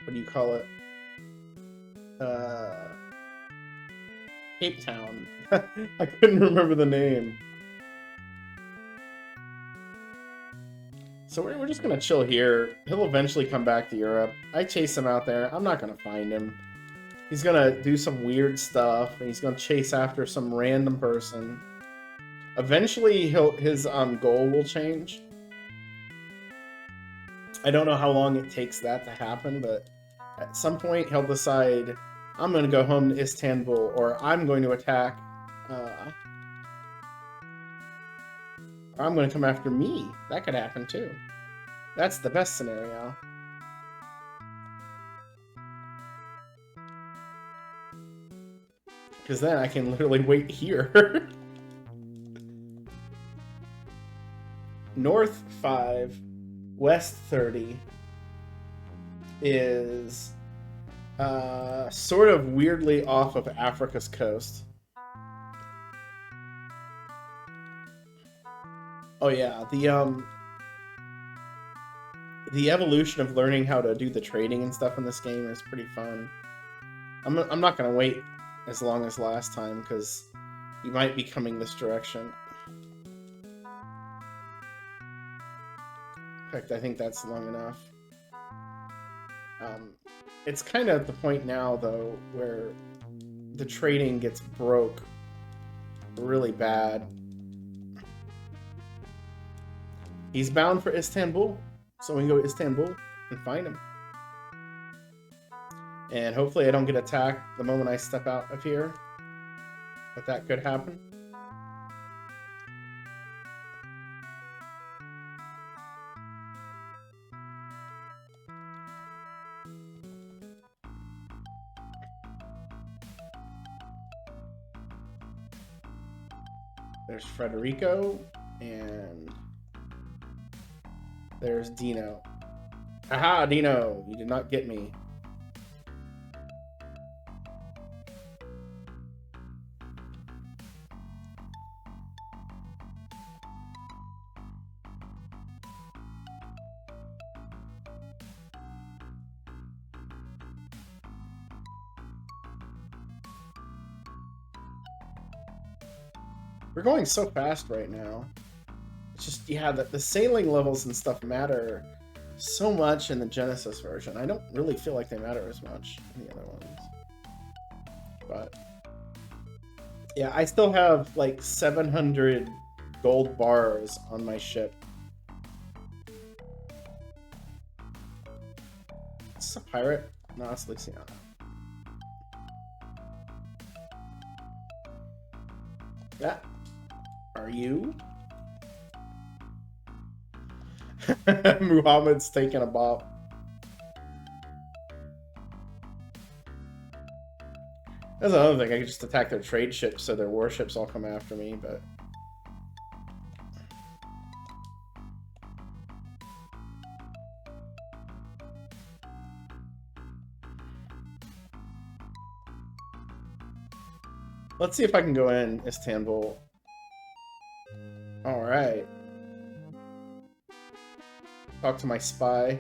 what do you call it? Cape Town. I couldn't remember the name. So we're just gonna chill here. He'll eventually come back to Europe. I chase him out there. I'm not gonna find him. He's gonna do some weird stuff, and he's gonna chase after some random person. Eventually, his goal will change. I don't know how long it takes that to happen, but at some point he'll decide, I'm gonna go home to Istanbul, or I'm going to attack Or I'm gonna come after me. That could happen too. That's the best scenario. Because then I can literally wait here. North 5, west 30 is sort of weirdly off of Africa's coast. Oh yeah, the evolution of learning how to do the trading and stuff in this game is pretty fun. I'm not gonna wait as long as last time because you might be coming this direction. In fact, I think that's long enough. It's kind of at the point now, though, where the trading gets broke really bad. He's bound for Istanbul, so we can go to Istanbul and find him. And hopefully I don't get attacked the moment I step out of here, but that could happen. There's Federico, and there's Dino. Aha, Dino! You did not get me. We're going so fast right now. It's just, yeah, the sailing levels and stuff matter so much in the Genesis version. I don't really feel like they matter as much in the other ones. But, yeah, I still have like 700 gold bars on my ship. Is this a pirate? No, it's Luciana. Yeah. Are you? Muhammad's taking a bop. That's another thing. I could just attack their trade ships so their warships all come after me, but... Let's see if I can go in Istanbul. Alright. Talk to my spy.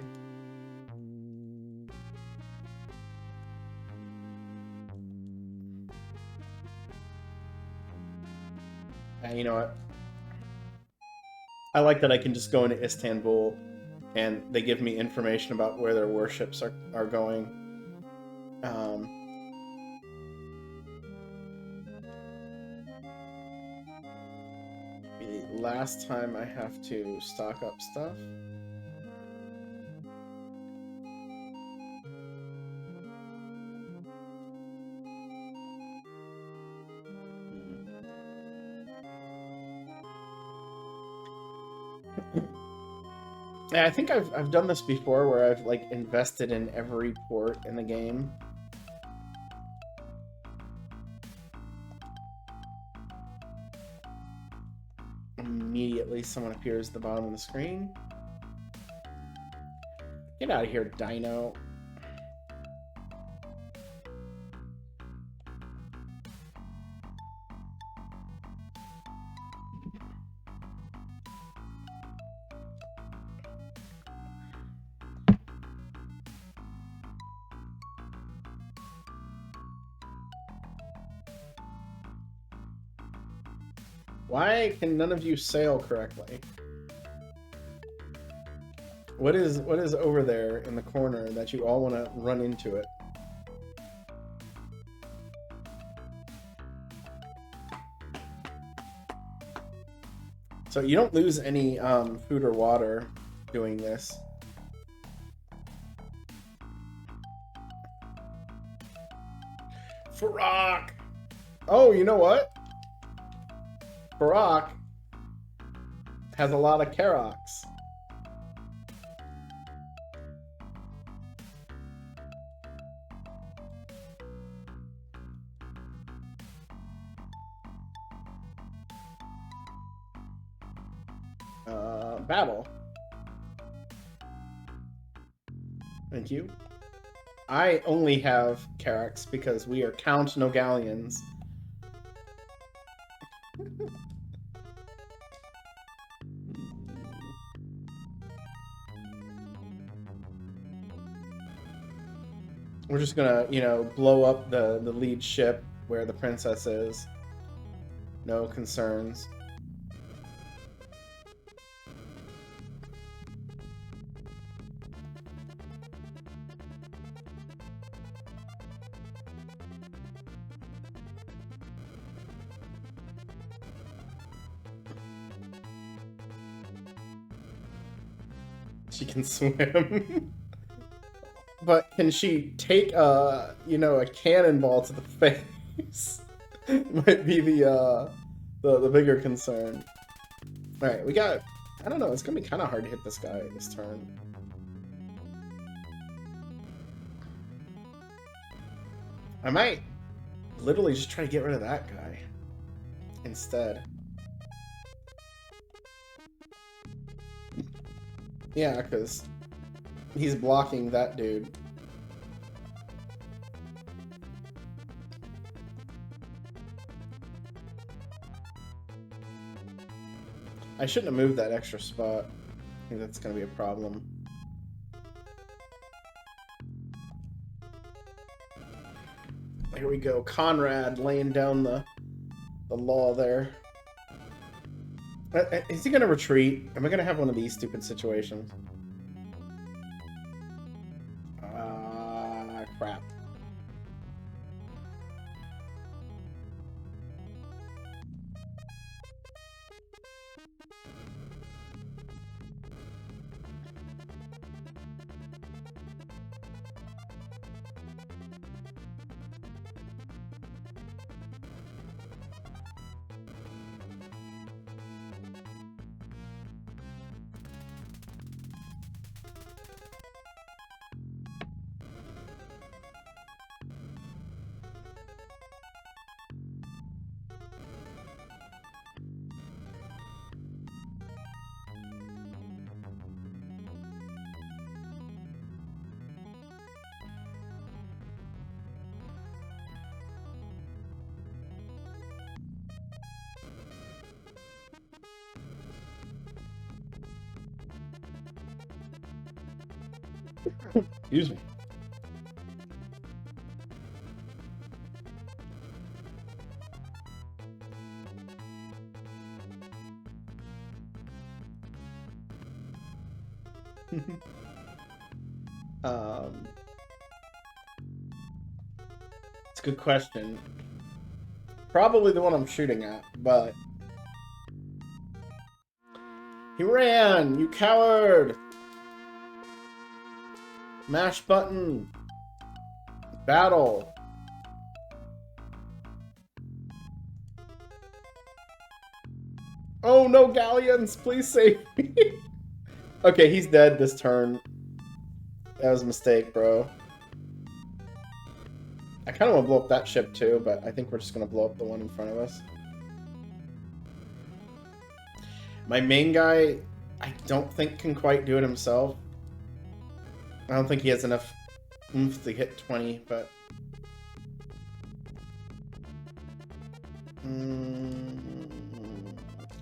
And you know what? I like that I can just go into Istanbul and they give me information about where their warships are going. The last time I have to stock up stuff. Yeah, I think I've done this before where I've like invested in every port in the game. Immediately someone appears at the bottom of the screen. Get out of here, Dino. Why can none of you sail correctly? What is over there in the corner that you all want to run into it? So you don't lose any food or water doing this. Farrak! Oh, you know what? Carracks has a lot of Carracks. Battle. Thank you. I only have Carracks because we are Count No Galleons. We're just gonna, you know, blow up the lead ship where the princess is. No concerns. She can swim. But can she take you know, a cannonball to the face? Might be the bigger concern. Alright, we got, I don't know, it's gonna be kinda hard to hit this guy this turn. I might literally just try to get rid of that guy instead. Yeah, because he's blocking that dude. I shouldn't have moved that extra spot. I think that's going to be a problem. Here we go. Conrad laying down the law there. Is he going to retreat? Am I going to have one of these stupid situations? Crap. Excuse me. It's a good question. Probably the one I'm shooting at, but... He ran! You coward! Mash button! Battle! Oh no, Galleons! Please save me! Okay, he's dead this turn. That was a mistake, bro. I kind of want to blow up that ship too, but I think we're just going to blow up the one in front of us. My main guy, I don't think can quite do it himself. I don't think he has enough oomph to hit 20, but...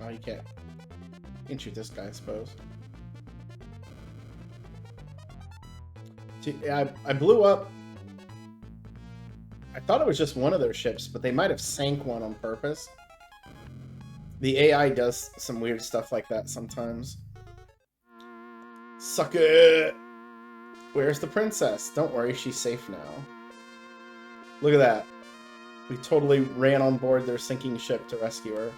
Oh, you can't. You can shoot this guy, I suppose. See, I blew up... I thought it was just one of their ships, but they might have sank one on purpose. The AI does some weird stuff like that sometimes. Suck it! Where's the princess? Don't worry, she's safe now. Look at that. We totally ran on board their sinking ship to rescue her.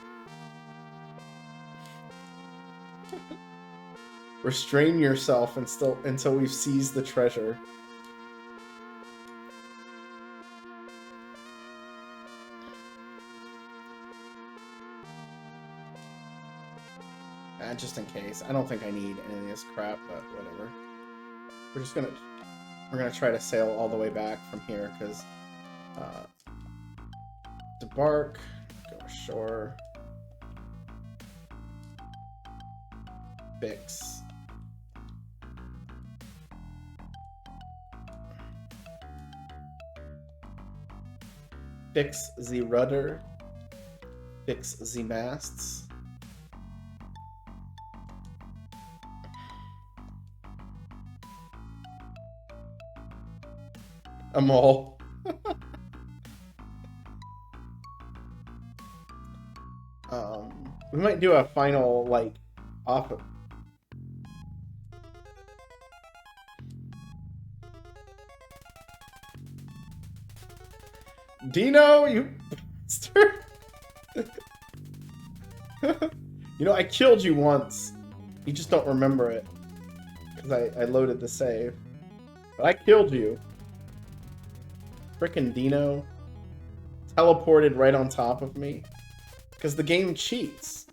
Restrain yourself until we've seized the treasure. Just in case. I don't think I need any of this crap, but whatever. We're gonna try to sail all the way back from here, because debark, go ashore, fix. Fix the rudder, fix the masts. A mole. We might do a final, like, off of... Dino, you bastard! You know, I killed you once. You just don't remember it. Because I loaded the save. But I killed you. Frickin' Dino. Teleported right on top of me. Because the game cheats.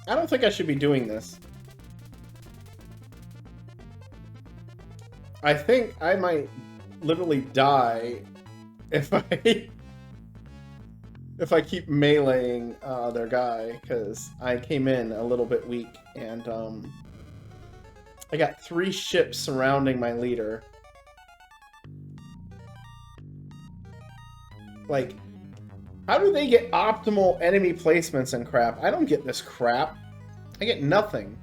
I don't think I should be doing this. I think I might literally die if I keep meleeing their guy, because I came in a little bit weak, and I got 3 ships surrounding my leader. Like, how do they get optimal enemy placements and crap? I don't get this crap. I get nothing.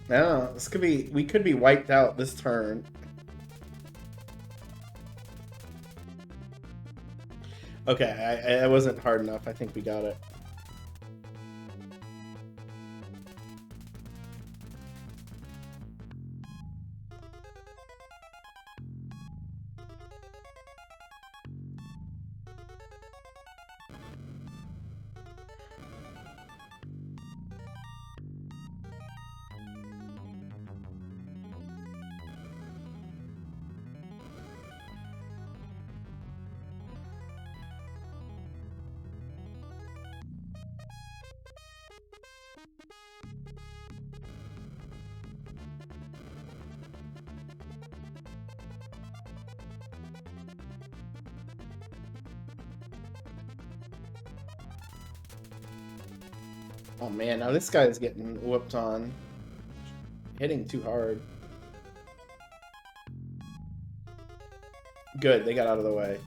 No, this could be, we could be wiped out this turn. Okay, I wasn't hard enough. I think we got it. Oh man, now this guy's getting whooped on. Hitting too hard. Good, they got out of the way.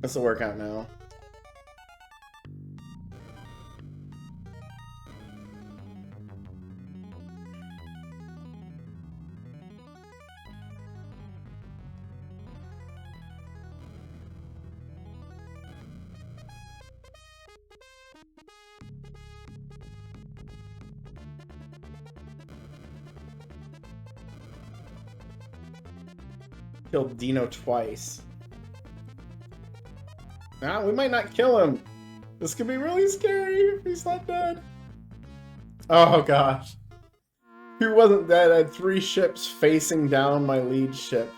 This will work out now. Killed Dino twice. Nah, we might not kill him. This could be really scary if he's not dead. Oh gosh. If he wasn't dead, I had 3 ships facing down my lead ship.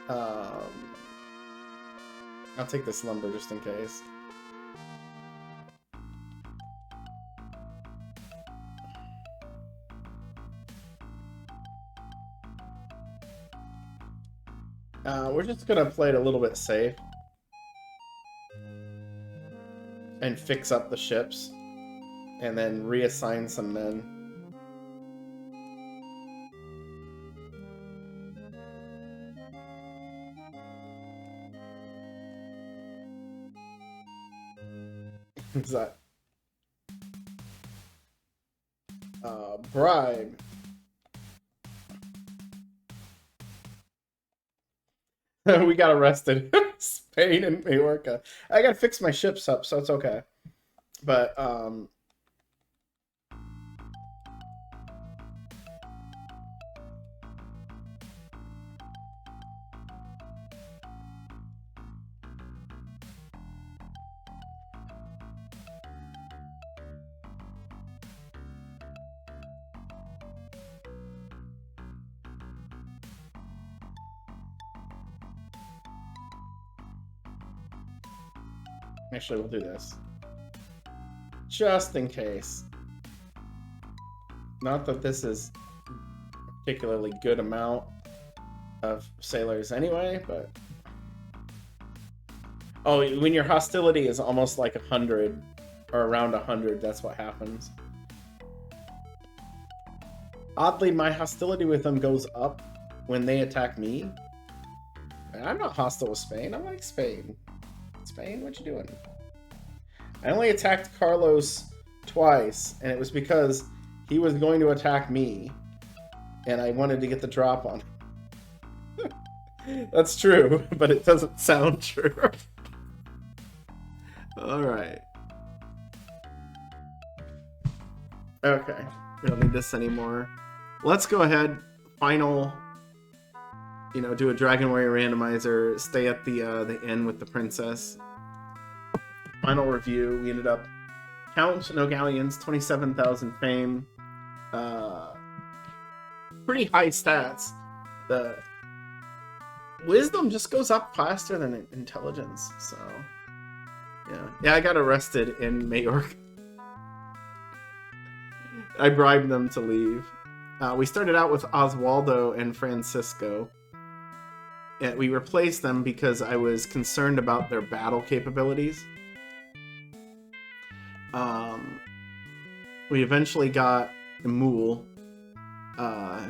I'll take this lumber just in case. We're just gonna play it a little bit safe. And fix up the ships. And then reassign some men. What's that? Bribe. We got arrested. Spain and Majorca. I gotta fix my ships up, so it's okay. But, Actually, we'll do this. Just in case. Not that this is a particularly good amount of sailors anyway, but... Oh, when your hostility is almost like 100, or around 100, that's what happens. Oddly, my hostility with them goes up when they attack me. I'm not hostile with Spain. I like Spain. Spain, what you doing? I only attacked Carlos twice, and it was because he was going to attack me, and I wanted to get the drop on him. That's true, but it doesn't sound true. Alright. Okay. We don't need this anymore. Let's go ahead. Final... You know, do a Dragon Warrior randomizer, stay at the inn with the princess. Final review, we ended up Count, no galleons, 27,000 fame. Pretty high stats. The wisdom just goes up faster than intelligence, so... Yeah, I got arrested in Majorca. I bribed them to leave. We started out with Oswaldo and Francisco. And we replaced them because I was concerned about their battle capabilities. We eventually got Emul,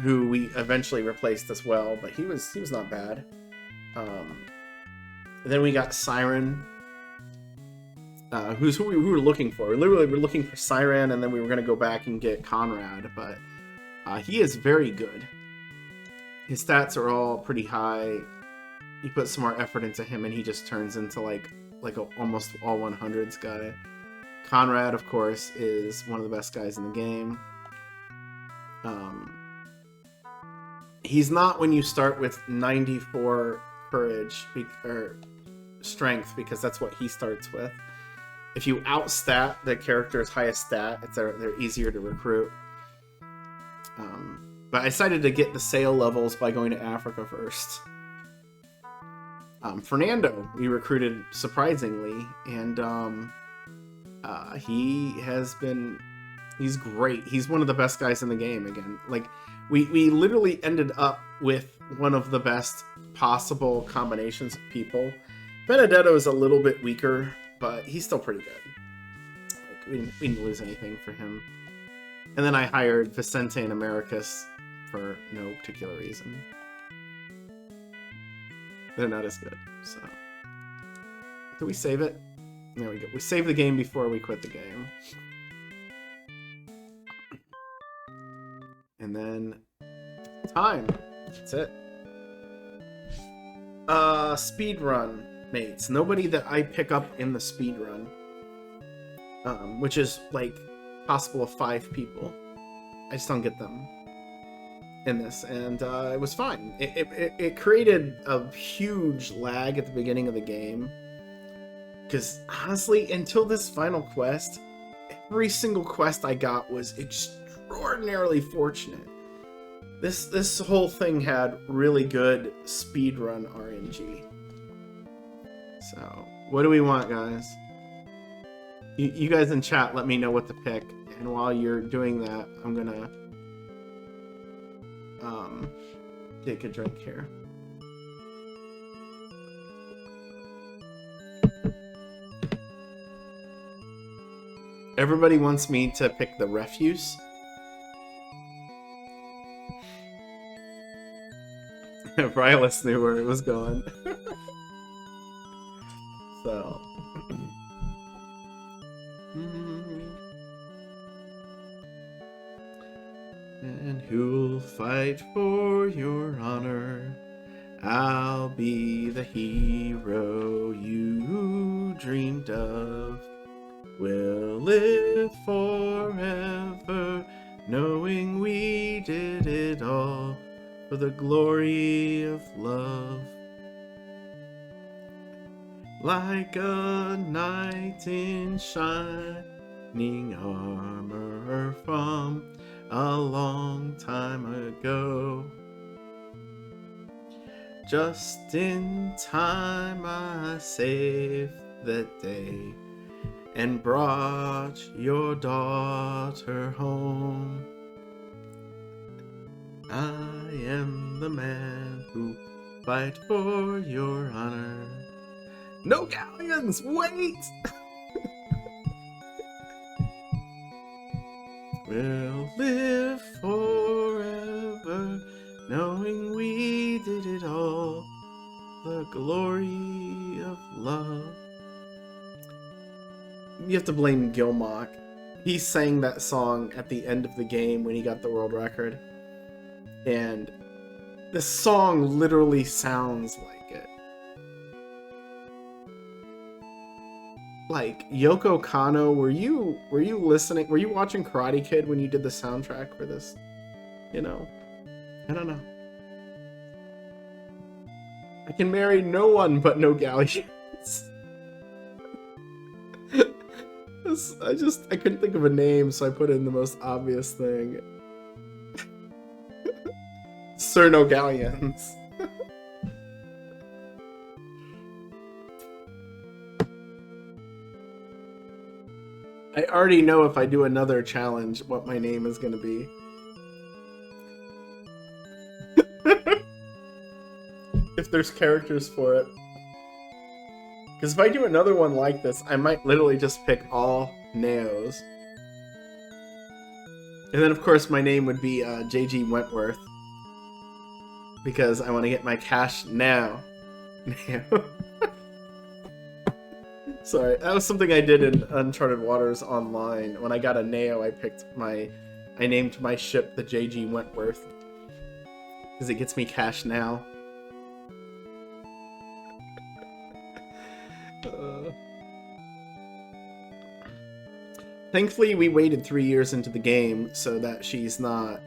who we eventually replaced as well, but he was not bad. Then we got Siren, who's who we were looking for. We literally were looking for Siren, and then we were going to go back and get Conrad, but he is very good. His stats are all pretty high. You put some more effort into him, and he just turns into like a almost all 100s guy. Conrad, of course, is one of the best guys in the game. He's not when you start with 94 courage or strength, because that's what he starts with. If you outstat the character's highest stat, they're easier to recruit. But I decided to get the sail levels by going to Africa first. Fernando, we recruited surprisingly, and he's great. He's one of the best guys in the game again. Like, we literally ended up with one of the best possible combinations of people. Benedetto is a little bit weaker, but he's still pretty good. Like, we didn't lose anything for him. And then I hired Vicente and Americus for no particular reason. They're not as good, so... Did we save it? There we go. We saved the game before we quit the game. And then... Time! That's it. Speedrun mates. Nobody that I pick up in the speedrun. Which is, like, possible of 5 people. I just don't get them in this, and it was fine. It created a huge lag at the beginning of the game, because honestly, until this final quest, every single quest I got was extraordinarily fortunate. This whole thing had really good speedrun RNG. So, what do we want, guys? You guys in chat, let me know what to pick, and while you're doing that, I'm gonna take a drink here. Everybody wants me to pick the refuse. Brylis knew where it was going. So. And who'll fight for your honor? I'll be the hero you dreamed of. We'll live forever, knowing we did it all for the glory of love. Like a knight in shining armor from a long time ago. Just in time I saved that day and brought your daughter home. I am the man who fight for your honor. No galleons, wait! We'll live forever, knowing we did it all. The glory of love. You have to blame Gilmock. He sang that song at the end of the game when he got the world record. And this song literally sounds like it. Like, Yoko Kanno, were you listening? Were you watching Karate Kid when you did the soundtrack for this? You know? I don't know. I can marry no one but no galleons. I couldn't think of a name, so I put in the most obvious thing. Sir No Galleons. I already know if I do another challenge what my name is going to be. If there's characters for it. Because if I do another one like this, I might literally just pick all Neos. And then of course my name would be JG Wentworth. Because I want to get my cash now. Sorry, that was something I did in Uncharted Waters Online. When I got a Neo, I named my ship the JG Wentworth. Because it gets me cash now. Thankfully, we waited 3 years into the game so that she's not...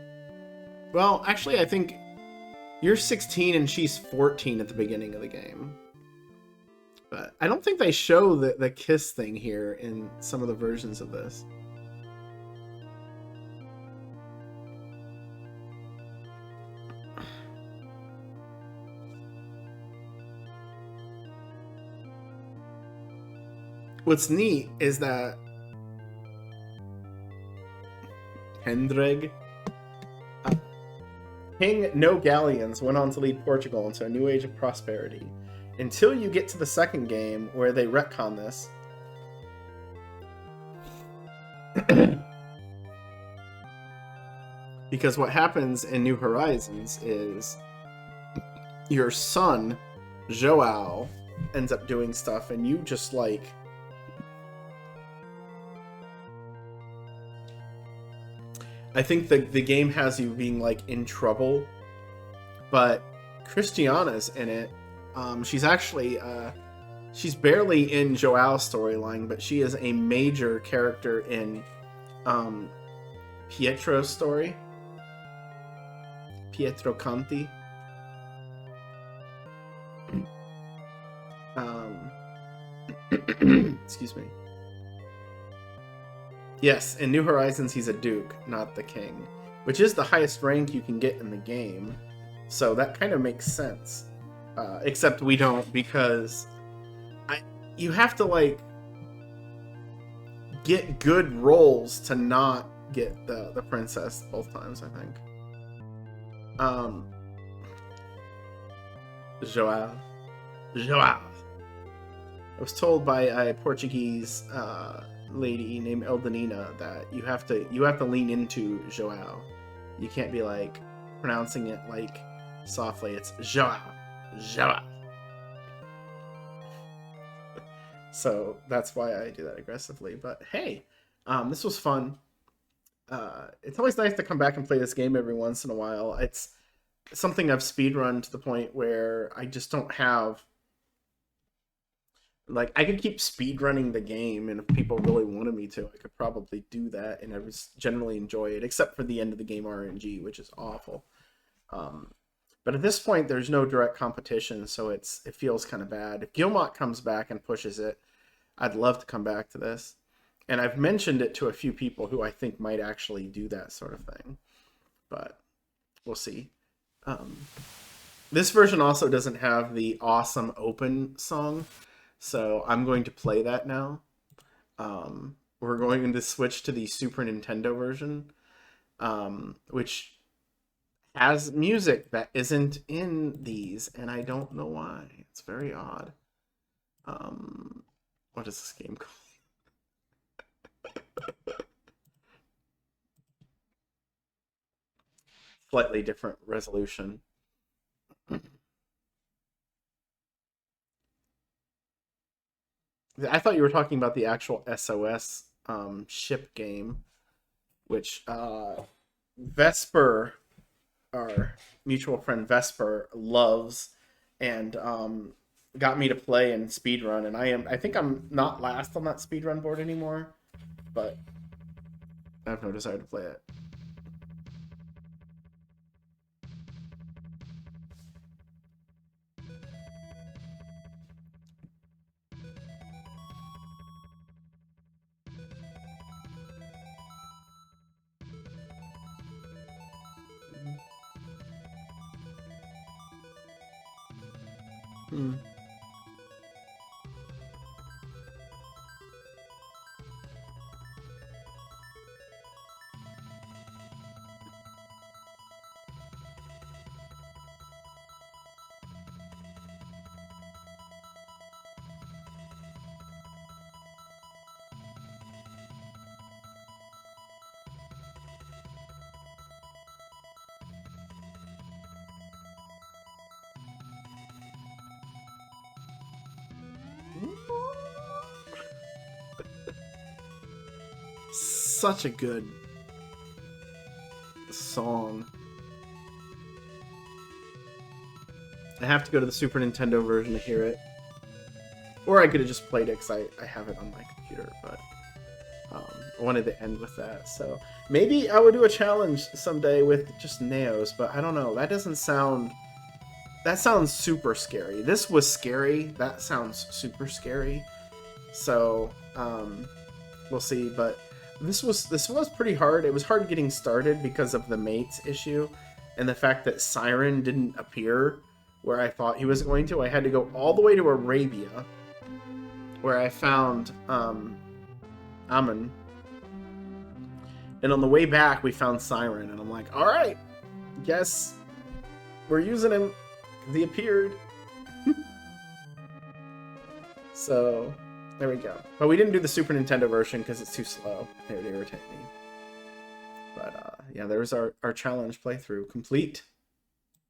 Well, actually, I think you're 16 and she's 14 at the beginning of the game. But I don't think they show the kiss thing here in some of the versions of this. What's neat is that Hendreg, King No Galleons, went on to lead Portugal into a new age of prosperity. Until you get to the second game, where they retcon this. Because what happens in New Horizons is your son, Joao, ends up doing stuff, and you just, like... I think the game has you being, like, in trouble, but Christiana's in it. She's actually, she's barely in Joao's storyline, but she is a major character in Pietro's story. Pietro Conti. Excuse me. Yes, in New Horizons he's a duke, not the king, which is the highest rank you can get in the game, so that kind of makes sense. Except we don't, because you have to, like, get good rolls to not get the princess both times, I think. Joao. I was told by a Portuguese lady named Eldanina that you have to lean into Joao. You can't be, like, pronouncing it, like, softly. It's Joao. So that's why I do that aggressively. But hey, this was fun. It's always nice to come back and play this game every once in a while. It's something I've speedrun to the point where I just don't have... Like, I could keep speedrunning the game, and if people really wanted me to, I could probably do that, and I would generally enjoy it, except for the end of the game RNG, which is awful. But at this point, there's no direct competition, so it feels kind of bad. If Gilmock comes back and pushes it, I'd love to come back to this. And I've mentioned it to a few people who I think might actually do that sort of thing. But we'll see. This version also doesn't have the awesome open song, So I'm going to play that now. We're going to switch to the Super Nintendo version, which has music that isn't in these, and I don't know why. It's very odd. What is this game called? Slightly different resolution. I thought you were talking about the actual SOS ship game, which Vesper, our mutual friend Vesper, loves, and got me to play and speedrun. And I think I'm not last on that speedrun board anymore, but I have no desire to play it. Hmm. Such a good song. I have to go to the Super Nintendo version to hear it. Or I could have just played it because I have it on my computer, but I wanted to end with that. So maybe I would do a challenge someday with just Neos, but I don't know. That doesn't sound... That sounds super scary. This was scary. That sounds super scary. So, we'll see, but this was pretty hard. It was hard getting started because of the mates issue and the fact that Siren didn't appear where I thought he was going to. I had to go all the way to Arabia, where I found Amun. And on the way back, we found Siren, and I'm like, all right, guess we're using him. He appeared. So, there we go. But we didn't do the Super Nintendo version because it's too slow. It would irritate me. But, yeah, there's our challenge playthrough complete.